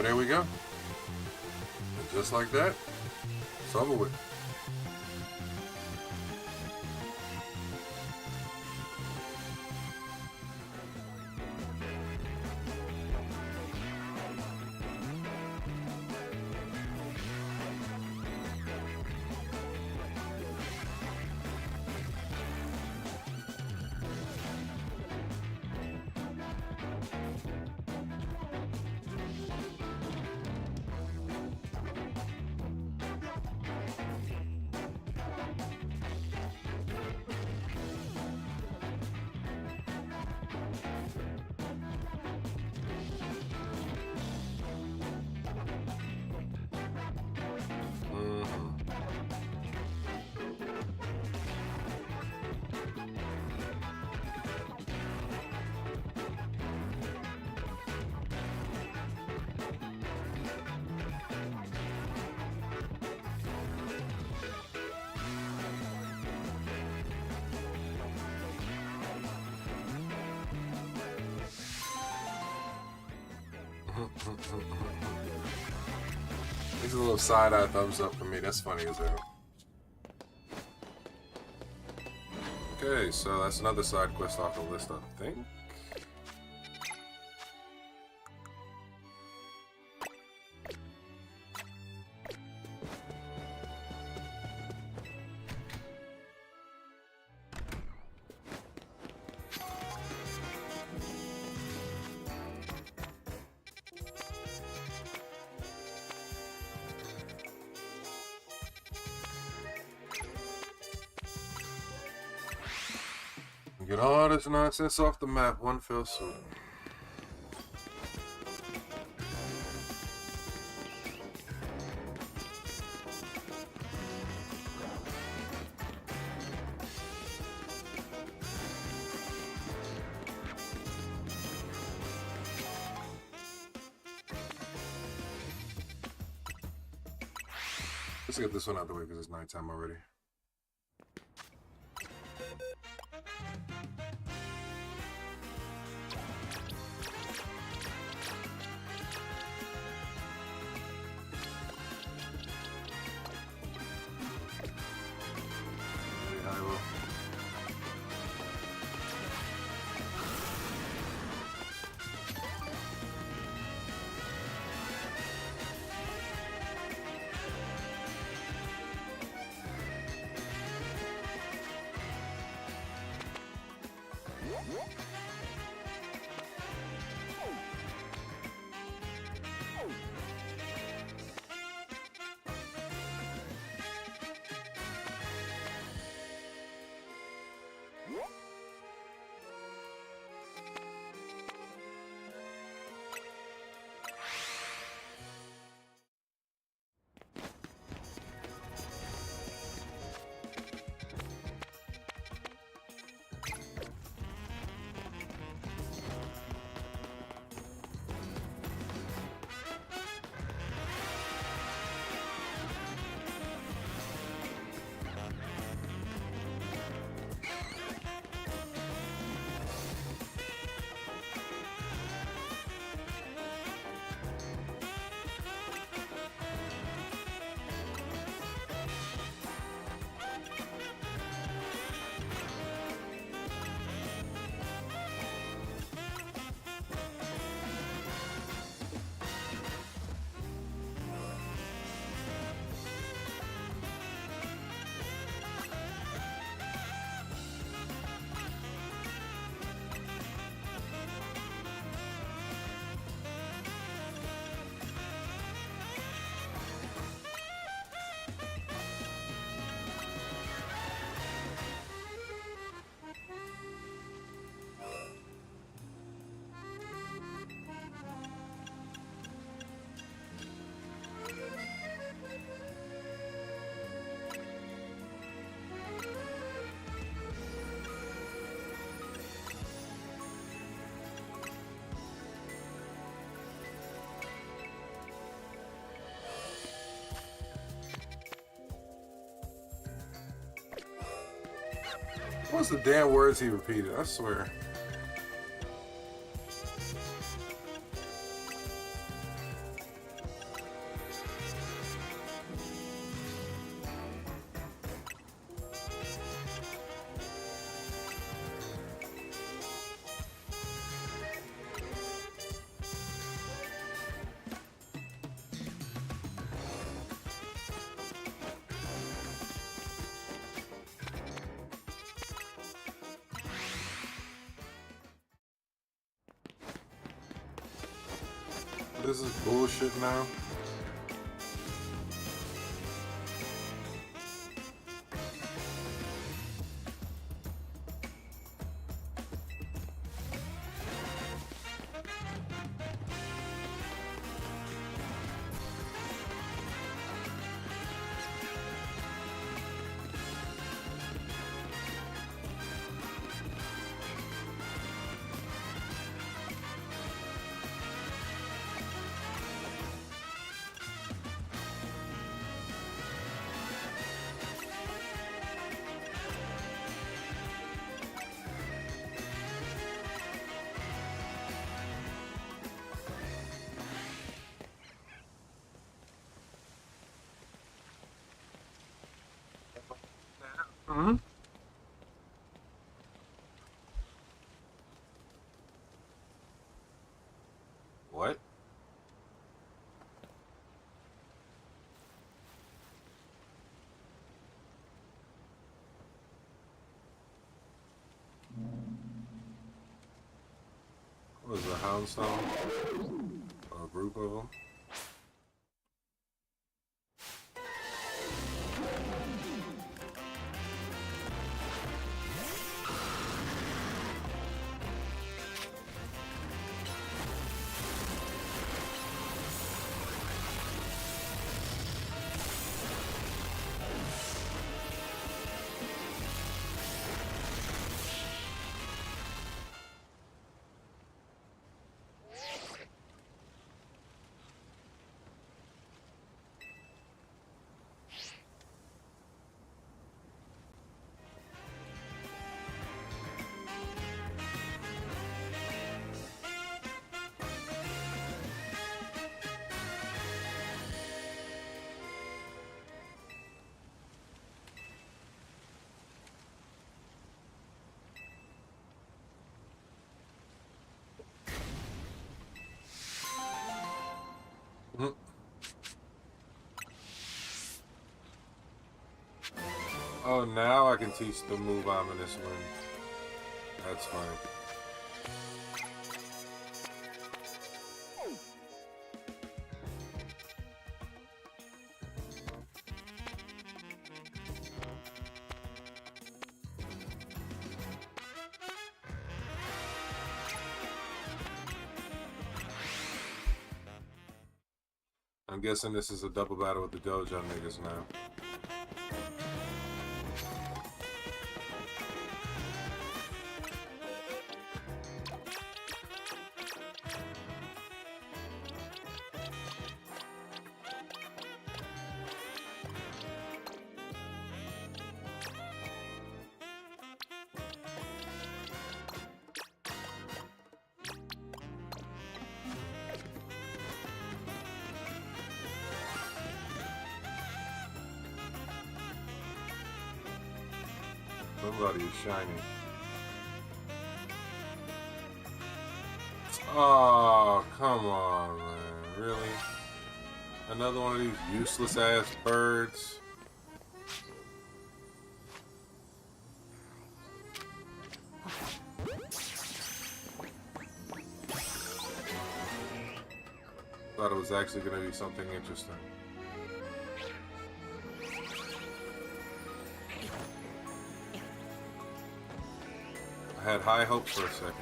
Speaker 1: There we go. And just like that, it's over with. This is a little side-eye thumbs up for me. That's funny as hell. Okay, so that's another side quest off the list, I think. Get all this nonsense off the map, one fell swoop. Let's get this one out of the way because it's nighttime already. What's the damn words he repeated? I swear. This is bullshit now. Mm-hmm. What? What is a houndstone? A group of them? Oh, now I can teach the move Ominous Wind. That's funny. I'm guessing this is a double battle with the Dojo niggas now. Somebody is shining. Oh, come on, man. Really? Another one of these useless ass birds? Thought it was actually going to be something interesting. I had high hopes for a second.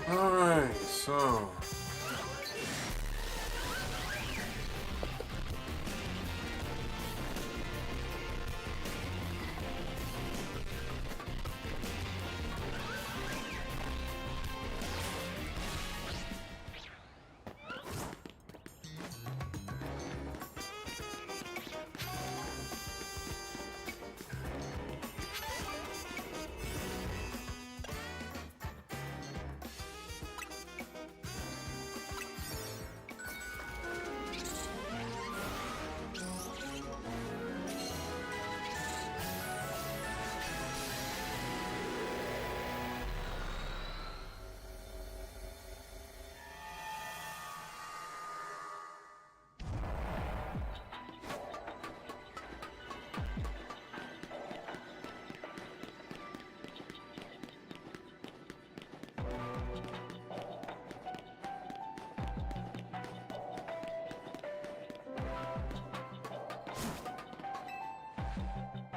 Speaker 1: Alright, so...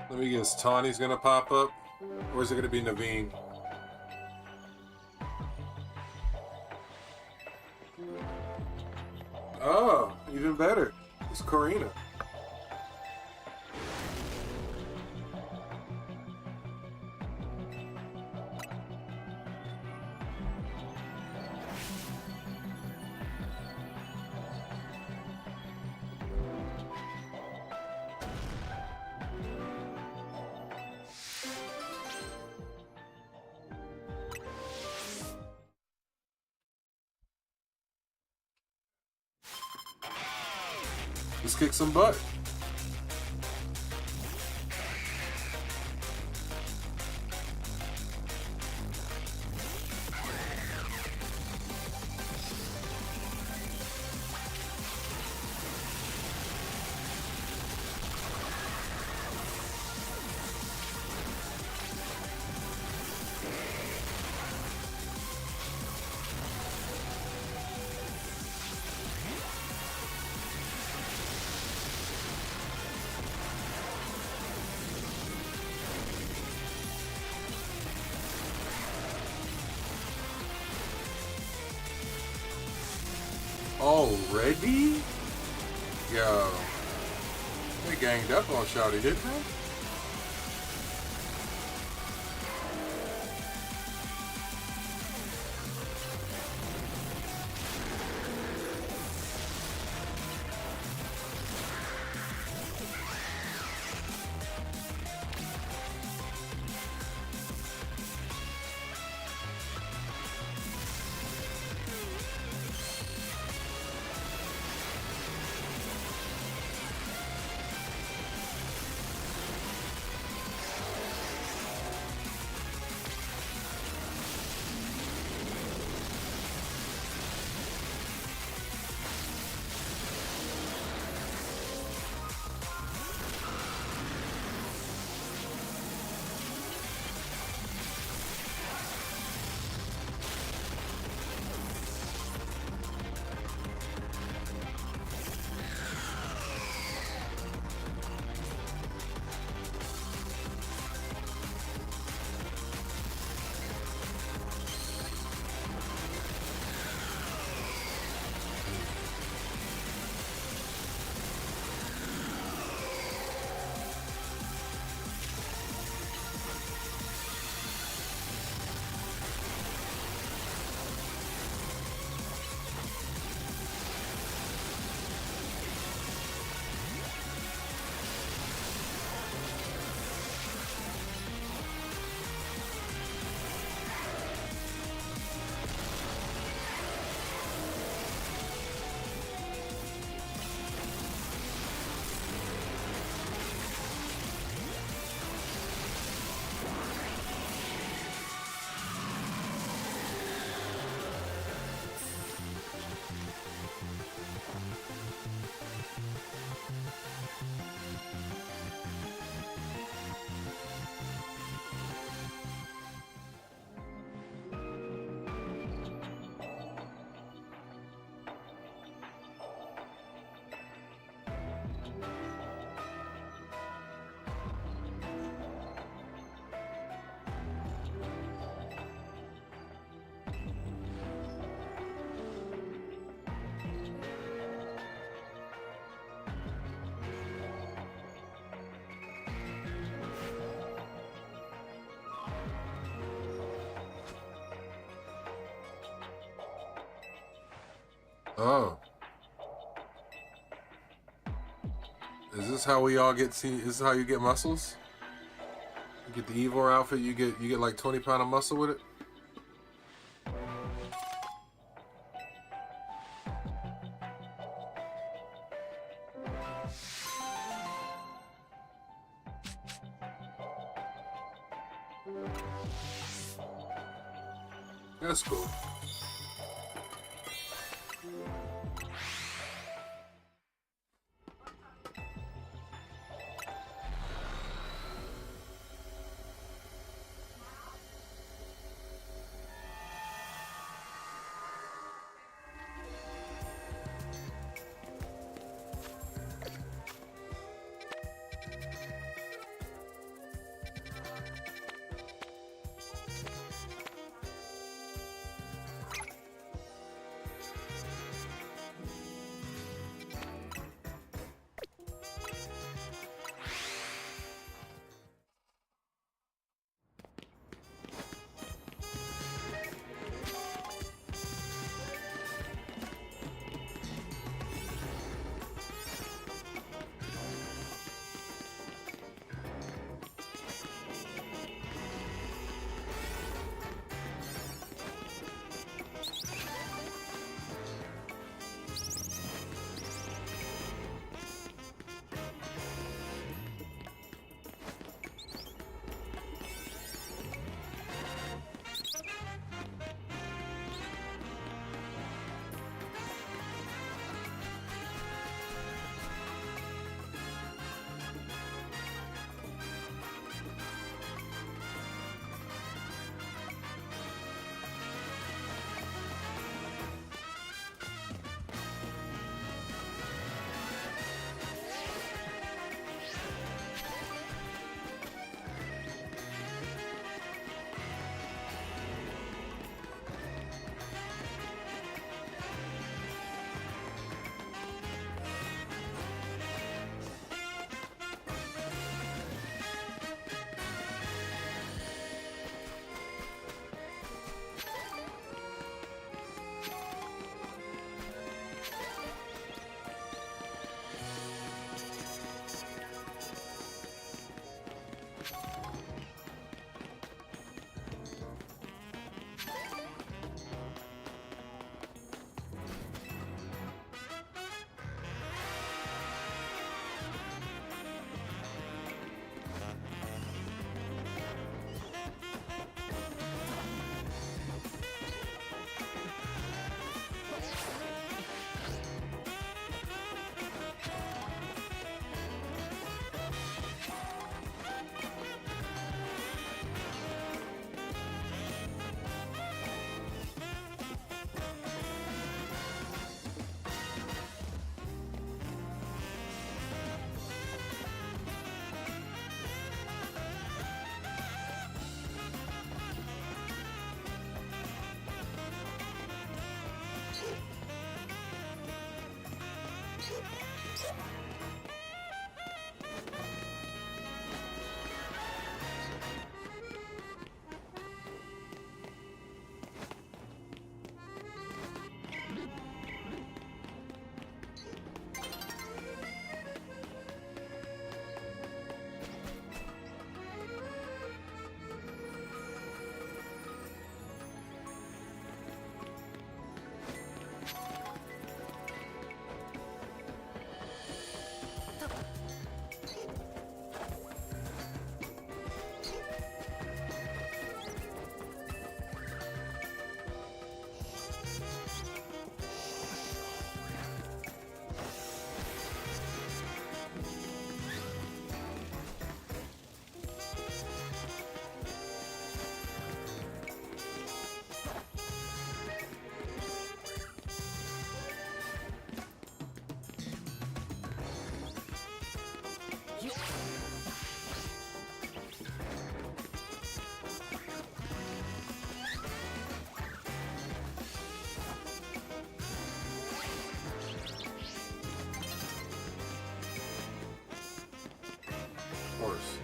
Speaker 1: Let me guess, Tawny's gonna pop up? Or is it gonna be Naveen? Oh, even better. It's Karina. Let's kick some butt. Already? Yo. They ganged up on Shawty, didn't they? Oh. Is this how we all get, see, is this how you get muscles? You get the Evor outfit, you get like 20 pounds of muscle with it? That's cool. Horse.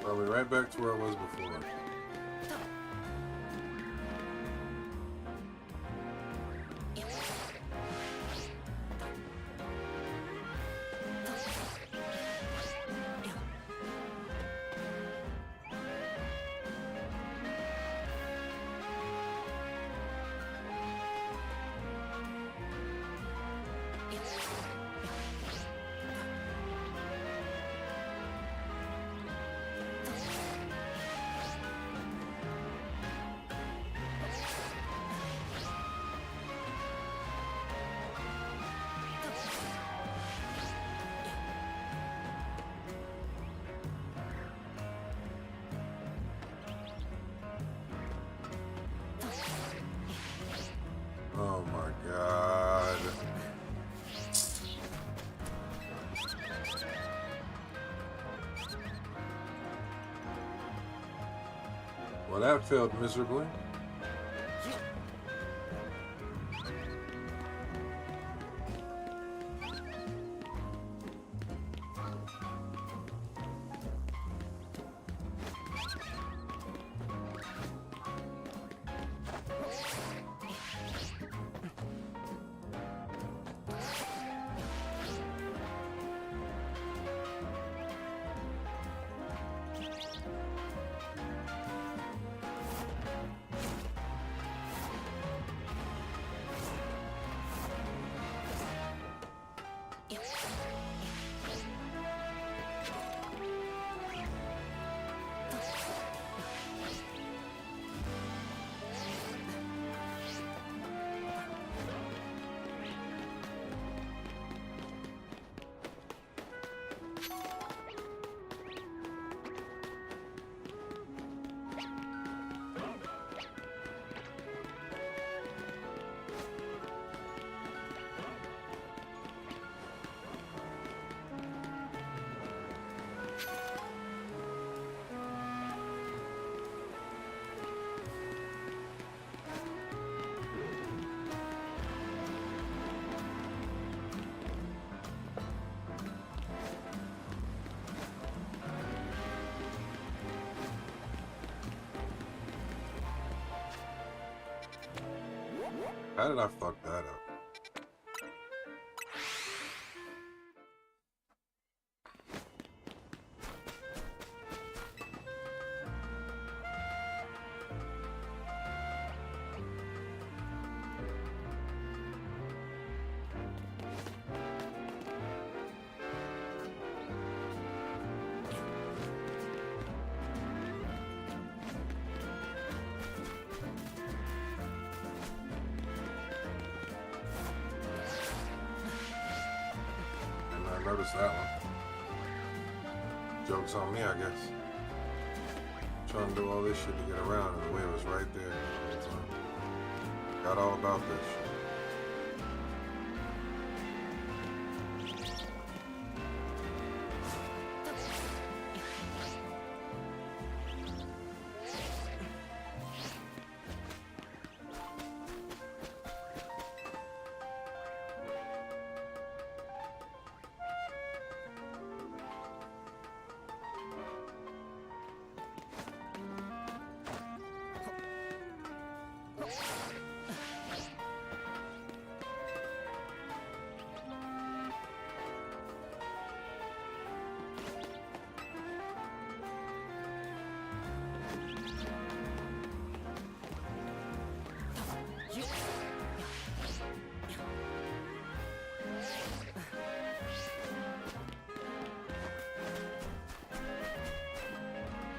Speaker 1: Probably right back to where I was before. Oh my god. Well, that failed miserably. How did I fuck that up? I noticed that one. Joke's on me, I guess. Trying to do all this shit to get around, and the way it was right there the whole time. Got all about this shit.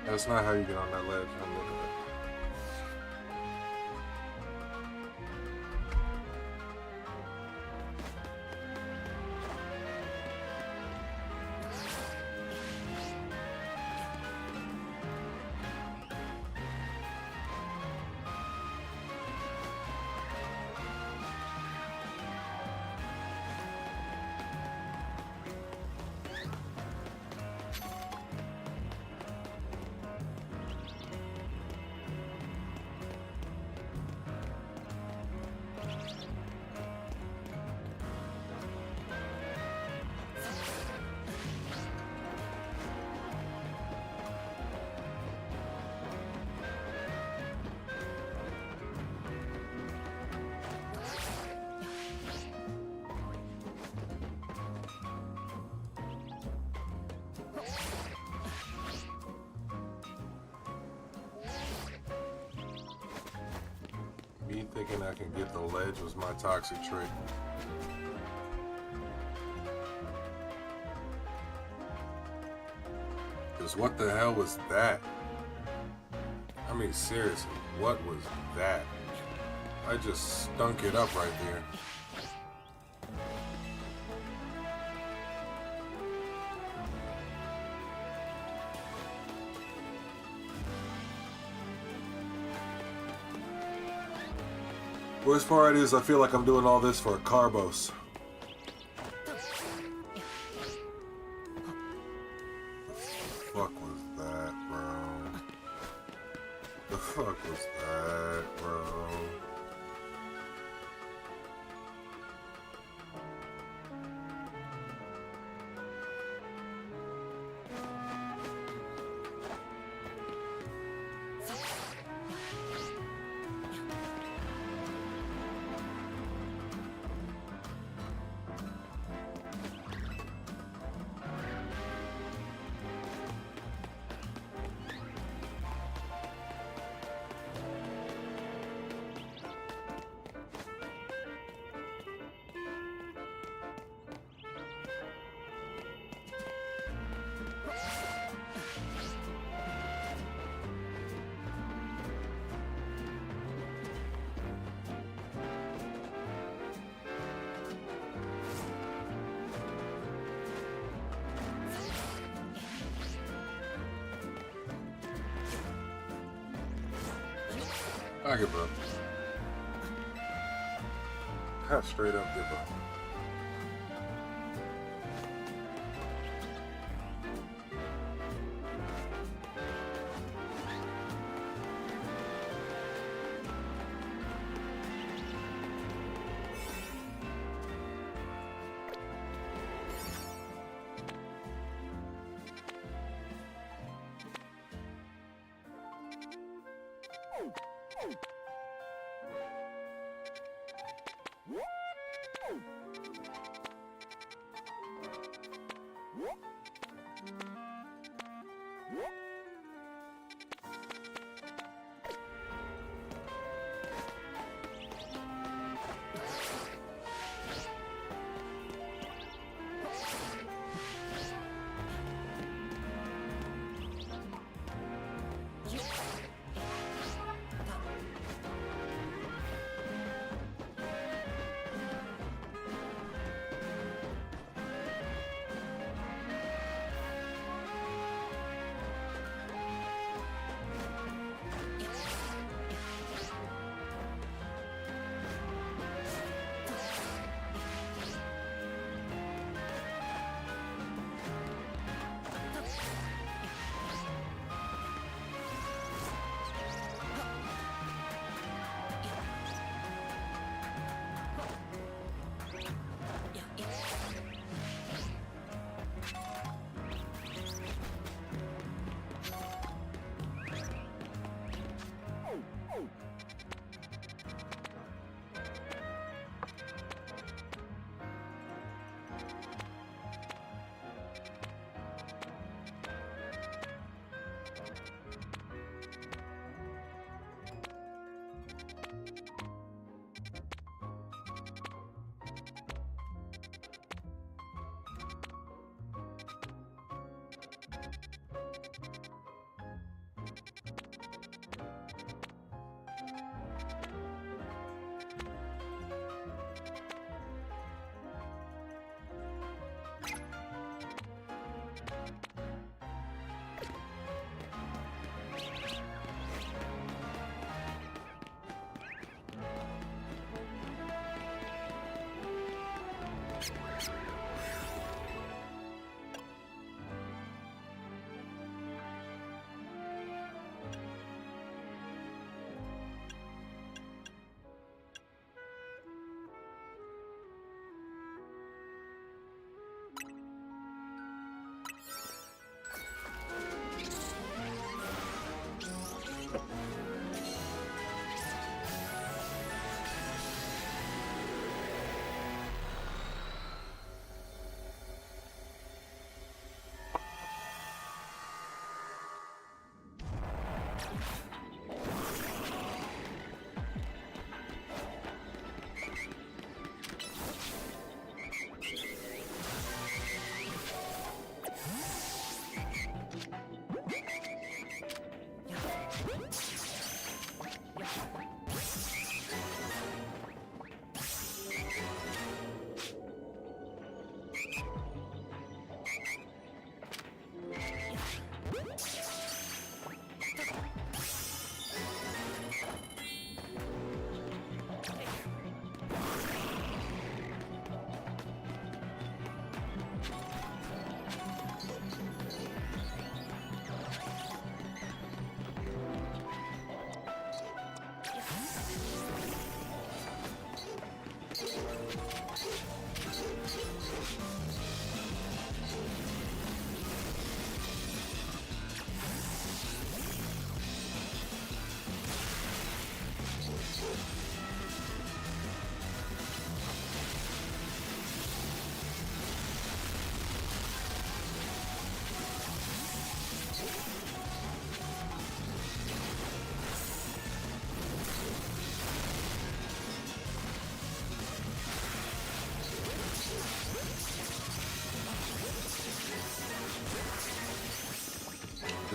Speaker 1: That's not how you get on that ledge. I'm looking at it. Me thinking I can get the ledge was my toxic trait. Because what the hell was that? I mean, seriously, what was that? I just stunk it up right there. Worst part is I feel like I'm doing all this for Carbos. The fuck was that, bro? The fuck was that, bro? I give up. I straight up give up.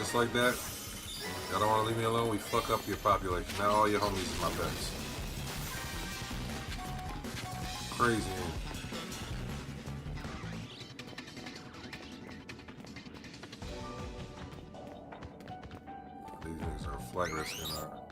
Speaker 1: just like that. Y'all don't want to leave me alone, we fuck up your population. Now all your homies is my pets. Crazy, man. These niggas are flight risking our...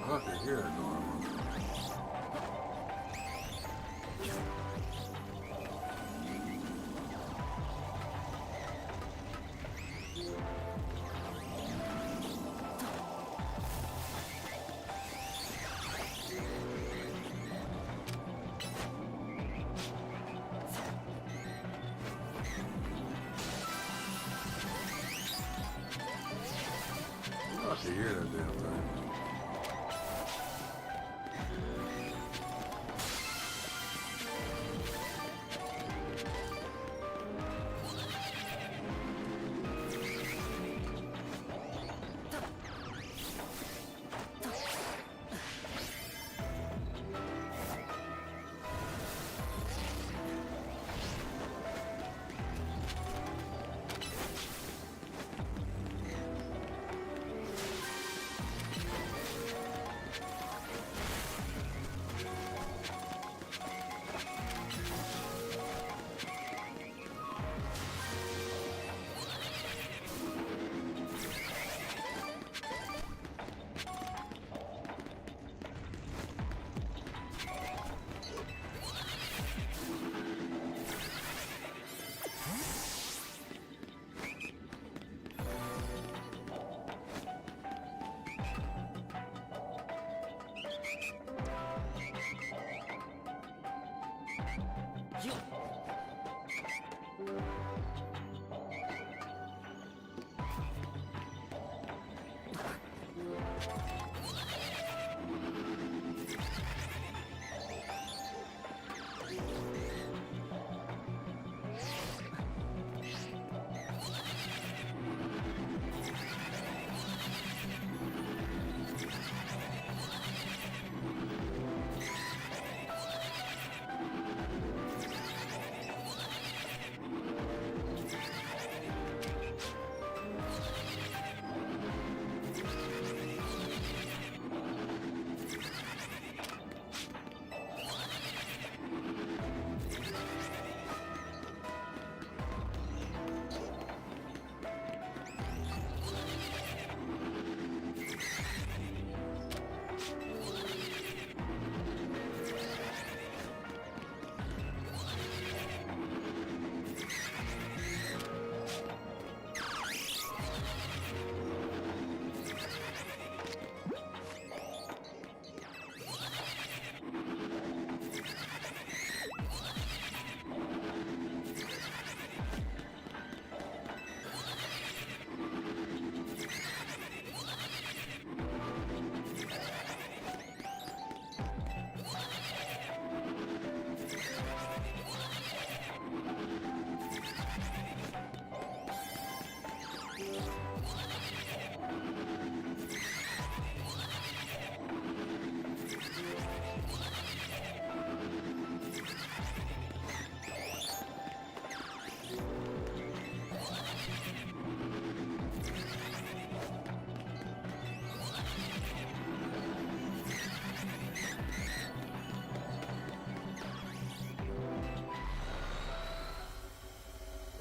Speaker 1: I can hear it going on. I can hear that damn thing.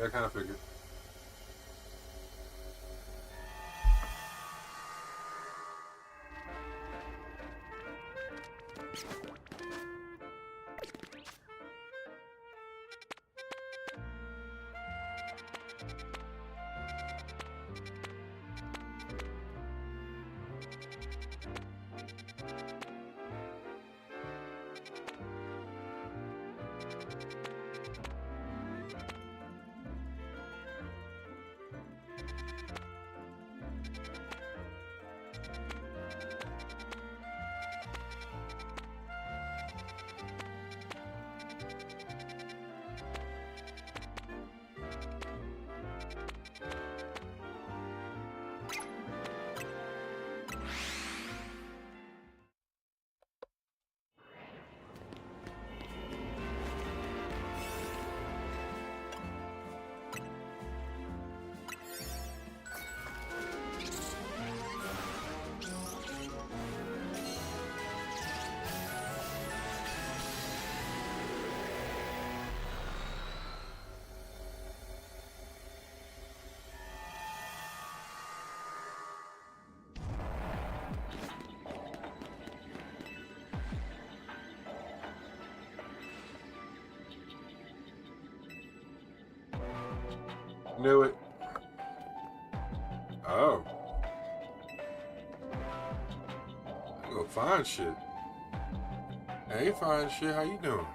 Speaker 1: Yeah, I kind of figured. Knew it. Oh. You go find shit. Hey, fine shit. How you doing?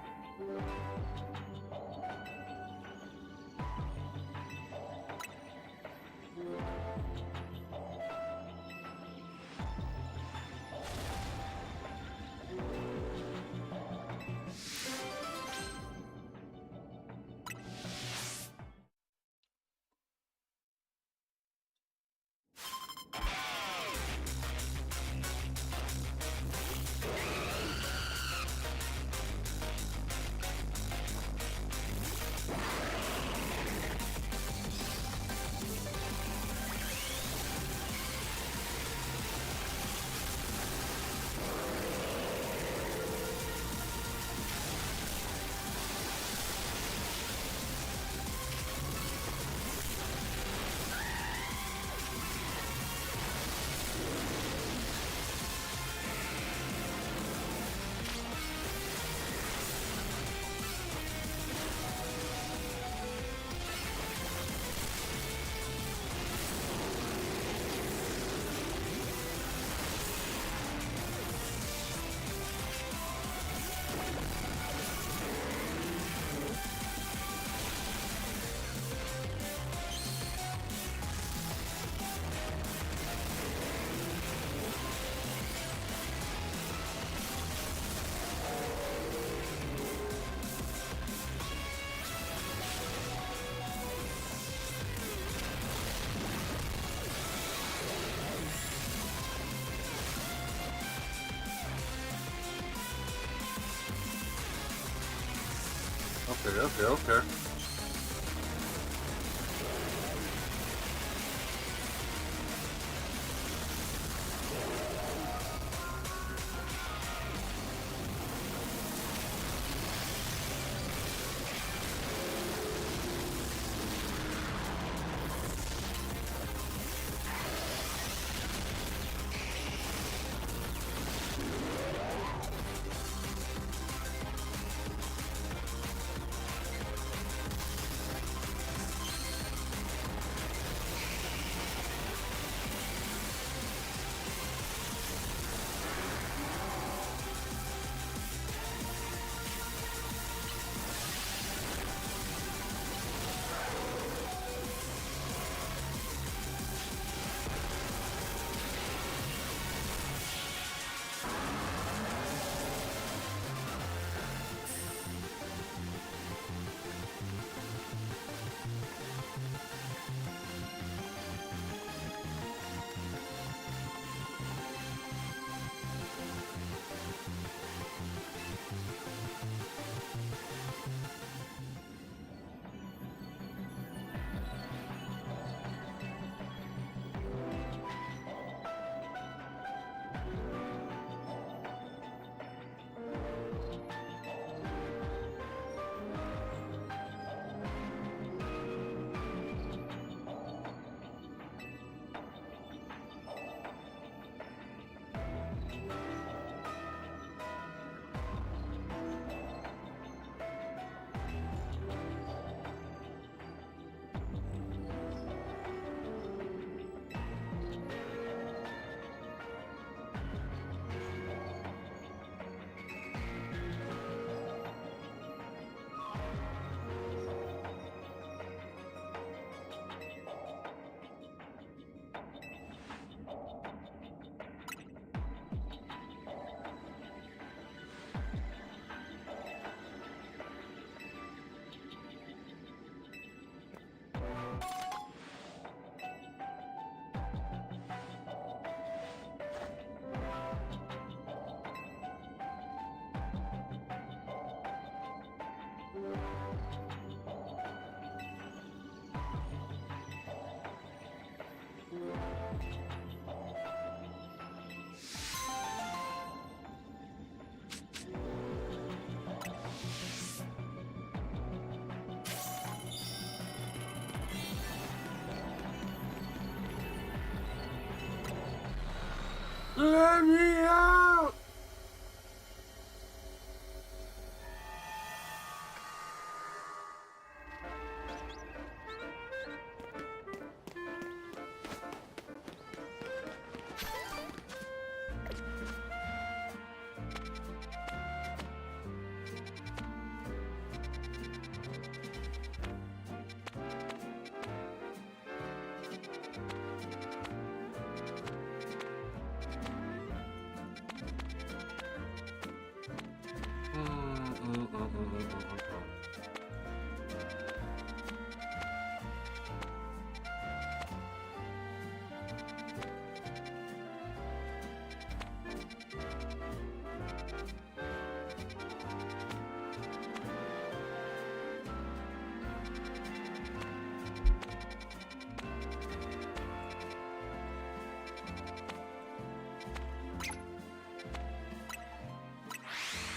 Speaker 1: Okay. Let me out!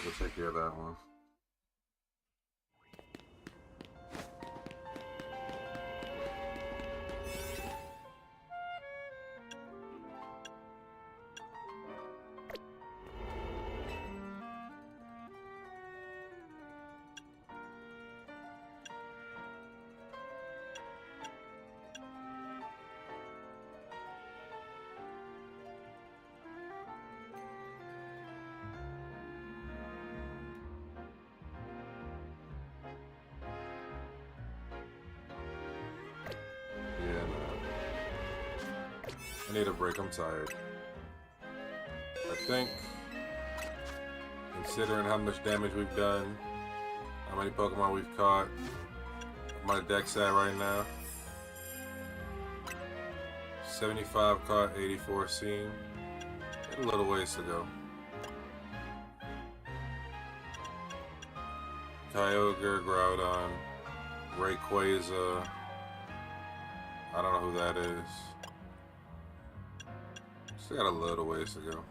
Speaker 1: We'll take care of that one. I need a break, I'm tired. I think, considering how much damage we've done, how many Pokemon we've caught, my deck's at right now. 75 caught, 84 seen. Got a little ways to go. Kyogre, Groudon, Rayquaza. I don't know who that is. Still got a little ways to go.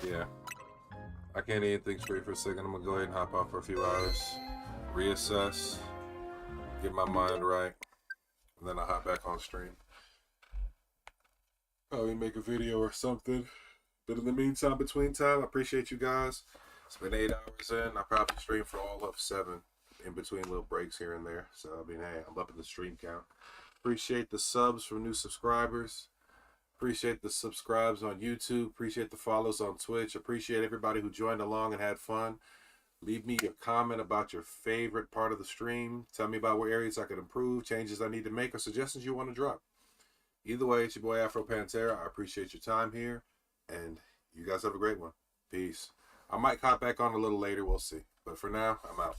Speaker 1: Yeah, I can't even think straight for a second. I'm gonna go ahead and hop off for a few hours, reassess, get my mind right, and then I'll hop back on stream. Probably make a video or something. But in the meantime, between time, I appreciate you guys. It's been 8 hours in. I probably streamed for all of 7 in between little breaks here and there. So, I mean, hey, I'm up in the stream count. Appreciate the subs from new subscribers. Appreciate the subscribes on YouTube. Appreciate the follows on Twitch. Appreciate everybody who joined along and had fun. Leave me your comment about your favorite part of the stream. Tell me about what areas I could improve, changes I need to make, or suggestions you want to drop. Either way, it's your boy Afro Pantera. I appreciate your time here. And you guys have a great one. Peace. I might hop back on a little later. We'll see. But for now, I'm out.